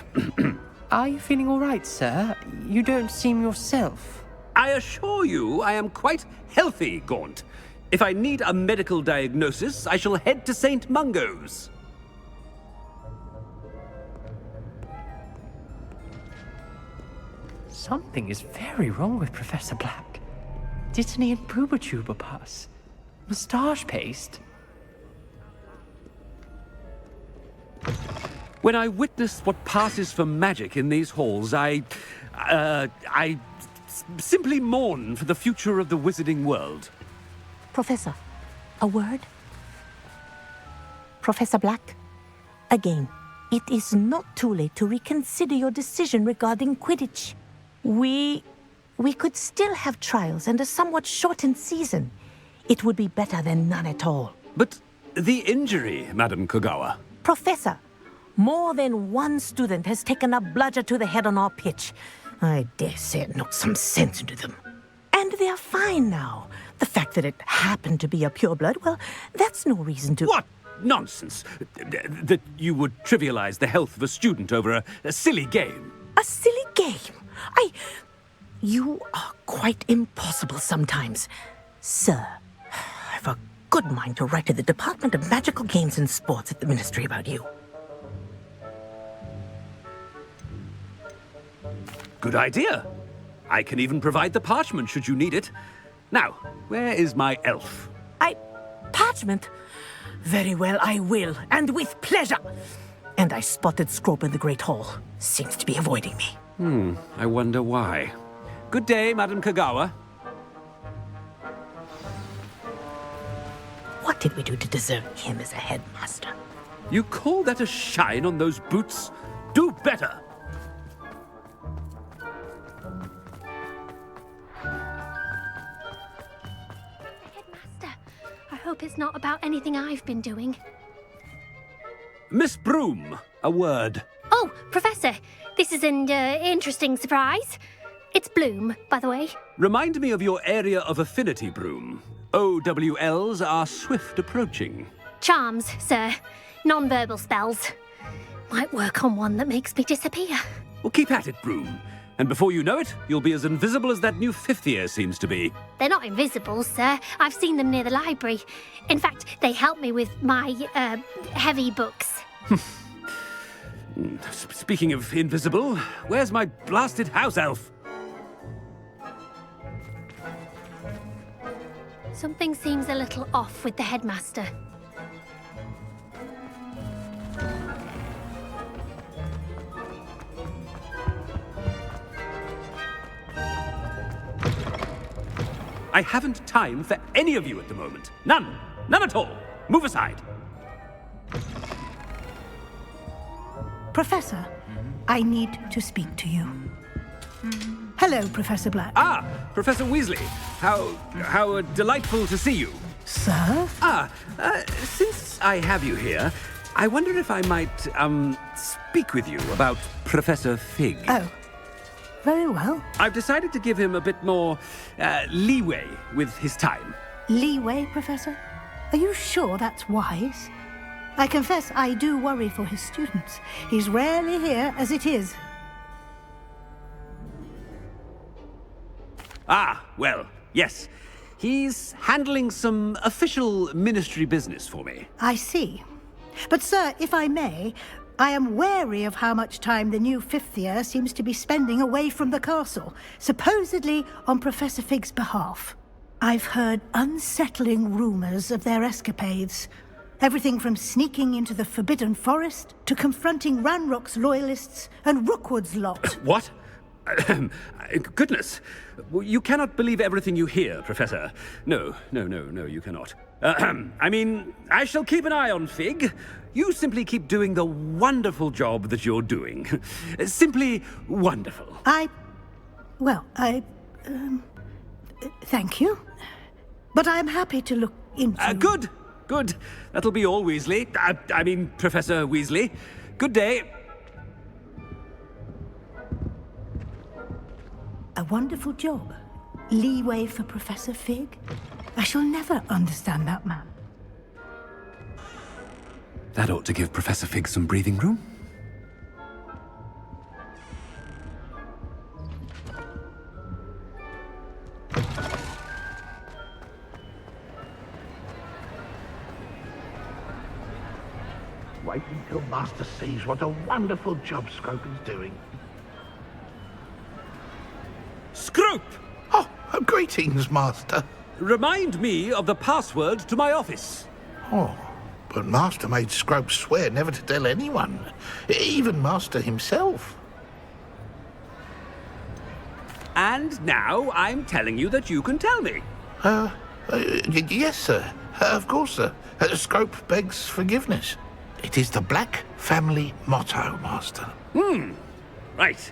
Are you feeling all right, sir? You don't seem yourself. I assure you I am quite healthy, Gaunt. If I need a medical diagnosis, I shall head to St. Mungo's. Something is very wrong with Professor Black. Dittany and Boobertuber pus. Moustache paste. When I witness what passes for magic in these halls, I simply mourn for the future of the wizarding world. Professor, a word? Professor Black, again, it is not too late to reconsider your decision regarding Quidditch. We could still have trials and a somewhat shortened season. It would be better than none at all. But the injury, Madam Kogawa. Professor, more than one student has taken a bludger to the head on our pitch. I dare say it knocked some sense into them. And they're fine now. The fact that it happened to be a pureblood, well, that's no reason to... What nonsense! That you would trivialize the health of a student over a silly game. A silly game? You are quite impossible sometimes. Sir, I've a good mind to write to the Department of Magical Games and Sports at the Ministry about you. Good idea. I can even provide the parchment should you need it. Now, where is my elf? Parchment? Very well, I will, and with pleasure. And I spotted Scrope in the Great Hall. Seems to be avoiding me. I wonder why. Good day, Madam Kogawa. What did we do to deserve him as a headmaster? You call that a shine on those boots? Do better! I hope it's not about anything I've been doing. Miss Broom, a word. Oh, Professor, this is an interesting surprise. It's Bloom, by the way. Remind me of your area of affinity, Broom. OWLs are swift approaching. Charms, sir. Non-verbal spells. Might work on one that makes me disappear. Well, keep at it, Broom. And before you know it, you'll be as invisible as that new fifth year seems to be. They're not invisible, sir. I've seen them near the library. In fact, they help me with my, heavy books. Speaking of invisible, where's my blasted house elf? Something seems a little off with the headmaster. I haven't time for any of you at the moment. None. None at all. Move aside. Professor, I need to speak to you. Hello, Professor Black. Ah, Professor Weasley. How delightful to see you. Sir? Since I have you here, I wonder if I might, speak with you about Professor Fig. Oh, very well. I've decided to give him a bit more, leeway with his time. Leeway, Professor? Are you sure that's wise? I confess I do worry for his students. He's rarely here as it is. Ah, well, yes. He's handling some official ministry business for me. I see. But, sir, if I may, I am wary of how much time the new fifth year seems to be spending away from the castle, supposedly on Professor Fig's behalf. I've heard unsettling rumors of their escapades. Everything from sneaking into the Forbidden Forest to confronting Ranrock's loyalists and Rookwood's lot. What? Goodness. You cannot believe everything you hear, Professor. No, you cannot. I mean, I shall keep an eye on Fig. You simply keep doing the wonderful job that you're doing. Simply wonderful. Thank you. But I'm happy to look into... Good. That'll be all, Weasley. I mean, Professor Weasley. Good day. A wonderful job. Leeway for Professor Fig. I shall never understand that man. That ought to give Professor Fig some breathing room. Wait until Master sees what a wonderful job Scrope is doing. Scrope! Oh, greetings, Master. Remind me of the password to my office. Oh, but Master made Scrope swear never to tell anyone, even Master himself. And now I'm telling you that you can tell me. Yes, sir. Of course, sir. Scrope begs forgiveness. It is the Black family motto, Master. Right.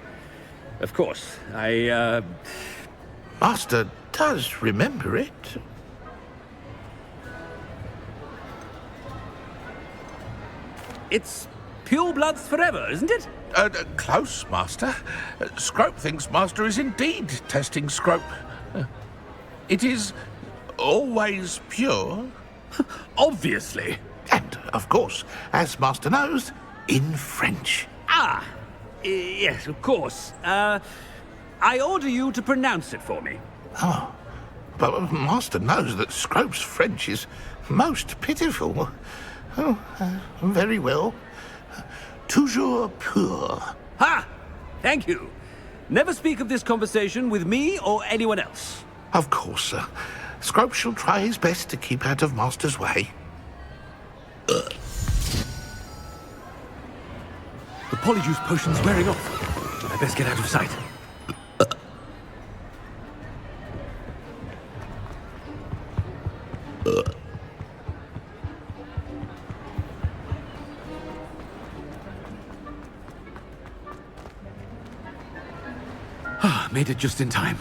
Of course. Master does remember it. It's pure bloods forever, isn't it? Close, Master. Scrope thinks Master is indeed testing Scrope. It is always pure. Obviously. And, of course, as Master knows, in French. Yes, of course. I order you to pronounce it for me. Oh, but Master knows that Scrope's French is most pitiful. Oh, very well. Toujours pur. Ha! Thank you. Never speak of this conversation with me or anyone else. Of course, sir. Scrope shall try his best to keep out of Master's way. The polyjuice potion's wearing off. I best get out of sight. Made it just in time.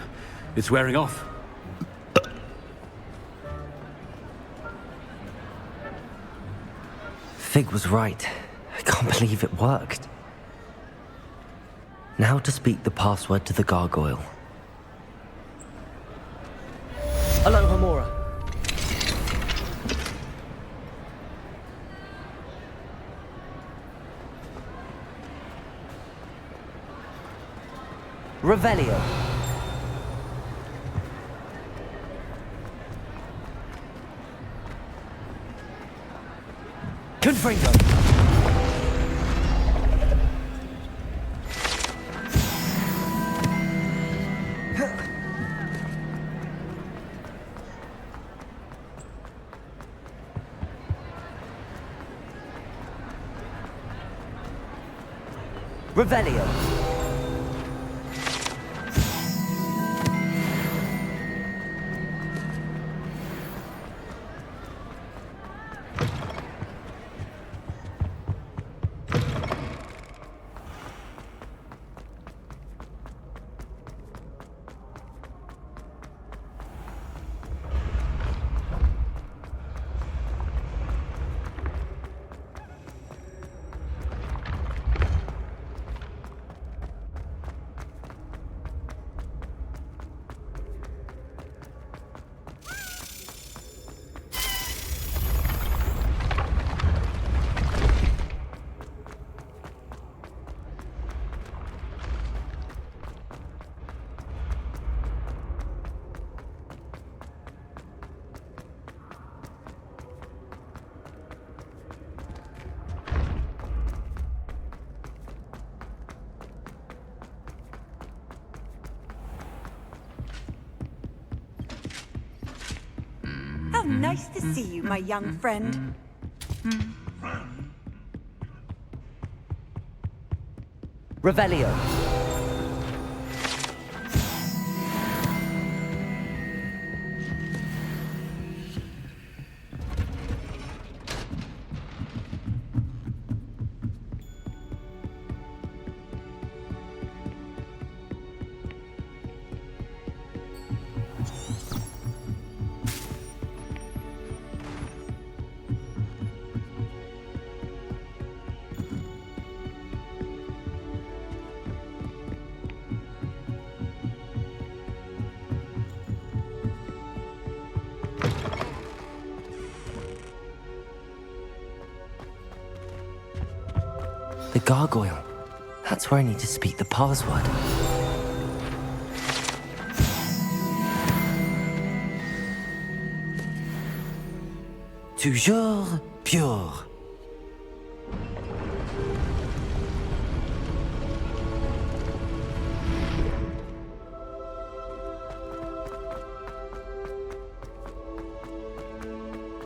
It's wearing off. Fig was right. I can't believe it worked. Now to speak the password to the gargoyle. Aloha, Mora. Revelio. Confringo. Revelio. How nice to see you, my young friend. Revelio. The gargoyle. That's where I need to speak the password. Toujours pure.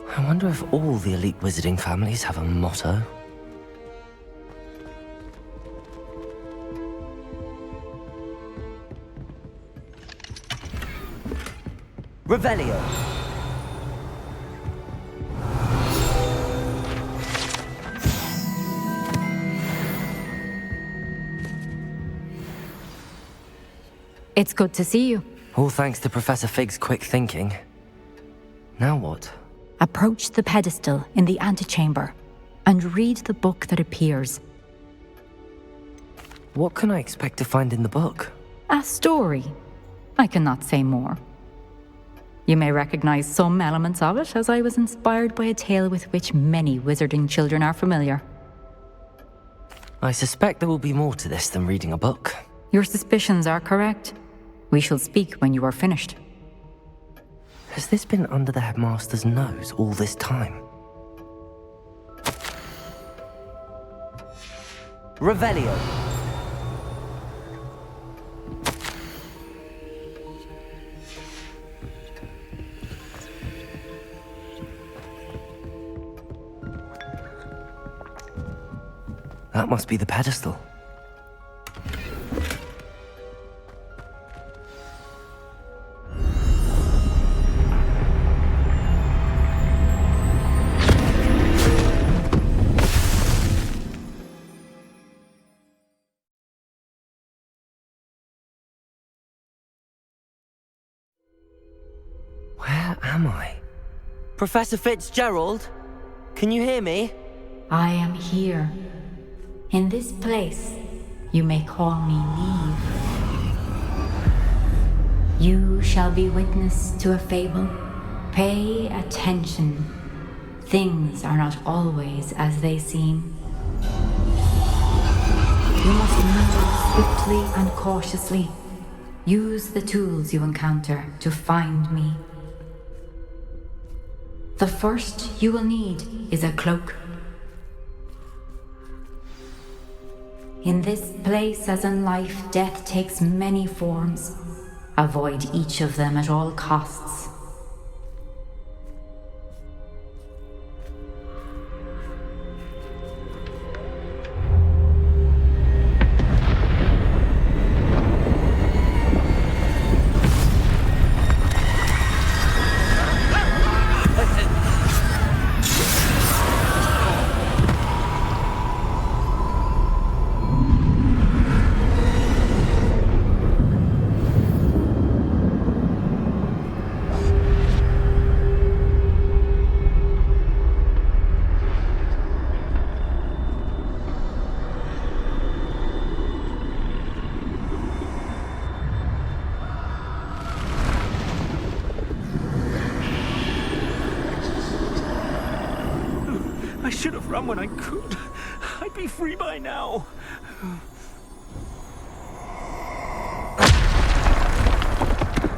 I wonder if all the elite wizarding families have a motto. Revelio. It's good to see you. All thanks to Professor Fig's quick thinking. Now what? Approach the pedestal in the antechamber and read the book that appears. What can I expect to find in the book? A story. I cannot say more. You may recognize some elements of it, as I was inspired by a tale with which many wizarding children are familiar. I suspect there will be more to this than reading a book. Your suspicions are correct. We shall speak when you are finished. Has this been under the headmaster's nose all this time? Revelio. That must be the pedestal. am I? Professor Fitzgerald? Can you hear me? I am here. In this place, you may call me Neve. You shall be witness to a fable. Pay attention. Things are not always as they seem. You must move swiftly and cautiously. Use the tools you encounter to find me. The first you will need is a cloak. In this place, as in life, death takes many forms. Avoid each of them at all costs. I should have run when I could. I'd be free by now.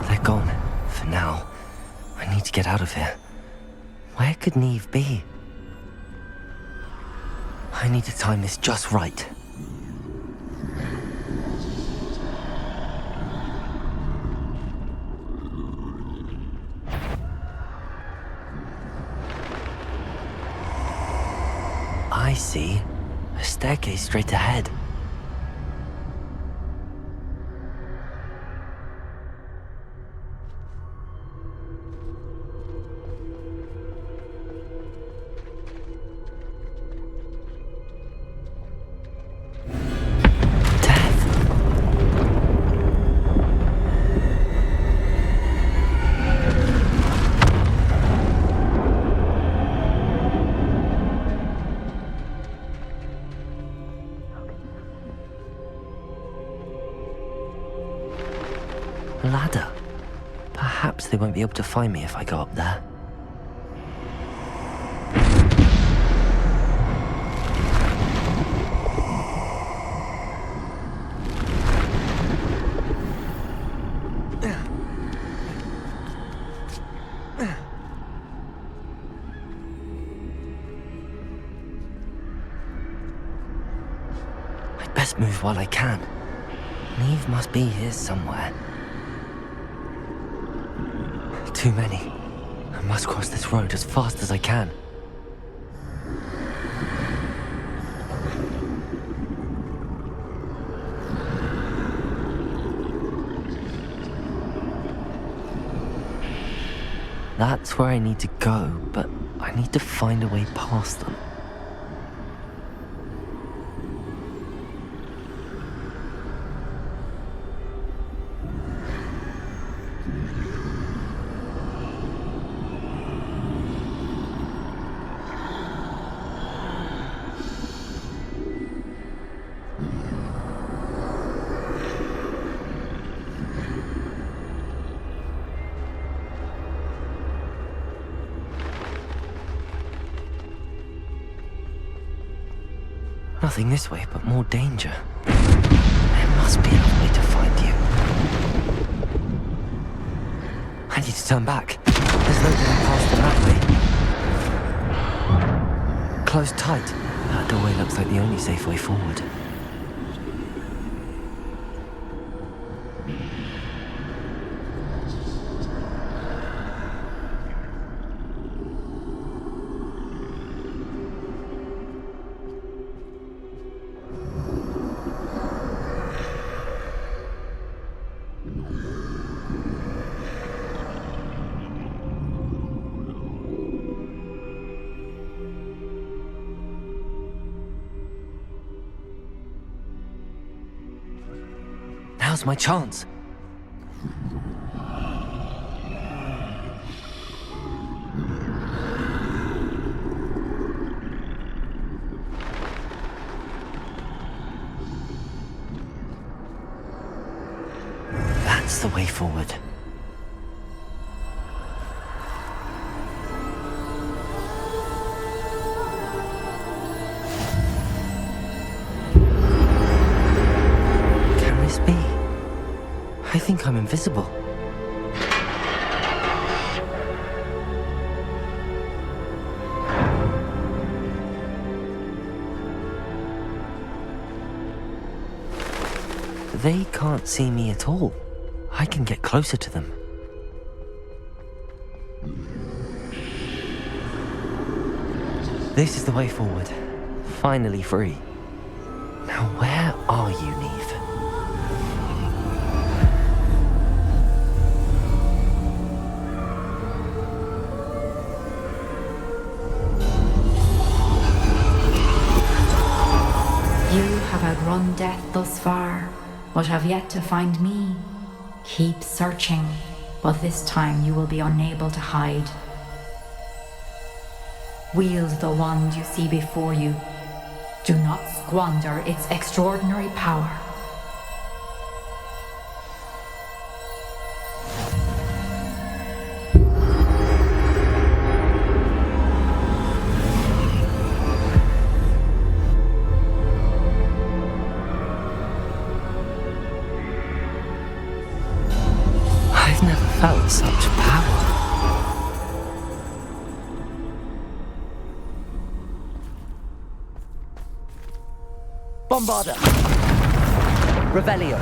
They're gone. For now. I need to get out of here. Where could Neve be? I need to time this just right. I see. A staircase straight ahead. Ladder. Perhaps they won't be able to find me if I go up there. I'd best move while I can. Neve must be here somewhere. Too many. I must cross this road as fast as I can. That's where I need to go, but I need to find a way past them. Nothing this way, but more danger. There must be another way to find you. I need to turn back. There's no getting past them that way. Close tight. That doorway looks like the only safe way forward. Now's my chance. way forward. Can this be? I think I'm invisible. They can't see me at all. I can get closer to them. This is the way forward. Finally free. Now where are you, Neve? You have outrun death thus far, but have yet to find me. Keep searching, but this time you will be unable to hide. Wield the wand you see before you. Do not squander its extraordinary power. I've never felt such power. Bombarda! Revelio!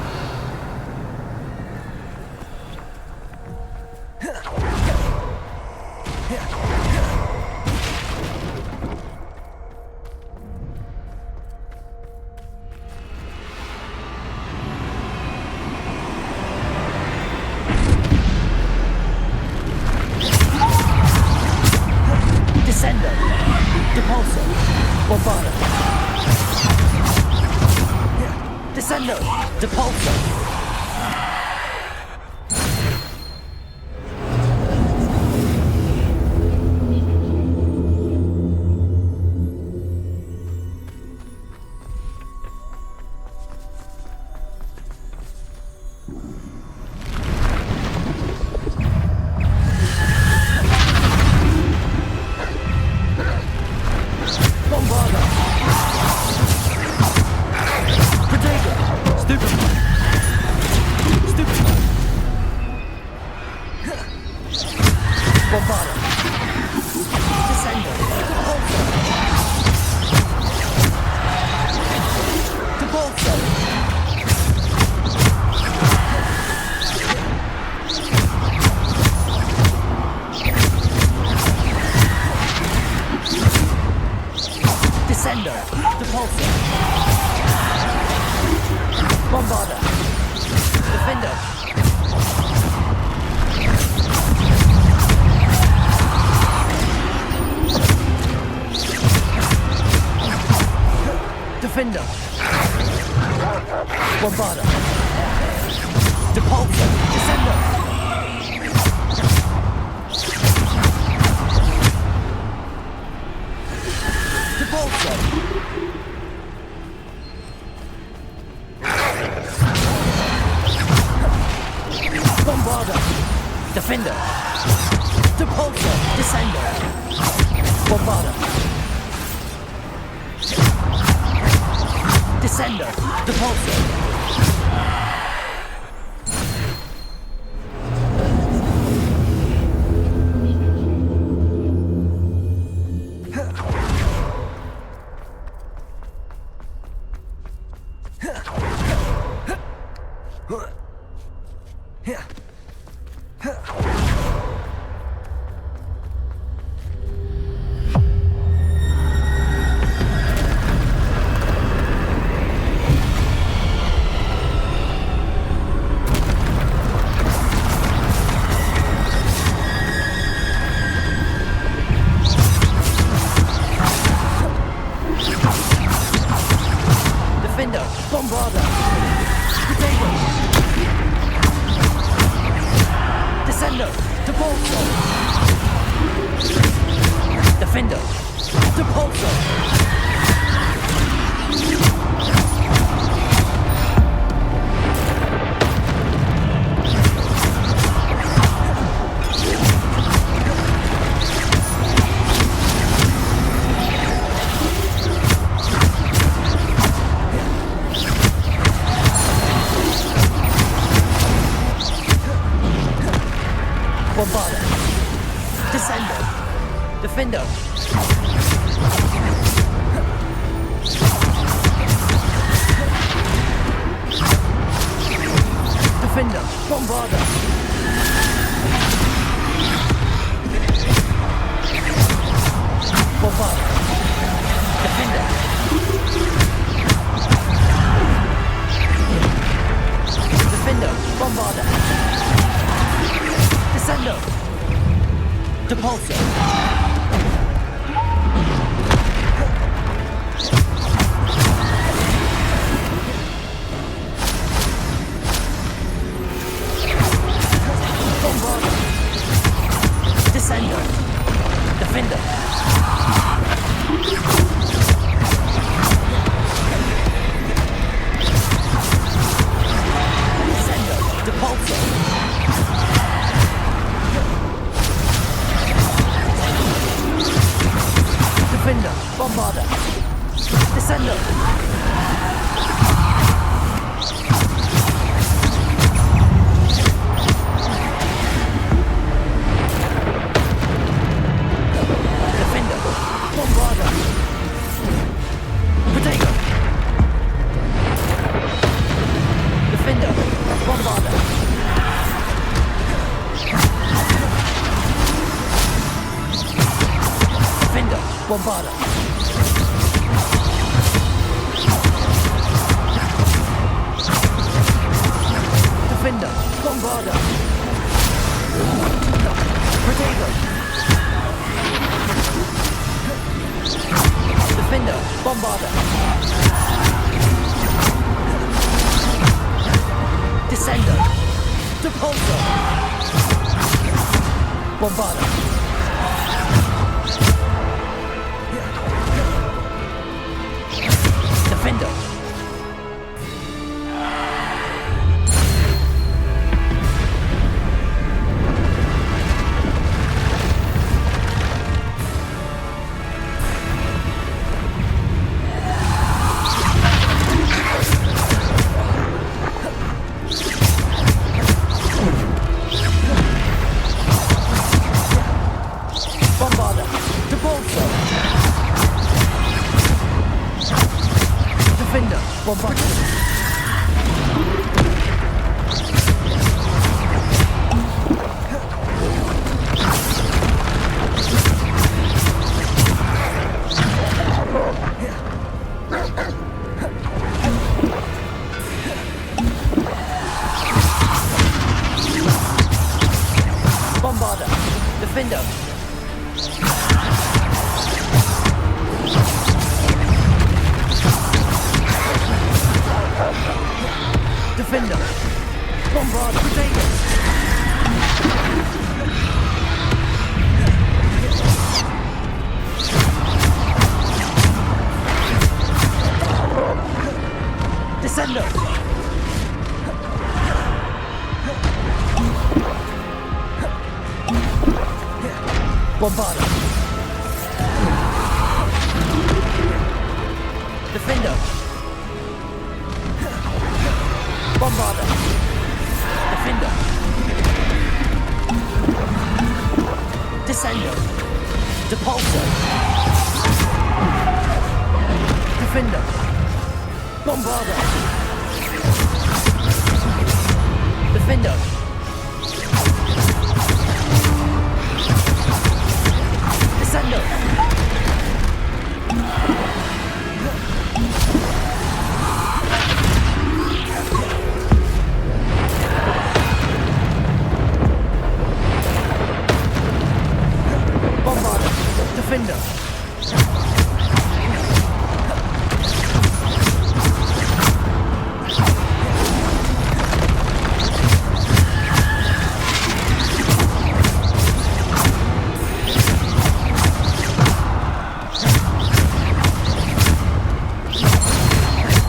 Descendo! Depulso! Bombarda! Descendo! Depulso! Bombarda! Protego! Stupid! Stupid! Bombarda! Descendo! Depulso! Depulso! Descendo! Depulso! Bombarda! Defender! Defender! Bombarda! Depulso! Descendo! Depulso! Bombarda! Defender! Depulso! Descendo! Bombarda! Descendo! Depulso! Defender! Bombarda! Protego! Descendo! Depulso! Defender! Depulso! Depulso. Bombardo. Descendo. Defender. Descendo. Depulso. Defender. Bombarda. Descendo. Defender. Bombarda. Protego. Defender. Bombarda. Defender. Bombarda. Defender. Bombarda. Protego. Defender. Bombarda. Descendo. Depulso. Bombarda. Defender. Bombarda. Depulso. Defender. Bombarda. Bombarda. Defender. Defender. Bombard. Protego. Descendo. Bombarda. Defender. Bombarda. Defender. Descendo. Depulso. Defender. Bombarda. Defender. Descendo. Bombarda. Defender.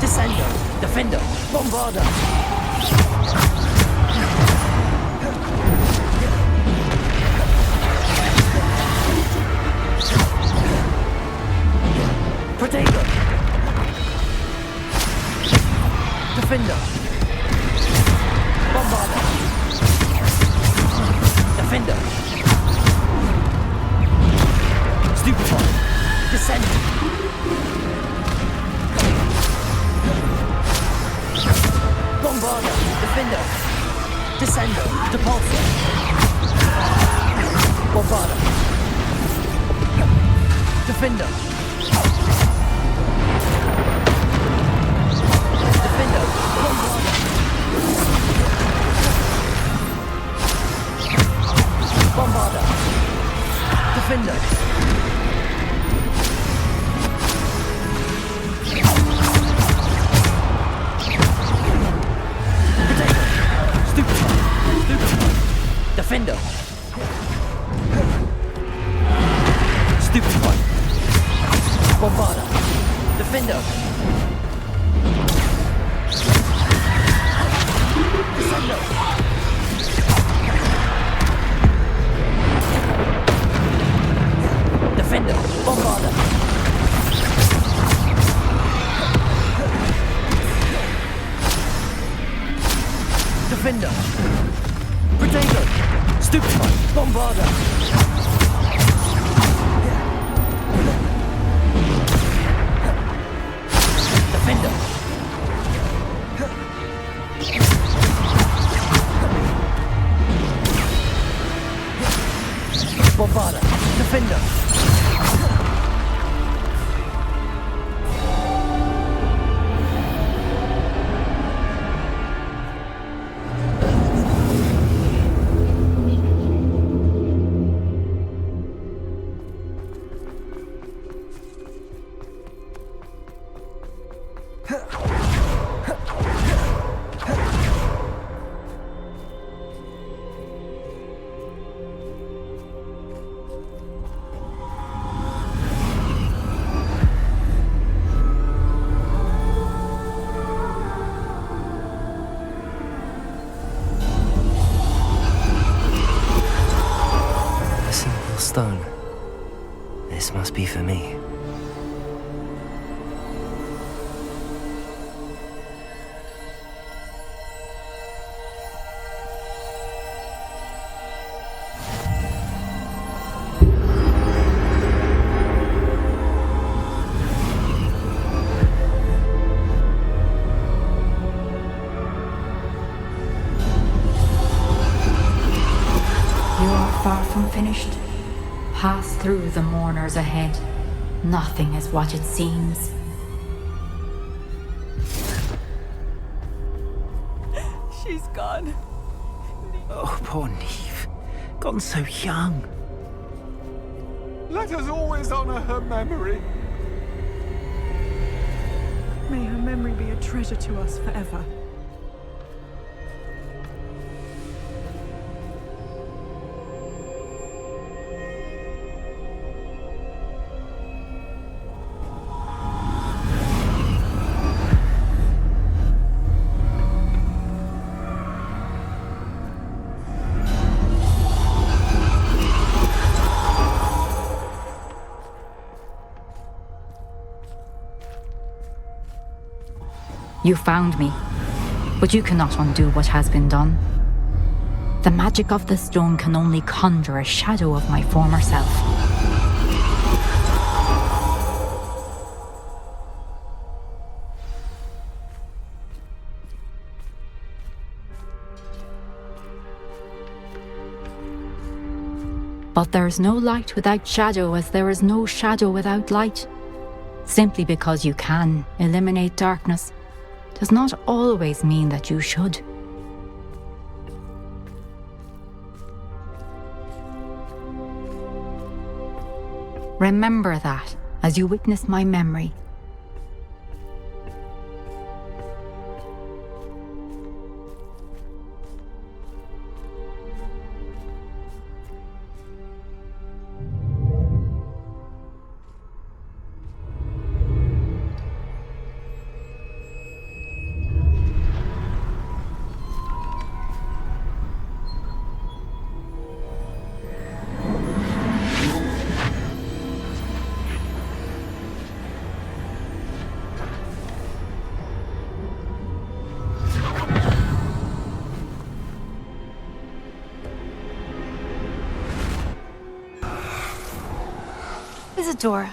Descendo. Defender. Bombarda. Protego. Defender. Bombarda. Defender. Stupefy. Descend. Bombarda. Defender. Descendo. Depulso. Bombarda. Defender. Defender. Bombarda. Bombarda. Defender! Potato! Stupefy! Defender! Stupefy! Bombarda! Defender! Descendo! Defender! Bombarda! Defender! Potato! Stupefy! Bombarda! Defender! Bombarda! Defender! A simple stone. This must be for me. You are far from finished. Pass through the mourners ahead. Nothing is what it seems. She's gone. Oh, poor Neve. Gone so young. Let us always honor her memory. May her memory be a treasure to us forever. You found me, but you cannot undo what has been done. The magic of the stone can only conjure a shadow of my former self. But there is no light without shadow, as there is no shadow without light. Simply because you can eliminate darkness does not always mean that you should. Remember that as you witness my memory. Isadora,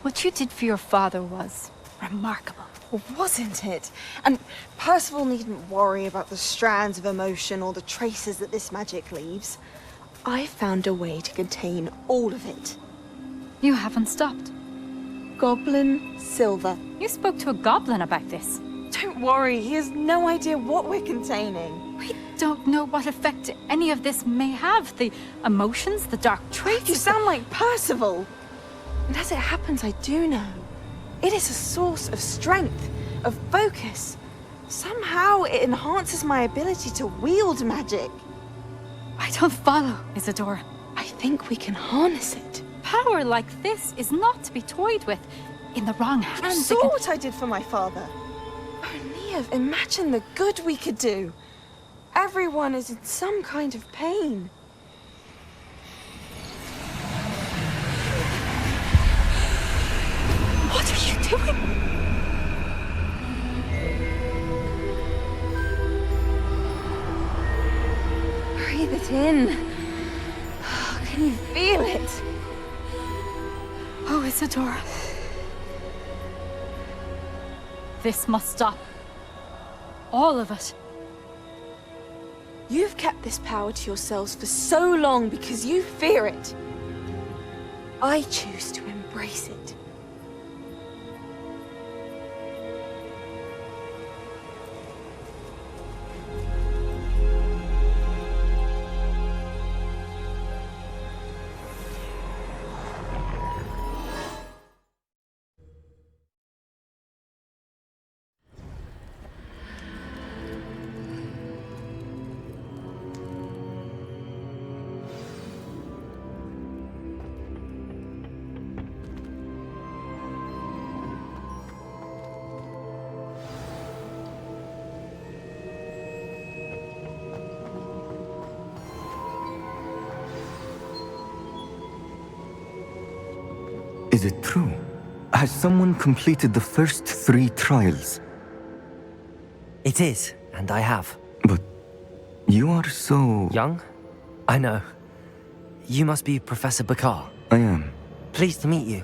what you did for your father was remarkable. Wasn't it? And Percival needn't worry about the strands of emotion or the traces that this magic leaves. I found a way to contain all of it. You haven't stopped. Goblin Silver. You spoke to a goblin about this. Don't worry, he has no idea what we're containing. Wait, don't know what effect any of this may have. The emotions, the dark traits. You sound like Percival. And as it happens, I do know. It is a source of strength, of focus. Somehow it enhances my ability to wield magic. I don't follow, Isadora. I think we can harness it. Power like this is not to be toyed with. In the wrong hands. You saw what I did for my father. Oh, Neve, imagine the good we could do. Everyone is in some kind of pain. What are you doing? Breathe it in. Can you feel it? Oh, Isadora. This must stop. All of it. You've kept this power to yourselves for so long because you fear it. I choose to embrace it. Is it true? Has someone completed the first 3 trials? It is, and I have. But you are so... Young? I know. You must be Professor Bakar. I am. Pleased to meet you.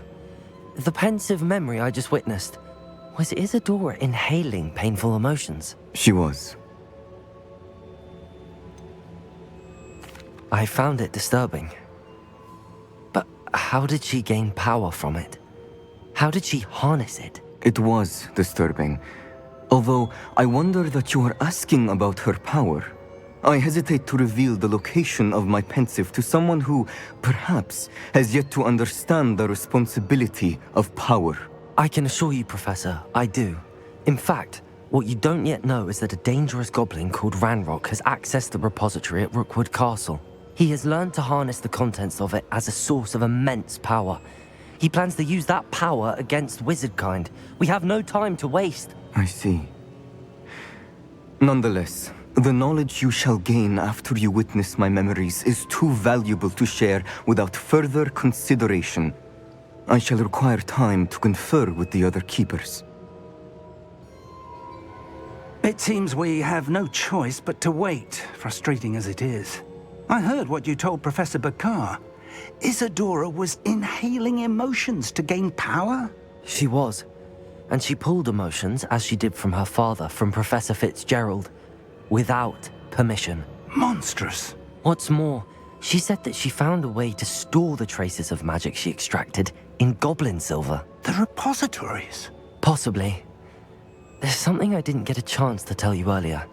The pensive memory I just witnessed, was Isadora inhaling painful emotions? She was. I found it disturbing. But how did she gain power from it? How did she harness it? It was disturbing. Although I wonder that you are asking about her power. I hesitate to reveal the location of my pensive to someone who, perhaps, has yet to understand the responsibility of power. I can assure you, Professor, I do. In fact, what you don't yet know is that a dangerous goblin called Ranrock has accessed the repository at Rookwood Castle. He has learned to harness the contents of it as a source of immense power. He plans to use that power against wizardkind. We have no time to waste. I see. Nonetheless, the knowledge you shall gain after you witness my memories is too valuable to share without further consideration. I shall require time to confer with the other keepers. It seems we have no choice but to wait, frustrating as it is. I heard what you told Professor Bakar. Isadora was inhaling emotions to gain power? She was. And she pulled emotions, as she did from her father, from Professor Fitzgerald, without permission. Monstrous. What's more, she said that she found a way to store the traces of magic she extracted in goblin silver. The repositories? Possibly. There's something I didn't get a chance to tell you earlier.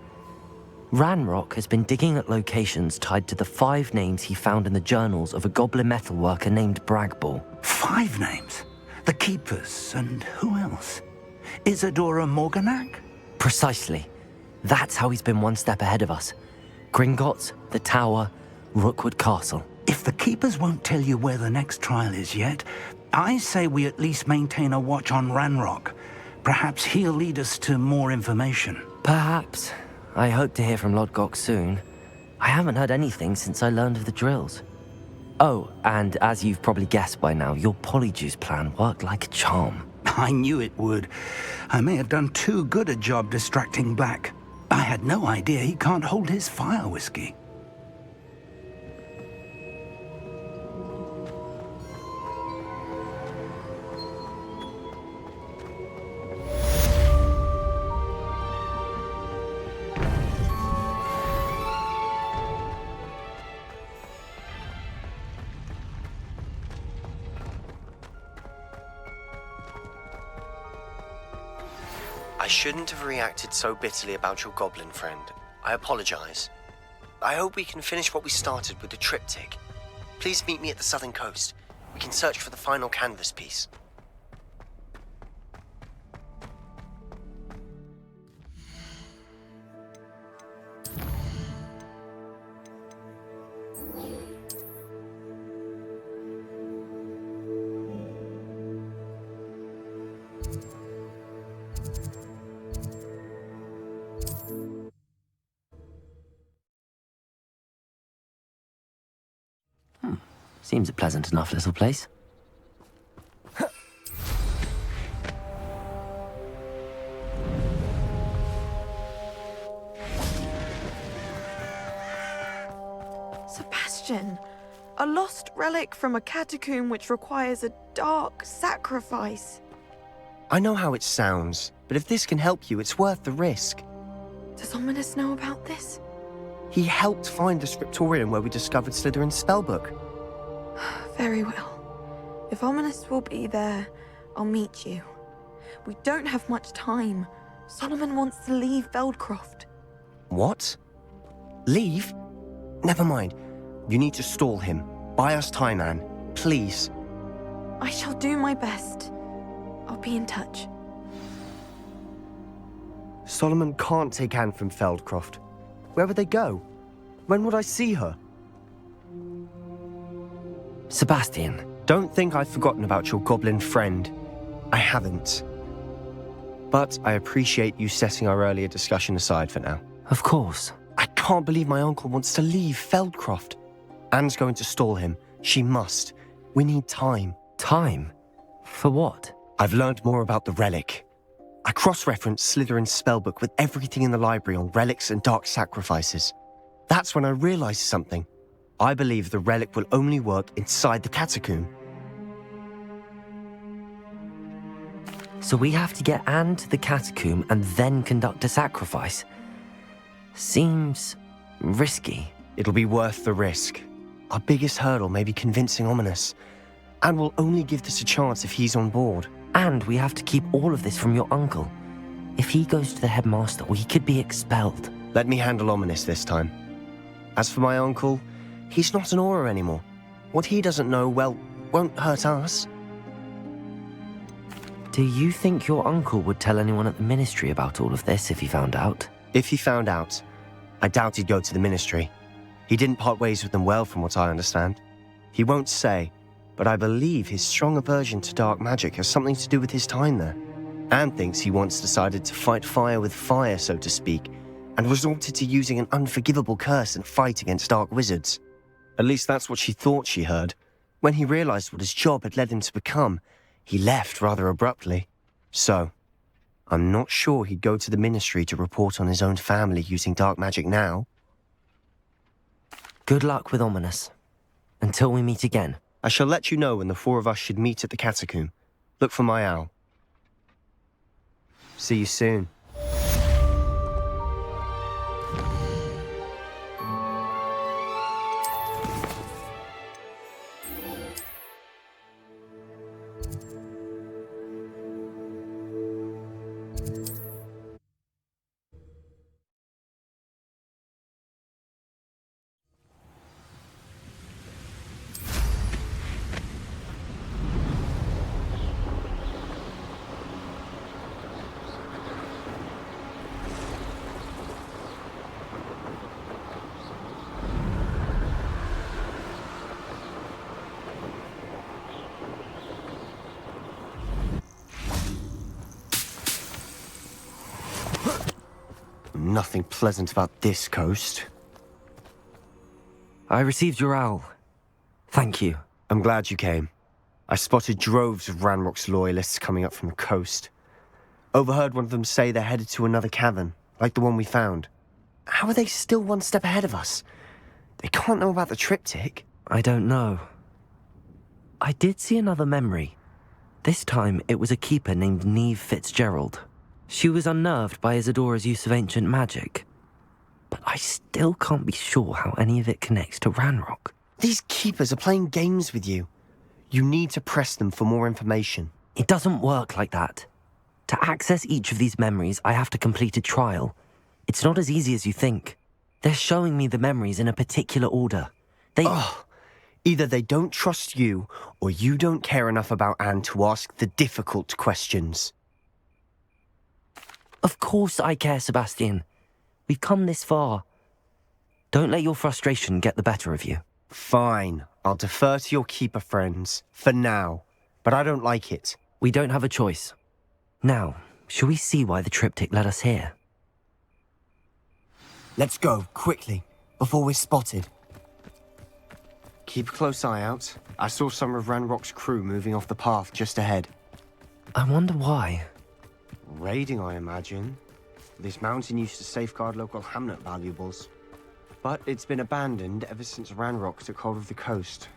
Ranrock has been digging at locations tied to the 5 names he found in the journals of a goblin metalworker named Bragball. 5 names? The Keepers, and who else? Isadora Morganac? Precisely. That's how he's been one step ahead of us. Gringotts, the Tower, Rookwood Castle. If the Keepers won't tell you where the next trial is yet, I say we at least maintain a watch on Ranrock. Perhaps he'll lead us to more information. Perhaps. I hope to hear from Lodgok soon. I haven't heard anything since I learned of the drills. Oh, and as you've probably guessed by now, your Polyjuice plan worked like a charm. I knew it would. I may have done too good a job distracting Black. I had no idea he can't hold his fire whiskey. I shouldn't have reacted so bitterly about your goblin friend. I apologize. I hope we can finish what we started with the triptych. Please meet me at the southern coast. We can search for the final canvas piece. Seems a pleasant enough little place. Sebastian, a lost relic from a catacomb which requires a dark sacrifice. I know how it sounds, but if this can help you, it's worth the risk. Does Ominous know about this? He helped find the scriptorium where we discovered Slytherin's spellbook. Very well. If Ominous will be there, I'll meet you. We don't have much time. Solomon wants to leave Feldcroft. What? Leave? Never mind. You need to stall him. Buy us time, Anne. Please. I shall do my best. I'll be in touch. Solomon can't take Anne from Feldcroft. Where would they go? When would I see her? Sebastian. Don't think I've forgotten about your goblin friend. I haven't. But I appreciate you setting our earlier discussion aside for now. Of course. I can't believe my uncle wants to leave Feldcroft. Anne's going to stall him. She must. We need time. Time? For what? I've learned more about the relic. I cross-referenced Slytherin's spellbook with everything in the library on relics and dark sacrifices. That's when I realized something. I believe the relic will only work inside the catacomb. So we have to get Anne to the catacomb and then conduct a sacrifice? Seems risky. It'll be worth the risk. Our biggest hurdle may be convincing Ominous. And we'll only give this a chance if he's on board. And we have to keep all of this from your uncle. If he goes to the headmaster, we could be expelled. Let me handle Ominous this time. As for my uncle, he's not an Auror anymore. What he doesn't know, well, won't hurt us. Do you think your uncle would tell anyone at the ministry about all of this if he found out? If he found out, I doubt he'd go to the ministry. He didn't part ways with them well, from what I understand. He won't say, but I believe his strong aversion to dark magic has something to do with his time there. Anne thinks he once decided to fight fire with fire, so to speak, and resorted to using an unforgivable curse in fight against dark wizards. At least that's what she thought she heard. When he realized what his job had led him to become, he left rather abruptly. So, I'm not sure he'd go to the ministry to report on his own family using dark magic now. Good luck with Ominous. Until we meet again. I shall let you know when the four of us should meet at the catacomb. Look for my owl. See you soon. Nothing pleasant about this coast. I received your owl. Thank you. I'm glad you came. I spotted droves of Ranrock's loyalists coming up from the coast. Overheard one of them say they're headed to another cavern, like the one we found. How are they still one step ahead of us? They can't know about the triptych. I don't know. I did see another memory. This time it was a keeper named Neve Fitzgerald. She was unnerved by Isadora's use of ancient magic. But I still can't be sure how any of it connects to Ranrock. These keepers are playing games with you. You need to press them for more information. It doesn't work like that. To access each of these memories, I have to complete a trial. It's not as easy as you think. They're showing me the memories in a particular order. Either they don't trust you, or you don't care enough about Anne to ask the difficult questions. Of course I care, Sebastian. We've come this far. Don't let your frustration get the better of you. Fine. I'll defer to your keeper friends, for now. But I don't like it. We don't have a choice. Now, shall we see why the triptych led us here? Let's go, quickly, before we're spotted. Keep a close eye out. I saw some of Ranrock's crew moving off the path just ahead. I wonder why. Raiding, I imagine. This mountain used to safeguard local hamlet valuables. But it's been abandoned ever since Ranrock took hold of the coast.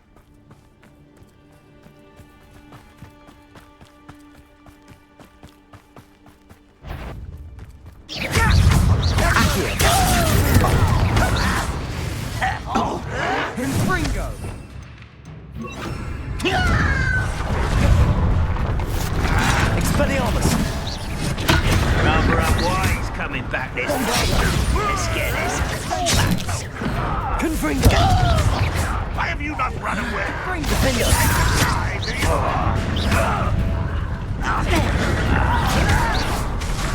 Confringo! Expelliarmus! Rather unwise coming back this way. Let's get this. Confringo! Why have you not run away? Defender!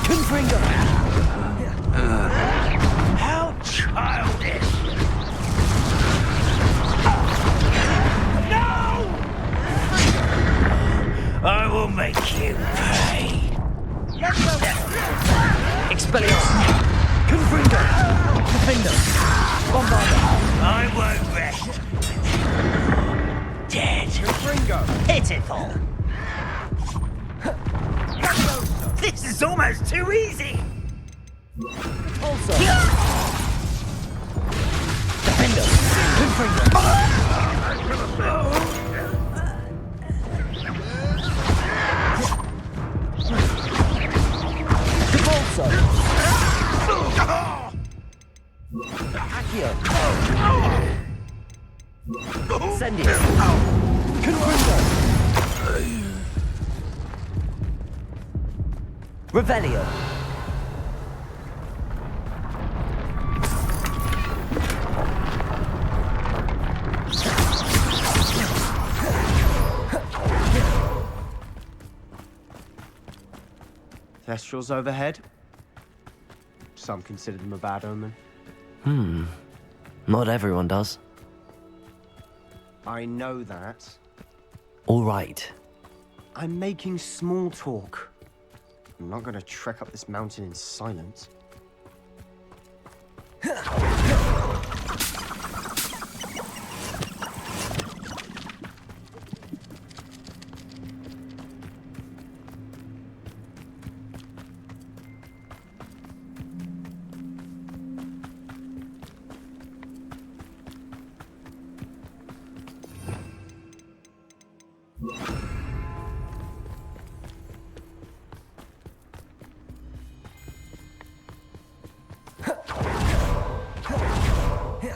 Confringo! How childish! I will make you pay. Expelliarmus! Confringo! Defender! Bombarder! I won't rest. Dead. Confringo! Pitiful. This is almost too easy. Also! Defender! Confringo! Accio! Incendio! Confringo! Revelio! Thestrals overhead. Some consider them a bad omen. Not everyone does. I know that. All right. I'm making small talk. I'm not going to trek up this mountain in silence.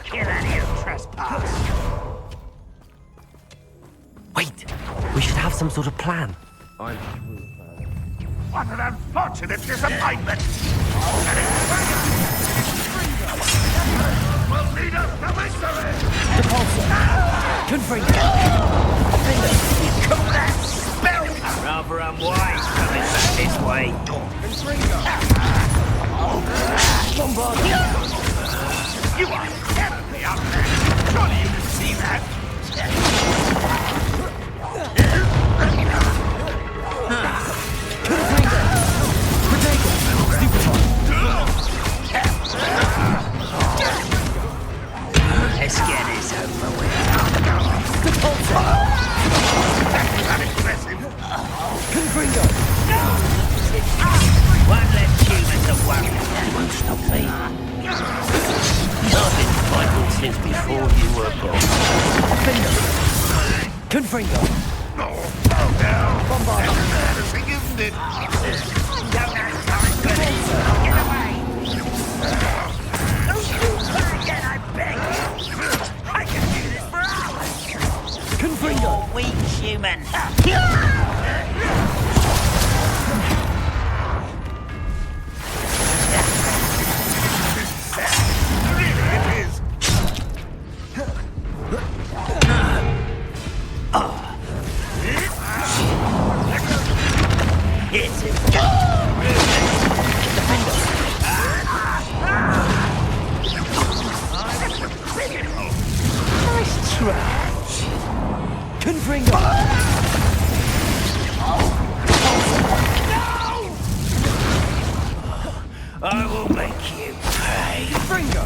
Kill any who trespass. Wait! We should have some sort of plan. What an unfortunate disappointment! We'll lead us to victory! Confringo! Defender! Come that spell! Rather unwise coming back this way. Confringo! Bombardier! You are terribly out there! Surely you can see that! Confringo! Protego! Let's get this over with. Depulso! Unimpressive. Confringo! One less human to worry. That won't stop me. I've been fighting since before you were born. Defender! Confringo! Bombardier! Forgiven it. Defender! Get away! Don't you try again, I beg you! I can do this for hours! Confringo! You're weak, human! Really? Hit him. Nice try. Confringo. I will make you pay. Confringo.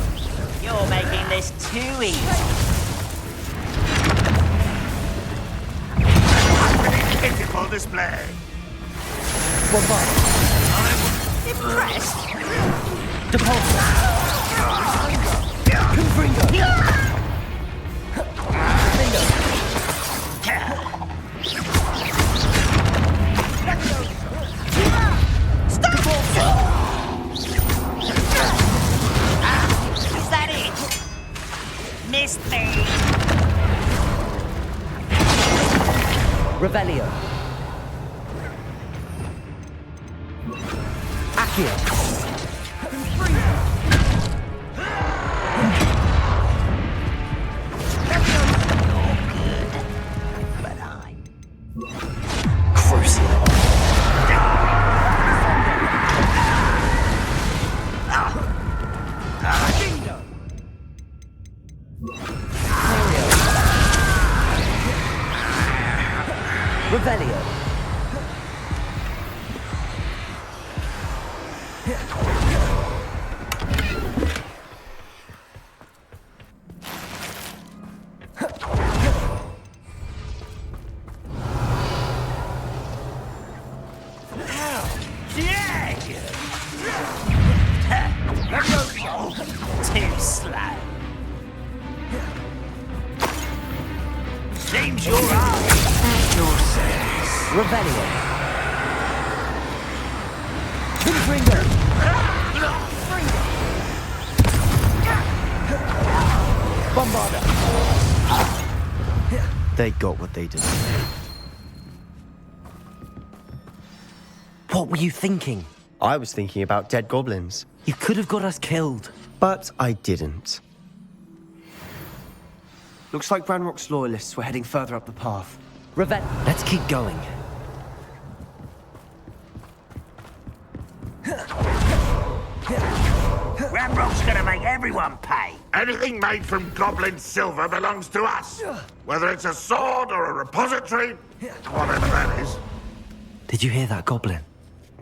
You're making this too easy. Pitiful display. I'm impressed. Depulso. Confringo. Is that it? Missed me. Revelio. Accio. Revelio. Too slow. Seems you're out. Your service. Revelio. Confringo. Bombarda. They got what they deserved. What were you thinking? I was thinking about dead goblins. You could have got us killed. But I didn't. Looks like Ranrock's loyalists were heading further up the path. Let's keep going. Ranrock's gonna make everyone pay. Anything made from goblin silver belongs to us. Whether it's a sword or a repository, whatever that is. Did you hear that, Goblin?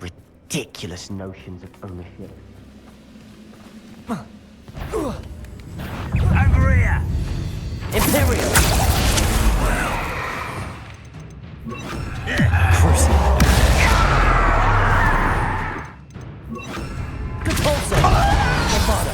Ridiculous notions of ownership. Over here. Imperial. Depulso. Bombarda.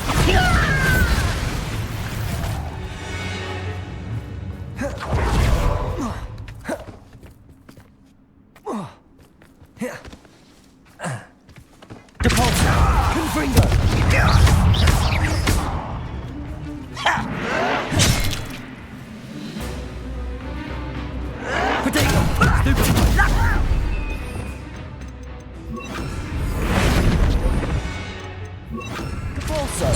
Depulso. Confringo. Potato. Depulso.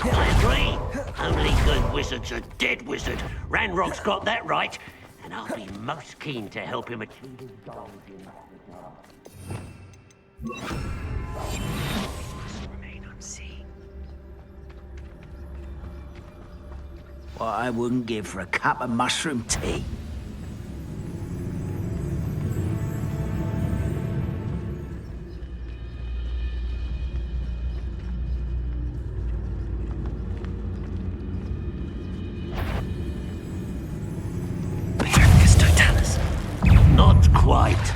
I agree. Only good wizard's a dead wizard. Ranrock's got that right, and I'll be most keen to help him achieve his goals in that regard. Remain unseen. What I wouldn't give for a cup of mushroom tea. Not quite.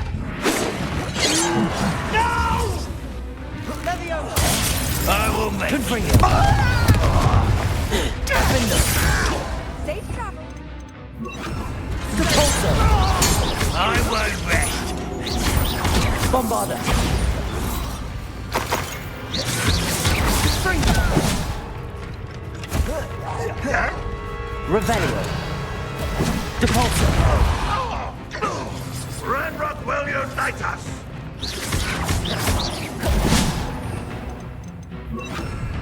No! I will make Could bring it. Safe travel. Depulso. I won't rest. Bombarda. Revelio. Depulso. Ranrock will unite us!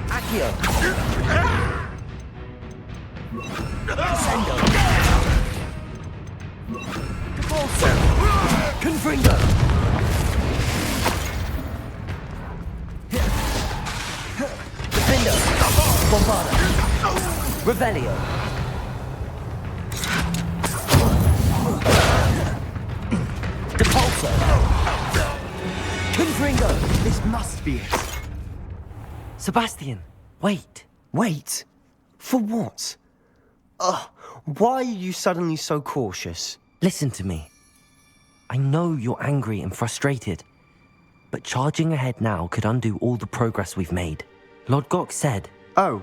Accio. Descendo. Depulso. Confringo. Defendo. Bombarda. Revelio. Depulso. Confringo. This must be it. Sebastian, wait. Wait? For what? Why are you suddenly so cautious? Listen to me. I know you're angry and frustrated, but charging ahead now could undo all the progress we've made. Lord Gok said... Oh,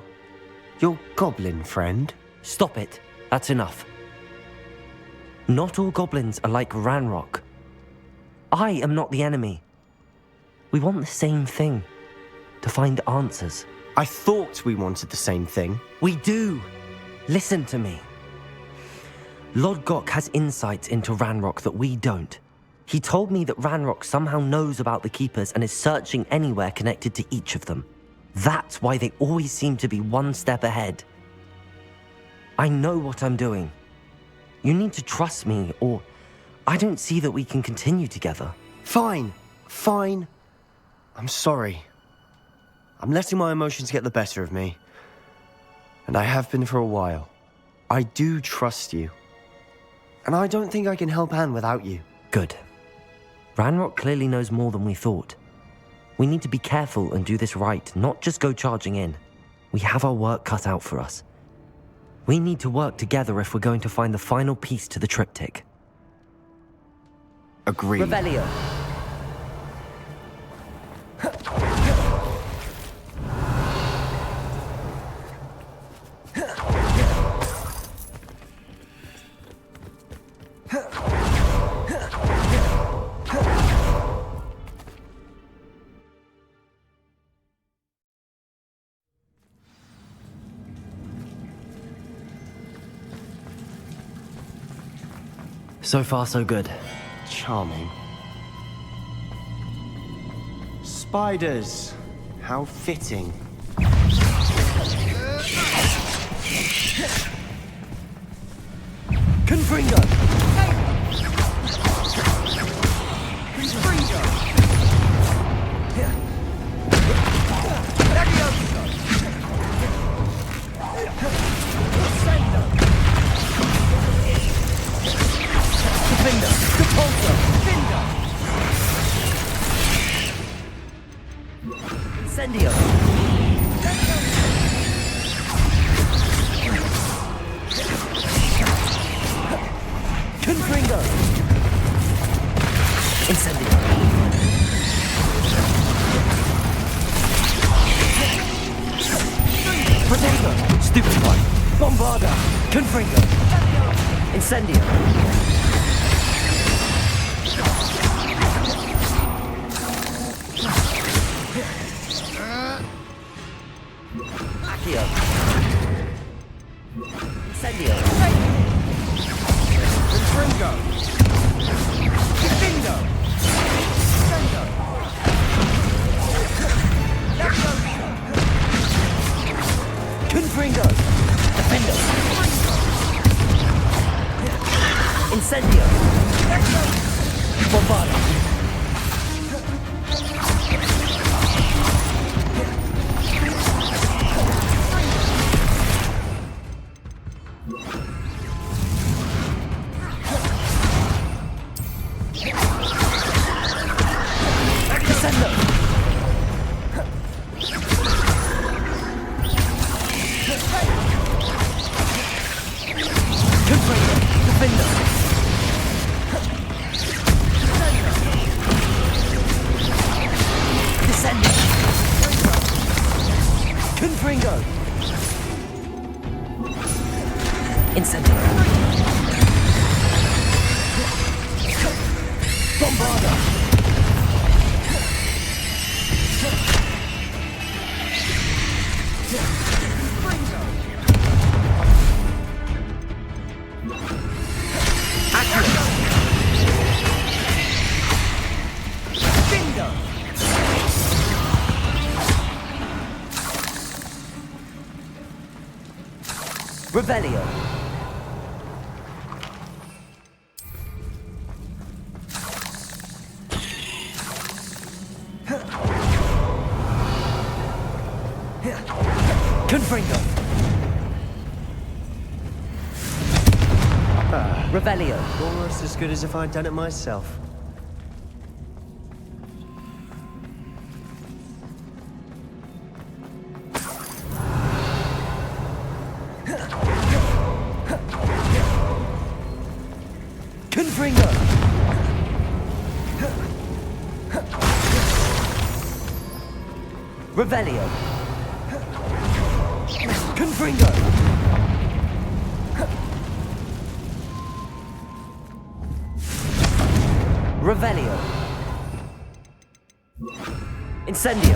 your goblin friend? Stop it. That's enough. Not all goblins are like Ranrock. I am not the enemy. We want the same thing. To find answers. I thought we wanted the same thing. We do. Listen to me. Lord Gok has insights into Ranrock that we don't. He told me that Ranrock somehow knows about the Keepers and is searching anywhere connected to each of them. That's why they always seem to be one step ahead. I know what I'm doing. You need to trust me, or I don't see that we can continue together. Fine. I'm sorry. I'm letting my emotions get the better of me. And I have been for a while. I do trust you. And I don't think I can help Anne without you. Good. Ranrock clearly knows more than we thought. We need to be careful and do this right, not just go charging in. We have our work cut out for us. We need to work together if we're going to find the final piece to the triptych. Agreed. Revelio. So far, so good. Charming. Spiders. How fitting. Confringo! Incendio! Confringo! Incendio! Protego! Stupid one! Bombarda! Confringo! Incendio! Accio! Incendio! Confringo! Defendo! Defendo! Confringo! Defendo! Incendio! Bombarda! Confringo! Incendio! Bombarda! Revelio. Confringo. Revelio. Almost as good as if I'd done it myself. Confringo. Revelio. Confringo. Revelio. Incendio.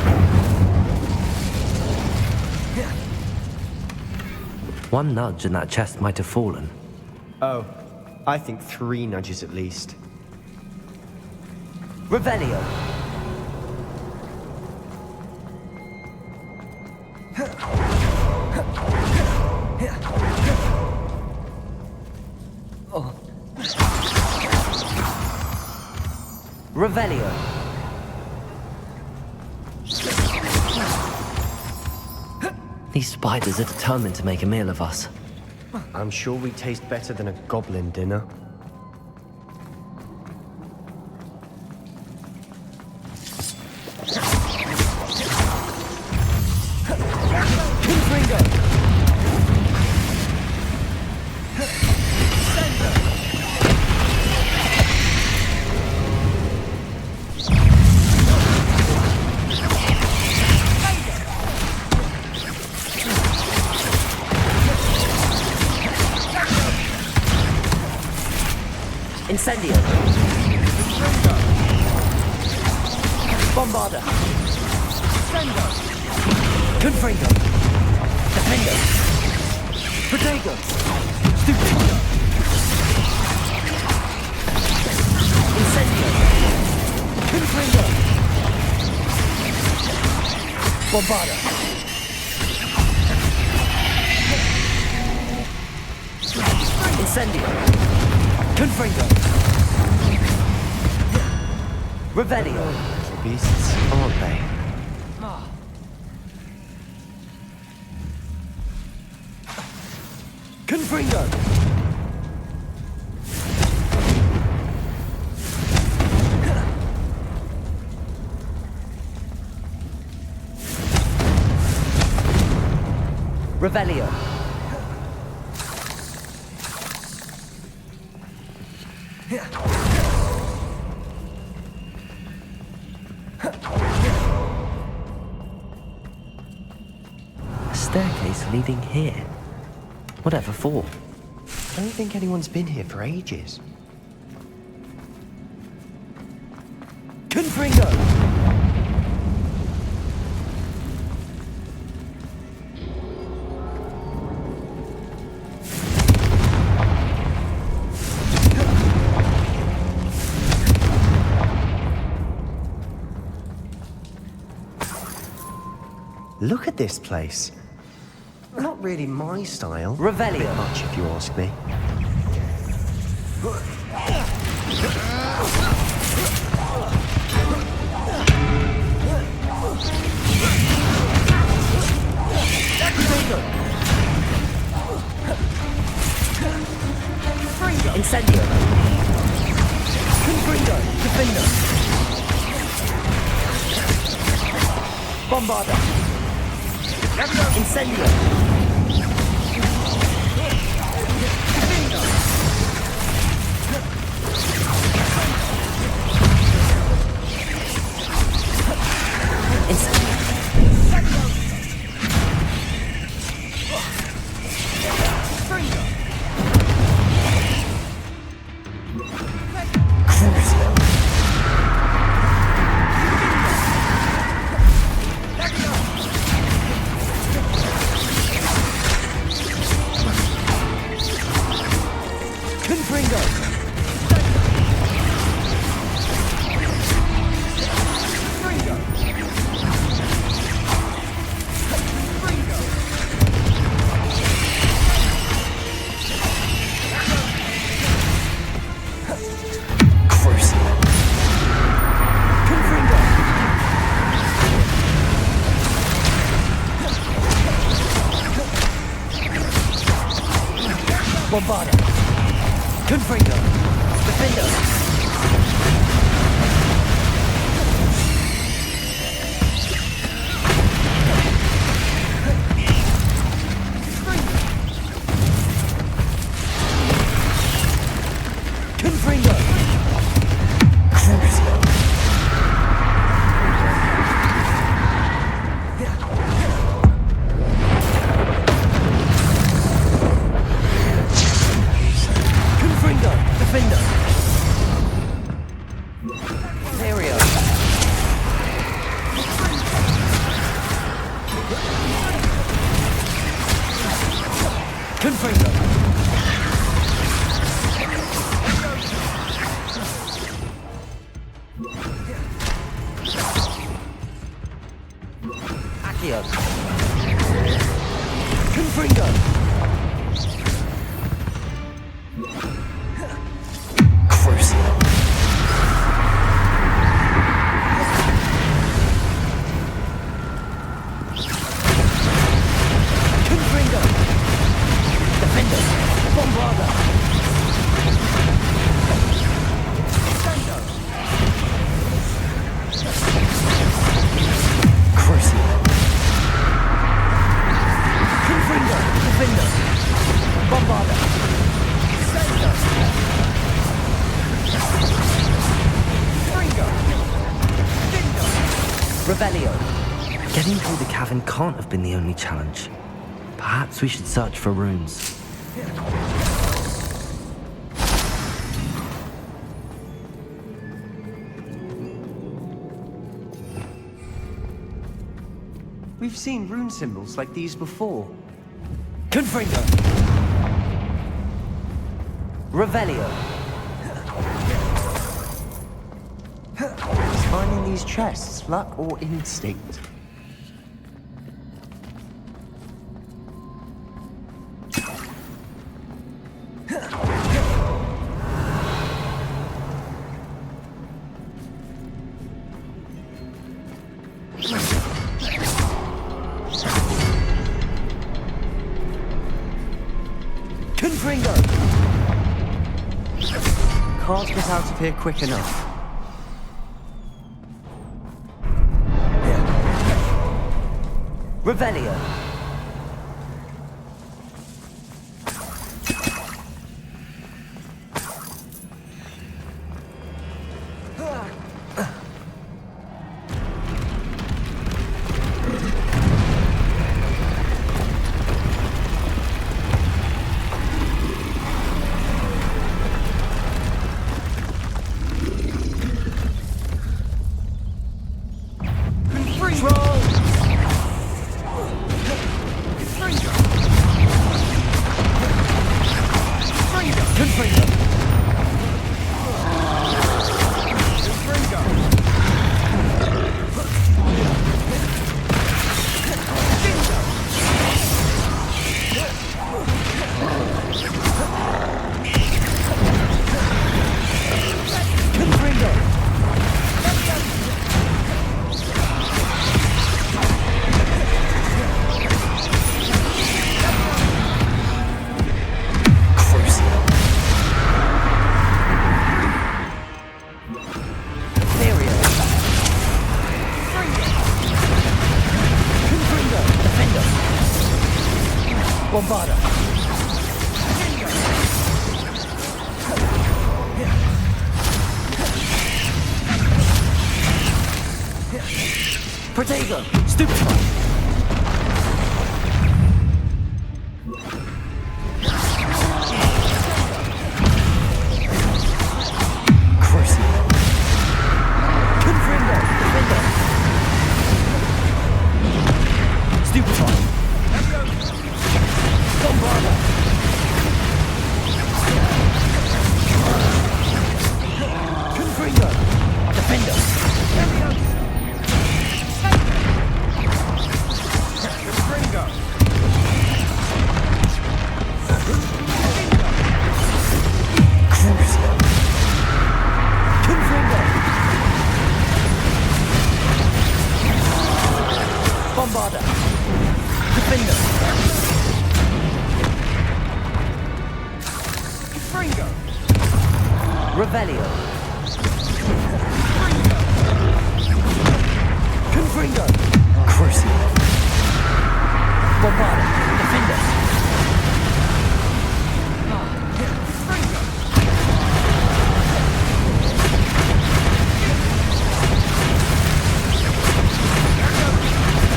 One nudge and that chest might have fallen. Oh, I think 3 nudges at least. Revelio. Revelio. These spiders are determined to make a meal of us. I'm sure we taste better than a goblin dinner. Incendio. Bombarda. Confringo. Defendo. Protego. Stupendo. Incendio. Confringo. Bombarda. Incendio. Confringo. Revelio. Little beasts, aren't they? Confringo. Revelio. A staircase leading here. Whatever for? I don't think anyone's been here for ages. Confringo! Look at this place. Not really my style. Revelio. Bit much, if you ask me. Incendio. Confringo. Defendo. Bombarda. Incendio. Bombarda. Confringo. Defender. Confringo. Crucio. Confringo. Defender. Aerial. Confringo. Accio. Confringo. Crucio. Confringo. Defender. Bombarda. Crucio. Confringo. Defender. Bombarda. Revelio. Getting through the cavern can't have been the only challenge. Perhaps we should search for runes. We've seen rune symbols like these before. Confringo. Revelio. Is finding these chests luck or instinct? Confringo. Can't get out of here quick enough. Revelio. Bombarda. Protego. Stupefy. Crucio. Confringo. Defender. Stupefy. Bombarda. Confringo. Defender. Revelio. Confringo. Crucio. Bombarda. Defend us.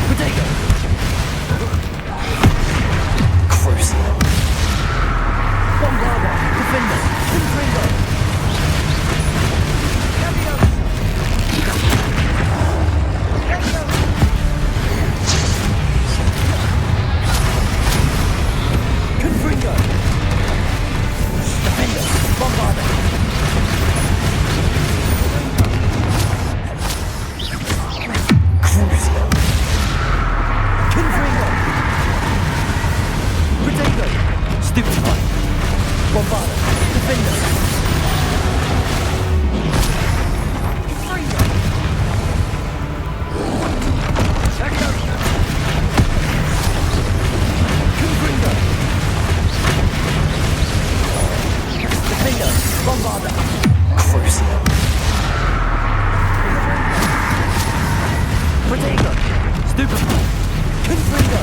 Potato. Crucio. Bombarda. Defend us. Confringo. Confringo. Defender. Bombarda. Crucio. Confringo. Potato. Stupefy. Bombarda. Defender. Confringo. Echo. Confringo. Defender. Bombarda. Crucio. Potato. Stupefy. Confringo.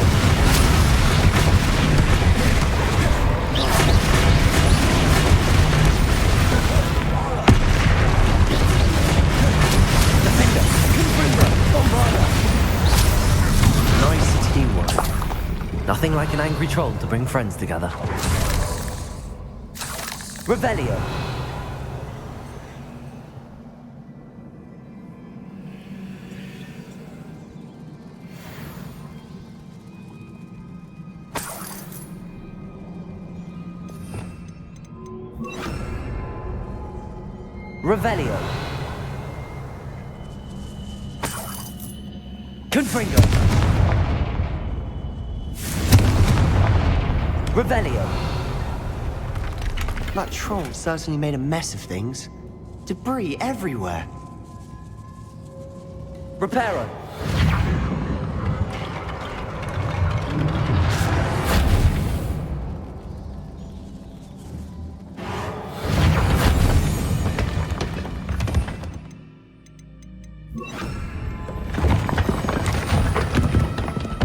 Defender. Confringo. Bombarda. Nice teamwork. Nothing like an angry troll to bring friends together. Revelio. Revelio. Confringo. Revelio. That troll certainly made a mess of things. Debris everywhere. Reparo.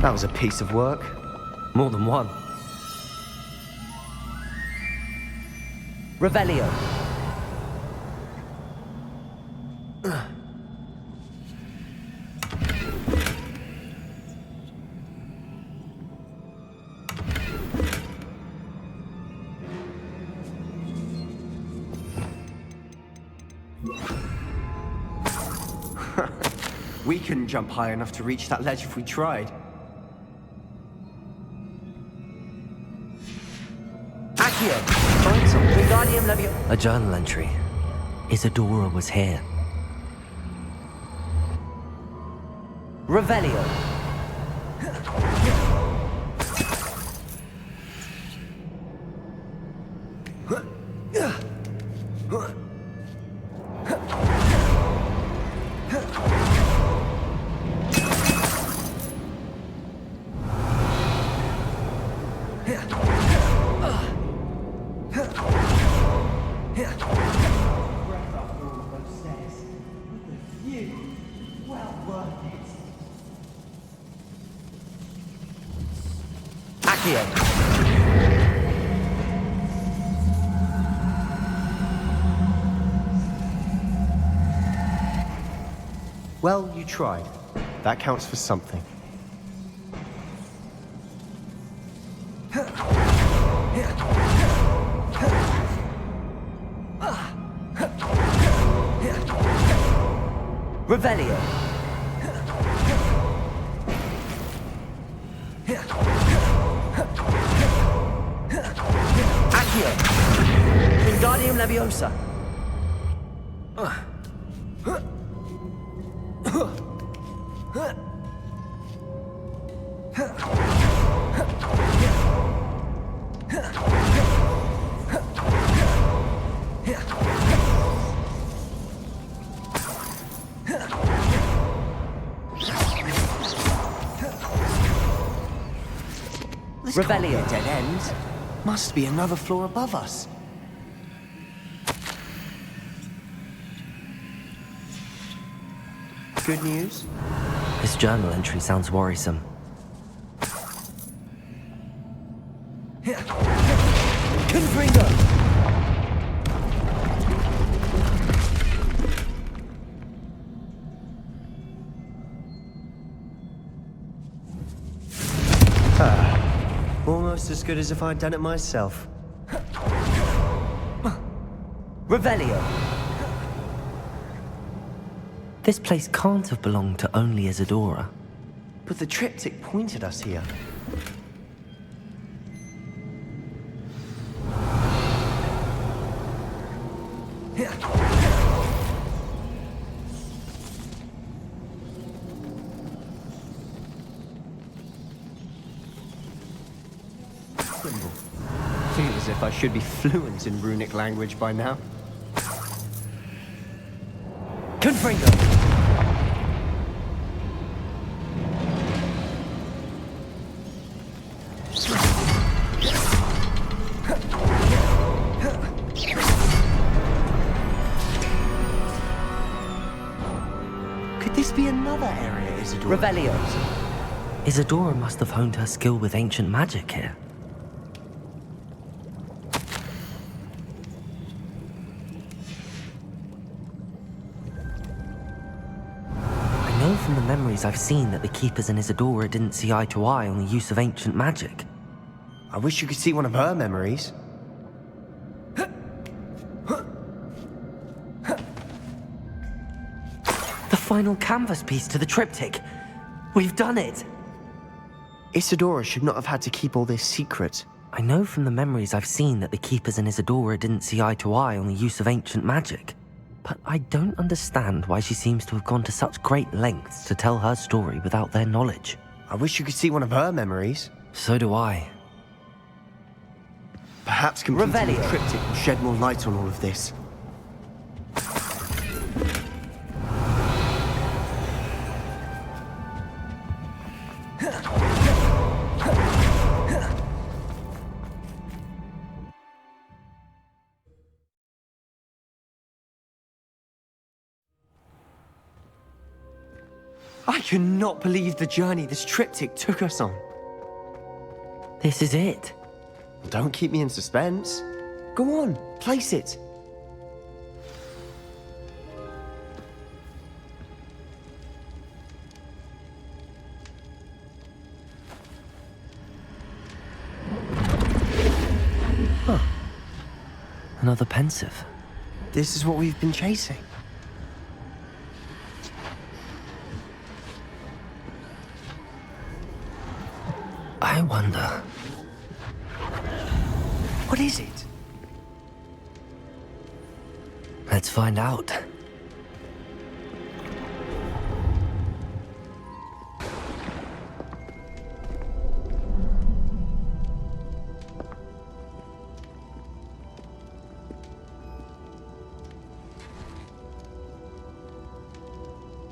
That was a piece of work. More than one. Revelio. We couldn't jump high enough to reach that ledge if we tried. Accio. Wingardium Levio. A journal entry. Isadora was here. Revelio. Well, you tried. That counts for something. Revelio. Accio. Wingardium Leviosa. This can't be a dead end. Must be another floor above us. good news? This journal entry sounds worrisome. Confringo! Almost as good as if I'd done it myself. Revelio! This place can't have belonged to only Isadora. But the triptych pointed us here. Feel as if I should be fluent in runic language by now. Confringo! Could this be another area Isadora? Revelio! Isadora must have honed her skill with ancient magic here. I know from the memories I've seen that the Keepers and Isadora didn't see eye to eye on the use of ancient magic. I wish you could see one of her memories. The final canvas piece to the triptych. We've done it! Isadora should not have had to keep all this secret. I know from the memories I've seen that the Keepers and Isadora didn't see eye to eye on the use of ancient magic. But I don't understand why she seems to have gone to such great lengths to tell her story without their knowledge. I wish you could see one of her memories. So do I. Perhaps completing the Revelio. triptych will shed more light on all of this. I cannot believe the journey this triptych took us on. This is it. Don't keep me in suspense. Go on, place it. Huh. Another pensive. This is what we've been chasing. I wonder. What is it? Let's find out.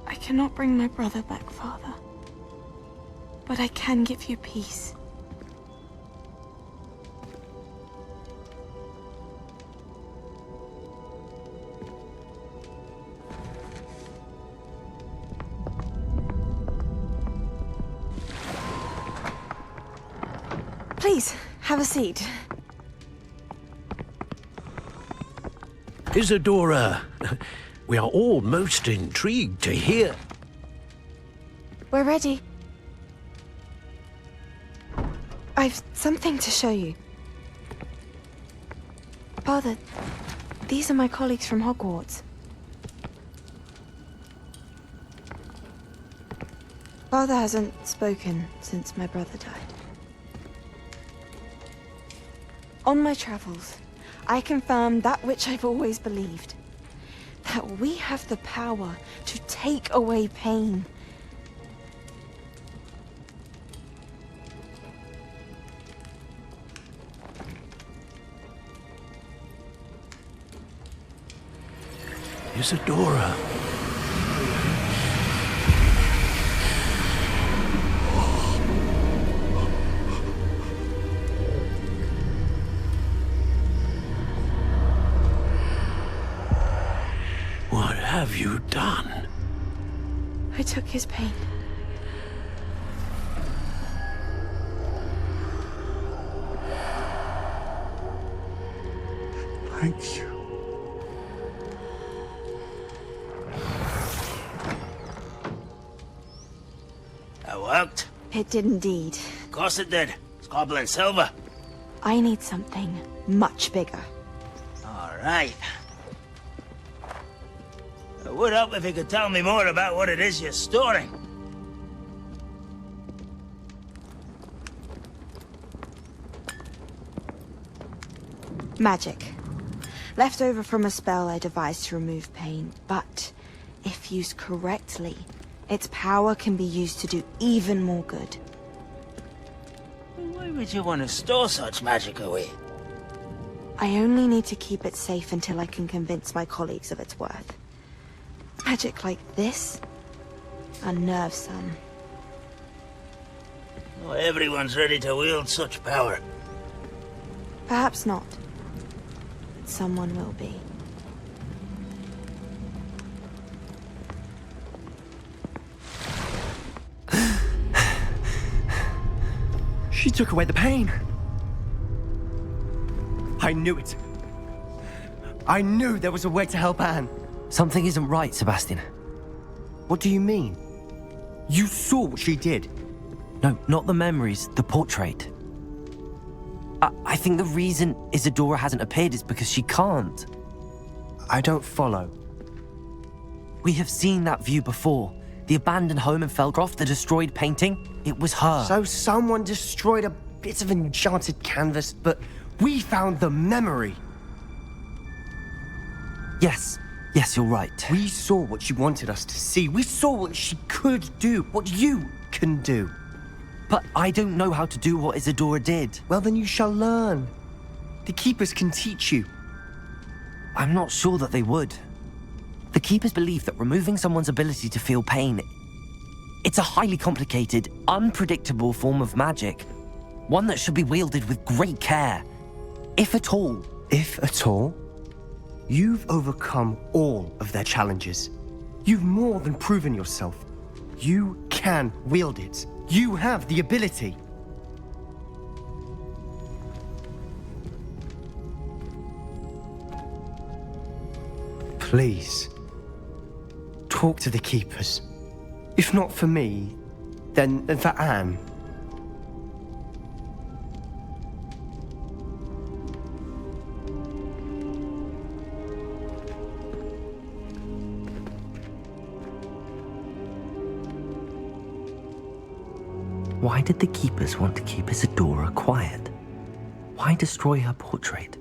I cannot bring my brother back, Father. But I can give you peace. Please, have a seat. Isadora, we are all most intrigued to hear. We're ready. I've something to show you. Father, these are my colleagues from Hogwarts. Father hasn't spoken since my brother died. On my travels, I confirmed that which I've always believed. That we have the power to take away pain. Isadora. What have you done? took his pain. Thank you. That worked? It did indeed. Of course it did. It's copper and silver. I need something much bigger. All right. It would help if you could tell me more about what it is you're storing. Magic. Left over from a spell I devised to remove pain, but if used correctly, its power can be used to do even more good. Why would you want to store such magic away? I only need to keep it safe until I can convince my colleagues of its worth. Magic like this unnerves some. Not everyone's ready to wield such power. Perhaps not. But someone will be. She took away the pain. I knew it. I knew there was a way to help Anne. Something isn't right, Sebastian. What do you mean? You saw what she did. No, not the memories, the portrait. I think the reason Isadora hasn't appeared is because she can't. I don't follow. We have seen that view before. The abandoned home in Felgroth, the destroyed painting. It was her. So someone destroyed a bit of enchanted canvas, but we found the memory. Yes, you're right. We saw what she wanted us to see. We saw what she could do, what you can do. But I don't know how to do what Isadora did. Well, then you shall learn. The Keepers can teach you. I'm not sure that they would. The Keepers believe that removing someone's ability to feel pain, it's a highly complicated, unpredictable form of magic. One that should be wielded with great care. If at all. If at all? You've overcome all of their challenges. You've more than proven yourself. You can wield it. You have the ability. Please, talk to the Keepers. If not for me, then for Anne. Why did the Keepers want to keep Isadora quiet? Why destroy her portrait?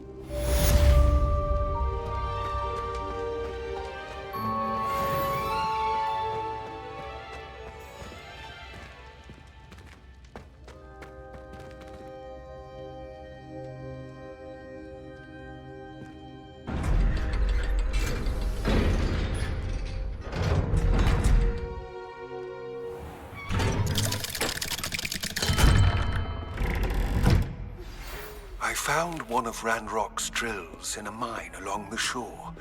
I found one of Ranrock's drills in a mine along the shore.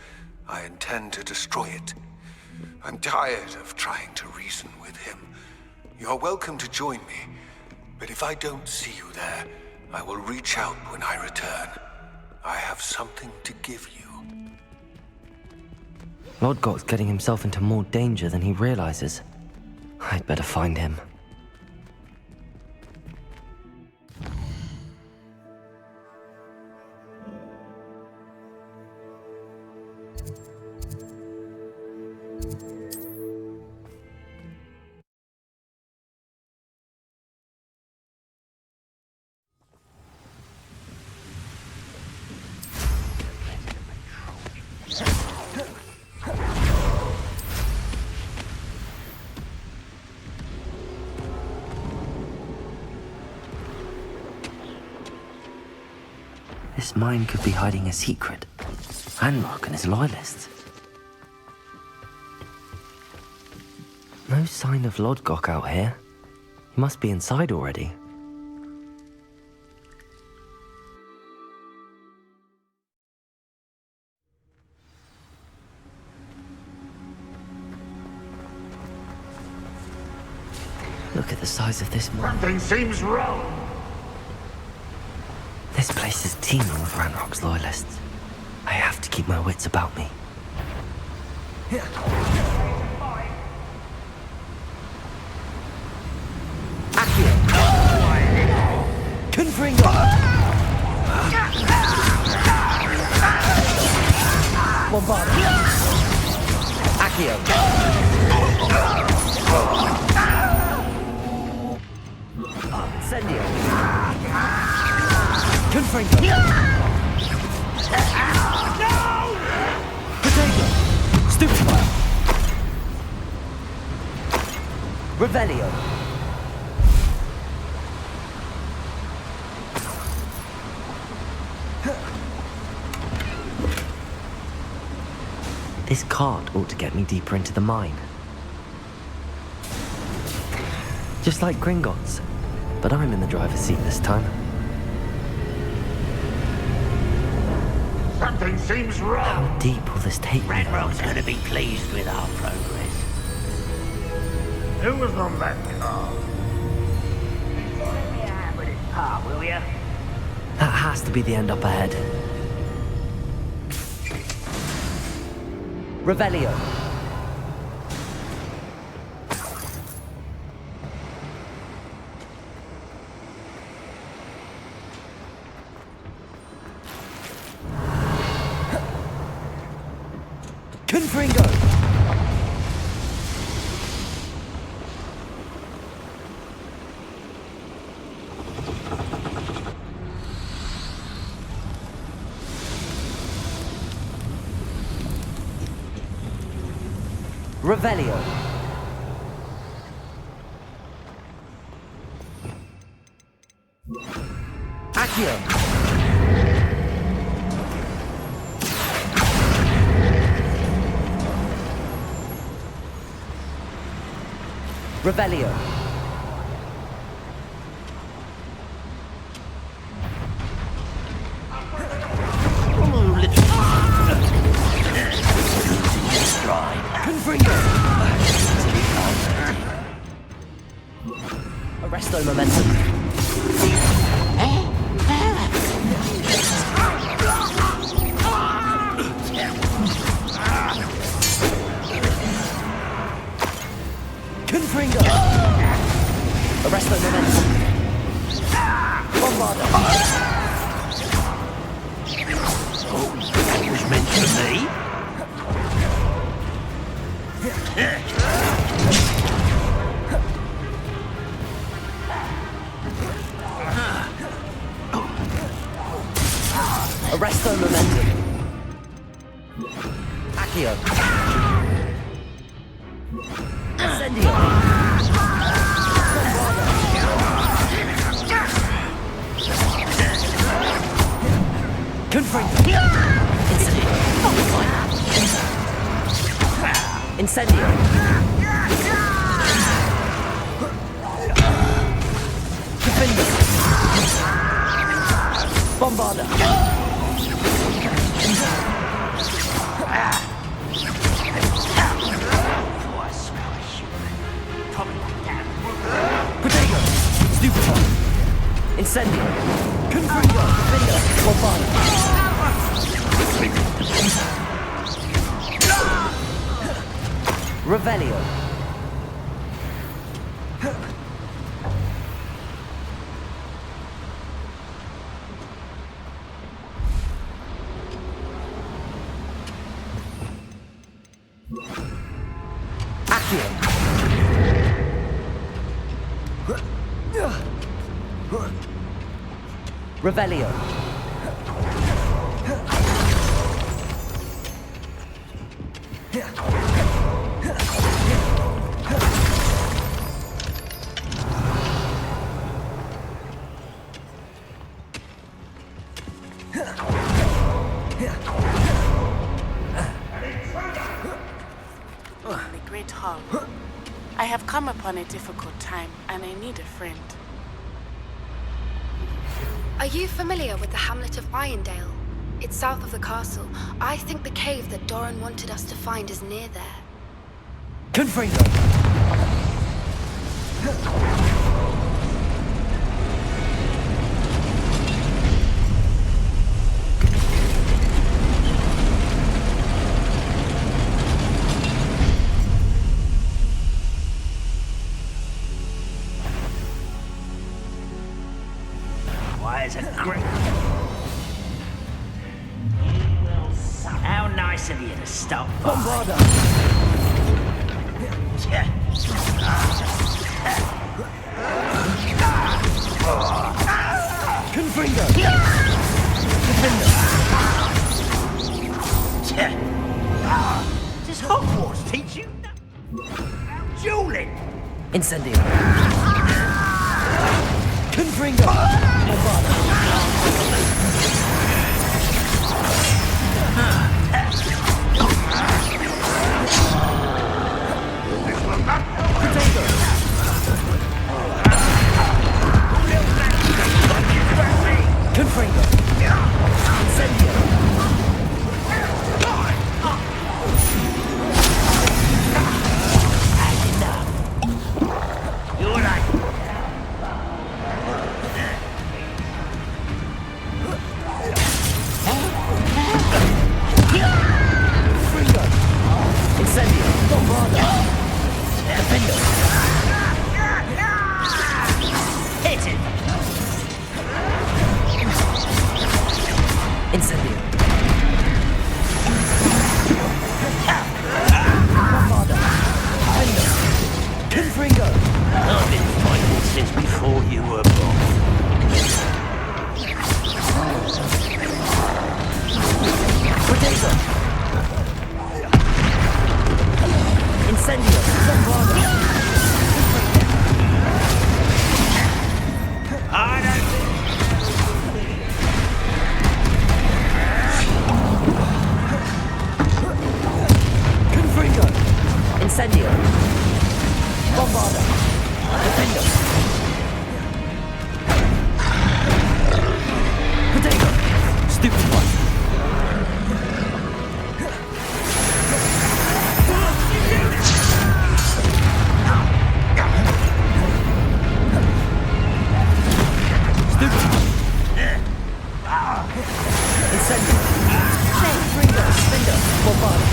I intend to destroy it. I'm tired of trying to reason with him. You're welcome to join me, but if I don't see you there, I will reach out when I return. I have something to give you. Lodgok's getting himself into more danger than he realizes. I'd better find him. This mine could be hiding a secret. Ranrock and his loyalists. No sign of Lodgok out here. He must be inside already. Look at the size of this mine. Something seems wrong. This place is teeming with Ranrock's loyalists. I have to keep my wits about me. Accio! Confringo! Bombardier! Accio! Incendio! Confringo! Potato! Stupefy! Revelio! This cart ought to get me deeper into the mine. Just like Gringotts, but I'm in the driver's seat this time. Something seems wrong. How deep will this take me? Ranrock's gonna be pleased with our progress. Who was on that car? Give me a hand with this part, will ya? That has to be the end up ahead. Revelio. Confringo. Revelio. Accio. Revelio. Confringo! Arresto momentum. Confringo! Arresto momentum. Bombardo. Oh, that was meant for me. Arresto momentum. Accio. Incendio. Confringo. Incendio. Confringo. Bombarda. Potato. Stupefy. Incendio. Confringo. Confringo. Bombarda. Revelio. Accio. Revelio. The Great Hall. I have come upon a difficult time, and I need a friend. Are you familiar with the hamlet of Irondale? It's south of the castle. I think the cave that Doran wanted us to find is near there. Confringo. Why is it great? How nice of you to stop by. Confringo! Does Hogwarts teach you dueling? Incendio. Confringo! Confringo! Incendio! You're right. Confringo! Incendio! Bombarda! Defendo! Hit it! Incendio. Bombarda! Defendo! Confringo! I've been fighting since before you were born. Potato! Incendio! Bombarda! I don't Confringo! Incendio! Bombarda! Defendo! Potato! Stupid one! Incendio! Confringo! Defendo! Bombarda!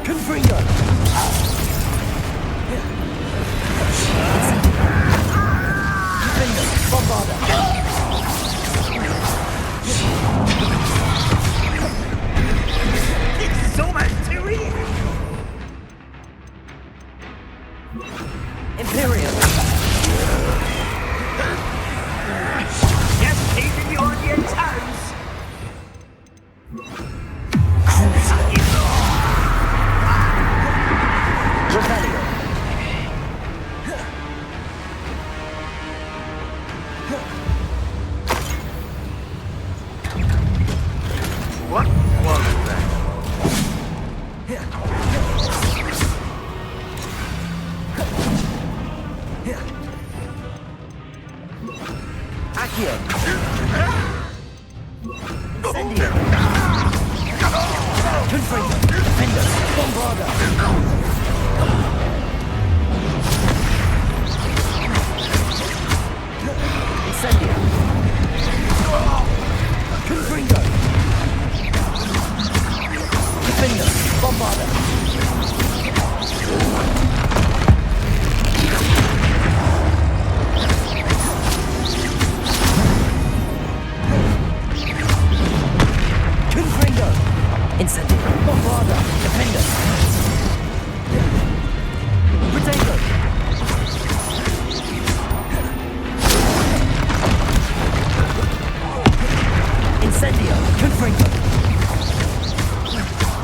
Confringo! Defendo! Bombarda! This is almost too easy. Imperial! Just keeping you on your toes. Revelio! What was that? Accio! Incendio! Confringo! Defendo! Bombarda! Incendio! Confringo! Defendo! Bombarda! Confringo! Incendio! Bombarda! Defendo! Potato! Incendio! Confringo!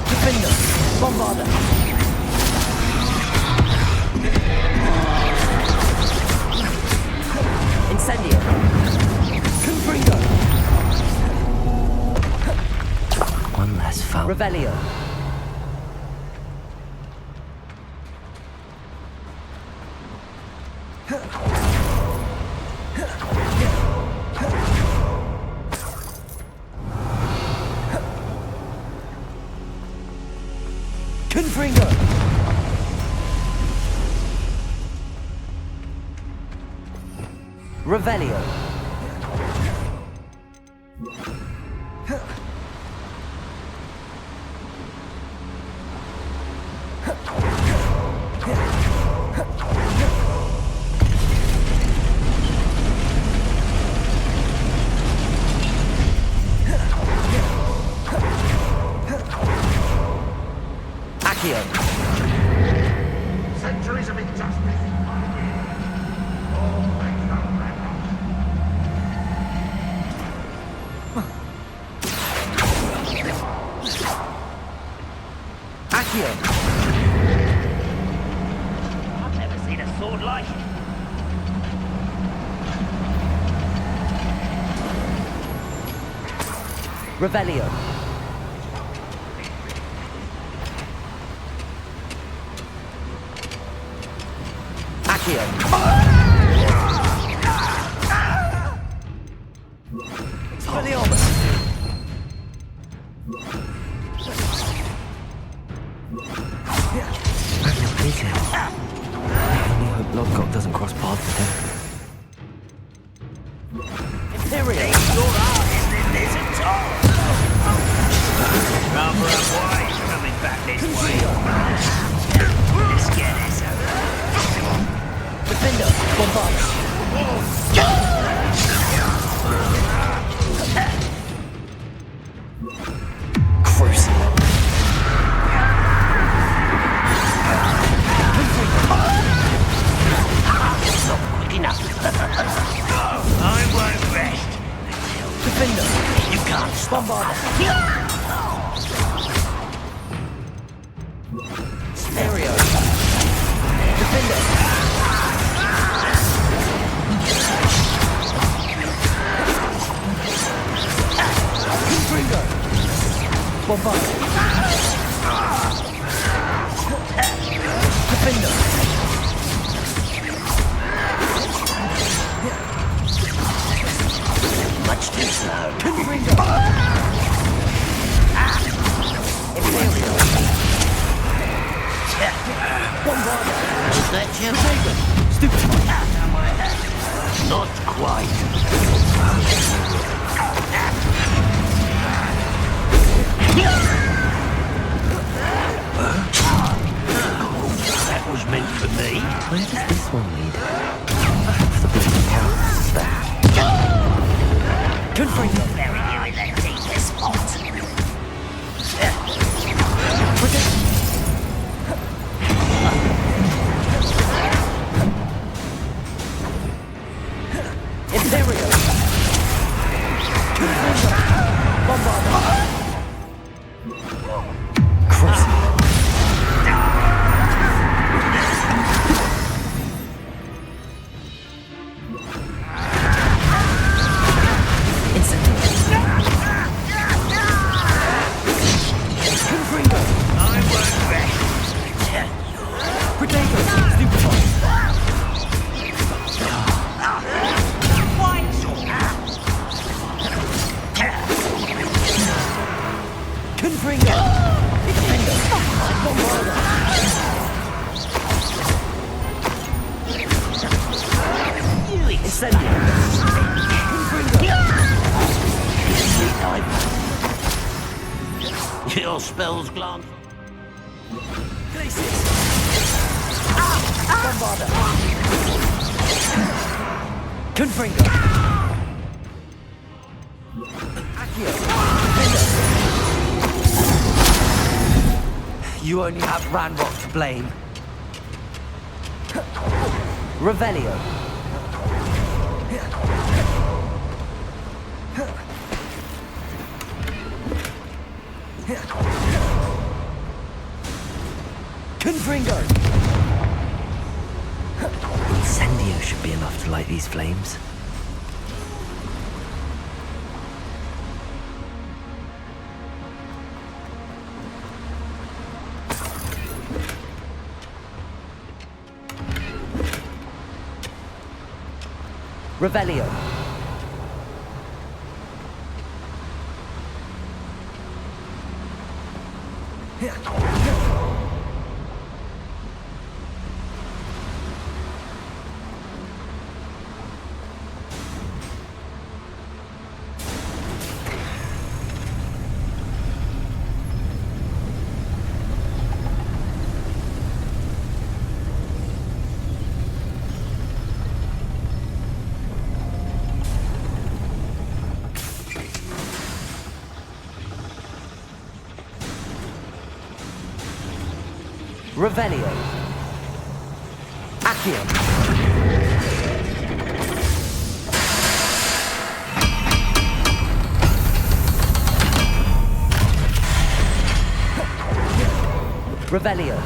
Defendo! Bombarda! Incendio! Confringo! One less foul. Revelio! Confringo! Revelio. Accio. Centuries of injustice. Accio. I've never seen a sword like it. Revelio. Accio. Expelliarmus. I only hope Lodgok doesn't cross paths with him. Imperial. Your artist in this at all. Rather unwise coming back this way. Let's get this over. Defender. Bombard. Crucible. Not quick enough. I won't rest. Defender. You can't stop. Bombard. Stereo. Defender. Confringo. Bombard. Defender. Much too slow. Confringo. Imperial. Bombard. Is that you? Stupid. Not quite. That was meant for me. Where does this one lead? The big house there. Confringo. Bury you in the deepest spot. Imperial. Confringo. Bombard. Confringo. I won't rest. Potato. Stupefy. Confringo. Defender. Bombard. Incendio. Confringo. Your spells glance. Glacius. Bombarda. Confringo. Accio. You only have Ranrock to blame. Revelio. Confringo. Incendio should be enough to light these flames. Revelio. Revelio. Accio. Revelio.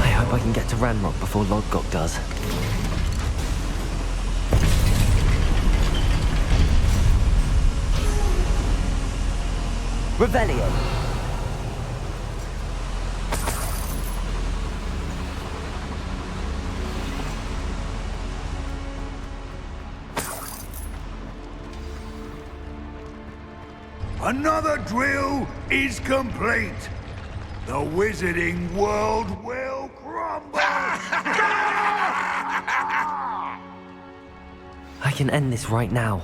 I hope I can get to Ranrock before Lodgok does. Revelio. Another drill is complete. The wizarding world will crumble! I can end this right now.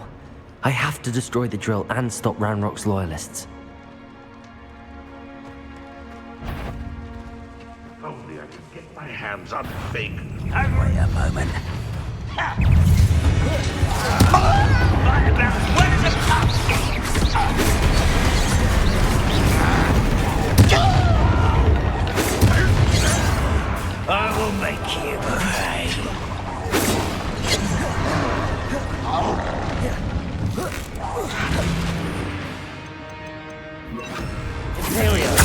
I have to destroy the drill and stop Ranrock's loyalists. If only I could get my hands on Fig. Wait a moment. I will make you pay. Imperial.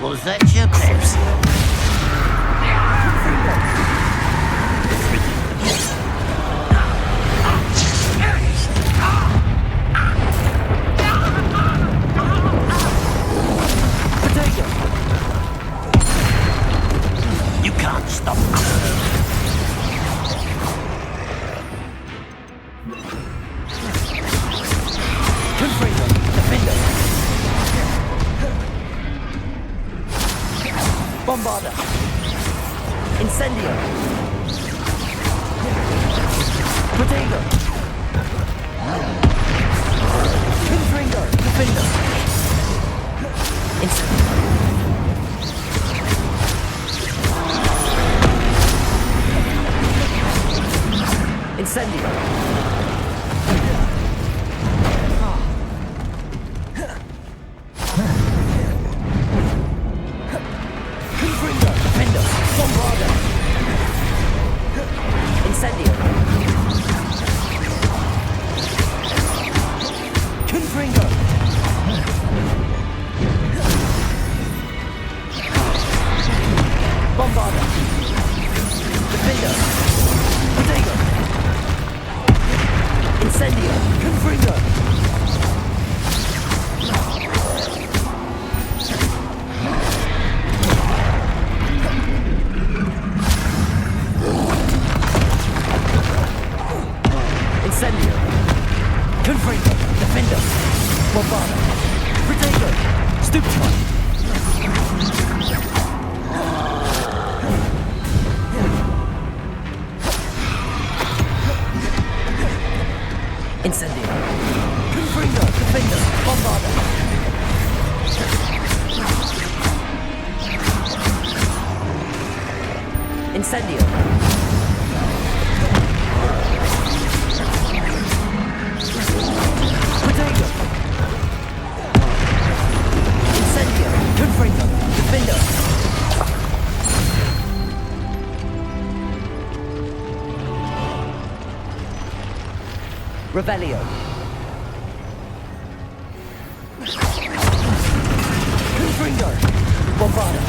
Was that your best? You can't stop us. Bombarda. Incendio. Protego. Confringo. Defender. Incendio. Incendio. Confringo. Bombarda. Defender. Protego. Incendio. Confringo. Incendio. Confringo. Defender. Bombarda. Protego. Stupefy. Incendio. Confringo. Defender. Bombarda. Incendio. Protego. Incendio. Confringo. Defender. Revelio. Confringo. Bombarda.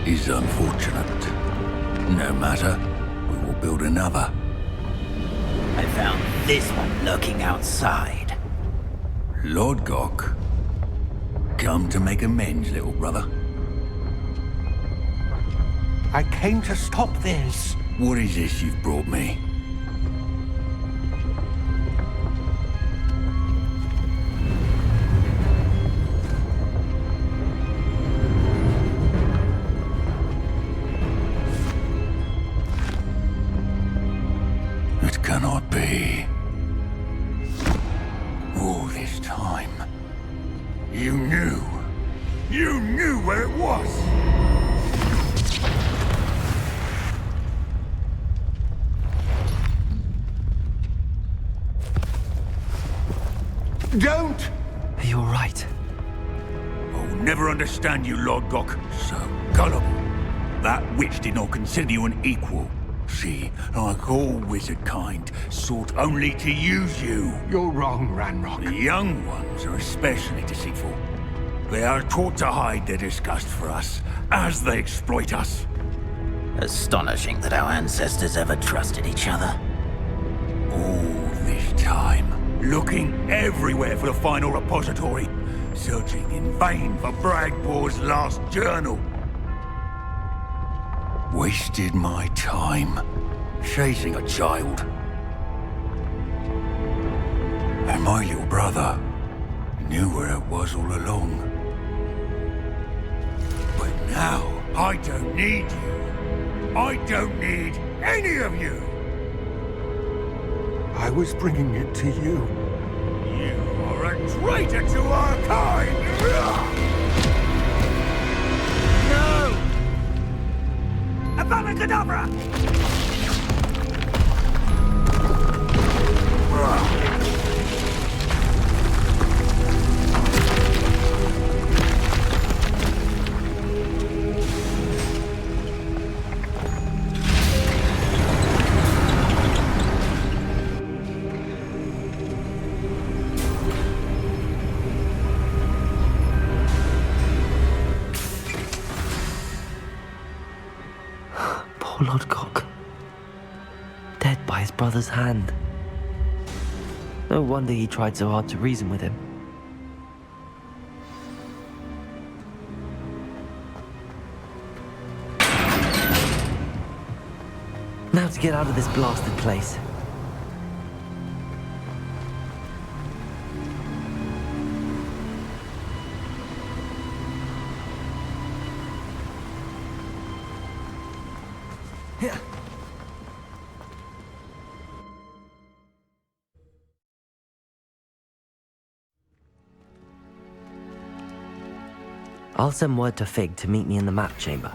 is unfortunate. No matter, we will build another. I found this one lurking outside. Lord Gok, come to make amends, little brother. I came to stop this. What is this you've brought me? It cannot be. All this time, you knew. You knew where it was! Don't! Are you alright? I'll never understand you, Lord Gok. So gullible. That witch did not consider you an equal. She, like all wizard kind, sought only to use you. You're wrong, Ranrock. The young ones are especially deceitful. They are taught to hide their disgust for us, as they exploit us. Astonishing that our ancestors ever trusted each other. All this time, looking everywhere for the final repository, searching in vain for Bragbor's last journal. Wasted my time, chasing a child. And my little brother knew where it was all along. But now, I don't need you. I don't need any of you. I was bringing it to you. You are a traitor to our kind! No! Avada Kedavra! Poor Lord Gok. Dead by his brother's hand. No wonder he tried so hard to reason with him. Now to get out of this blasted place. I'll send word to Fig to meet me in the map chamber.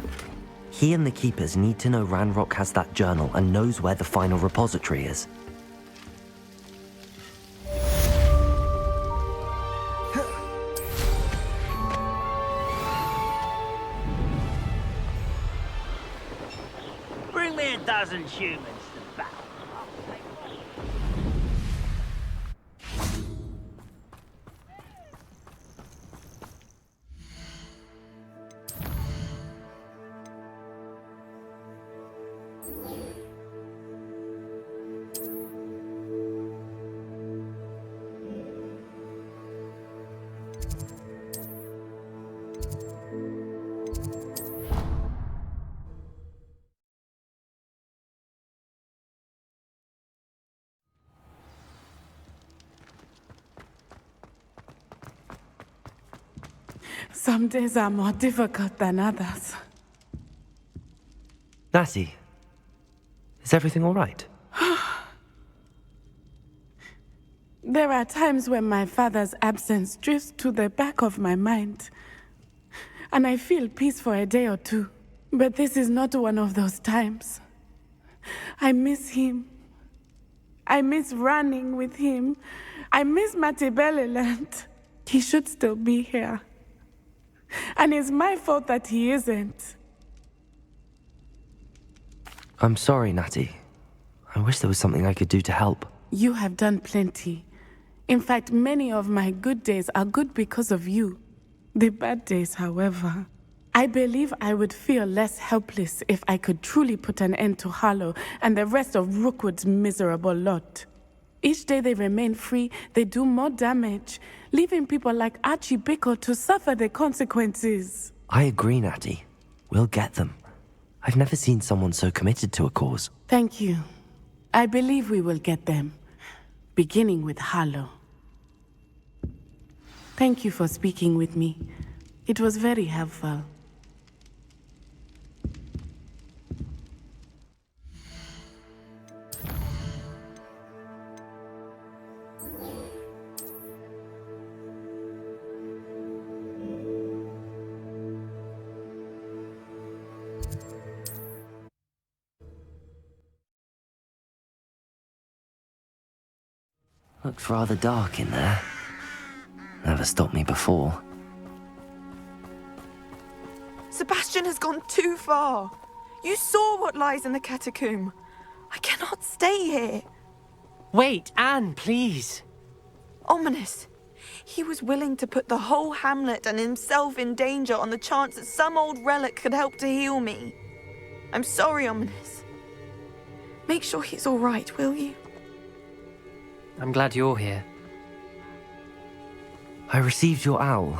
He and the Keepers need to know Ranrock has that journal and knows where the final repository is. Bring me a dozen humans to battle. Some days are more difficult than others. Natty, is everything all right? There are times when my father's absence drifts to the back of my mind, and I feel peace for a day or two. But this is not one of those times. I miss him. I miss running with him. I miss Matibeleland. He should still be here. And it's my fault that he isn't. I'm sorry, Natty. I wish there was something I could do to help. You have done plenty. In fact, many of my good days are good because of you. The bad days, however, I believe I would feel less helpless if I could truly put an end to Harlow and the rest of Rookwood's miserable lot. Each day they remain free, they do more damage, leaving people like Archie Bickle to suffer the consequences. I agree, Natty. We'll get them. I've never seen someone so committed to a cause. Thank you. I believe we will get them, beginning with Harlow. Thank you for speaking with me. It was very helpful. Looks rather dark in there. Never stopped me before. Sebastian has gone too far. You saw what lies in the catacomb. I cannot stay here. Wait, Anne, please. Ominous. He was willing to put the whole hamlet and himself in danger on the chance that some old relic could help to heal me. I'm sorry, Ominous. Make sure he's all right, will you? I'm glad you're here. I received your owl.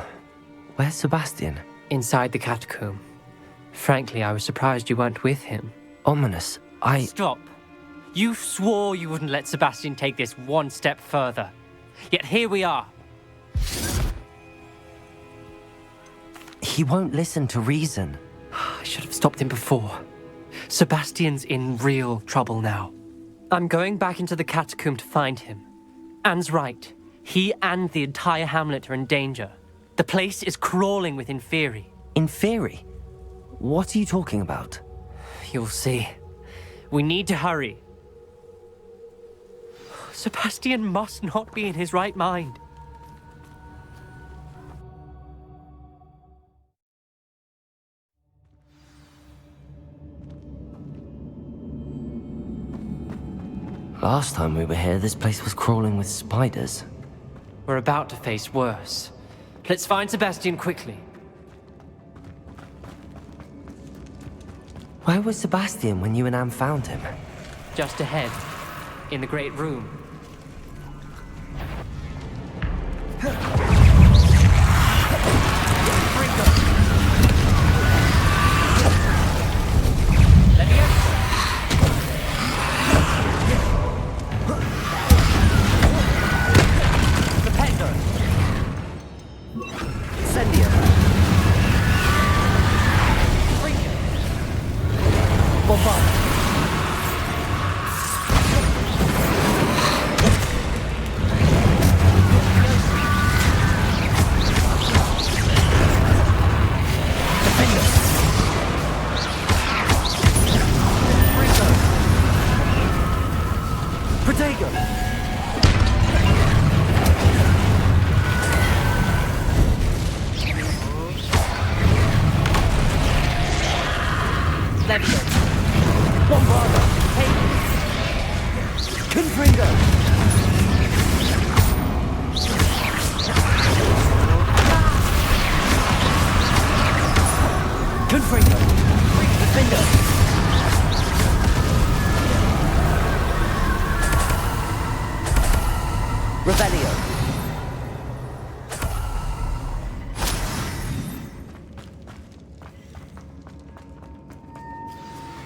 Where's Sebastian? Inside the catacomb. Frankly, I was surprised you weren't with him. Ominous, Stop. You swore you wouldn't let Sebastian take this one step further. Yet here we are. He won't listen to reason. I should have stopped him before. Sebastian's in real trouble now. I'm going back into the catacomb to find him. Anne's right. He and the entire hamlet are in danger. The place is crawling with Inferi. Inferi? What are you talking about? You'll see. We need to hurry. Sebastian must not be in his right mind. Last time we were here, this place was crawling with spiders. We're about to face worse. Let's find Sebastian quickly. Where was Sebastian when you and Anne found him? Just ahead, in the Great Room.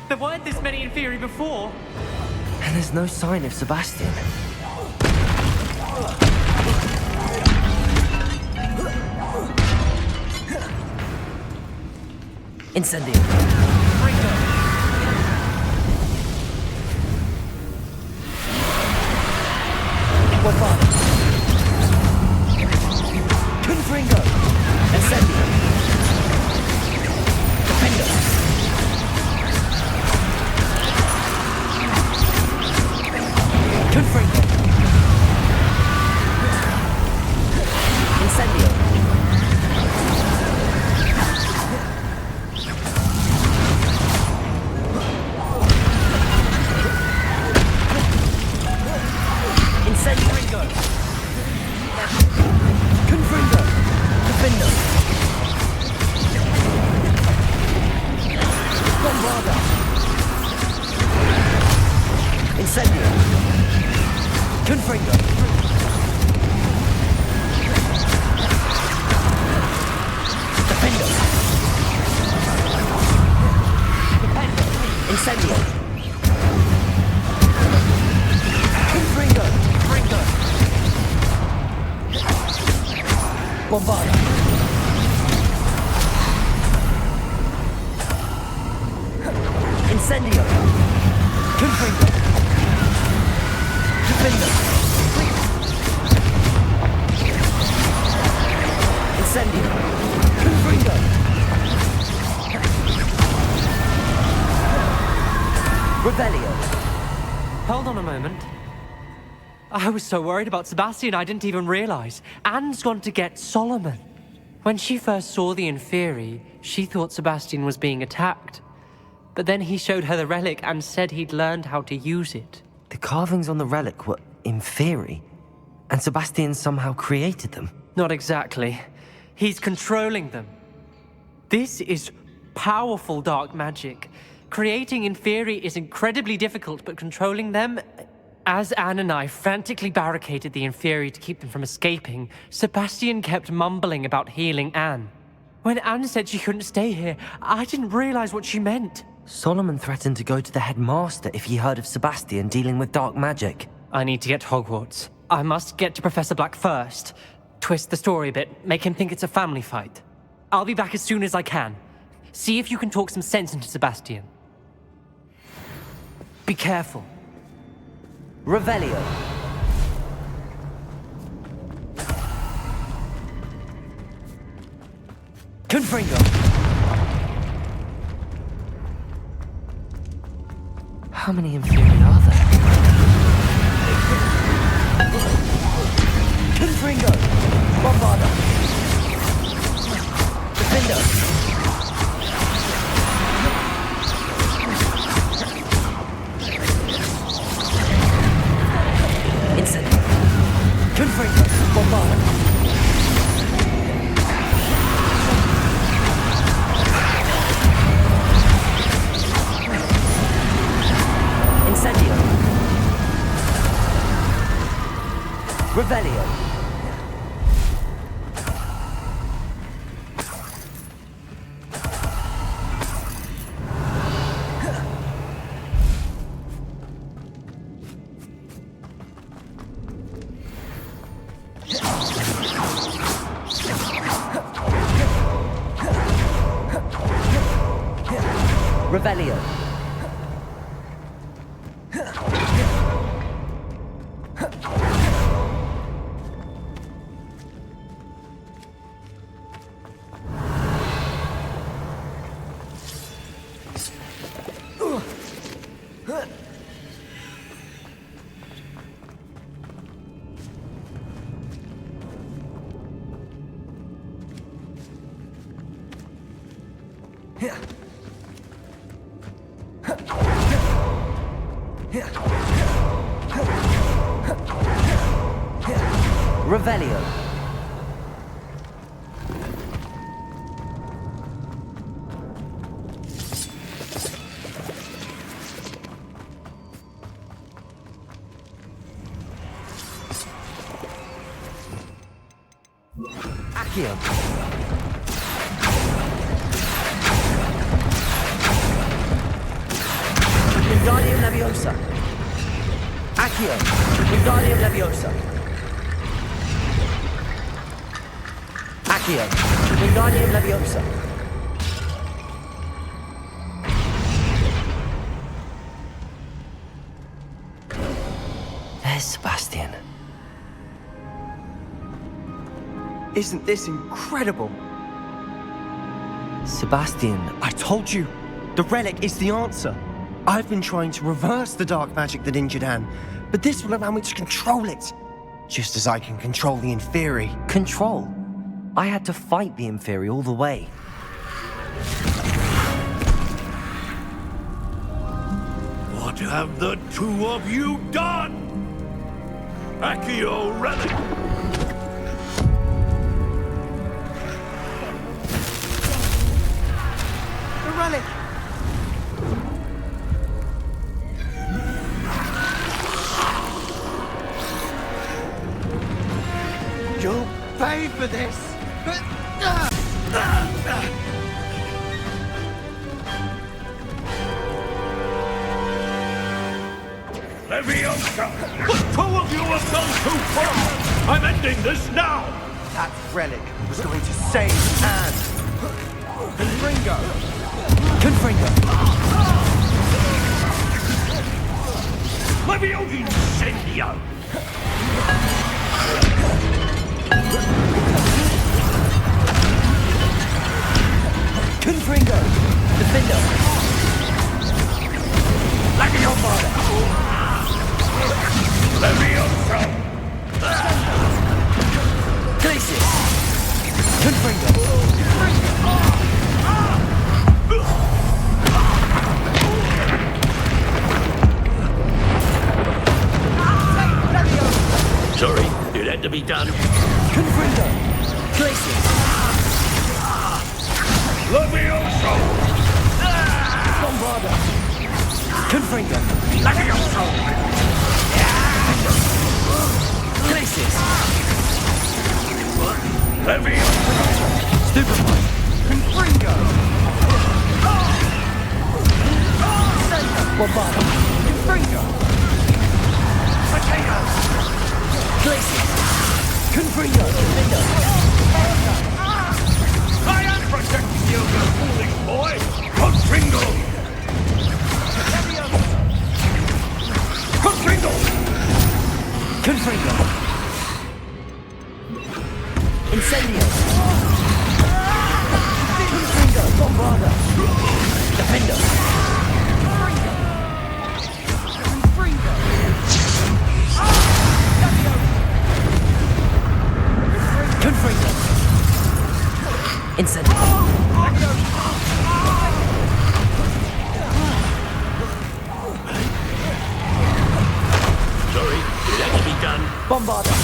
There weren't this many Inferi before. And there's no sign of Sebastian. Incendio. Confringo. Incendio. Defender. Confringo. Incendio. Incendio. Confringo. Bombarda. Incendio. Confringo. Defender. Incendio. Confringo. Rebellion. Hold on a moment. I was so worried about Sebastian I didn't even realize. Anne's gone to get Solomon. When she first saw the Inferi, she thought Sebastian was being attacked. But then he showed her the relic and said he'd learned how to use it. The carvings on the relic were Inferi, and Sebastian somehow created them. Not exactly. He's controlling them. This is powerful dark magic. Creating Inferi is incredibly difficult, but controlling them... As Anne and I frantically barricaded the Inferi to keep them from escaping, Sebastian kept mumbling about healing Anne. When Anne said she couldn't stay here, I didn't realize what she meant. Solomon threatened to go to the headmaster if he heard of Sebastian dealing with dark magic. I need to get to Hogwarts. I must get to Professor Black first. Twist the story a bit, make him think it's a family fight. I'll be back as soon as I can. See if you can talk some sense into Sebastian. Be careful. Revelio. Confringo. How many Inferi are there? Confringo. Bombarda. Defender. Incendio. Confringo. Bombarda. Incendio. Revelio. Revelio. Revelio. Accio. Wingardium Leviosa. Accio. Wingardium Leviosa. Accio. Wingardium Leviosa. There's Sebastian. Isn't this incredible? Sebastian, I told you, the relic is the answer. I've been trying to reverse the dark magic that injured Anne, but this will allow me to control it. Just as I can control the Inferi. Control? I had to fight the Inferi all the way. What have the two of you done? Accio relic! The relic! You'll pay for this! Leviosa! The two of you have gone too far! I'm ending this now! That relic was going to save Anne. Confringo! Confringo! Leviosa Incendio! Confringo! Defendo! Leviosa! Leviosa! Glacius! Confringo! Sorry, it had to be done. Confringo! Glacius! Leviosa! Bombarda! Confringo! Leviosa! Glacius! Leviosa! Stupefy! Confringo! Bombarda! Confringo! Potato! Glacius! Confringo! Defendo! I am protecting you, you foolish boy! Confringo! Confringo! Confringo! Incendio! Confringo! Bombarda! Defendo! Confringo! Confringo! Incendio! Sorry, it had to be done. Bombarda!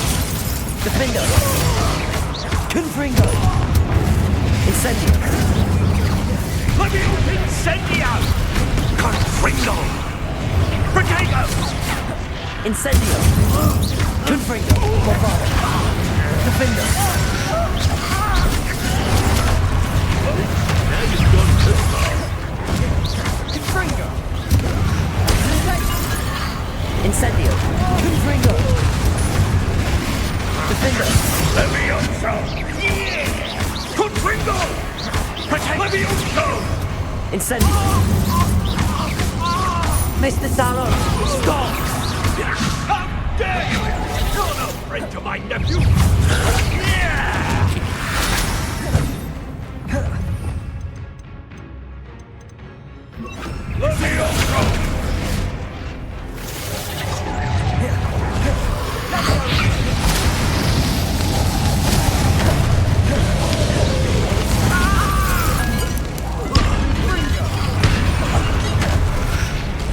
Defendo! Confringo! Incendio! Leviosa Incendio! Confringo! Potato! Incendio! Confringo! Bombarda! Defendo! Now you've gone too far. Confringo! Incendio! Confringo! Defendo! Leviosa! Confringo! Leviosa! Incendio! Mr. Salo! Stop! How dare you! You're no friend to my nephew! Leviosa!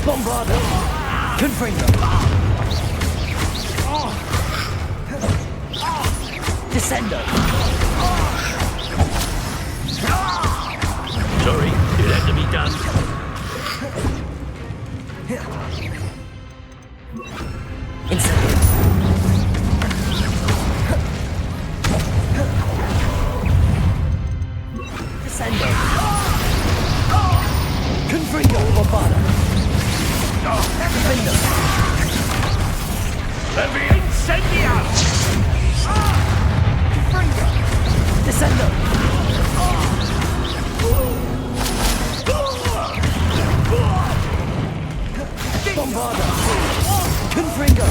Bombarda! Confringo! Descendo! Sorry, it had to be done. Incendio! Descendo! Confringo! Bombarda! Defendo! Heavy Incendio! Confringo! Descendo! Bombarda! Confringo!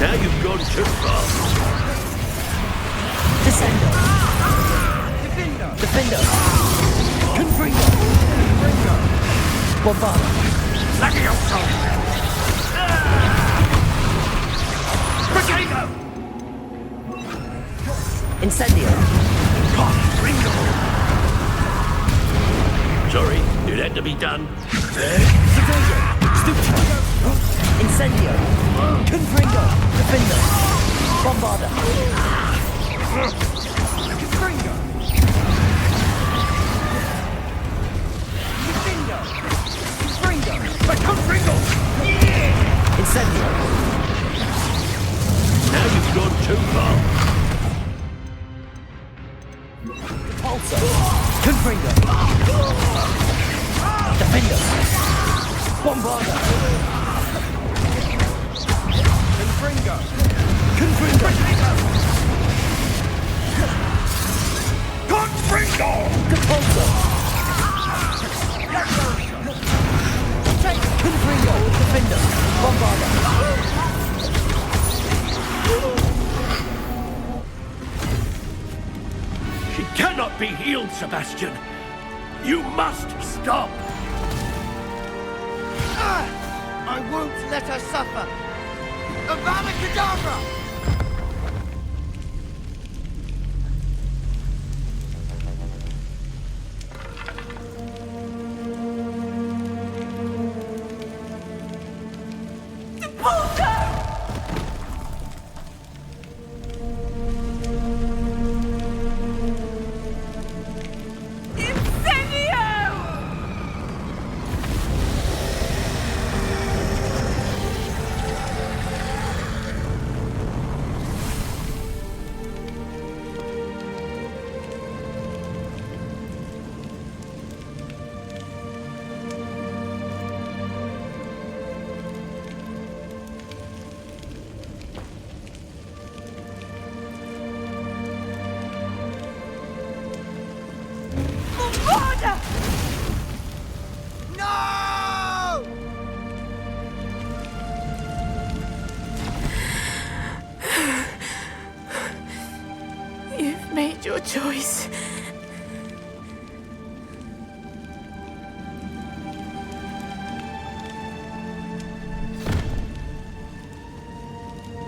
Now you've gone too far. Descendo! Defendo! Confringo! Bombarda! Leviosa! Potato! Incendio! Confringo! Sorry, it had to be done. Incendio! Confringo! Defendo! Bombarda! Confringo! Defendo! Confringo! Confringo! Incendio! Now you've gone too far. Repulsor! Confringo! Defendo! Bombarda! Confringo! Confringo! be healed, Sebastian. You must stop. I won't let her suffer. Avada Kedavra! No! You've made your choice.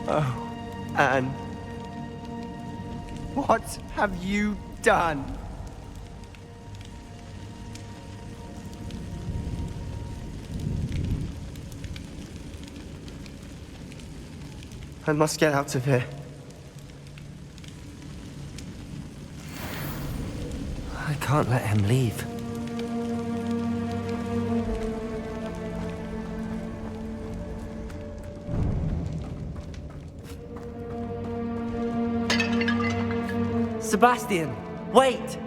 Oh, Anne. What have you done? I must get out of here. I can't let him leave. Sebastian, wait!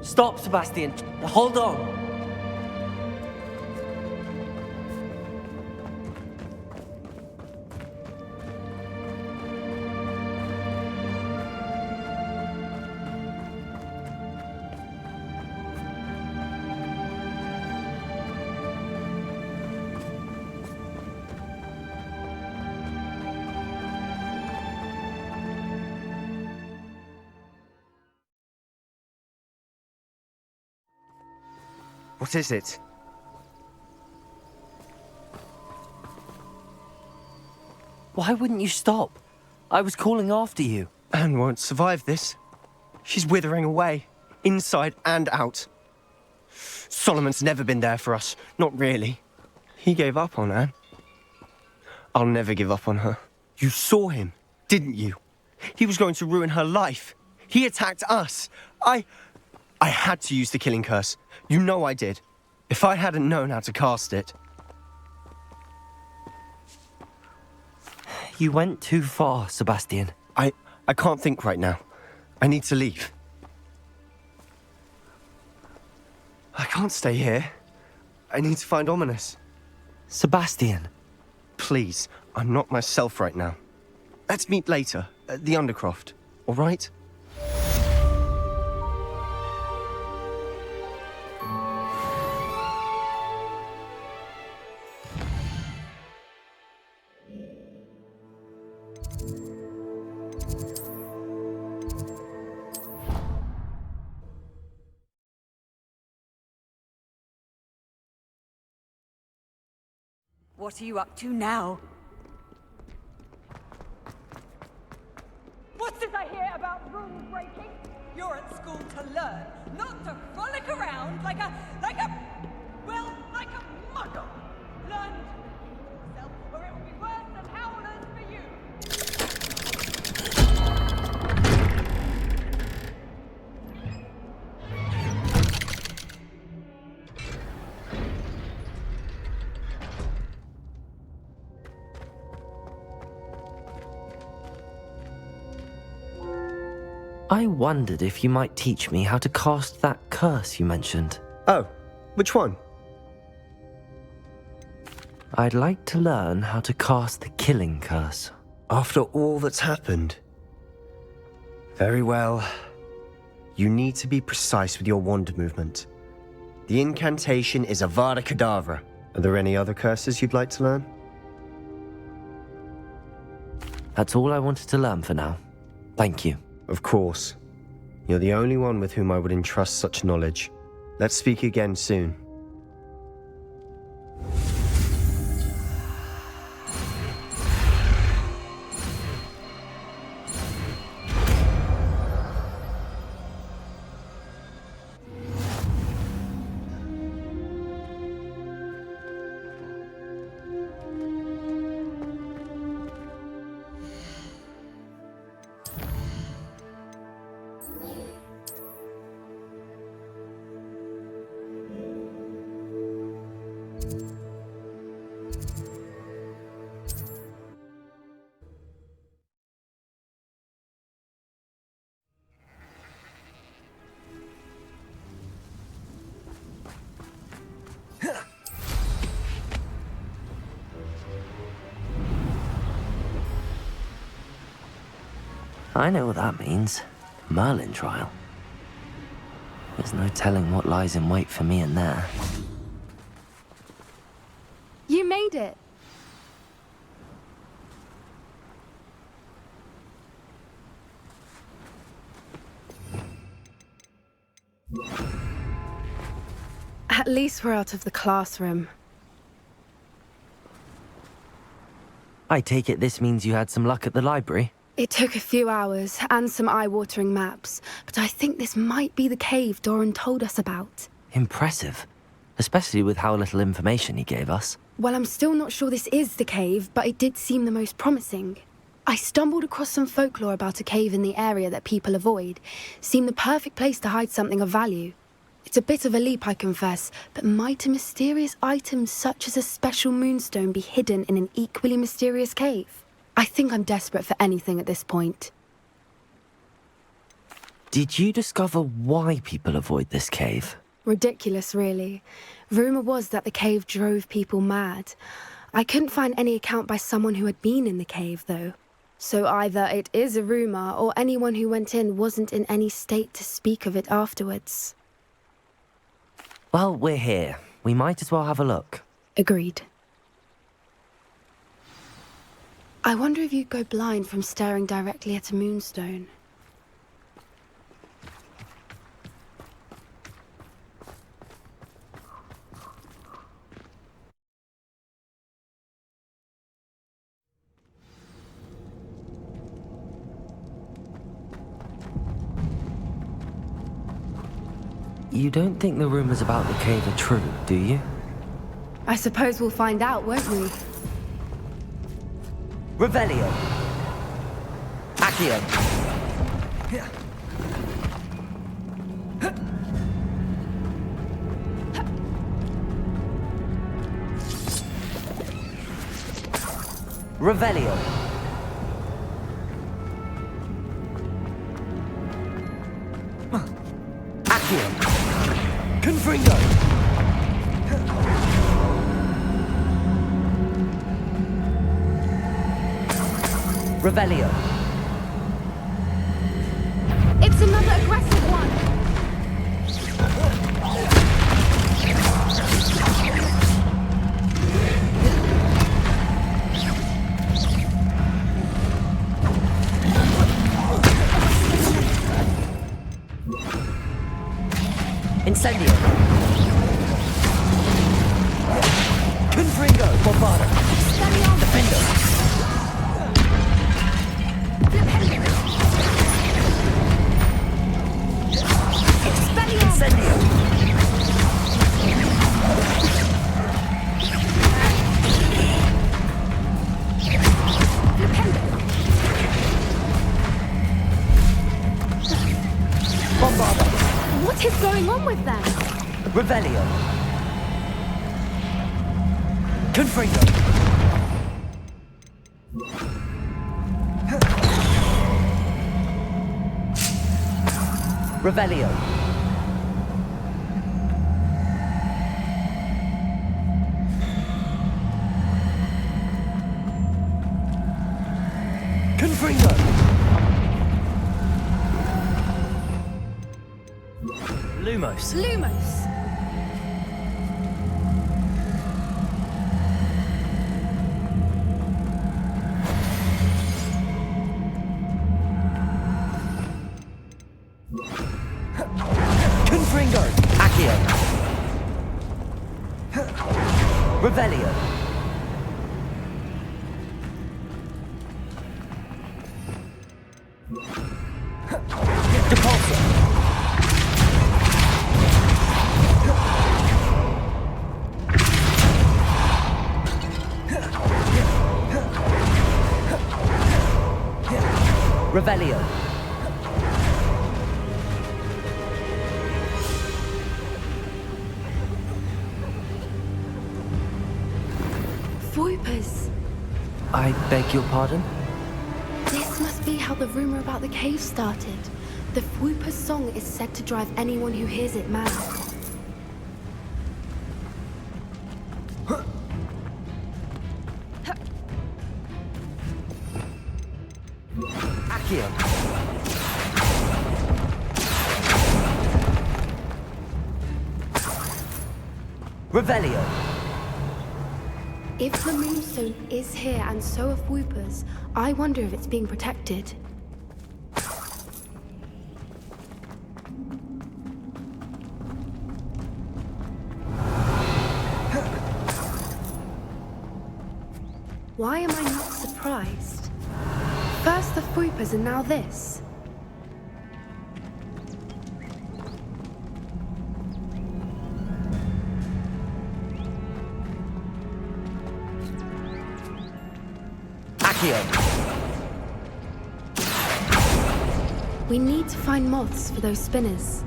Stop, Sebastian. Hold on. What is it? Why wouldn't you stop? I was calling after you. Anne won't survive this. She's withering away, inside and out. Solomon's never been there for us, not really. He gave up on Anne. I'll never give up on her. You saw him, didn't you? He was going to ruin her life. He attacked us. I had to use the killing curse. You know I did. If I hadn't known how to cast it... You went too far, Sebastian. I can't think right now. I need to leave. I can't stay here. I need to find Ominous. Sebastian. Please, I'm not myself right now. Let's meet later, at the Undercroft, all right? What are you up to now? What's this I hear about rule breaking? You're at school to learn, not to frolic around like a muggle. Learn to yourself, or it will be worse than howlers for you. I wondered if you might teach me how to cast that curse you mentioned. Oh, which one? I'd like to learn how to cast the killing curse. After all that's happened? Very well. You need to be precise with your wand movement. The incantation is Avada Kedavra. Are there any other curses you'd like to learn? That's all I wanted to learn for now. Thank you. Of course. You're the only one with whom I would entrust such knowledge. Let's speak again soon. I know what that means. Merlin trial. There's no telling what lies in wait for me in there. You made it. At least we're out of the classroom. I take it this means you had some luck at the library? It took a few hours and some eye-watering maps, but I think this might be the cave Doran told us about. Impressive. Especially with how little information he gave us. Well, I'm still not sure this is the cave, but it did seem the most promising. I stumbled across some folklore about a cave in the area that people avoid. Seemed the perfect place to hide something of value. It's a bit of a leap, I confess, but might a mysterious item such as a special moonstone be hidden in an equally mysterious cave? I think I'm desperate for anything at this point. Did you discover why people avoid this cave? Ridiculous, really. Rumor was that the cave drove people mad. I couldn't find any account by someone who had been in the cave, though. So either it is a rumor, or anyone who went in wasn't in any state to speak of it afterwards. Well, we're here. We might as well have a look. Agreed. I wonder if you'd go blind from staring directly at a moonstone. You don't think the rumors about the cave are true, do you? I suppose we'll find out, won't we? Revelio. Accio. Revelio. Accio. Confringo. Revelio. It's another aggressive one! Incendio. Confringo. Bombado. Defendo. Incendio. Bombardo. What is going on with them? Revelio. Confringo. Revelio. Confringo! Lumos. Lumos! Confringo! Accio! Revelio! Depulso! Revelio! Voipers! I beg your pardon? This must be how the rumor about the cave started. The Voiper's song is said to drive anyone who hears it mad. Accio! Revelio! If the Moonstone is here and so are Voipers, I wonder if it's being protected. Why am I not surprised? First the Voipers and now this. Accio! We need to find moths for those spinners.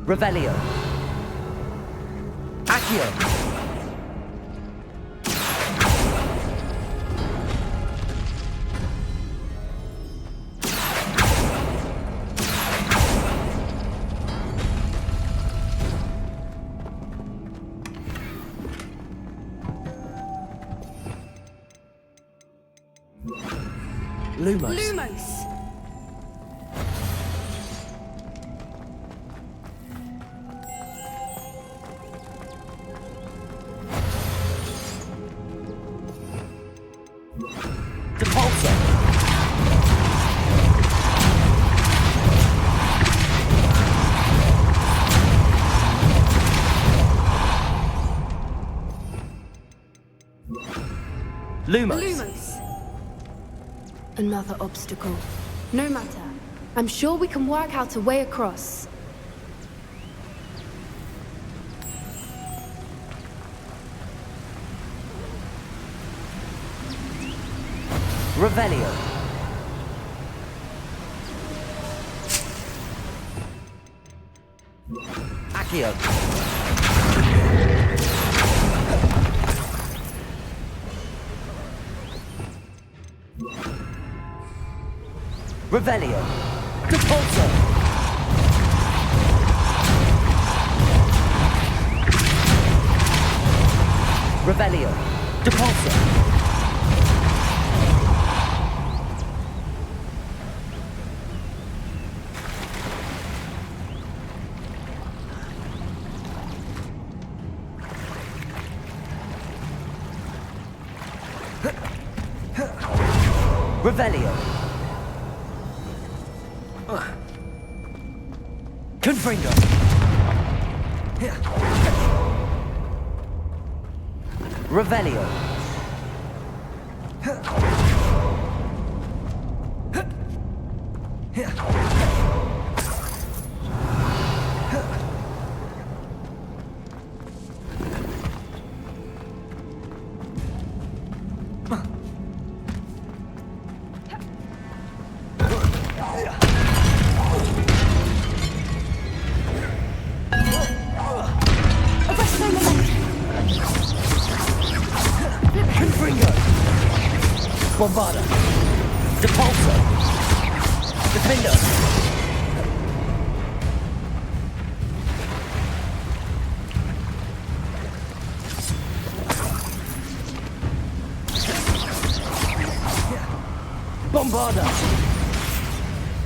Revelio! Accio! Lumos. Lumos! Depulso! Lumos! Lumos! Another obstacle. No matter. I'm sure we can work out a way across. Revelio! Accio! Revelio! Depulso! Revelio! Depulso! Revelio! Confringo! Revelio! Confringo! Bombarda! Depulso! Defender! Bombarder!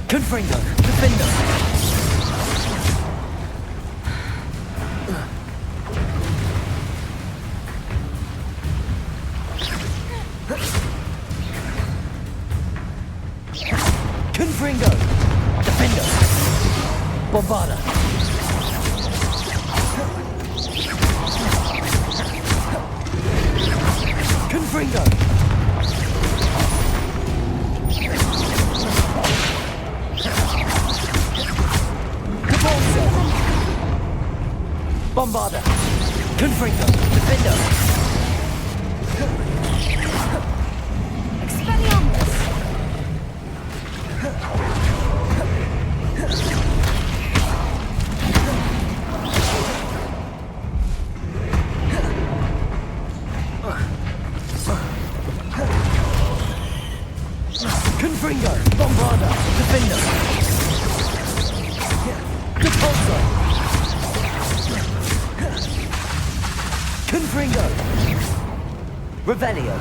Confringo! Defender! Confringo! Defender! Bombarder! Confringo! Bombarder! Confringo! Defender! Expelliarmus! Confringo! Bombarder! Defender! Repulsor! Confringo! Revelio!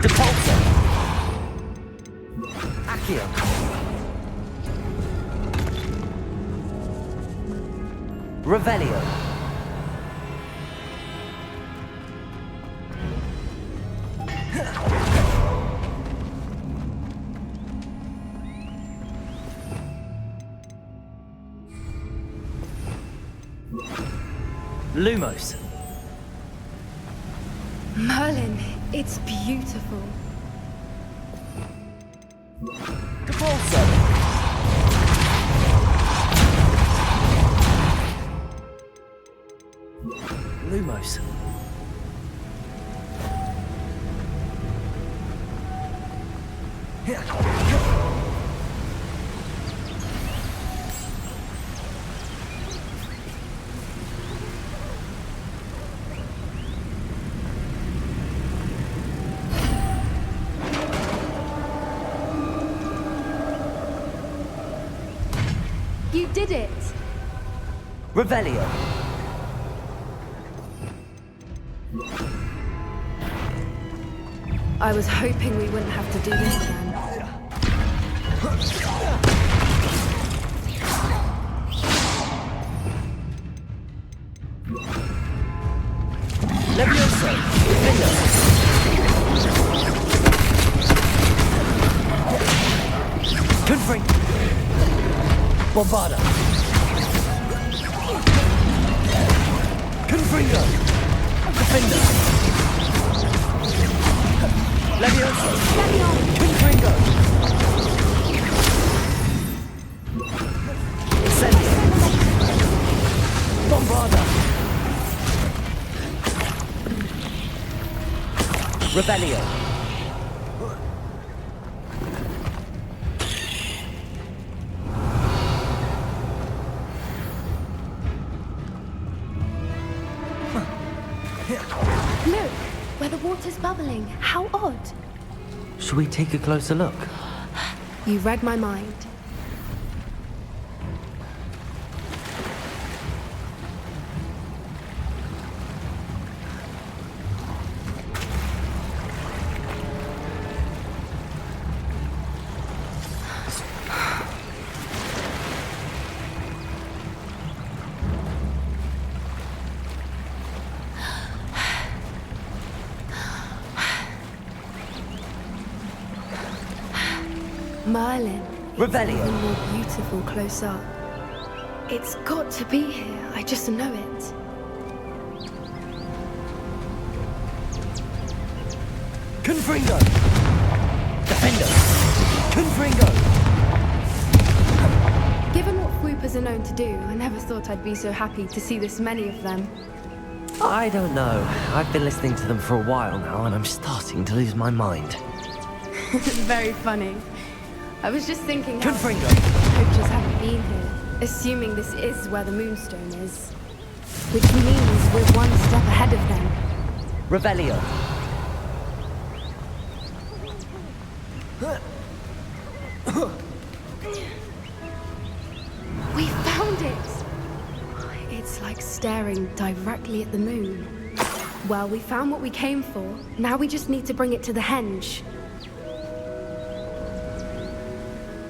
Depulsor! Accio! Revelio! Lumos! Merlin, it's beautiful. Depulsor! Lumos! You did it! Revelio! I was hoping we wouldn't have to do this again. Levioso! Defender! Confringo! Bombarder! Confringo! Defender! Levioso! Confringo! Incendio! Bombarder! Revelio! Look, where the water's bubbling. How odd. Should we take a closer look? You read my mind. Merlin. Revelio. Even more beautiful close up. It's got to be here. I just know it. Confringo! Defender! Confringo! Given what Swoopers are known to do, I never thought I'd be so happy to see this many of them. I don't know. I've been listening to them for a while now, and I'm starting to lose my mind. Very funny. I was just thinking how Confringo. poachers haven't been here, assuming this is where the Moonstone is. Which means we're one step ahead of them. Revelio. We found it! It's like staring directly at the moon. Well, we found what we came for. Now we just need to bring it to the henge.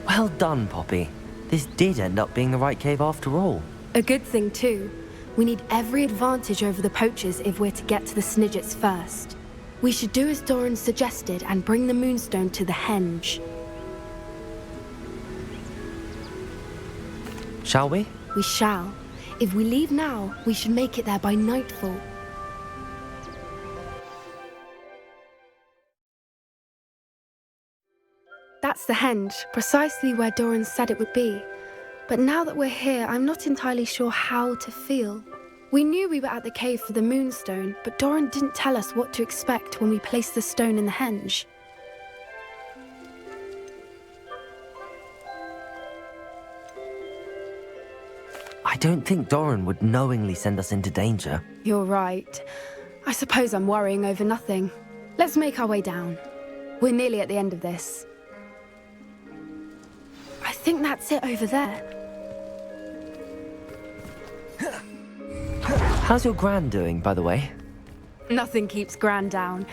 Well done, Poppy. This did end up being the right cave after all. A good thing, too. We need every advantage over the poachers if we're to get to the Snidgets first. We should do as Doran suggested and bring the Moonstone to the henge. Shall we? We shall. If we leave now, we should make it there by nightfall. That's the henge, precisely where Doran said it would be. But now that we're here, I'm not entirely sure how to feel. We knew we were at the cave for the Moonstone, but Doran didn't tell us what to expect when we placed the stone in the henge. I don't think Doran would knowingly send us into danger. You're right. I suppose I'm worrying over nothing. Let's make our way down. We're nearly at the end of this. I think that's it over there. How's your Gran doing, by the way? Nothing keeps Gran down.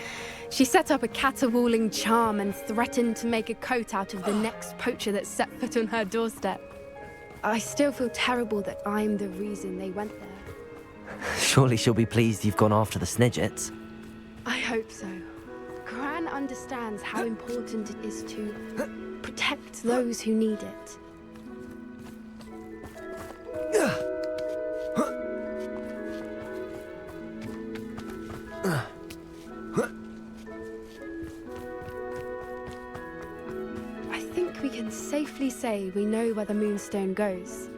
She set up a caterwauling charm and threatened to make a coat out of the next poacher that set foot on her doorstep. I still feel terrible that I'm the reason they went there. Surely she'll be pleased you've gone after the Snidgets. I hope so. Gran understands how important it is to protect those who need it. I think we can safely say we know where the Moonstone goes.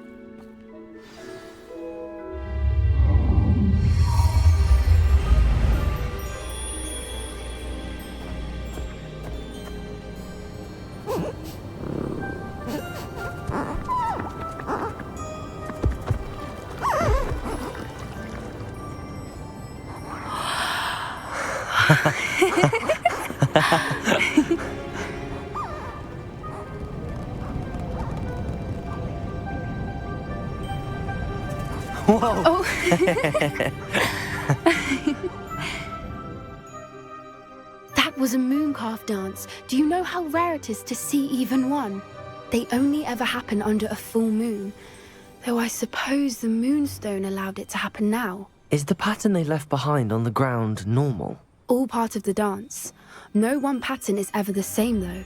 Whoa! Oh. That was a mooncalf dance. Do you know how rare it is to see even one? They only ever happen under a full moon. Though I suppose the Moonstone allowed it to happen now. Is the pattern they left behind on the ground normal? All part of the dance. No one pattern is ever the same, though.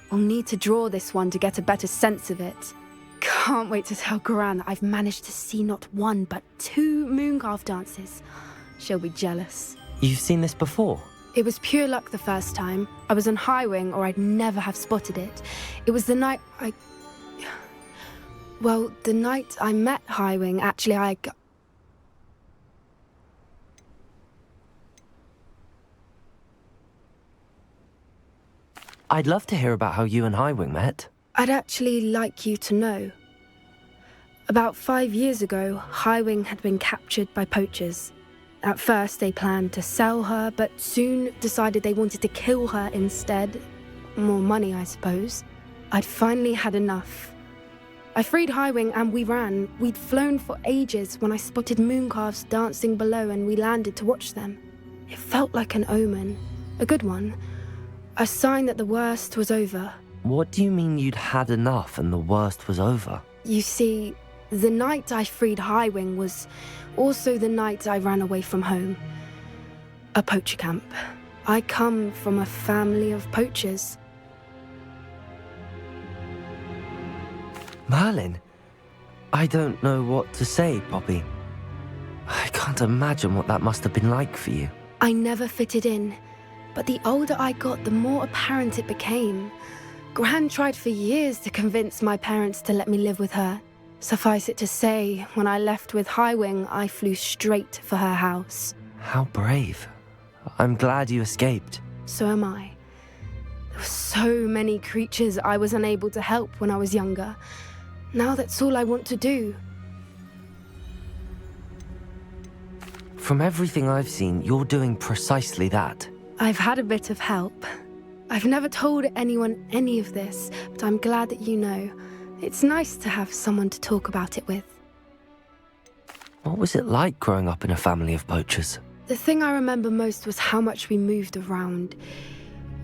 We'll need to draw this one to get a better sense of it. Can't wait to tell Gran that I've managed to see not one, but 2 mooncalf dances. She'll be jealous. You've seen this before? It was pure luck the first time. I was on Highwing, or I'd never have spotted it. It was the night Well, the night I met Highwing, actually, I'd love to hear about how you and Highwing met. I'd actually like you to know. About 5 years ago, Highwing had been captured by poachers. At first, they planned to sell her, but soon decided they wanted to kill her instead. More money, I suppose. I'd finally had enough. I freed Highwing and we ran. We'd flown for ages when I spotted mooncalves dancing below and we landed to watch them. It felt like an omen. A good one. A sign that the worst was over. What do you mean you'd had enough and the worst was over? You see, the night I freed Highwing was also the night I ran away from home. A poacher camp. I come from a family of poachers. Merlin? I don't know what to say, Poppy. I can't imagine what that must have been like for you. I never fitted in, but the older I got, the more apparent it became. Gran tried for years to convince my parents to let me live with her. Suffice it to say, when I left with Highwing, I flew straight for her house. How brave. I'm glad you escaped. So am I. There were so many creatures I was unable to help when I was younger. Now that's all I want to do. From everything I've seen, you're doing precisely that. I've had a bit of help. I've never told anyone any of this, but I'm glad that you know. It's nice to have someone to talk about it with. What was it like growing up in a family of poachers? The thing I remember most was how much we moved around,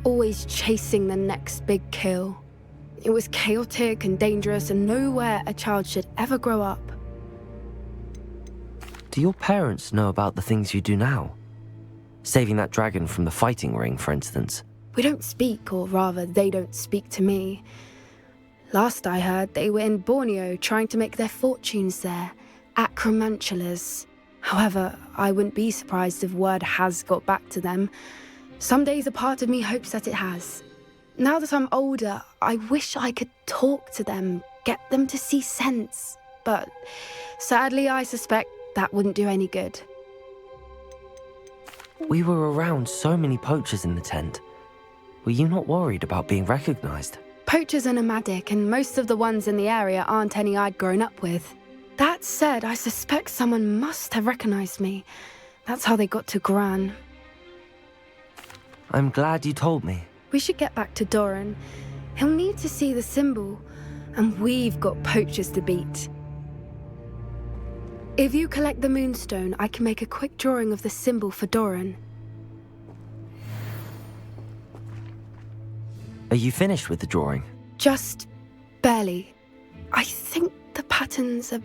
always chasing the next big kill. It was chaotic and dangerous, and nowhere a child should ever grow up. Do your parents know about the things you do now? Saving that dragon from the fighting ring, for instance. We don't speak, or rather, they don't speak to me. Last I heard, they were in Borneo trying to make their fortunes there, acromantulas. However, I wouldn't be surprised if word has got back to them. Some days a part of me hopes that it has. Now that I'm older, I wish I could talk to them, get them to see sense. But sadly, I suspect that wouldn't do any good. We were around so many poachers in the tent. Were you not worried about being recognized? Poachers are nomadic, and most of the ones in the area aren't any I'd grown up with. That said, I suspect someone must have recognized me. That's how they got to Gran. I'm glad you told me. We should get back to Doran. He'll need to see the symbol, and we've got poachers to beat. If you collect the moonstone, I can make a quick drawing of the symbol for Doran. Are you finished with the drawing? Just barely. I think the pattern's a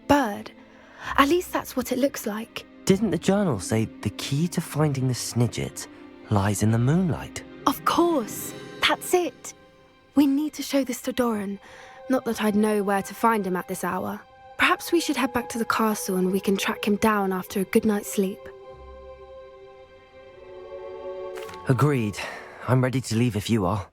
bird. At least that's what it looks like. Didn't the journal say the key to finding the Snidget lies in the moonlight? Of course. That's it. We need to show this to Doran. Not that I'd know where to find him at this hour. Perhaps we should head back to the castle and we can track him down after a good night's sleep. Agreed. I'm ready to leave if you are.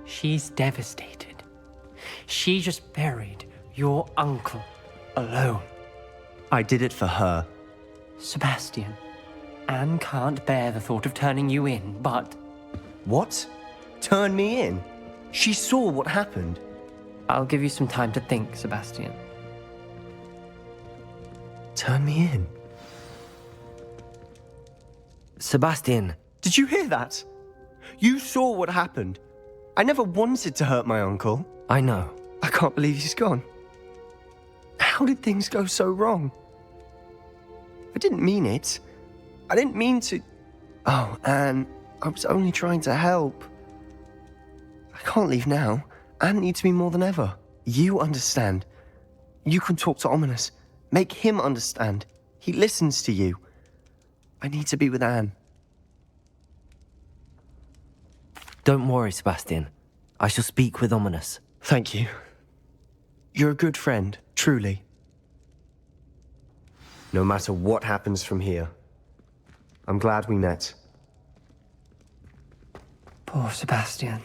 She's devastated. She just buried your uncle alone. I did it for her. Sebastian, Anne can't bear the thought of turning you in, but... What? Turn me in? She saw what happened. I'll give you some time to think, Sebastian. Turn me in? Sebastian. Did you hear that? You saw what happened. I never wanted to hurt my uncle. I know. I can't believe he's gone. How did things go so wrong? I didn't mean it. I didn't mean to... Oh, Anne, I was only trying to help. I can't leave now. Anne needs me more than ever. You understand. You can talk to Ominous. Make him understand. He listens to you. I need to be with Anne. Don't worry, Sebastian. I shall speak with Ominous. Thank you. You're a good friend, truly. No matter what happens from here, I'm glad we met. Poor Sebastian.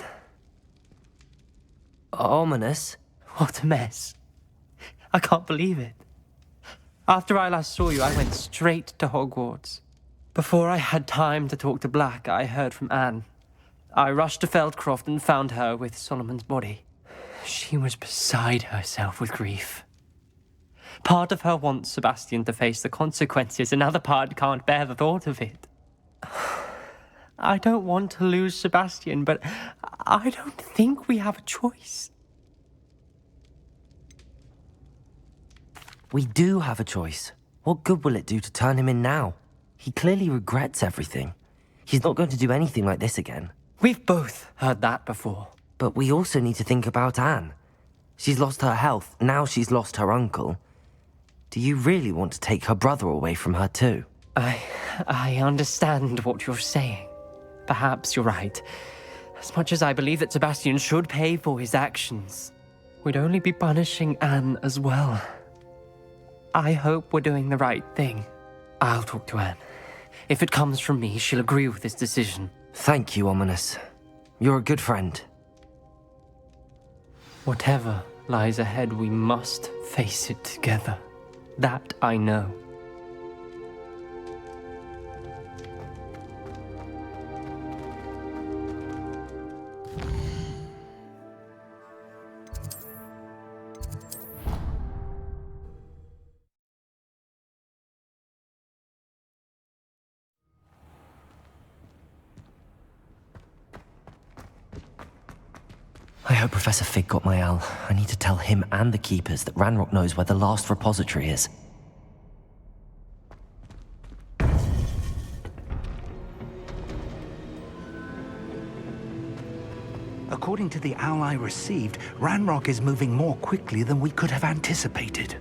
Ominous? What a mess. I can't believe it. After I last saw you, I went straight to Hogwarts. Before I had time to talk to Black, I heard from Anne. I rushed to Feldcroft and found her with Solomon's body. She was beside herself with grief. Part of her wants Sebastian to face the consequences, another part can't bear the thought of it. I don't want to lose Sebastian, but I don't think we have a choice. We do have a choice. What good will it do to turn him in now? He clearly regrets everything. He's not going to do anything like this again. We've both heard that before. But we also need to think about Anne. She's lost her health, now she's lost her uncle. Do you really want to take her brother away from her too? I understand what you're saying. Perhaps you're right. As much as I believe that Sebastian should pay for his actions, we'd only be punishing Anne as well. I hope we're doing the right thing. I'll talk to Anne. If it comes from me, she'll agree with this decision. Thank you, Ominous. You're a good friend. Whatever lies ahead, we must face it together. That I know. I hope Professor Fig got my owl. I need to tell him and the Keepers that Ranrock knows where the last repository is. According to the owl I received, Ranrock is moving more quickly than we could have anticipated.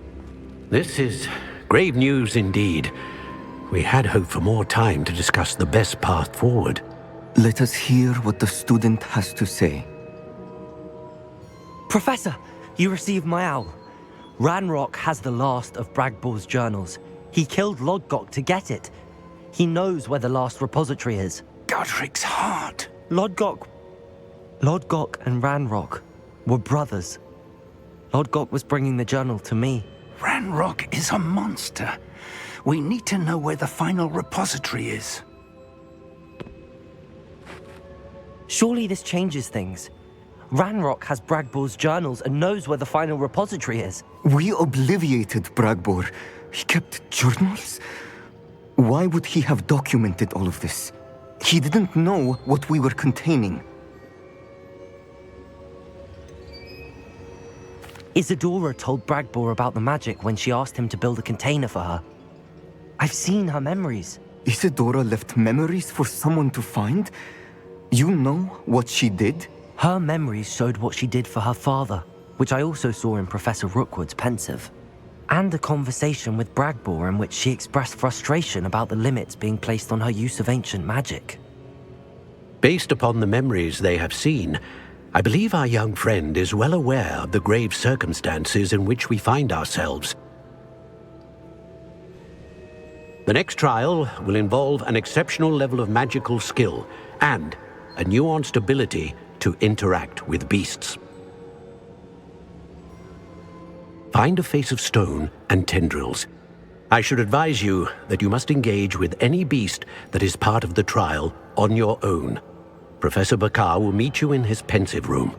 This is grave news indeed. We had hoped for more time to discuss the best path forward. Let us hear what the student has to say. Professor, you received my owl. Ranrock has the last of Bragbor's journals. He killed Lodgok to get it. He knows where the last repository is. Godric's heart. Lodgok and Ranrock were brothers. Lodgok was bringing the journal to me. Ranrock is a monster. We need to know where the final repository is. Surely this changes things. Ranrock has Bragbor's journals and knows where the final repository is. We obliviated Bragbor. He kept journals? Why would he have documented all of this? He didn't know what we were containing. Isadora told Bragbor about the magic when she asked him to build a container for her. I've seen her memories. Isadora left memories for someone to find? You know what she did? Her memories showed what she did for her father, which I also saw in Professor Rookwood's pensive. And a conversation with Bragbor in which she expressed frustration about the limits being placed on her use of ancient magic. Based upon the memories they have seen, I believe our young friend is well aware of the grave circumstances in which we find ourselves. The next trial will involve an exceptional level of magical skill and a nuanced ability to interact with beasts. Find a face of stone and tendrils. I should advise you that you must engage with any beast that is part of the trial on your own. Professor Bakar will meet you in his pensive room.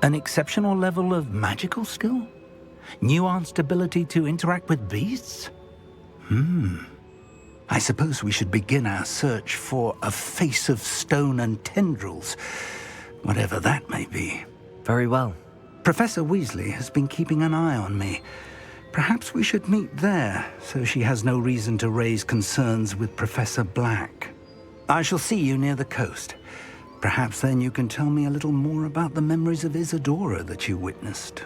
An exceptional level of magical skill? Nuanced ability to interact with beasts? I suppose we should begin our search for a face of stone and tendrils, whatever that may be. Very well. Professor Weasley has been keeping an eye on me. Perhaps we should meet there, so she has no reason to raise concerns with Professor Black. I shall see you near the coast. Perhaps then you can tell me a little more about the memories of Isadora that you witnessed.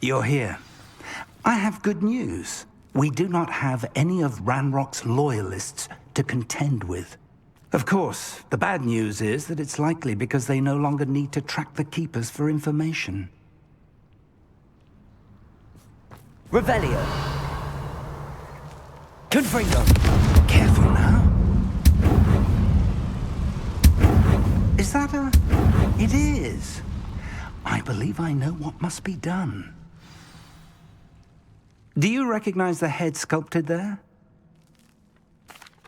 You're here. I have good news. We do not have any of Ranrock's loyalists to contend with. Of course, the bad news is that it's likely because they no longer need to track the Keepers for information. Revelio. Confringo. Careful now. Is that a... It is. I believe I know what must be done. Do you recognize the head sculpted there?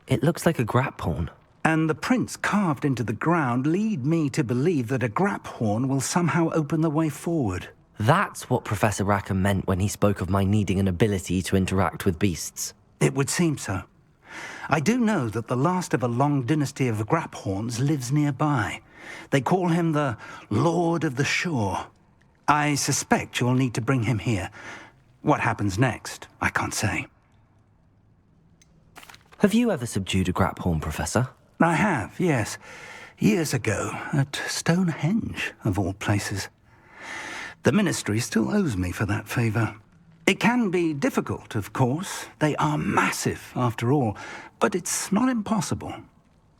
It looks like a grap horn. And the prints carved into the ground lead me to believe that a grap horn will somehow open the way forward. That's what Professor Rackham meant when he spoke of my needing an ability to interact with beasts. It would seem so. I do know that the last of a long dynasty of grap horns lives nearby. They call him the Lord of the Shore. I suspect you'll need to bring him here. What happens next, I can't say. Have you ever subdued a grap horn, Professor? I have, yes. Years ago, at Stonehenge, of all places. The Ministry still owes me for that favor. It can be difficult, of course. They are massive, after all, but it's not impossible.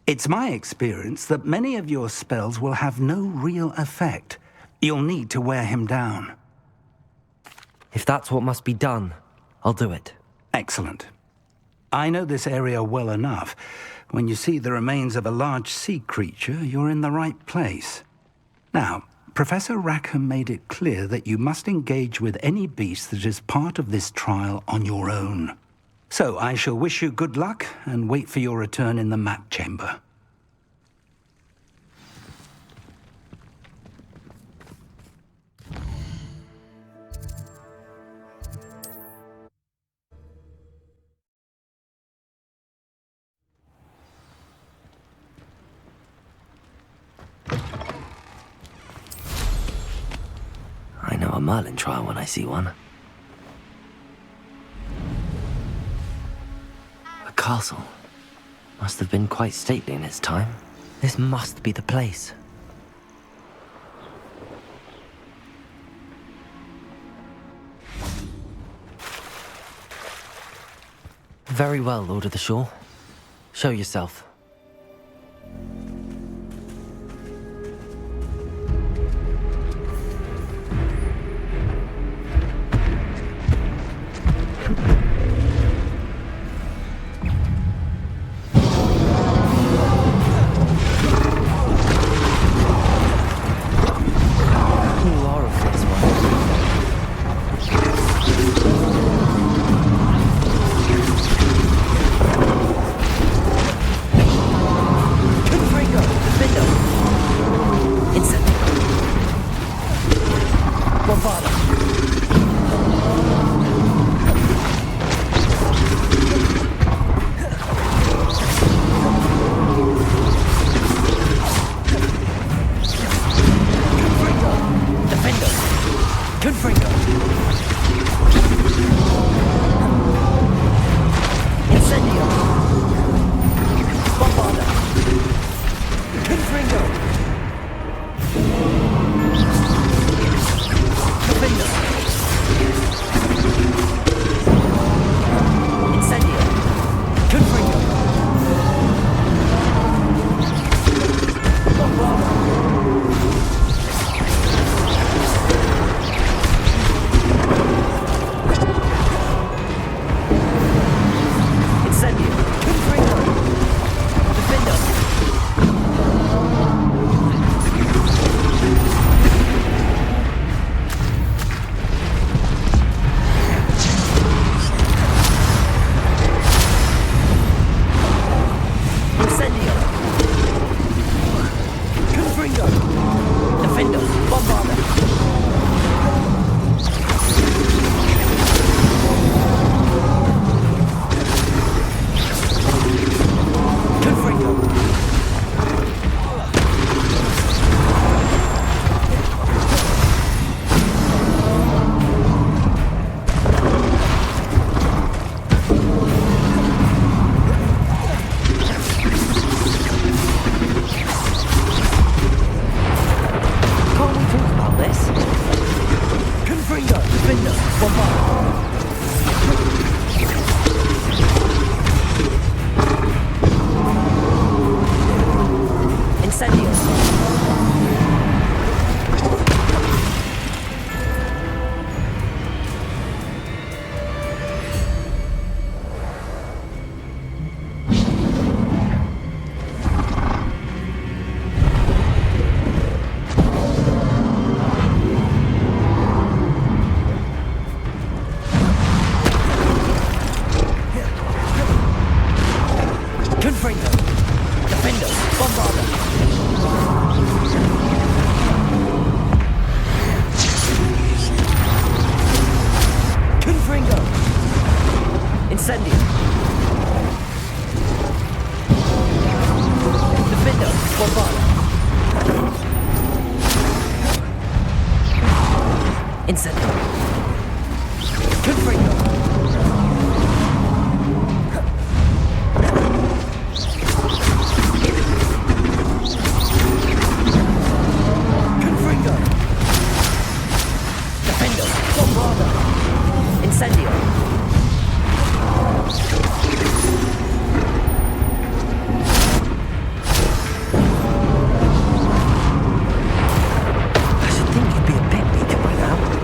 It's my experience that many of your spells will have no real effect. You'll need to wear him down. If that's what must be done, I'll do it. Excellent. I know this area well enough. When you see the remains of a large sea creature, you're in the right place. Now, Professor Rackham made it clear that you must engage with any beast that is part of this trial on your own. So I shall wish you good luck and wait for your return in the map chamber. I know a Merlin trial when I see one. A castle. Must have been quite stately in its time. This must be the place. Very well, Lord of the Shore. Show yourself. Incendio. Defendo. Bombarda. Incendio. Confringo. Confringo. Defendo. Bombarda. Incendio.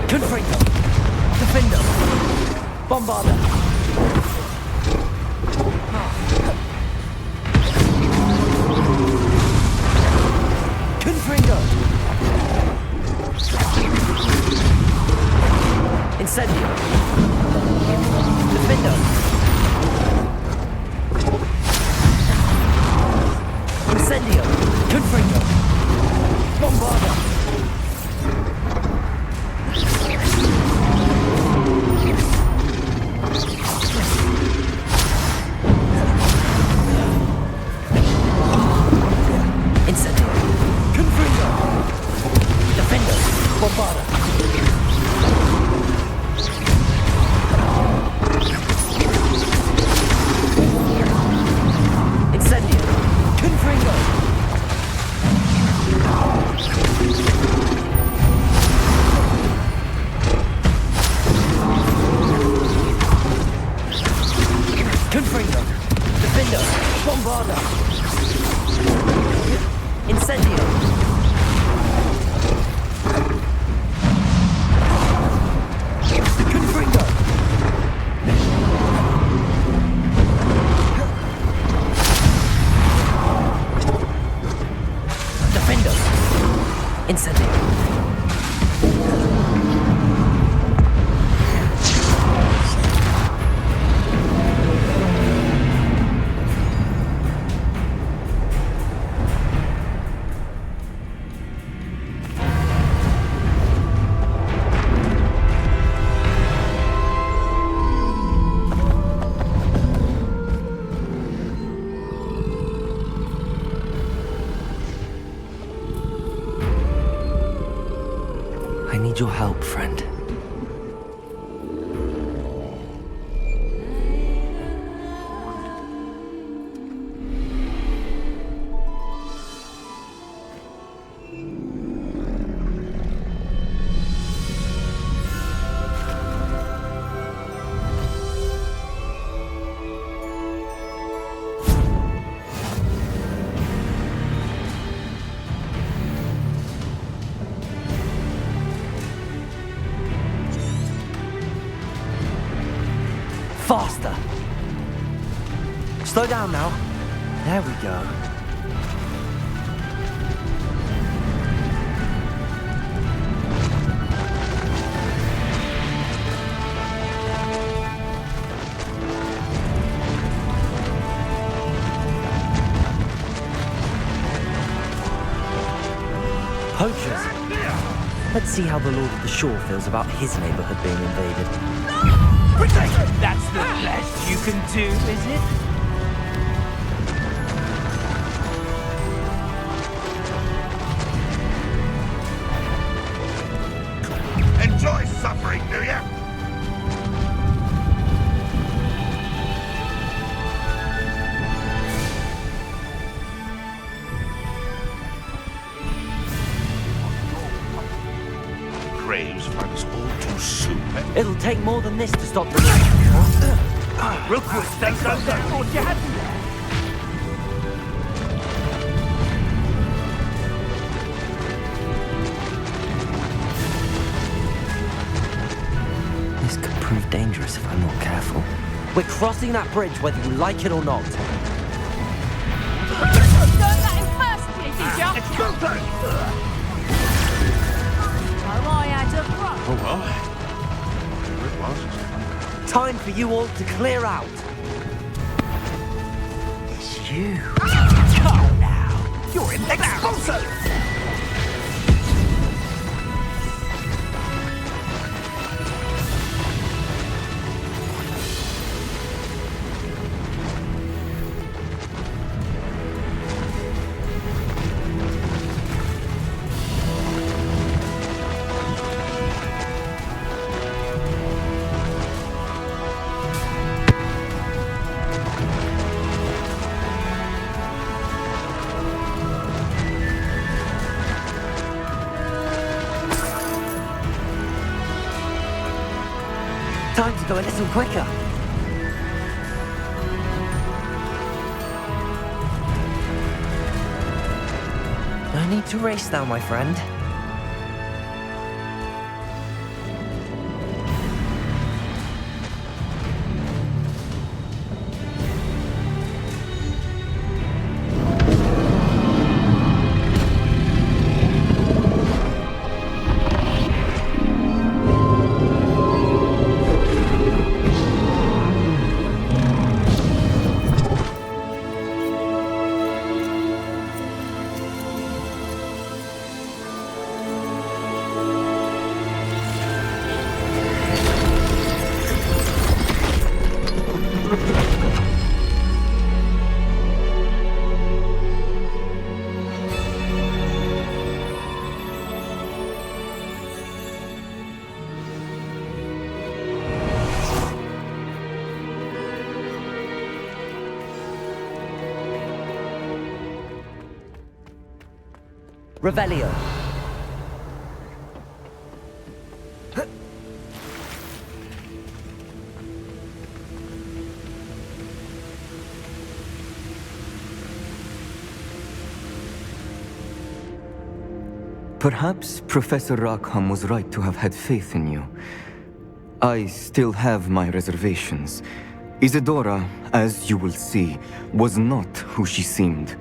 Confringo. Defendo. Bombarda. Confringo. Incendio. Defendo. Incendio. Confringo. Bombarda. Incendio. Confringo. Defendo. Bombarda. Incendio. Confringo. Confringo. Defendo. Bombarda. Incendio. Confringo. Defendo. Incendio. I need your help, friend. Faster! Slow down now. There we go. Poachers. Let's see how the Lord of the Shore feels about his neighborhood being invaded. That's the best you can do, is it? Enjoy suffering, do ya? Craves find us all too soon. It'll take more than this to stop the... Real quick, thanks, what you had there. This could prove dangerous if I'm not careful. We're crossing that bridge whether you like it or not. Don't let him first, did you? Let's go, Oh, I had a run. Oh well. Here it was. Time for you all to clear out. It's you. Come now. You're in expulso. go a little quicker. No need to race now, my friend. Revelio. Perhaps Professor Rackham was right to have had faith in you. I still have my reservations. Isadora, as you will see, was not who she seemed.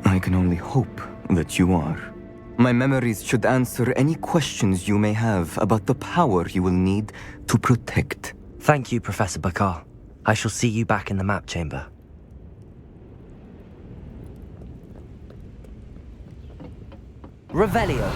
I can only hope that you are. My memories should answer any questions you may have about the power you will need to protect. Thank you, Professor Bakar. I shall see you back in the map chamber. Revelio.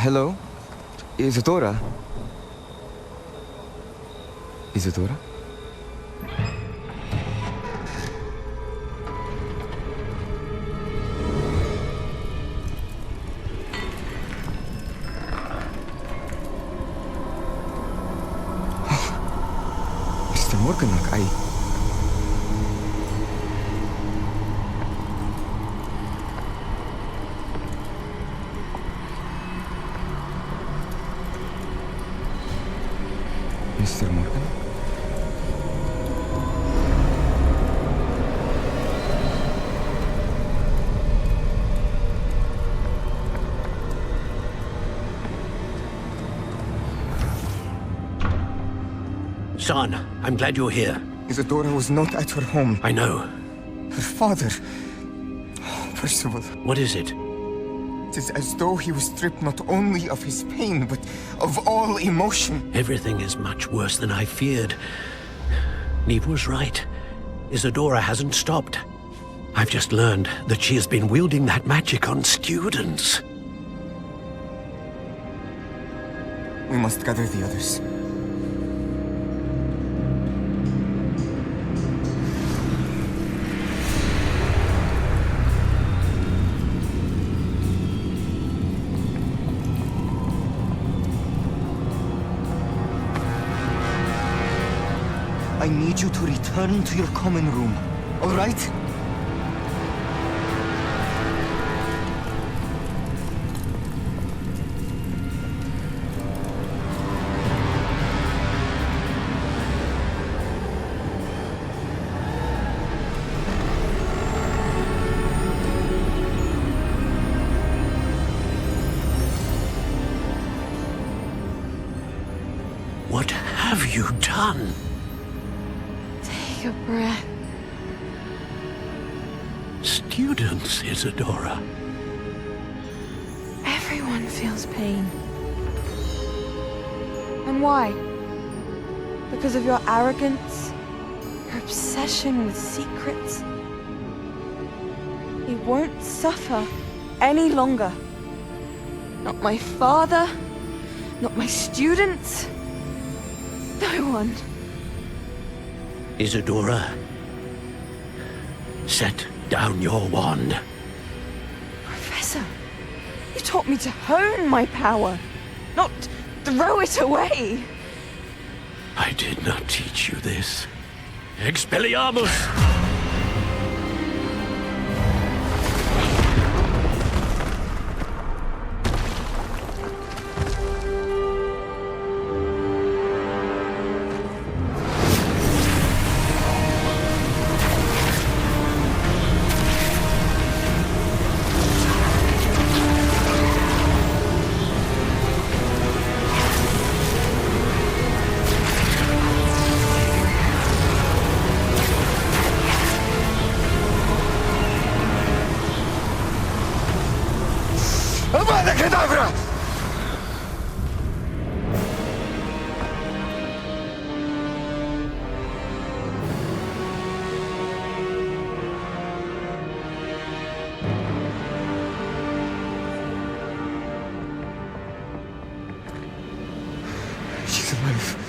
Hello? Isadora? Isadora? Mr. Morganach, Mr. Morgan? Son, I'm glad you're here. Isadora was not at her home. I know. Her father... Percival. What is it? It is as though he was stripped not only of his pain, but of all emotion. Everything is much worse than I feared. Neve was right. Isadora hasn't stopped. I've just learned that she has been wielding that magic on students. We must gather the others. I need you to return to your common room, all right? What have you done? Take a breath. Students, Isadora. Everyone. Everyone feels pain. And why? Because of your arrogance? Your obsession with secrets? He won't suffer any longer. Not my father, not my students, no one. Isadora, set down your wand. Professor, you taught me to hone my power, not throw it away. I did not teach you this. Expelliarmus! She's alive.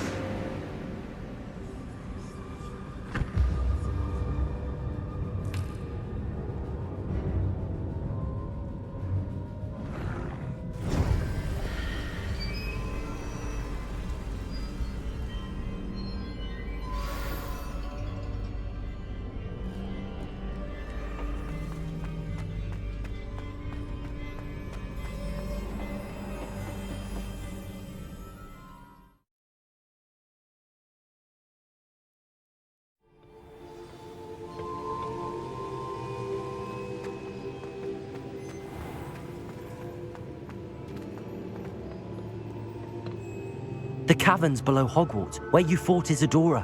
The caverns below Hogwarts, where you fought Isadora.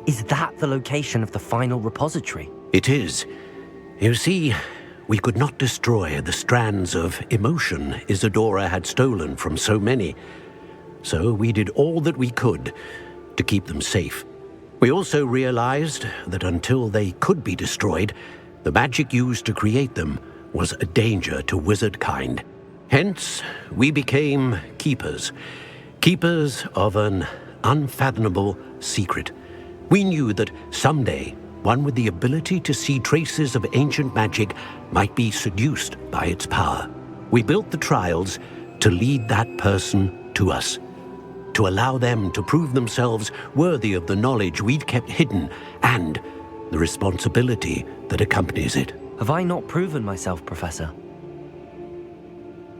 Is that the location of the final repository? It is. You see, we could not destroy the strands of emotion Isadora had stolen from so many. So we did all that we could to keep them safe. We also realized that until they could be destroyed, the magic used to create them was a danger to wizard kind. Hence, we became keepers. Keepers of an unfathomable secret. We knew that someday, one with the ability to see traces of ancient magic might be seduced by its power. We built the trials to lead that person to us, to allow them to prove themselves worthy of the knowledge we'd kept hidden and the responsibility that accompanies it. Have I not proven myself, Professor?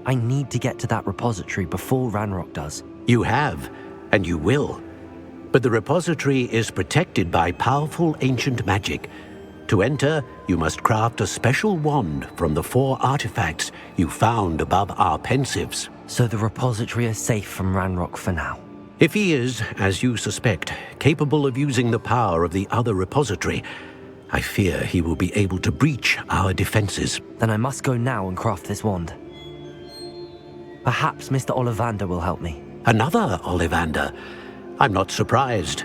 I need to get to that repository before Ranrock does. You have, and you will. But the repository is protected by powerful ancient magic. To enter, you must craft a special wand from the 4 artifacts you found above our pensives. So the repository is safe from Ranrock for now? If he is, as you suspect, capable of using the power of the other repository, I fear he will be able to breach our defenses. Then I must go now and craft this wand. Perhaps Mr. Ollivander will help me. Another Ollivander? I'm not surprised.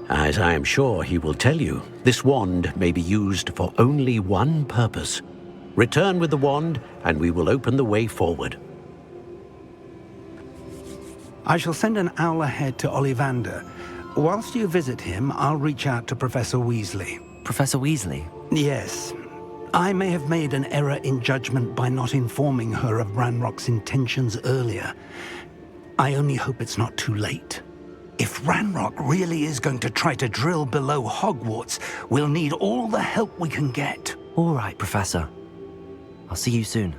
As I am sure he will tell you, this wand may be used for only one purpose. Return with the wand, and we will open the way forward. I shall send an owl ahead to Ollivander. Whilst you visit him, I'll reach out to Professor Weasley. Professor Weasley? Yes. I may have made an error in judgment by not informing her of Ranrock's intentions earlier. I only hope it's not too late. If Ranrock really is going to try to drill below Hogwarts, we'll need all the help we can get. All right, Professor. I'll see you soon.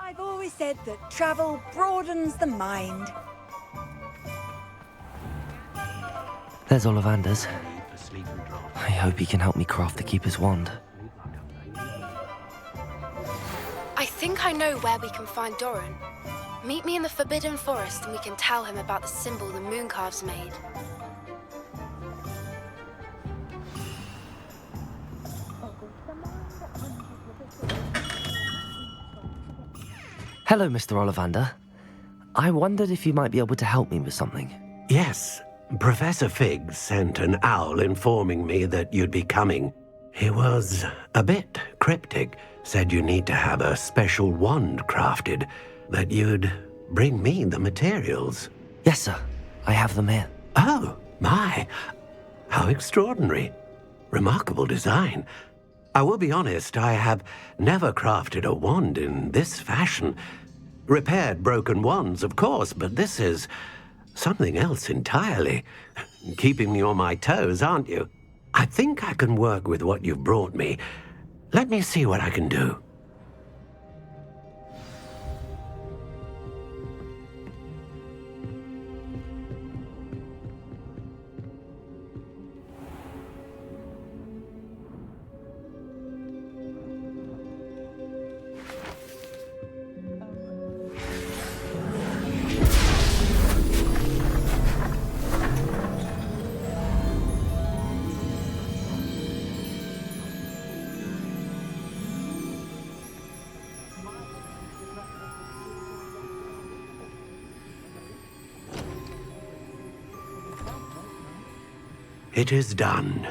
I've always said that travel broadens the mind. There's Ollivander's. I hope he can help me craft the Keeper's wand. I think I know where we can find Doran. Meet me in the Forbidden Forest and we can tell him about the symbol the Mooncalves made. Hello, Mr. Ollivander. I wondered if you might be able to help me with something. Yes, Professor Fig sent an owl informing me that you'd be coming. He was a bit cryptic, said you need to have a special wand crafted, that you'd bring me the materials. Yes, sir. I have them here. Oh, my. How extraordinary. Remarkable design. I will be honest, I have never crafted a wand in this fashion. Repaired broken wands, of course, but this is something else entirely. Keeping me on my toes, aren't you? I think I can work with what you've brought me. Let me see what I can do. It is done.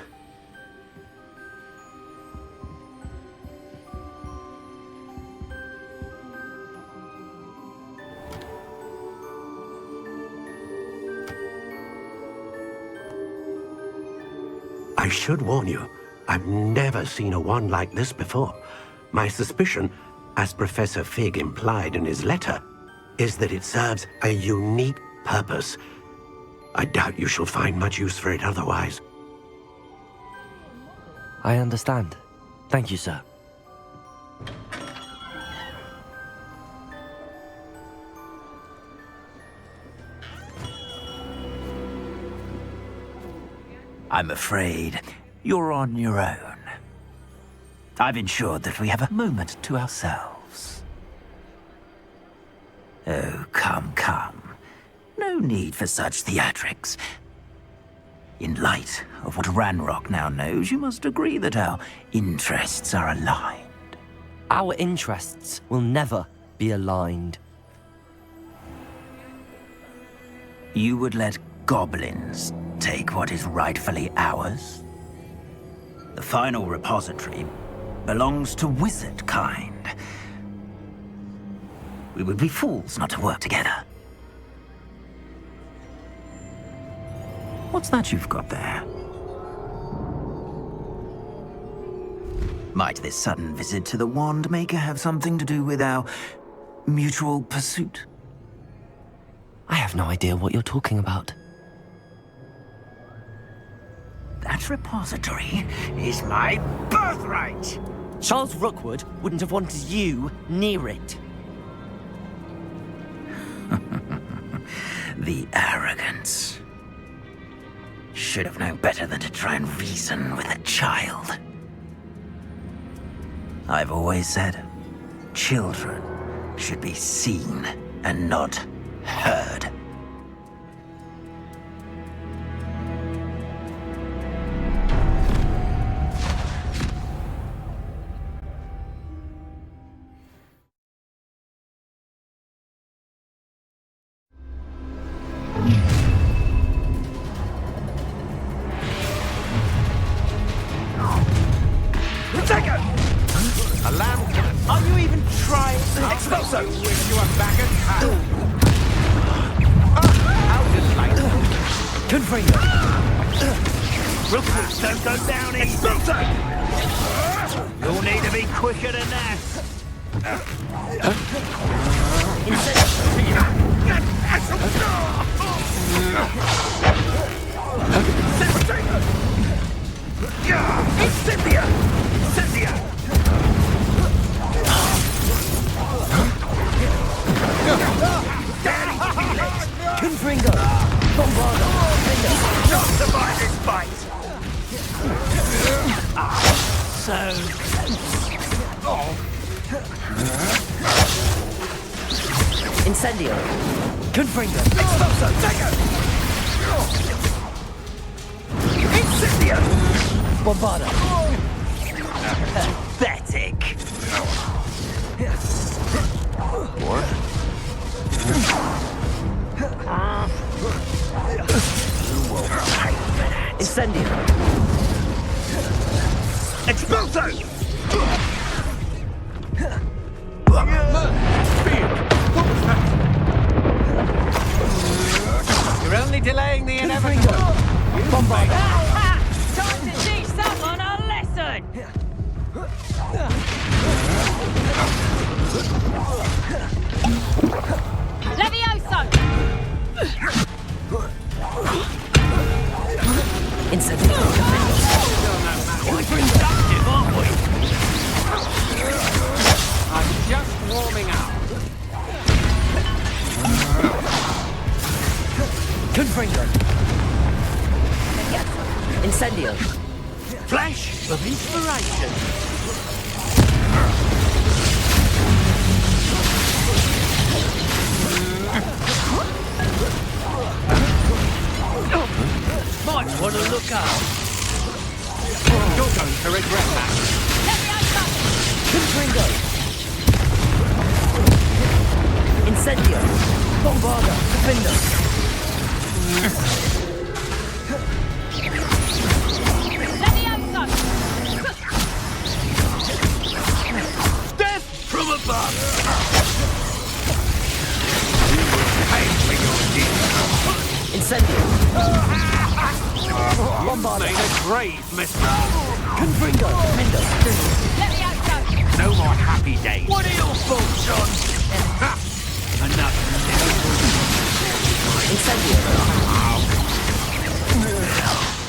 I should warn you, I've never seen a wand like this before. My suspicion, as Professor Fig implied in his letter, is that it serves a unique purpose. I doubt you shall find much use for it otherwise. I understand. Thank you, sir. I'm afraid you're on your own. I've ensured that we have a moment to ourselves. Oh, come, come. No need for such theatrics. In light of what Ranrock now knows, you must agree that our interests are aligned. Our interests will never be aligned. You would let goblins take what is rightfully ours? The final repository belongs to wizard kind. We would be fools not to work together. What's that you've got there? Might this sudden visit to the Wand Maker have something to do with our mutual pursuit? I have no idea what you're talking about. That repository is my birthright! Charles Rookwood wouldn't have wanted you near it. The arrogance. Should have known better than to try and reason with a child. I've always said, children should be seen and not heard. Are you even trying? Expulso! Wish you were back at home. Out of sight. Good for you. Rookwood, don't go down easy. Expulso! You'll need to be quicker than that. Cynthia! Confringo! Bombardo! Confringo! Not to buy this fight! Incendio! Confringo! Exploso! Dagger! Incendio! Bombardo! Pathetic! Incendio! Exploso! You're only delaying the inevitable! Bombardo! Time to teach someone a lesson! Levioso! Incendio! We're productive, aren't we? I'm just warming up. Confringo! Incendio! Flash of inspiration. Might want to look up. You're going to regret that. Confringo! Incendio! Bombardo! Defendo! Death from above. You will pay for your deeds. Incendio! Bombardo! Made a grave mistake. Confringo! Mendo! No more happy days. What are your thoughts, John? Enough. Incendio!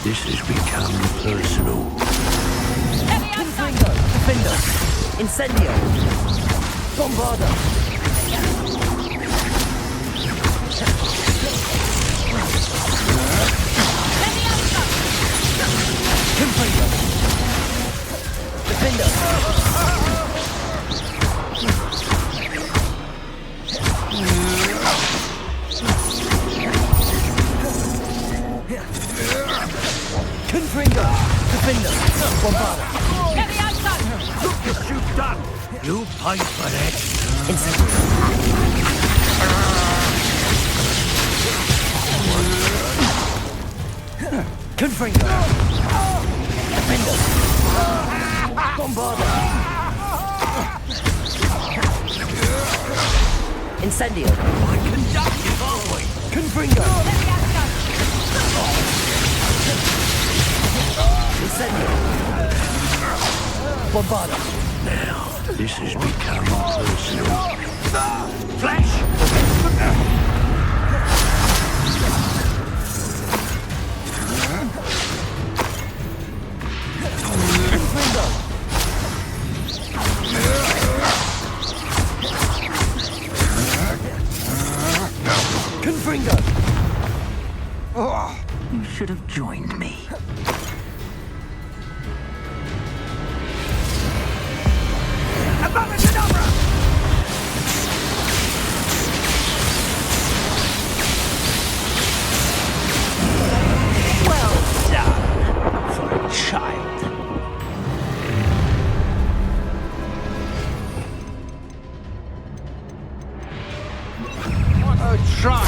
This has become personal. Confringo! Defendo! Incendio! Bombardo! Confringo! Defendo! Confringo! Defendo! Bombardo! Look what you've done. You paid for that. Confringo! Defendo! Bombardo! Incendio! Conductive, aren't we? Confringo! Incendio! Bombardo! Now, this has become personal. Flash! Confringo! You should have joined me. Well done for a child. Oh, try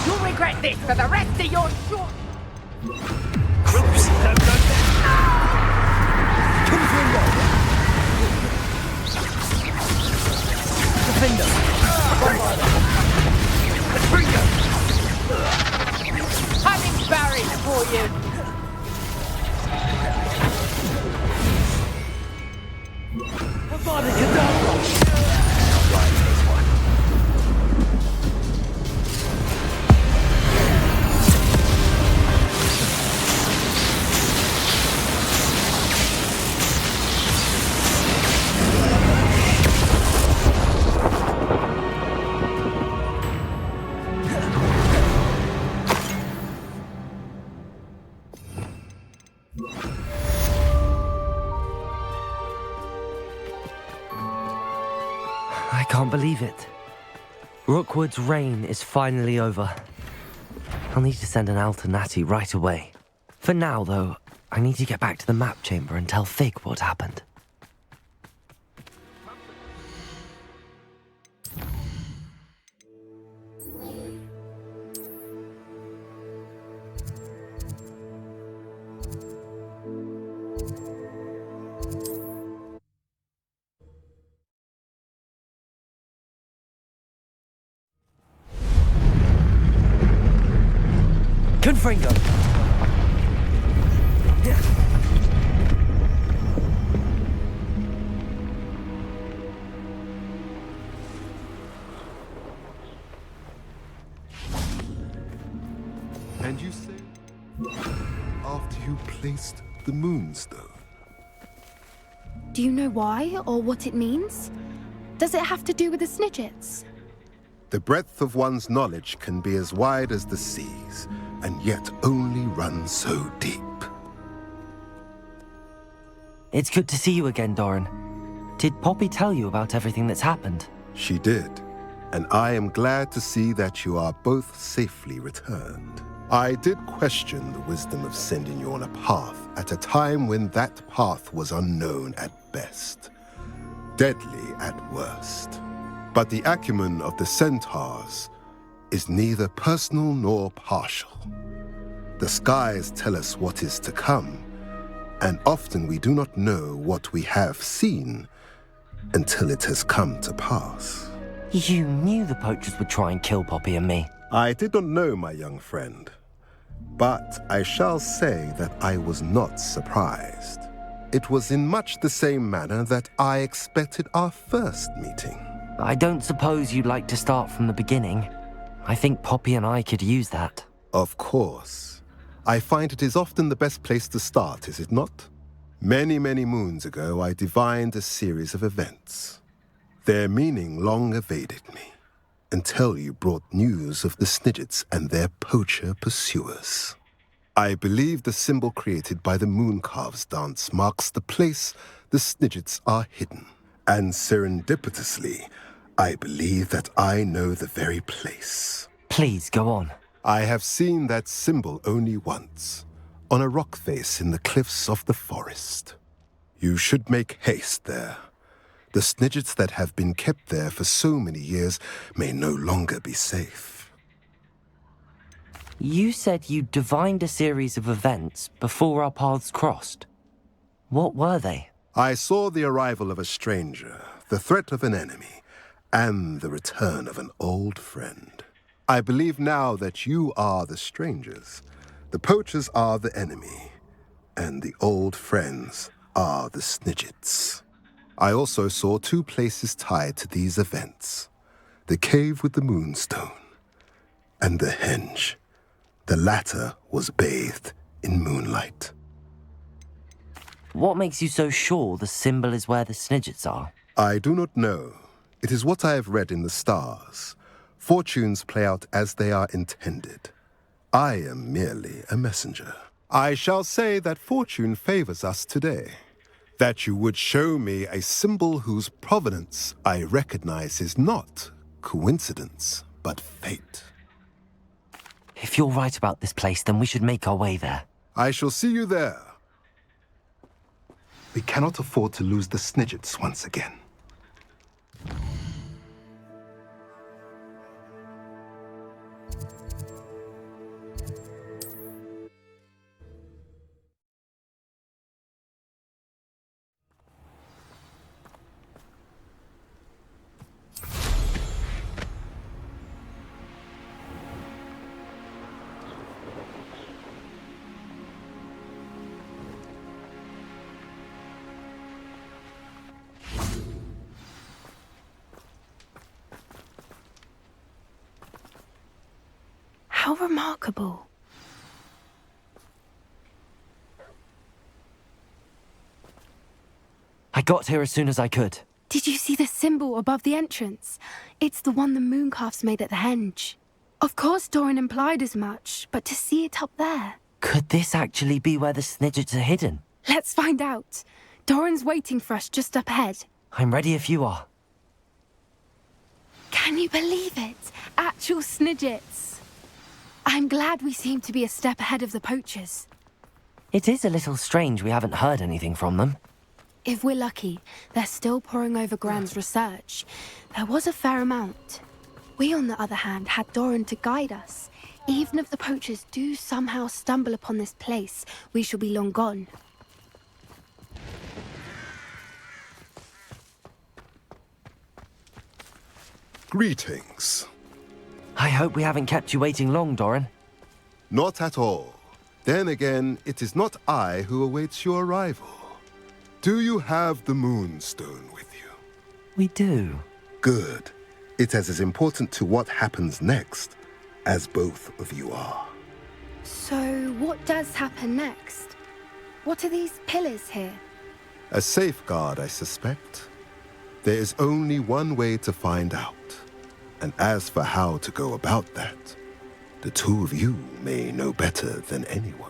You'll regret this for the rest of your short... Oops, don't go there. Confringo! Defendo! Bombardo! Confringo! I'm embarrassed for you. Bombardo Cadabra! I can't believe it. Rookwood's reign is finally over. I'll need to send an Alternati right away. For now, though, I need to get back to the map chamber and tell Fig what happened. Confringo! And you say, after you placed the Moonstone? Do you know why or what it means? Does it have to do with the Snidgets? The breadth of one's knowledge can be as wide as the seas, and yet only run so deep. It's good to see you again, Doran. Did Poppy tell you about everything that's happened? She did, and I am glad to see that you are both safely returned. I did question the wisdom of sending you on a path at a time when that path was unknown at best, deadly at worst. But the acumen of the centaurs is neither personal nor partial. The skies tell us what is to come, and often we do not know what we have seen until it has come to pass. You knew the poachers would try and kill Poppy and me. I did not know, my young friend, but I shall say that I was not surprised. It was in much the same manner that I expected our first meeting. I don't suppose you'd like to start from the beginning. I think Poppy and I could use that. Of course. I find it is often the best place to start, is it not? Many, many moons ago, I divined a series of events. Their meaning long evaded me, until you brought news of the Snidgets and their poacher pursuers. I believe the symbol created by the Mooncalves dance marks the place the Snidgets are hidden. And serendipitously, I believe that I know the very place. Please, go on. I have seen that symbol only once, on a rock face in the cliffs of the forest. You should make haste there. The Snidgets that have been kept there for so many years may no longer be safe. You said you divined a series of events before our paths crossed. What were they? I saw the arrival of a stranger, the threat of an enemy, and the return of an old friend. I believe now that you are the strangers, the poachers are the enemy, and the old friends are the Snidgets. I also saw two places tied to these events, the cave with the Moonstone and the henge. The latter was bathed in moonlight. What makes you so sure the symbol is where the Snidgets are? I do not know. It is what I have read in the stars. Fortunes play out as they are intended. I am merely a messenger. I shall say that fortune favors us today. That you would show me a symbol whose provenance I recognize is not coincidence, but fate. If you're right about this place, then we should make our way there. I shall see you there. We cannot afford to lose the Snidgets once again. How remarkable. I got here as soon as I could. Did you see the symbol above the entrance? It's the one the Mooncalves made at the henge. Of course Doran implied as much, but to see it up there... Could this actually be where the Snidgets are hidden? Let's find out. Doran's waiting for us just up ahead. I'm ready if you are. Can you believe it? Actual Snidgets. I'm glad we seem to be a step ahead of the poachers. It is a little strange we haven't heard anything from them. If we're lucky, they're still poring over Gran's research. There was a fair amount. We, on the other hand, had Doran to guide us. Even if the poachers do somehow stumble upon this place, we shall be long gone. Greetings. I hope we haven't kept you waiting long, Doran. Not at all. Then again, it is not I who awaits your arrival. Do you have the Moonstone with you? We do. Good. It is as important to what happens next as both of you are. So, what does happen next? What are these pillars here? A safeguard, I suspect. There is only one way to find out. And as for how to go about that, the two of you may know better than anyone.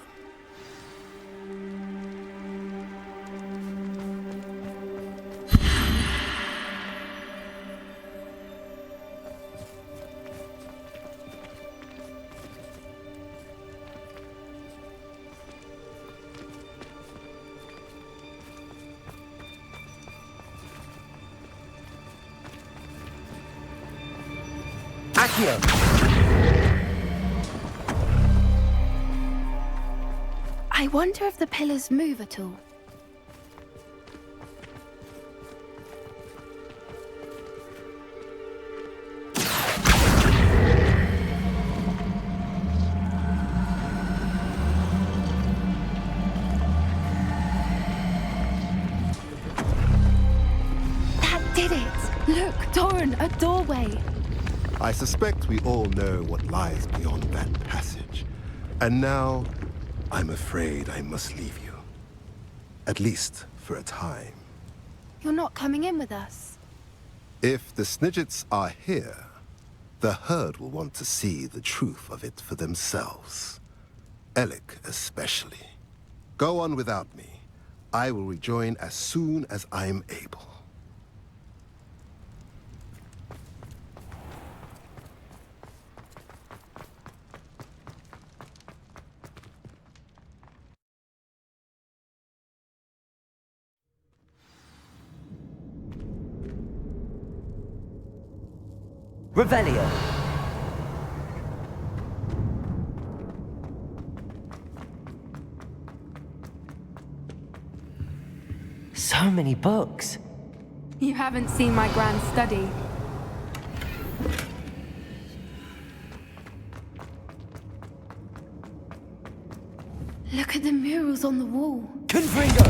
I wonder if the pillars move at all. That did it! Look, Doran, a doorway! I suspect we all know what lies beyond that passage. And now, I'm afraid I must leave you. At least for a time. You're not coming in with us. If the Snidgets are here, the herd will want to see the truth of it for themselves. Alec especially. Go on without me. I will rejoin as soon as I'm able. Revelio. So many books. You haven't seen my grand study. Look at the murals on the wall. Confringo!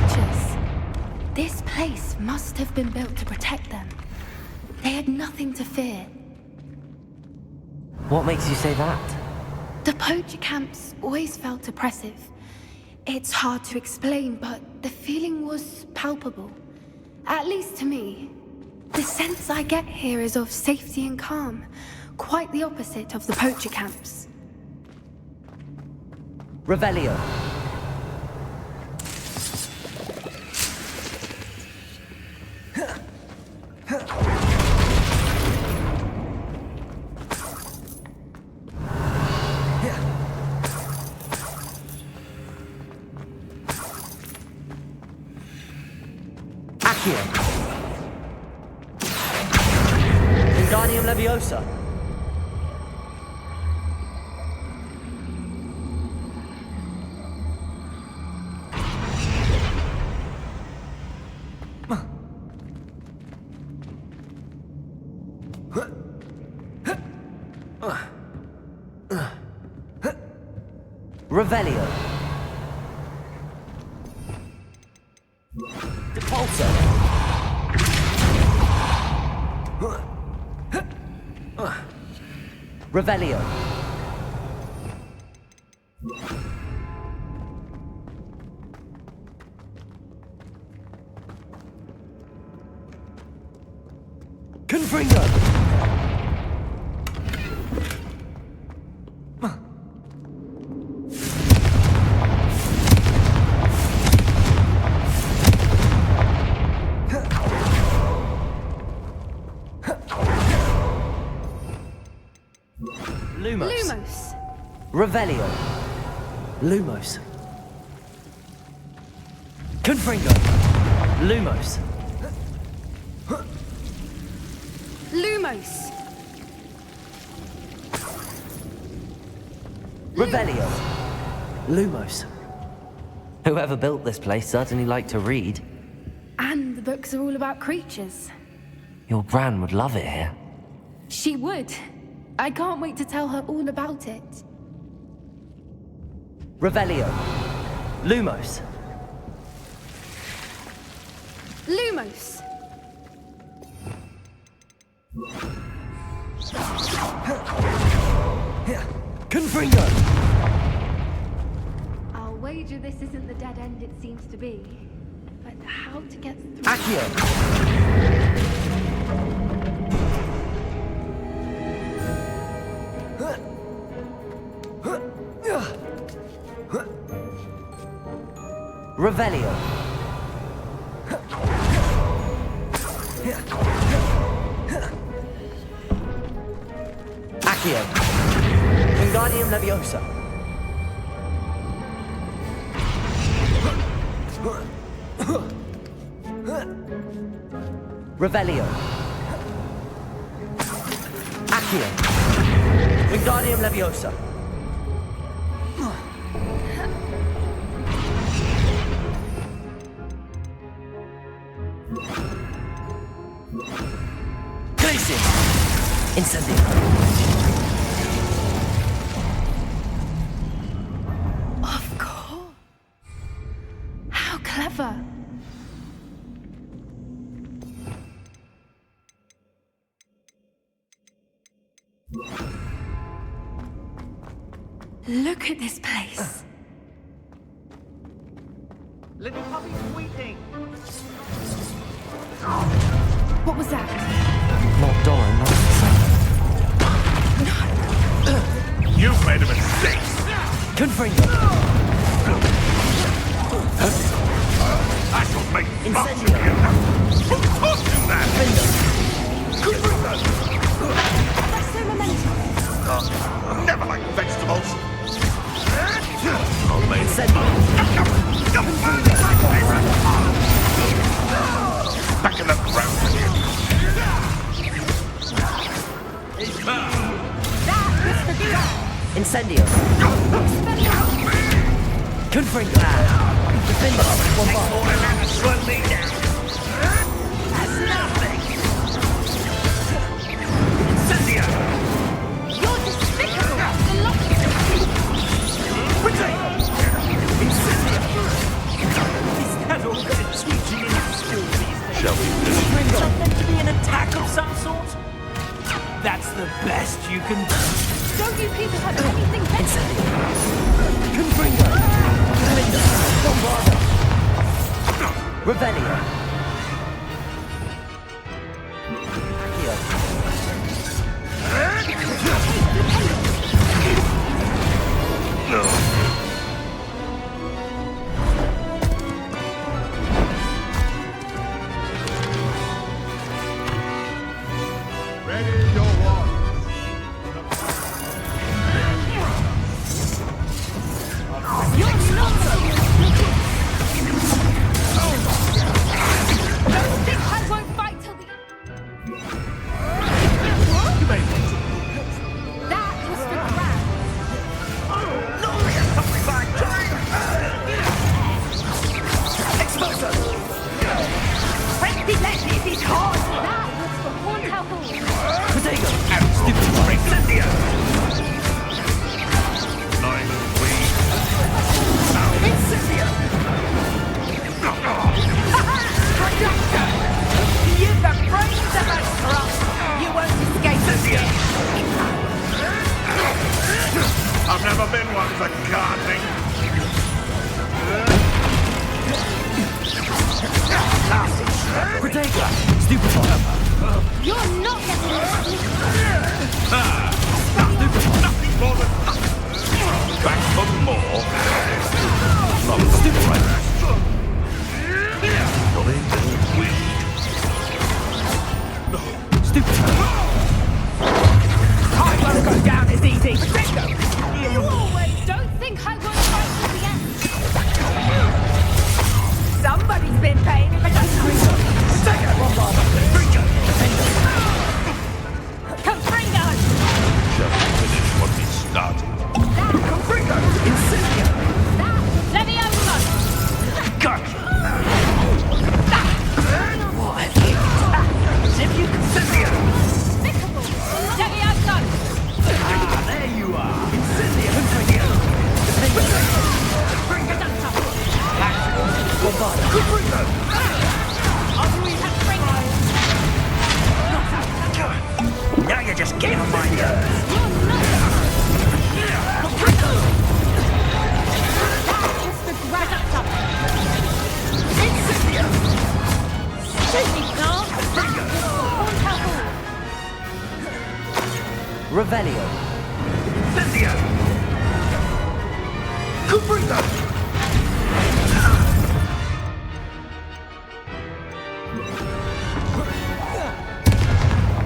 Creatures. This place must have been built to protect them. They had nothing to fear. What makes you say that? The poacher camps always felt oppressive. It's hard to explain, but the feeling was palpable. At least to me. The sense I get here is of safety and calm. Quite the opposite of the poacher camps. Revelio. Wingardium Leviosa. Revelio. Depulso. Revelio. Confringo. Lumos. Lumos. Revelio. Lumos. Confringo. Lumos. Lumos. Revelio. Lumos. Whoever built this place certainly liked to read. And the books are all about creatures. Your Bran would love it here. She would. I can't wait to tell her all about it. Revelio. Lumos. Lumos. Confringo. I'll wager this isn't the dead end it seems to be. But how to get through... Accio. Revelio. Accio. Wingardium Leviosa. Revelio. Accio. Wingardium Leviosa. Glacier. Incendio. Of course. How clever. Look at this place. Little puppy squeaking. What was that? Not Dora, not You've made a mistake. Confringo. I shall make much of you. Who taught you that? That's so momentous. Never like vegetables. Back in the ground again. Incendio. Confringo. Defender. One bar. Slow me down. That's nothing. Incendio. You're despicable! Is that all that it's teaching in school these days? Shall we finish? Is that meant to be an attack of some sort? That's the best you can do. Don't you people have anything better? Confringo. Defender. Bombarda. Revelio. Ready your one. You're not so Don't think I won't fight till the That was for Gran. Something like Explosive! Friendly lefty, it is hard. That was for Horntail Hall. Potato. Stupid break. Incendio! Nice weed. Incendio! You've the brains of a trump. You won't escape this yet. I've never been one for gardening. Potato. Stupefy. You're not getting this. Nothing more than nothing. Back for more. Not the right. Jolly little weed. Stupefy. I won't go down as easy see. You always don't think I won't fight to the end. Somebody's been paying attention. Confringo! Just finish what we started. Confringo! Incendio! Leviosa! Gotcha! What? Zip you? Incendio! Leviosa! Ah, there you are. Incendio. Confringo. Confringo! Now you're just getting on my nerves. Revelio. Incendio! Confringo!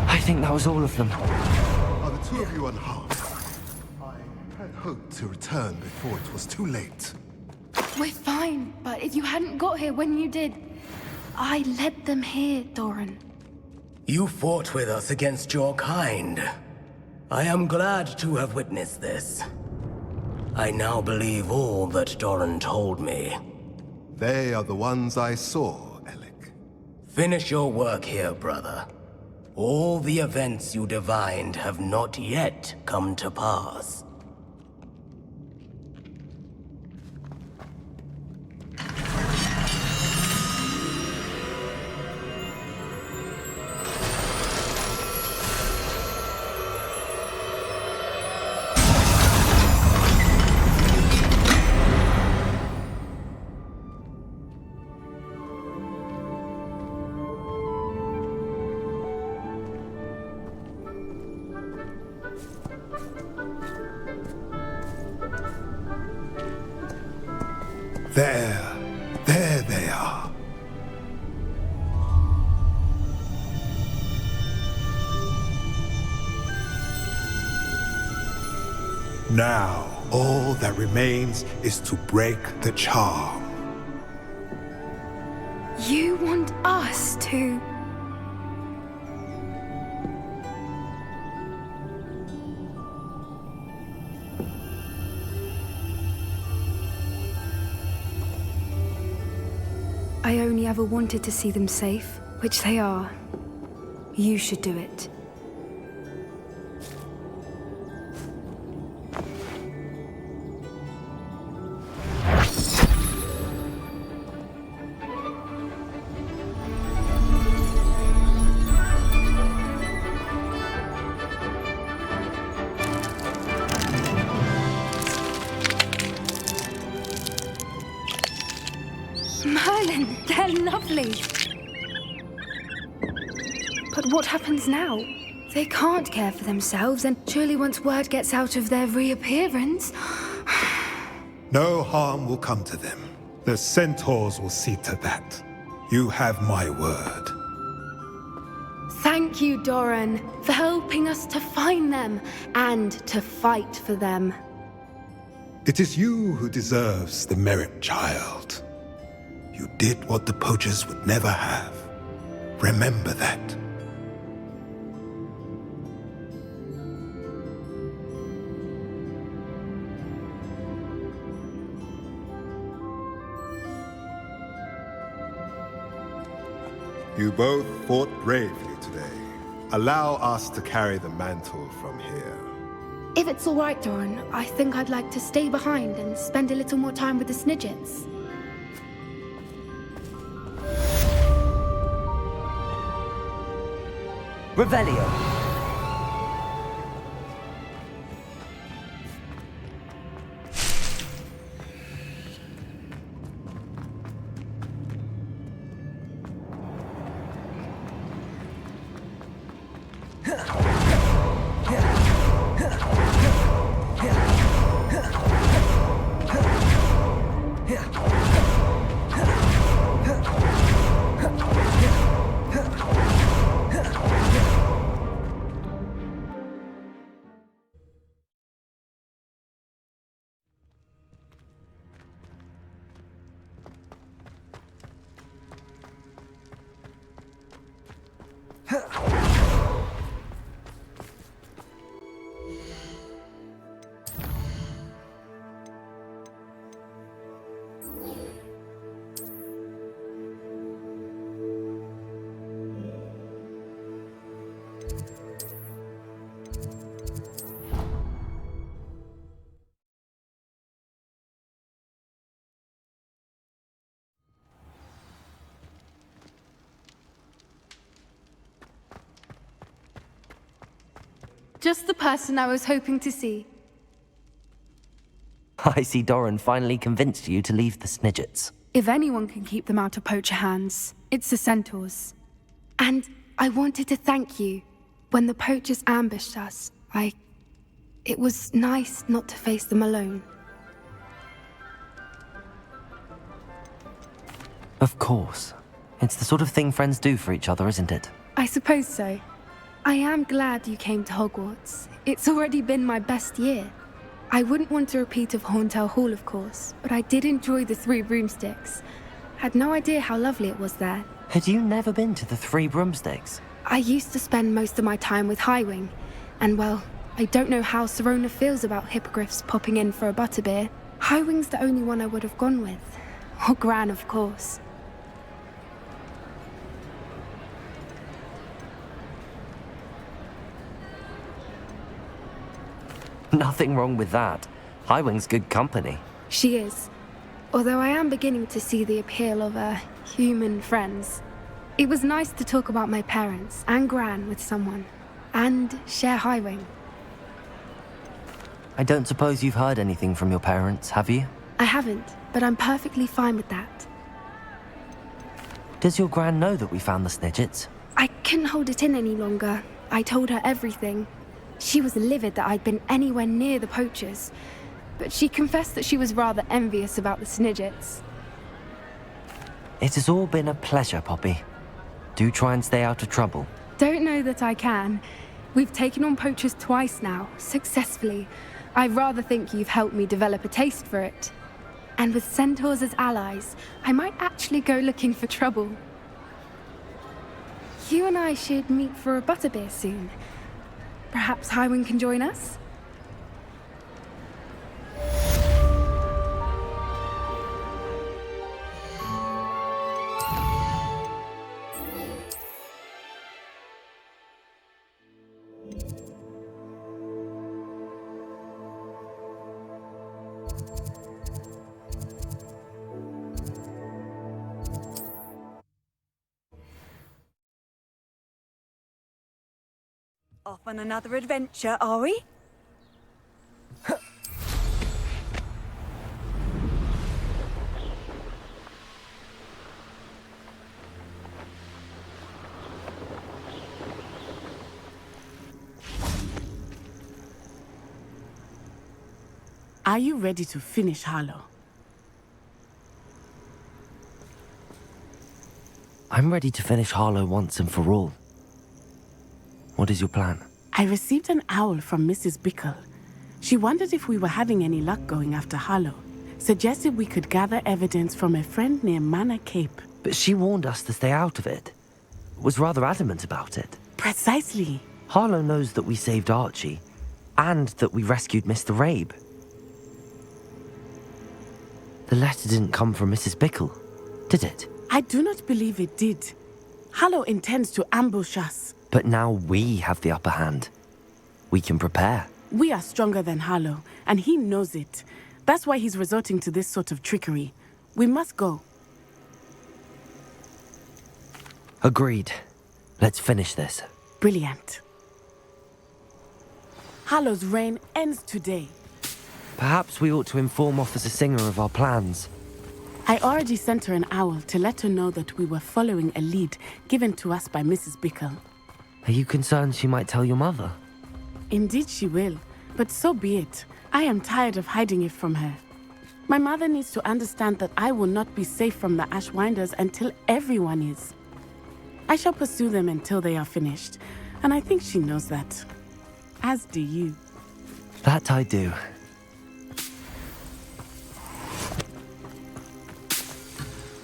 I think that was all of them. Are the two of you unharmed? I had hoped to return before it was too late. We're fine, but if you hadn't got here when you did, I led them here, Doran. You fought with us against your kind. I am glad to have witnessed this. I now believe all that Doran told me. They are the ones I saw, Alec. Finish your work here, brother. All the events you divined have not yet come to pass. There they are. Now, all that remains is to break the charm. You want us to... I only ever wanted to see them safe, which they are. You should do it. Merlin, they're lovely. But what happens now? They can't care for themselves, and surely once word gets out of their reappearance... No harm will come to them. The centaurs will see to that. You have my word. Thank you, Doran, for helping us to find them and to fight for them. It is you who deserves the merit, child. You did what the poachers would never have. Remember that. You both fought bravely today. Allow us to carry the mantle from here. If it's all right, Doran, I think I'd like to stay behind and spend a little more time with the Snidgets. Revelio. Just the person I was hoping to see. I see Doran finally convinced you to leave the Snidgets. If anyone can keep them out of poacher hands, it's the centaurs. And I wanted to thank you. When the poachers ambushed us, it was nice not to face them alone. Of course. It's the sort of thing friends do for each other, isn't it? I suppose so. I am glad you came to Hogwarts. It's already been my best year. I wouldn't want a repeat of Horntail Hall, of course, but I did enjoy the Three Broomsticks. Had no idea how lovely it was there. Had you never been to the Three Broomsticks? I used to spend most of my time with Highwing, and well, I don't know how Serona feels about hippogriffs popping in for a butterbeer. Highwing's the only one I would have gone with. Or Gran, of course. Nothing wrong with that. Highwing's good company. She is. Although I am beginning to see the appeal of human friends. It was nice to talk about my parents and Gran with someone. And share Highwing. I don't suppose you've heard anything from your parents, have you? I haven't, but I'm perfectly fine with that. Does your Gran know that we found the Snidgets? I couldn't hold it in any longer. I told her everything. She was livid that I'd been anywhere near the poachers, but she confessed that she was rather envious about the Snidgets. It has all been a pleasure, Poppy. Do try and stay out of trouble. Don't know that I can. We've taken on poachers twice now, successfully. I rather think you've helped me develop a taste for it. And with centaurs as allies, I might actually go looking for trouble. You and I should meet for a butterbeer soon. Perhaps Highwing can join us? Off on another adventure, are we? Are you ready to finish Harlow? I'm ready to finish Harlow once and for all. What is your plan? I received an owl from Mrs. Bickle. She wondered if we were having any luck going after Harlow. Suggested we could gather evidence from a friend near Manor Cape. But she warned us to stay out of it. Was rather adamant about it. Precisely. Harlow knows that we saved Archie, and that we rescued Mr. Rabe. The letter didn't come from Mrs. Bickle, did it? I do not believe it did. Harlow intends to ambush us. But now we have the upper hand. We can prepare. We are stronger than Harlow, and he knows it. That's why he's resorting to this sort of trickery. We must go. Agreed. Let's finish this. Brilliant. Harlow's reign ends today. Perhaps we ought to inform Officer Singer of our plans. I already sent her an owl to let her know that we were following a lead given to us by Mrs. Bickle. Are you concerned she might tell your mother? Indeed she will, but so be it. I am tired of hiding it from her. My mother needs to understand that I will not be safe from the Ashwinders until everyone is. I shall pursue them until they are finished, and I think she knows that. As do you. That I do.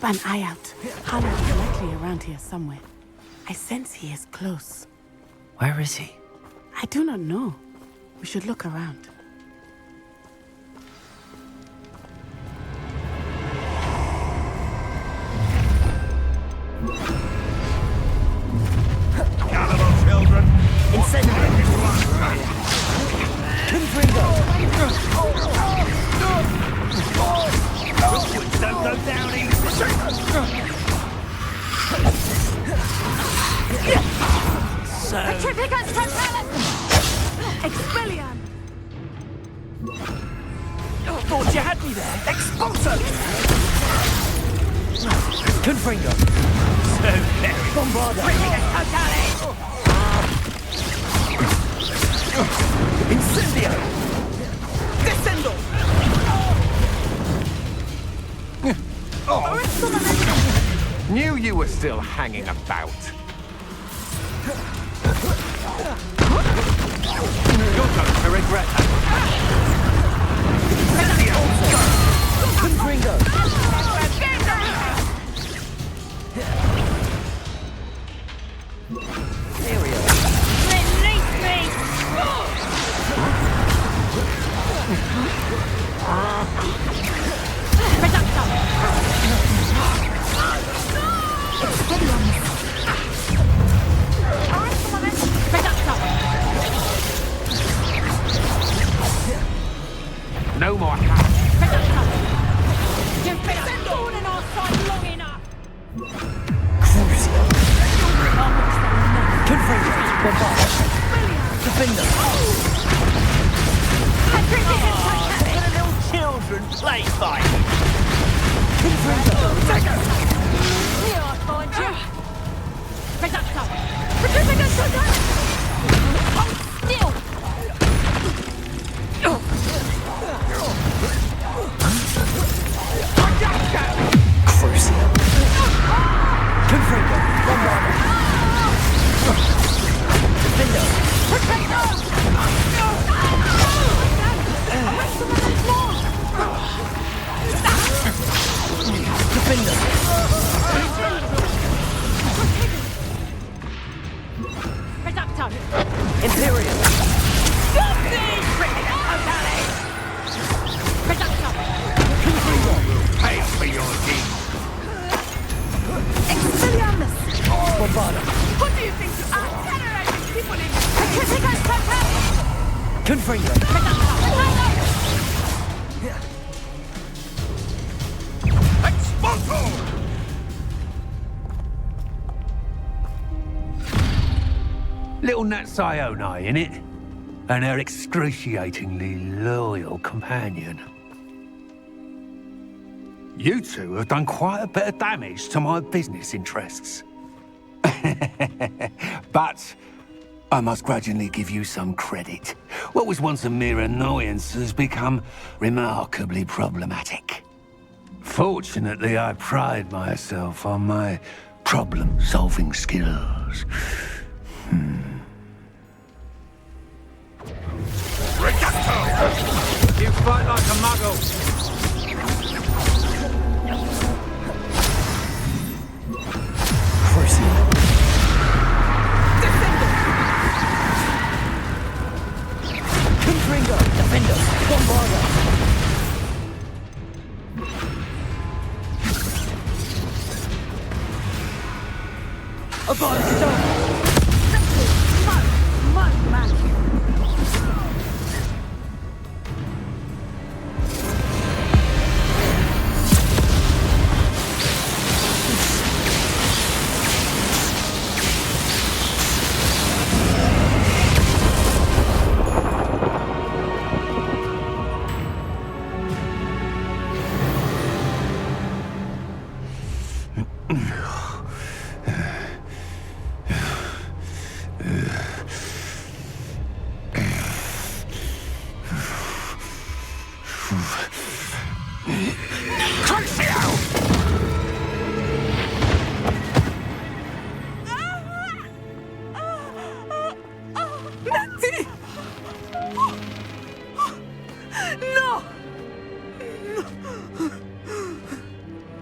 An eye out. Harlow is likely around here somewhere. I sense he is close. Where is he? I do not know. We should look around. Gullible children! Incendiary! Confringo! Hogwarts don't go down easy! So... Petrificus totalis! Expelliarm! Thought you had me there! Expulso! Confringo! So very... Bombarda! Petrificus totalis! Incendio! Descendo! Knew you were still hanging about. You're going to regret that. Confringo! Here we are. Release me! No more hats. You've been a thorn in our side long enough! Crucio! Confringo! Bombarda! Defender! Let little children play fight! Confringo! Here I find you! Reducto! Petrificus totalis! Hold still! Crucio! Confringo! Bombarda! Defender! Protector! Defender! Reducto! Imperial! Reducto! Confringo! Pay for your deeds! Expelliarmus! Bombarda! What do you think you are? Terrorizing people in Petrificus totalis! Confringo! Expulso! Little Nat Sione, innit? And her excruciatingly loyal companion. You two have done quite a bit of damage to my business interests. But I must grudgingly give you some credit. What was once a mere annoyance has become remarkably problematic. Fortunately, I pride myself on my problem-solving skills. You fight like a muggle. Crucio! Confringo! Defender! Bombarda! Above stone! Mud man!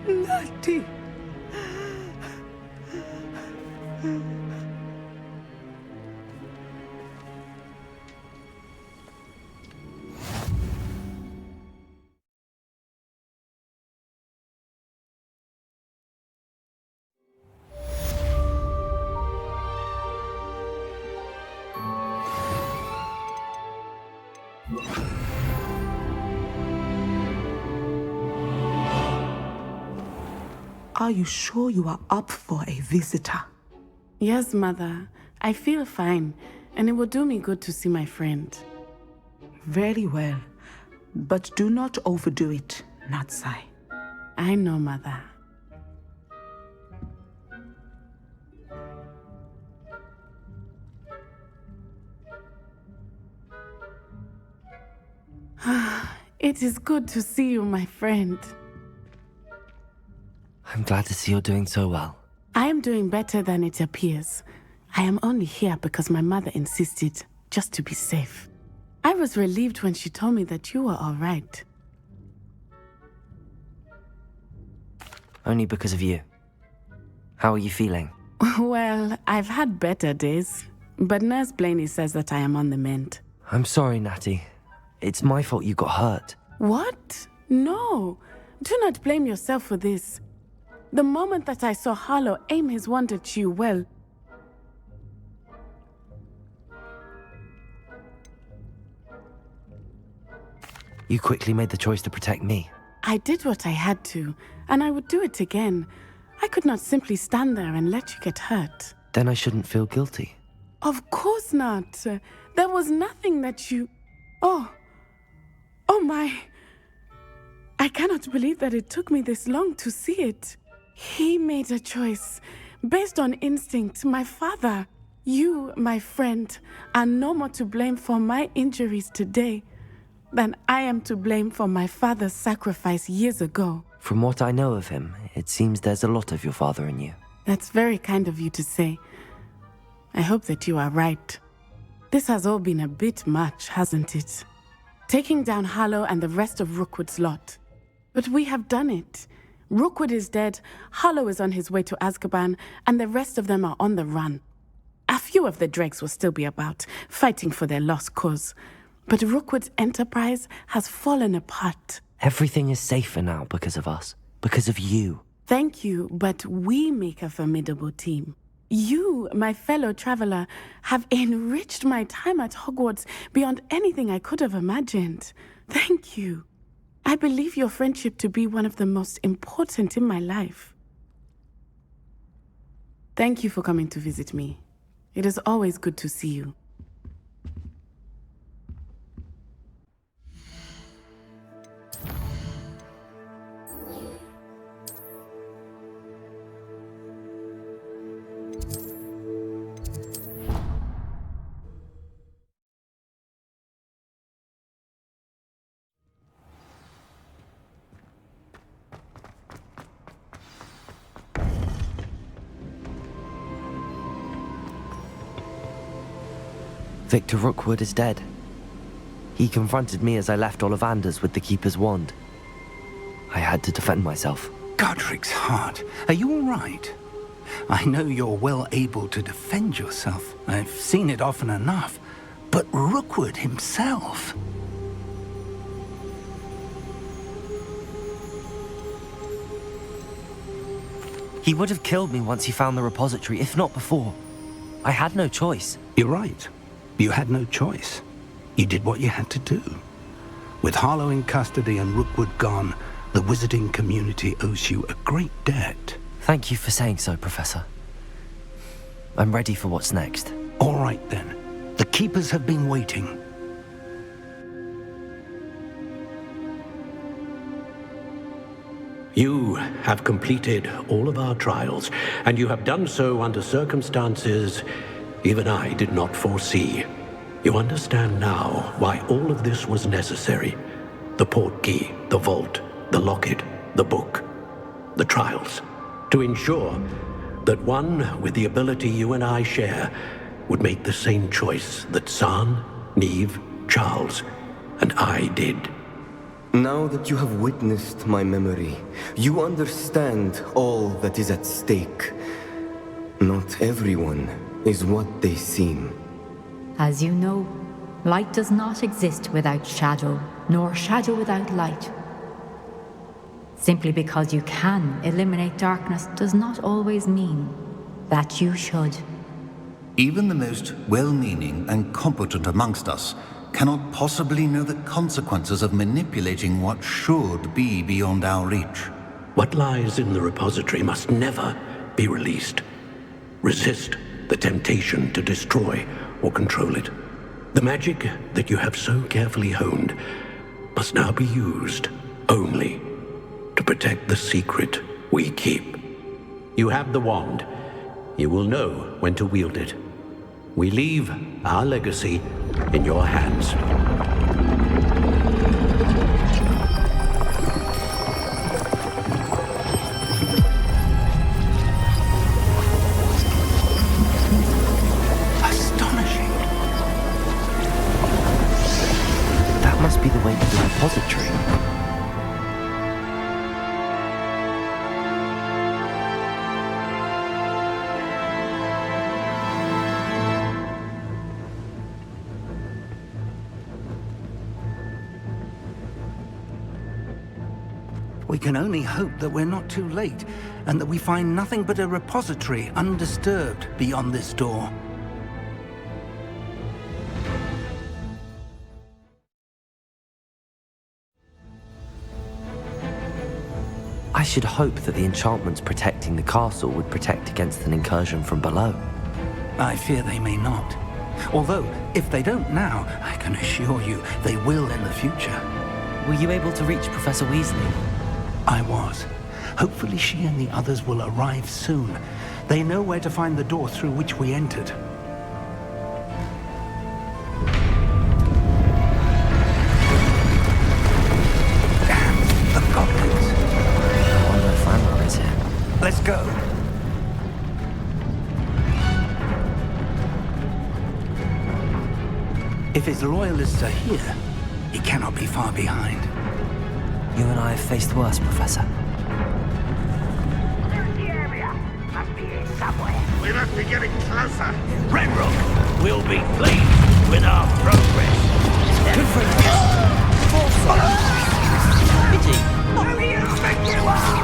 Natty. Are you sure you are up for a visitor? Yes, Mother. I feel fine, and it will do me good to see my friend. Very well. But do not overdo it, Natsai. I know, Mother. It is good to see you, my friend. I'm glad to see you're doing so well. I am doing better than it appears. I am only here because my mother insisted, just to be safe. I was relieved when she told me that you were all right. Only because of you. How are you feeling? Well, I've had better days, but Nurse Blaney says that I am on the mend. I'm sorry, Natty. It's my fault you got hurt. What? No. Do not blame yourself for this. The moment that I saw Harlow aim his wand at you, well... You quickly made the choice to protect me. I did what I had to, and I would do it again. I could not simply stand there and let you get hurt. Then I shouldn't feel guilty. Of course not. There was nothing that you... Oh my... I cannot believe that it took me this long to see it. He made a choice. Based on instinct, my father. You, my friend, are no more to blame for my injuries today than I am to blame for my father's sacrifice years ago. From what I know of him, it seems there's a lot of your father in you. That's very kind of you to say. I hope that you are right. This has all been a bit much, hasn't it? Taking down Harlow and the rest of Rookwood's lot. But we have done it. Rookwood is dead, Harlow is on his way to Azkaban, and the rest of them are on the run. A few of the dregs will still be about, fighting for their lost cause. But Rookwood's enterprise has fallen apart. Everything is safer now because of us. Because of you. Thank you, but we make a formidable team. You, my fellow traveler, have enriched my time at Hogwarts beyond anything I could have imagined. Thank you. I believe your friendship to be one of the most important in my life. Thank you for coming to visit me. It is always good to see you. Victor Rookwood is dead. He confronted me as I left Ollivanders with the Keeper's wand. I had to defend myself. Godric's heart, are you all right? I know you're well able to defend yourself. I've seen it often enough. But Rookwood himself... He would have killed me once he found the repository, if not before. I had no choice. You're right. You had no choice. You did what you had to do. With Harlow in custody and Rookwood gone, the wizarding community owes you a great debt. Thank you for saying so, Professor. I'm ready for what's next. All right, then. The Keepers have been waiting. You have completed all of our trials, and you have done so under circumstances even I did not foresee. You understand now why all of this was necessary. The portkey, the vault, the locket, the book, the trials. To ensure that one with the ability you and I share would make the same choice that San, Neve, Charles, and I did. Now that you have witnessed my memory, you understand all that is at stake. Not everyone is what they seem. As you know, light does not exist without shadow, nor shadow without light. Simply because you can eliminate darkness does not always mean that you should. Even the most well-meaning and competent amongst us cannot possibly know the consequences of manipulating what should be beyond our reach. What lies in the repository must never be released. Resist the temptation to destroy or control it. The magic that you have so carefully honed must now be used only to protect the secret we keep. You have the wand. You will know when to wield it. We leave our legacy in your hands. Astonishing. That must be the way to the repository. We can only hope that we're not too late, and that we find nothing but a repository undisturbed beyond this door. I should hope that the enchantments protecting the castle would protect against an incursion from below. I fear they may not. Although, if they don't now, I can assure you they will in the future. Were you able to reach Professor Weasley? I was. Hopefully she and the others will arrive soon. They know where to find the door through which we entered. Damn, the goblins. I wonder if Ranrock is here. Let's go. If his loyalists are here, he cannot be far behind. You and I have faced worse, Professor. The area must be here somewhere. We must be getting closer. Ranrock will be pleased with our progress. Good for Pity. Who do you think you are?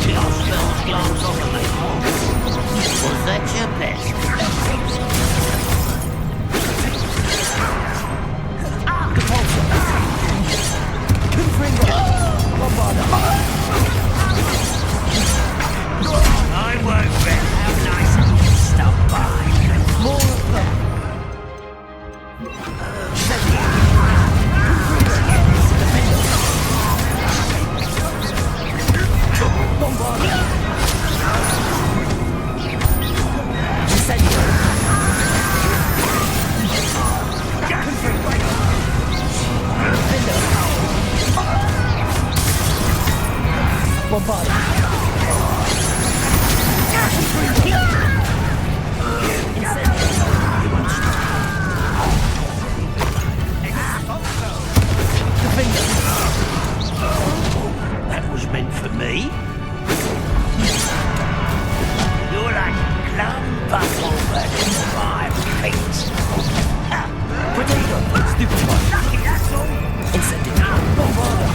Till our spells glance off and they was that your best? I won't bet how nice of you stop by. More of them. That was meant for me. You're like glum buckle burning my feet. Potato, stupid one. Lucky, that's all. Incendiary. Bombarda.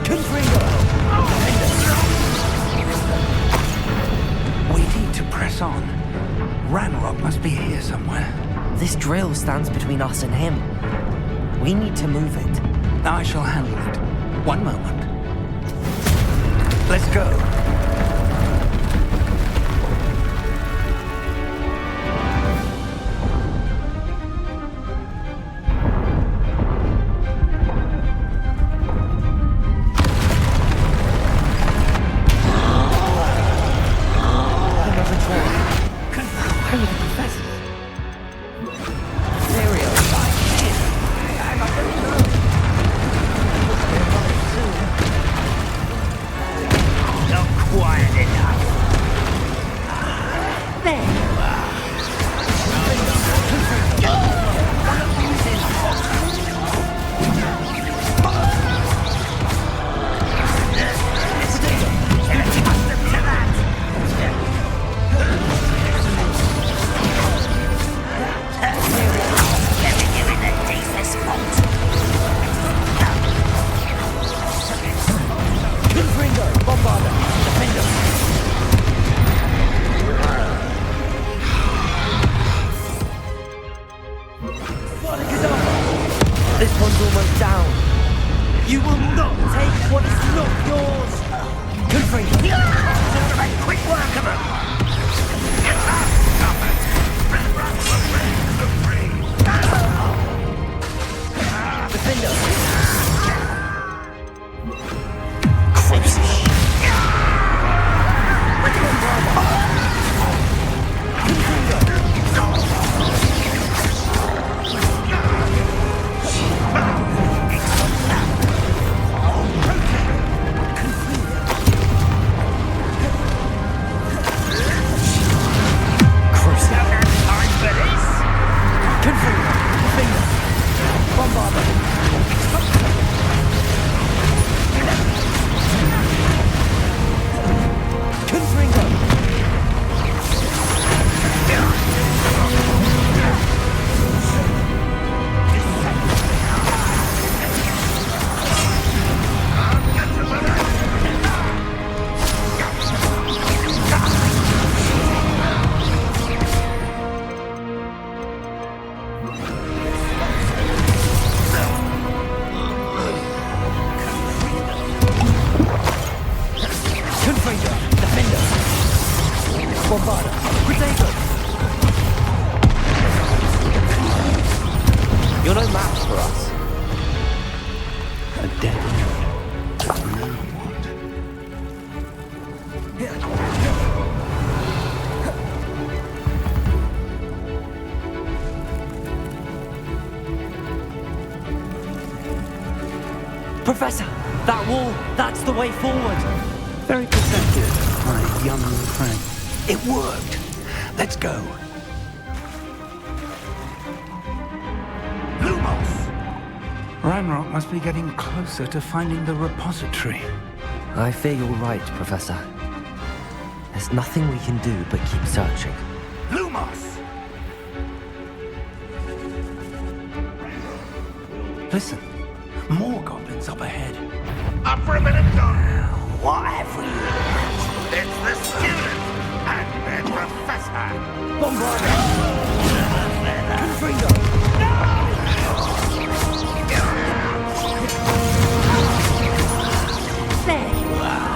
Defender. We need to press on. Ranrock must be here somewhere. This drill stands between us and him. We need to move it. I shall handle it. One moment. Let's go. This one's almost down. You will not take what is not yours. Confringo. Make quick work of them. Defender. You're no match for us. A dead end. Now what? Professor, that wall, that's the way forward. Very perceptive, my young friend. It worked. Let's go. Ranrock must be getting closer to finding the repository. I fear you're right, Professor. There's nothing we can do but keep searching. Lumos! Listen, more goblins up ahead. Up for a minute, Don. What have we got? It's the student and their professor. Bombardier! Confringo! There you are.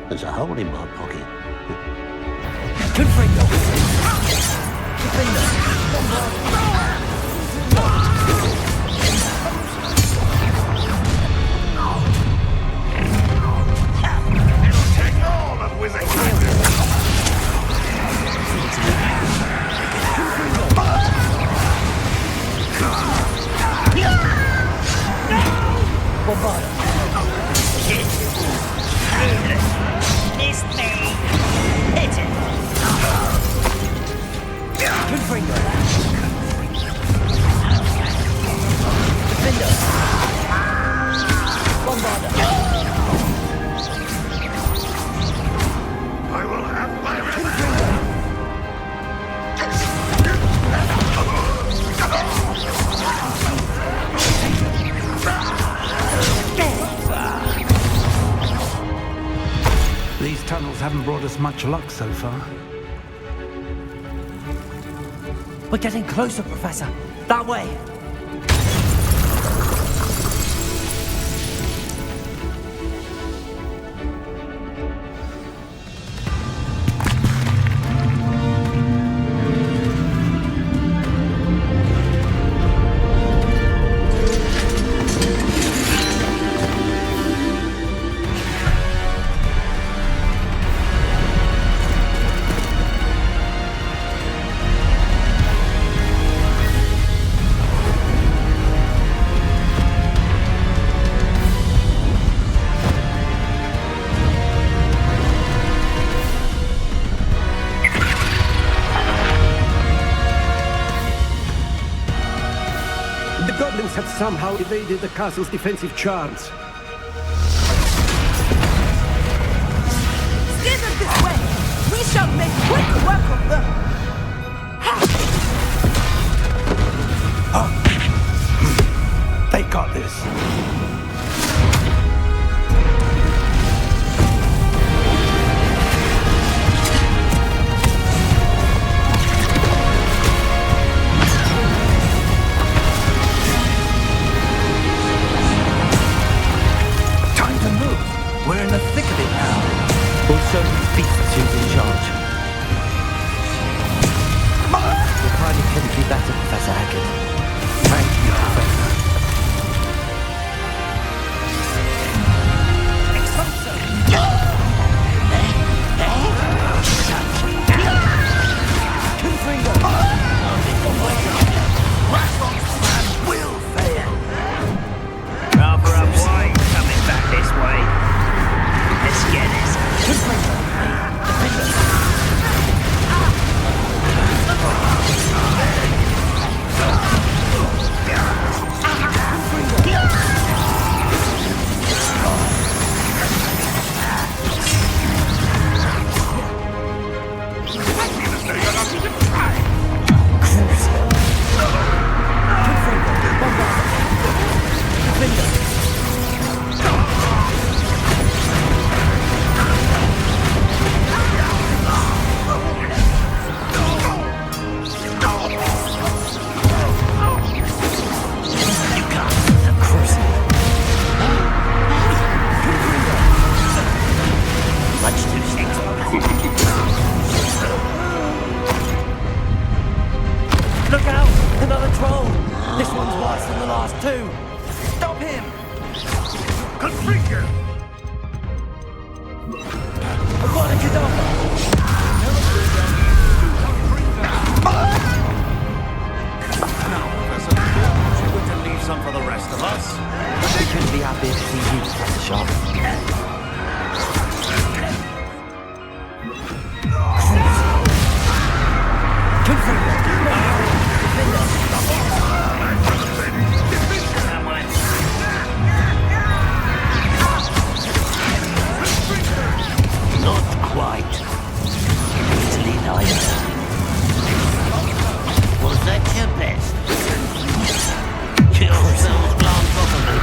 There's a hole in my pocket. Confringo! It'll take all of Wizard It's me. Hit it. Confringo! Defender! Bombarder! I will have my revenge. These tunnels haven't brought us much luck so far. We're getting closer, Professor. That way. somehow evaded the castle's defensive charms. Steer them this way! We shall make quick work of them! They got this. Time to move. We're in the thick of it now. We'll show these beasts who's in charge. Your timing couldn't be better, Professor Haggard. Thank you, Professor. Rather a wine coming back this way. Let's get it. Look out! Another troll! This one's worse than the last two! Stop him! Confringo! What a Now, Professor, you were to leave some for the rest of us. We couldn't be happier to see you, Professor Sharp. Not quite. Italy neither. Was that your best? Yourselves glance off of me.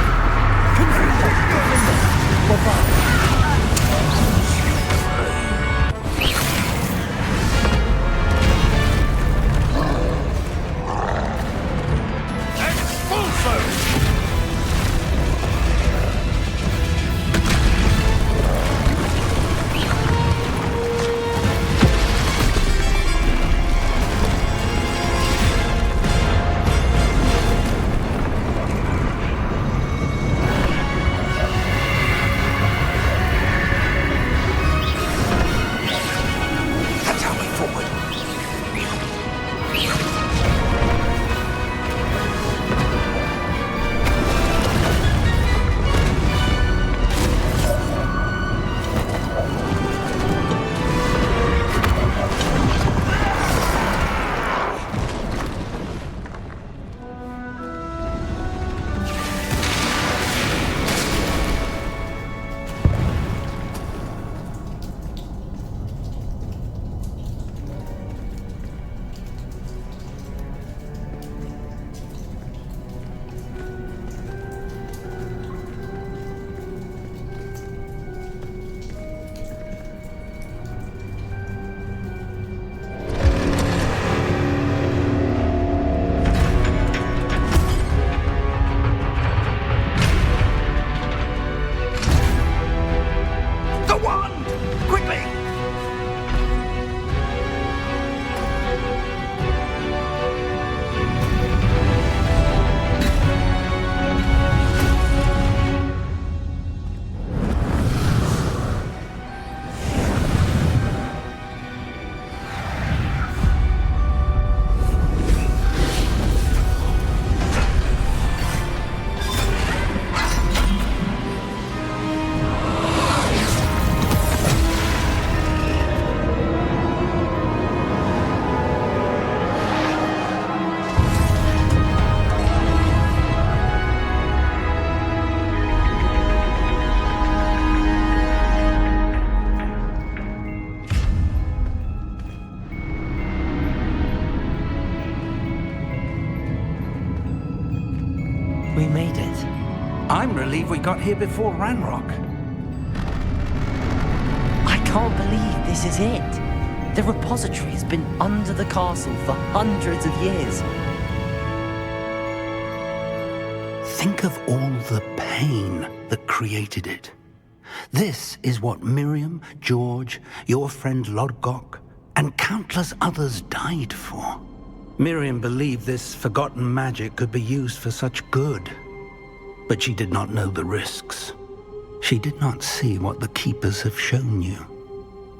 we got here before Ranrock. I can't believe this is it. The repository has been under the castle for hundreds of years. Think of all the pain that created it. This is what Miriam, George, your friend Lodgok, and countless others died for. Miriam believed this forgotten magic could be used for such good, but she did not know the risks. She did not see what the Keepers have shown you,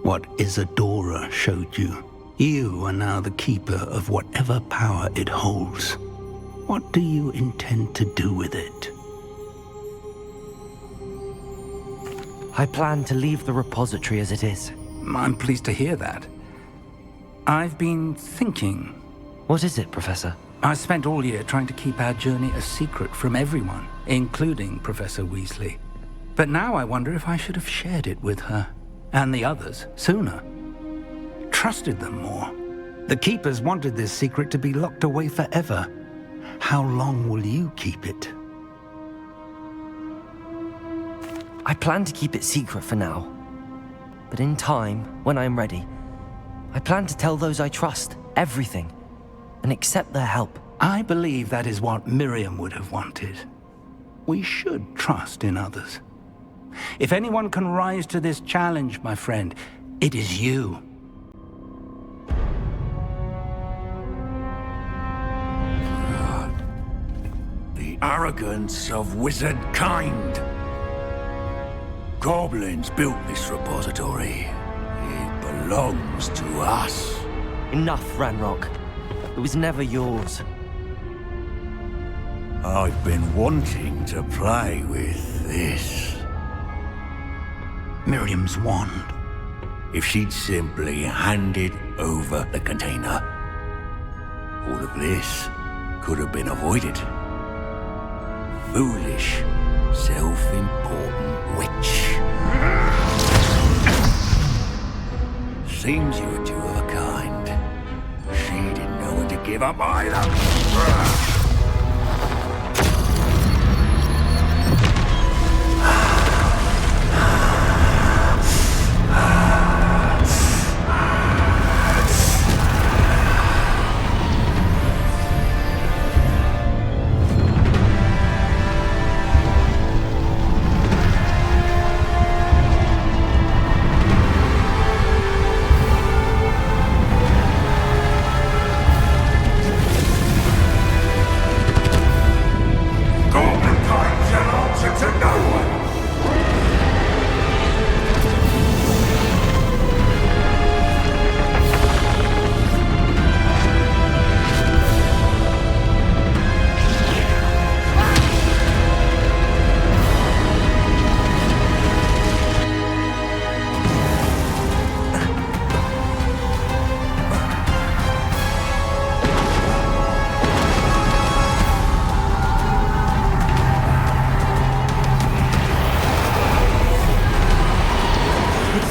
what Isadora showed you. You are now the Keeper of whatever power it holds. What do you intend to do with it? I plan to leave the repository as it is. I'm pleased to hear that. I've been thinking. What is it, Professor? I spent all year trying to keep our journey a secret from everyone, including Professor Weasley. But now I wonder if I should have shared it with her, and the others, sooner. Trusted them more. The Keepers wanted this secret to be locked away forever. How long will you keep it? I plan to keep it secret for now. But in time, when I'm ready, I plan to tell those I trust everything and accept their help. I believe that is what Miriam would have wanted. We should trust in others. If anyone can rise to this challenge, my friend, it is you. The arrogance of wizard kind. Goblins built this repository. It belongs to us. Enough, Ranrock. It was never yours. I've been wanting to play with this. Miriam's wand. If she'd simply handed over the container, all of this could have been avoided. Foolish, self-important witch. Seems you were two of a kind. She didn't know when to give up either.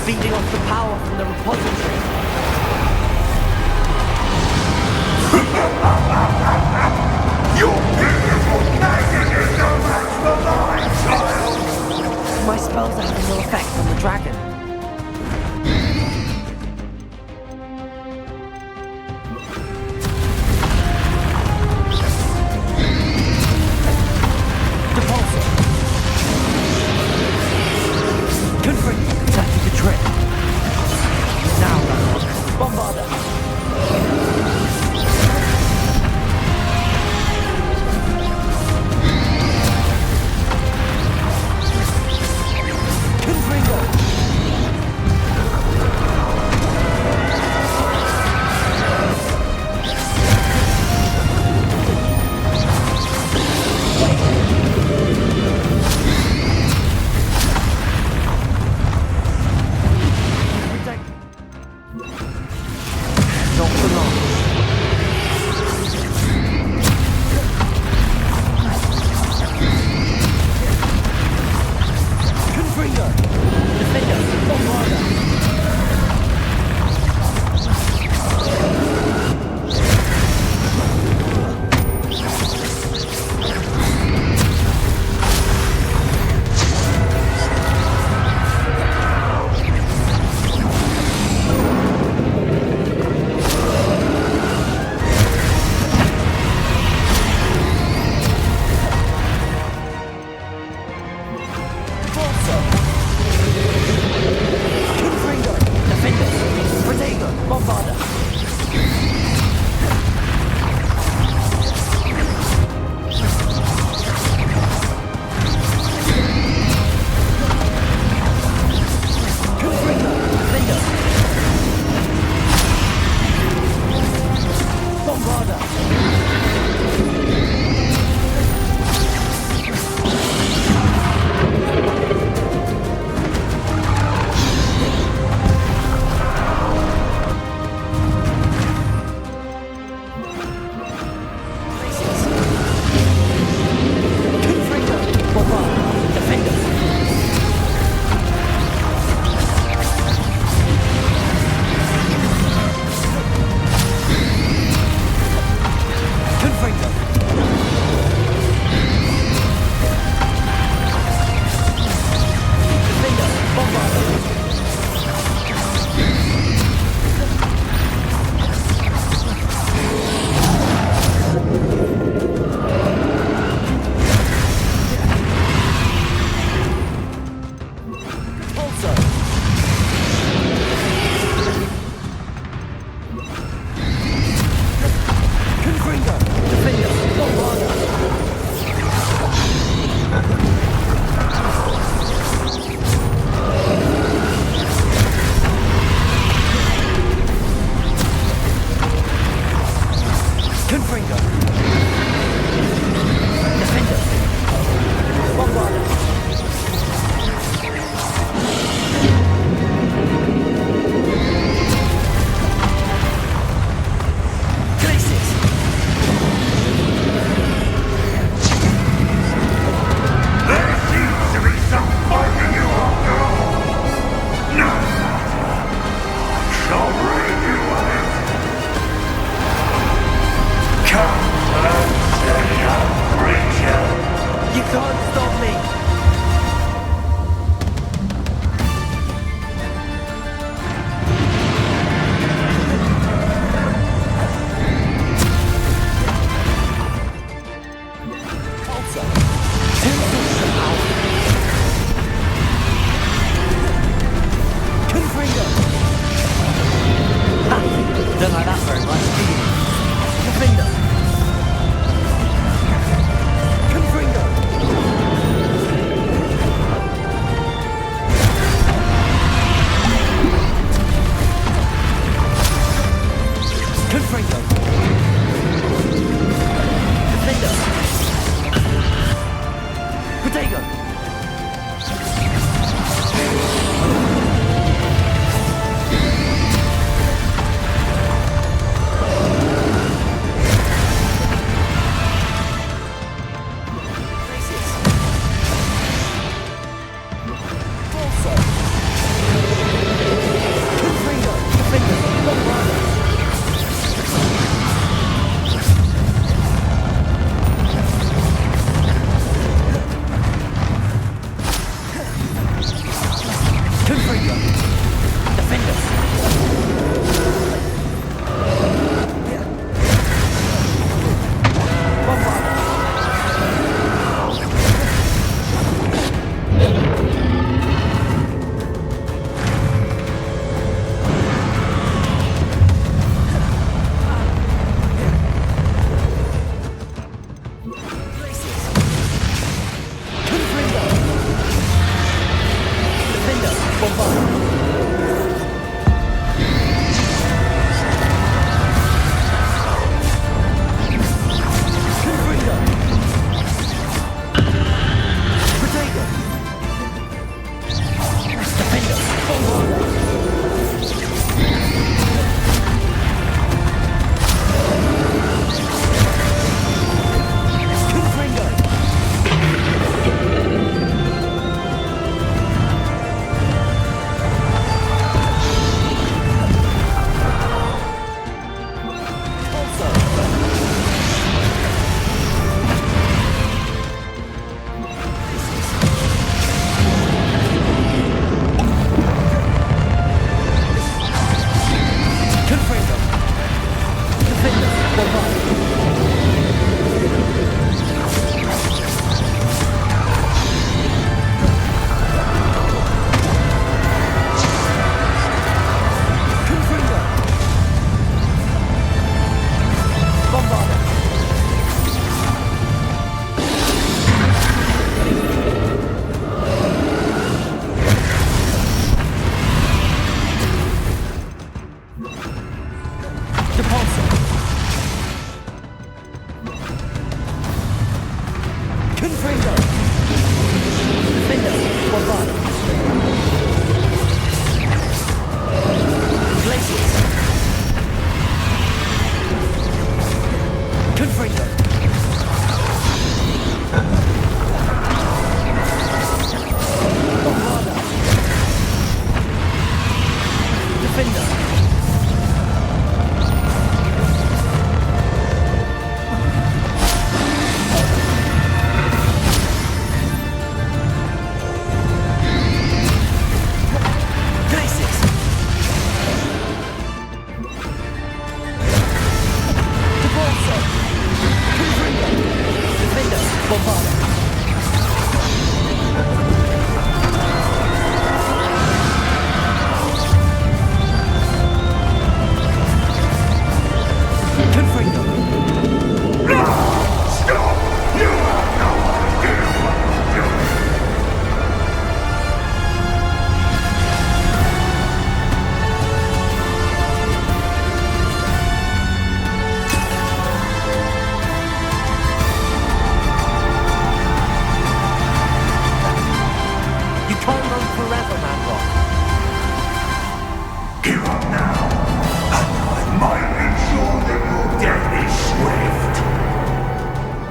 Feeding off the power from the repository. Your beautiful magic is no match for mine, child! My spells are having no effect on the dragon.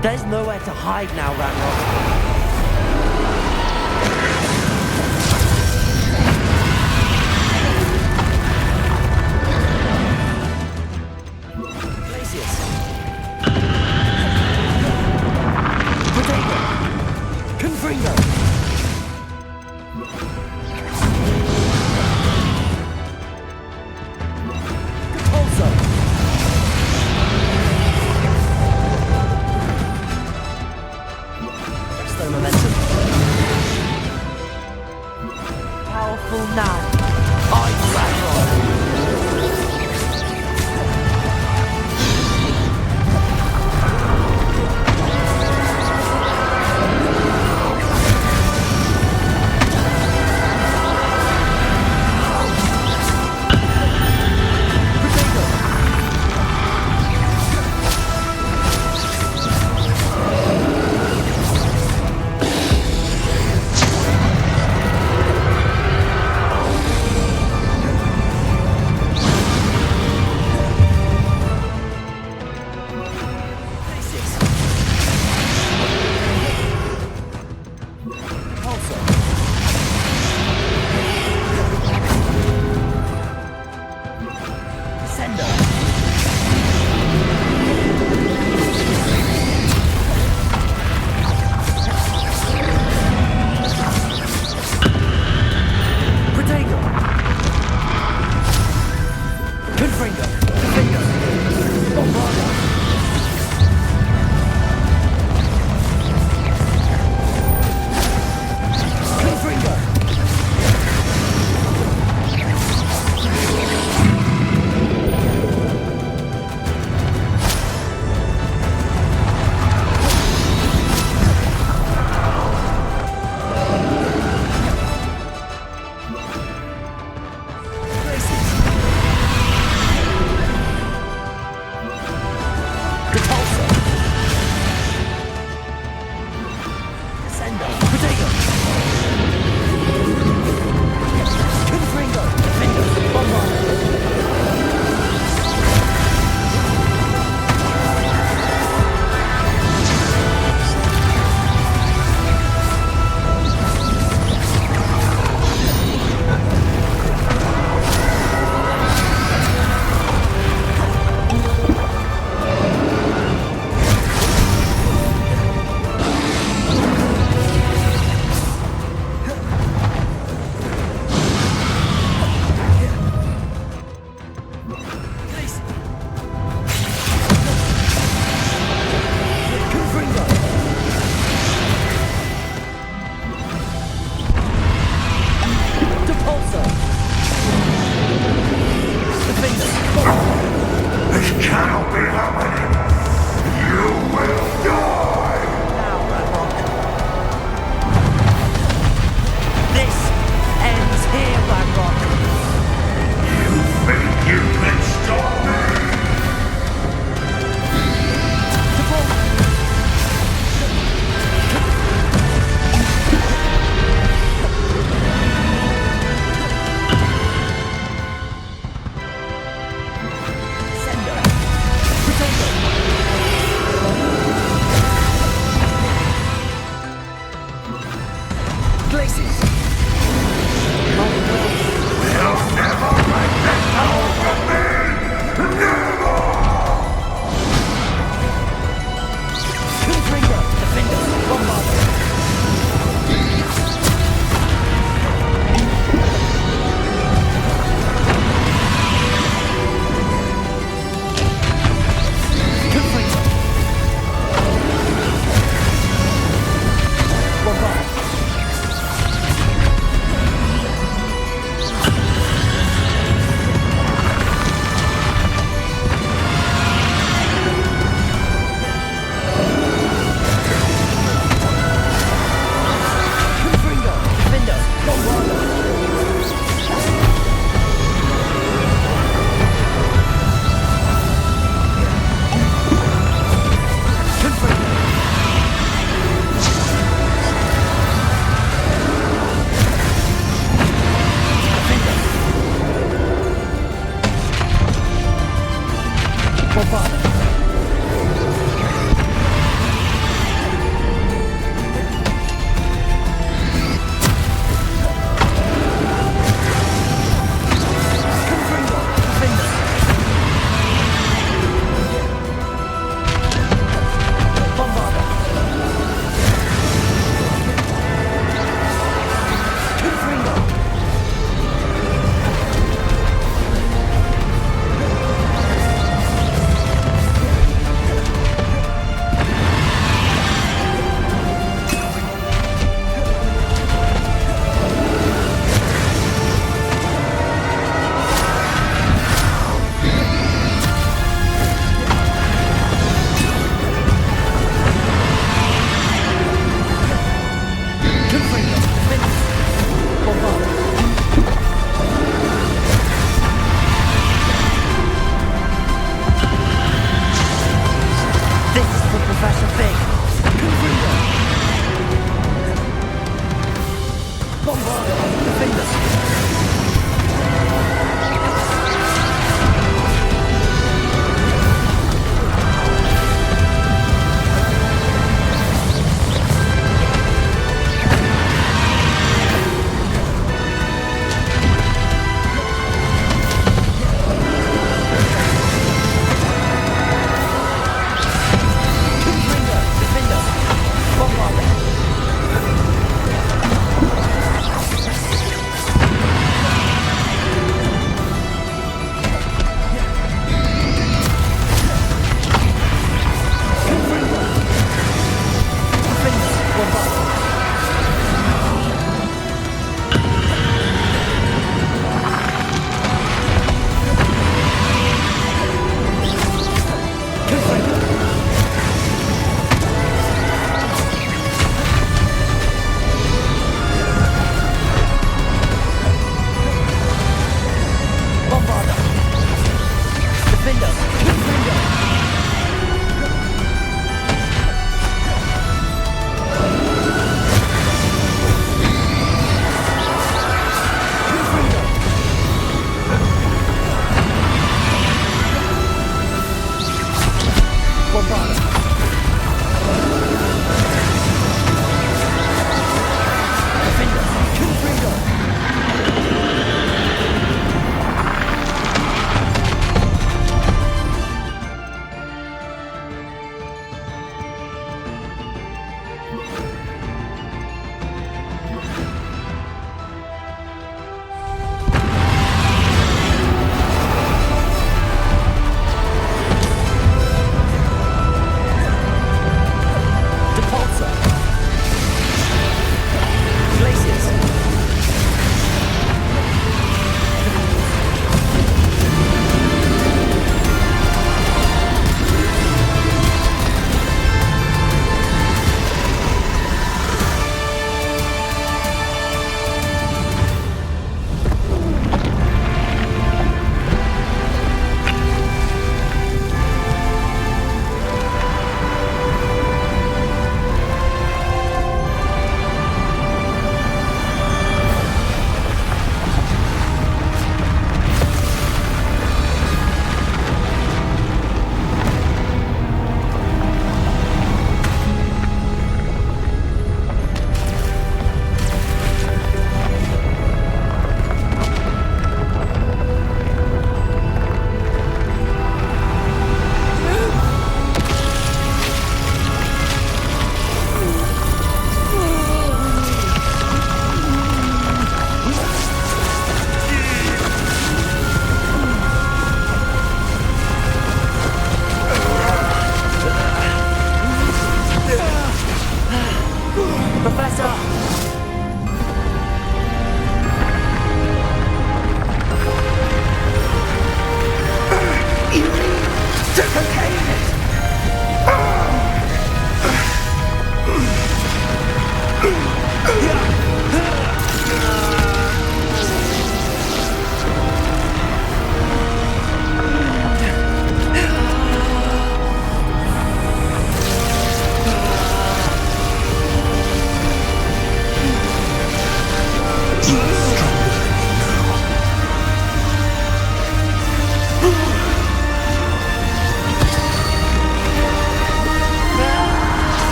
There's nowhere to hide now, Ranrock.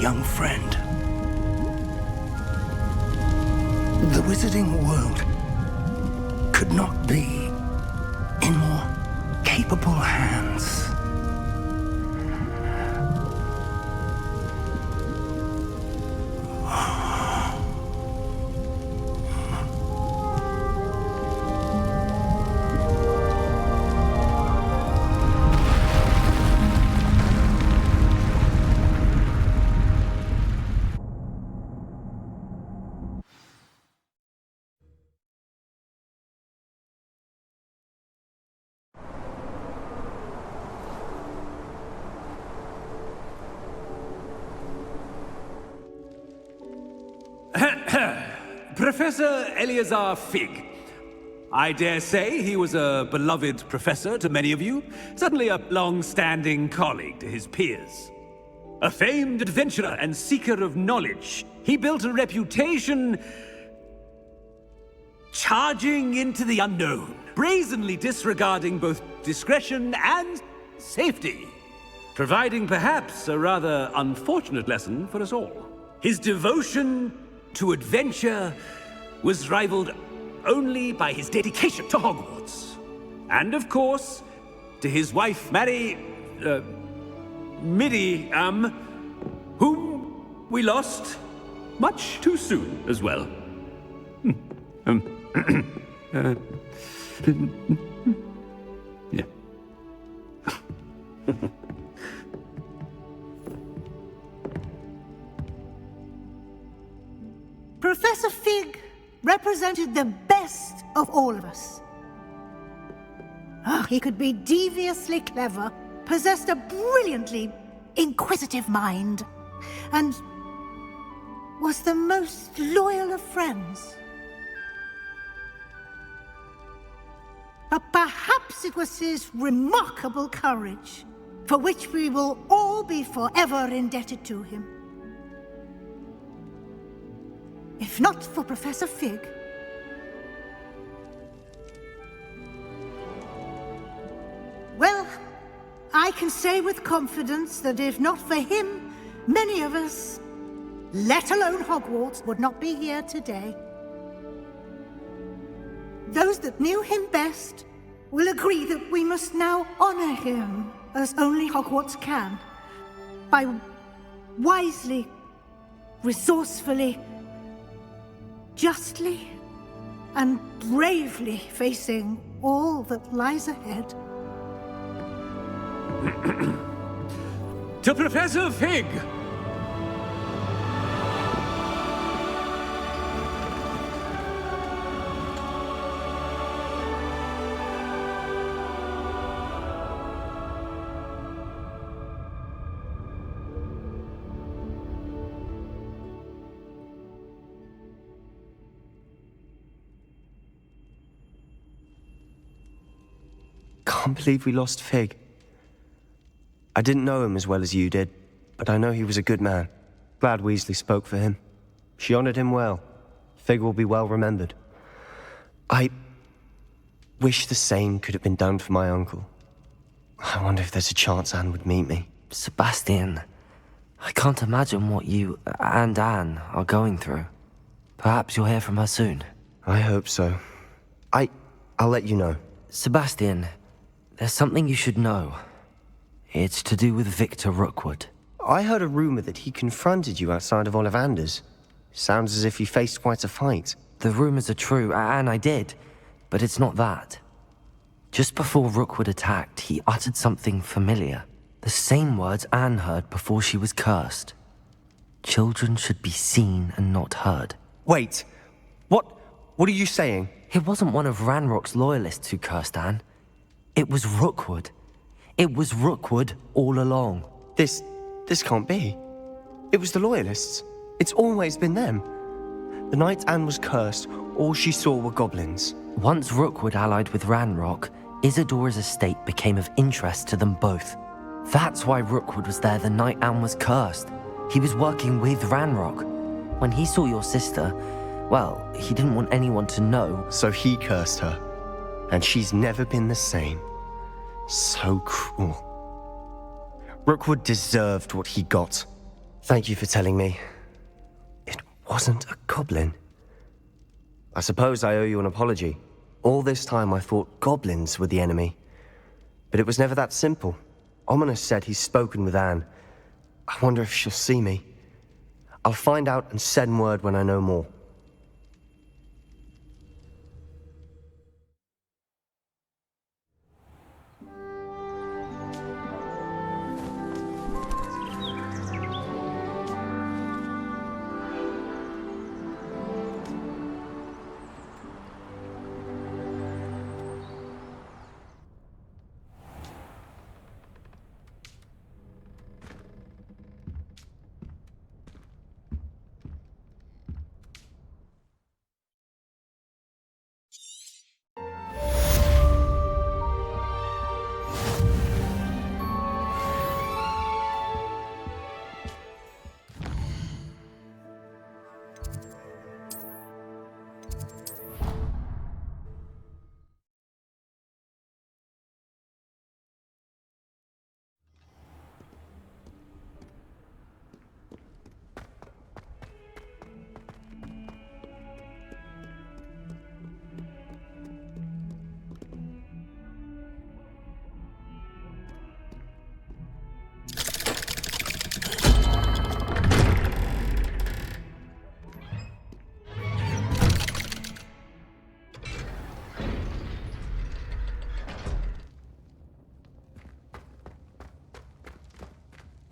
young friend. The wizarding world could not be in more capable hands. Professor Eleazar Fig. I dare say he was a beloved professor to many of you, certainly a long-standing colleague to his peers. A famed adventurer and seeker of knowledge, he built a reputation charging into the unknown, brazenly disregarding both discretion and safety, providing perhaps a rather unfortunate lesson for us all. His devotion to adventure was rivaled only by his dedication to Hogwarts. And of course, to his wife, Midi, whom we lost much too soon as well. Yeah. Professor Fig represented the best of all of us. He could be deviously clever, possessed a brilliantly inquisitive mind, and was the most loyal of friends. But perhaps it was his remarkable courage, for which we will all be forever indebted to him. If not for Professor Fig, well, I can say with confidence that if not for him, many of us, let alone Hogwarts, would not be here today. Those that knew him best will agree that we must now honor him as only Hogwarts can, by wisely, resourcefully, justly and bravely facing all that lies ahead. To Professor Fig! Can't believe we lost Fig. I didn't know him as well as you did, but I know he was a good man. Glad Weasley spoke for him. She honored him well. Fig will be well remembered. I wish the same could have been done for my uncle. I wonder if there's a chance Anne would meet me. Sebastian, I can't imagine what you and Anne are going through. Perhaps you'll hear from her soon. I hope so. I'll let you know. Sebastian, there's something you should know. It's to do with Victor Rookwood. I heard a rumor that he confronted you outside of Ollivander's. Sounds as if you faced quite a fight. The rumors are true, and I did, but it's not that. Just before Rookwood attacked, he uttered something familiar. The same words Anne heard before she was cursed. Children should be seen and not heard. Wait, what are you saying? It wasn't one of Ranrock's loyalists who cursed Anne. It was Rookwood. It was Rookwood all along. This can't be. It was the Loyalists. It's always been them. The night Anne was cursed, all she saw were goblins. Once Rookwood allied with Ranrock, Isadora's estate became of interest to them both. That's why Rookwood was there the night Anne was cursed. He was working with Ranrock. When he saw your sister, well, he didn't want anyone to know. So he cursed her. And she's never been the same. So cruel. Rookwood deserved what he got. Thank you for telling me. It wasn't a goblin. I suppose I owe you an apology. All this time I thought goblins were the enemy. But it was never that simple. Ominous said he's spoken with Anne. I wonder if she'll see me. I'll find out and send word when I know more.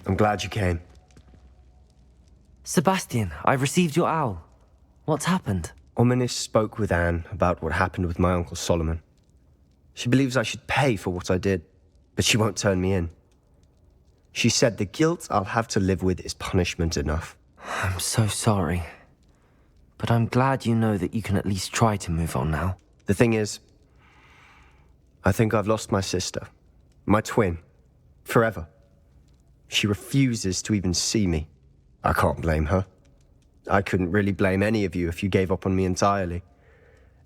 I'm glad you came. Sebastian, I've received your owl. What's happened? Ominous spoke with Anne about what happened with my Uncle Solomon. She believes I should pay for what I did, but she won't turn me in. She said the guilt I'll have to live with is punishment enough. I'm so sorry. But I'm glad you know that you can at least try to move on now. The thing is, I think I've lost my sister, my twin, forever. She refuses to even see me. I can't blame her. I couldn't really blame any of you if you gave up on me entirely.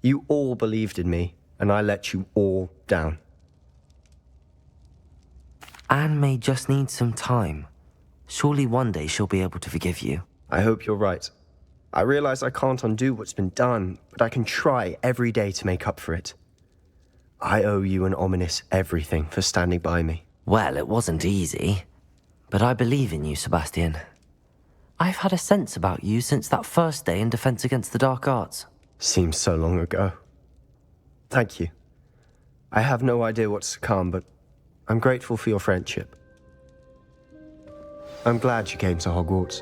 You all believed in me, and I let you all down. Anne may just need some time. Surely one day she'll be able to forgive you. I hope you're right. I realize I can't undo what's been done, but I can try every day to make up for it. I owe you and Ominous everything for standing by me. Well, it wasn't easy. But I believe in you, Sebastian. I've had a sense about you since that first day in Defense Against the Dark Arts. Seems so long ago. Thank you. I have no idea what's to come, but I'm grateful for your friendship. I'm glad you came to Hogwarts.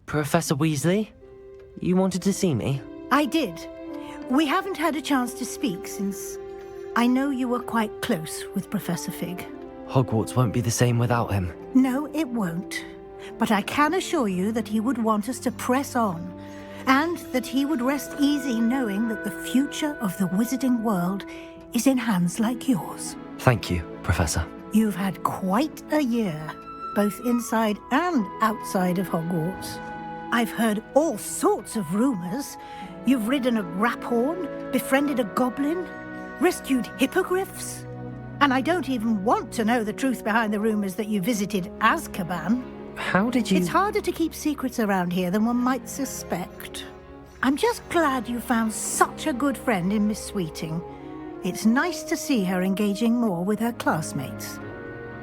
Professor Weasley? You wanted to see me? I did. We haven't had a chance to speak since I know you were quite close with Professor Fig. Hogwarts won't be the same without him. No, it won't. But I can assure you that he would want us to press on, and that he would rest easy knowing that the future of the wizarding world is in hands like yours. Thank you, Professor. You've had quite a year, both inside and outside of Hogwarts. I've heard all sorts of rumors. You've ridden a graphorn, befriended a goblin, rescued hippogriffs. And I don't even want to know the truth behind the rumors that you visited Azkaban. How did you... It's harder to keep secrets around here than one might suspect. I'm just glad you found such a good friend in Miss Sweeting. It's nice to see her engaging more with her classmates.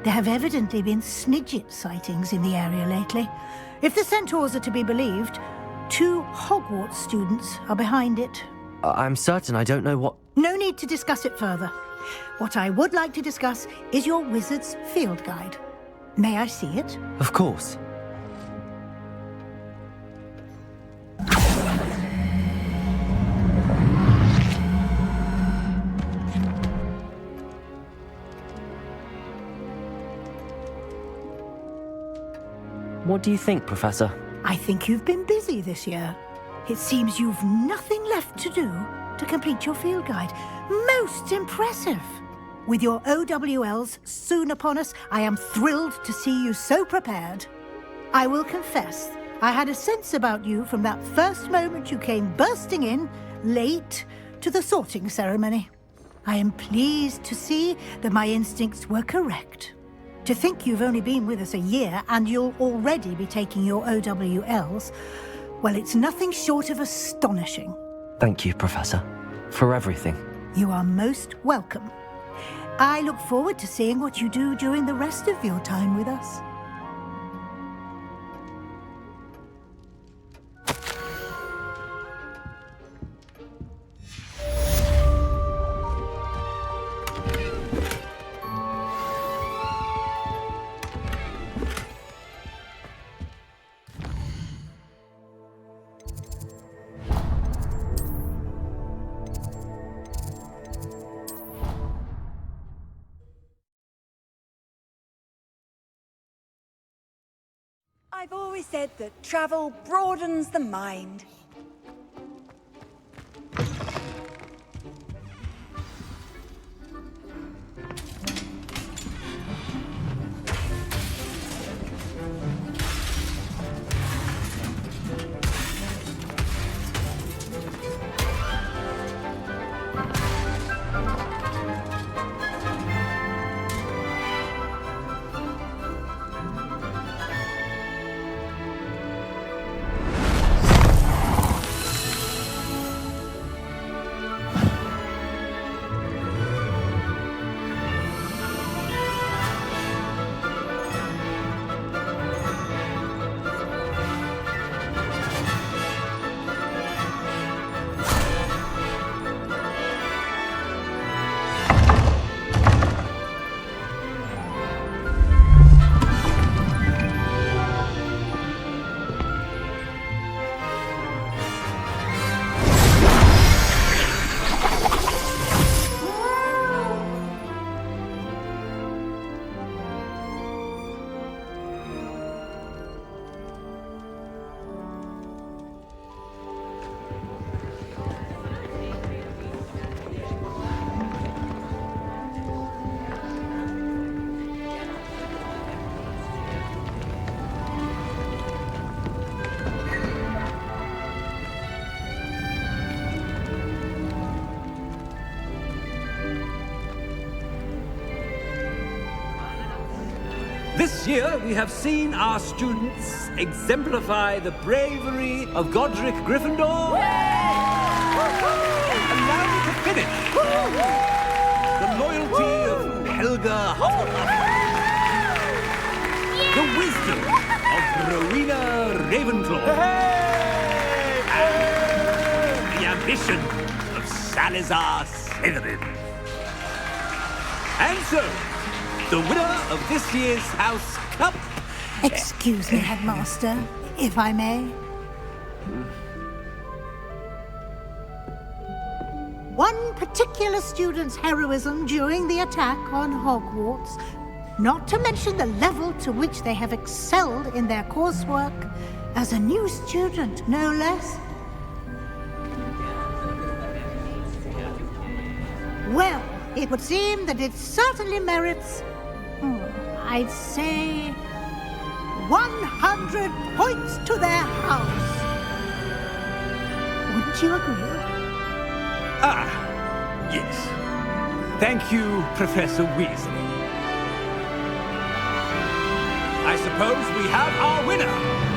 There have evidently been Snidget sightings in the area lately. If the centaurs are to be believed, 2 Hogwarts students are behind it. I'm certain I don't know what... No need to discuss it further. What I would like to discuss is your wizard's field guide. May I see it? Of course. What do you think, Professor? I think you've been busy this year. It seems you've nothing left to do to complete your field guide. Most impressive. With your OWLs soon upon us, I am thrilled to see you so prepared. I will confess, I had a sense about you from that first moment you came bursting in, late, to the sorting ceremony. I am pleased to see that my instincts were correct. To think you've only been with us a year and you'll already be taking your OWLs, well, it's nothing short of astonishing. Thank you, Professor, for everything. You are most welcome. I look forward to seeing what you do during the rest of your time with us. I've always said that travel broadens the mind. This year, we have seen our students exemplify the bravery of Godric Gryffindor. And now we can finish. The loyalty of Helga Hufflepuff. The wisdom of Rowena Ravenclaw. And the ambition of Salazar Slytherin. And so, the winner of this year's House Cup... Excuse me, Headmaster, if I may. One particular student's heroism during the attack on Hogwarts, not to mention the level to which they have excelled in their coursework, as a new student, no less. Well, it would seem that it certainly merits... I'd say 100 points to their house. Wouldn't you agree? Ah, yes. Thank you, Professor Weasley. I suppose we have our winner.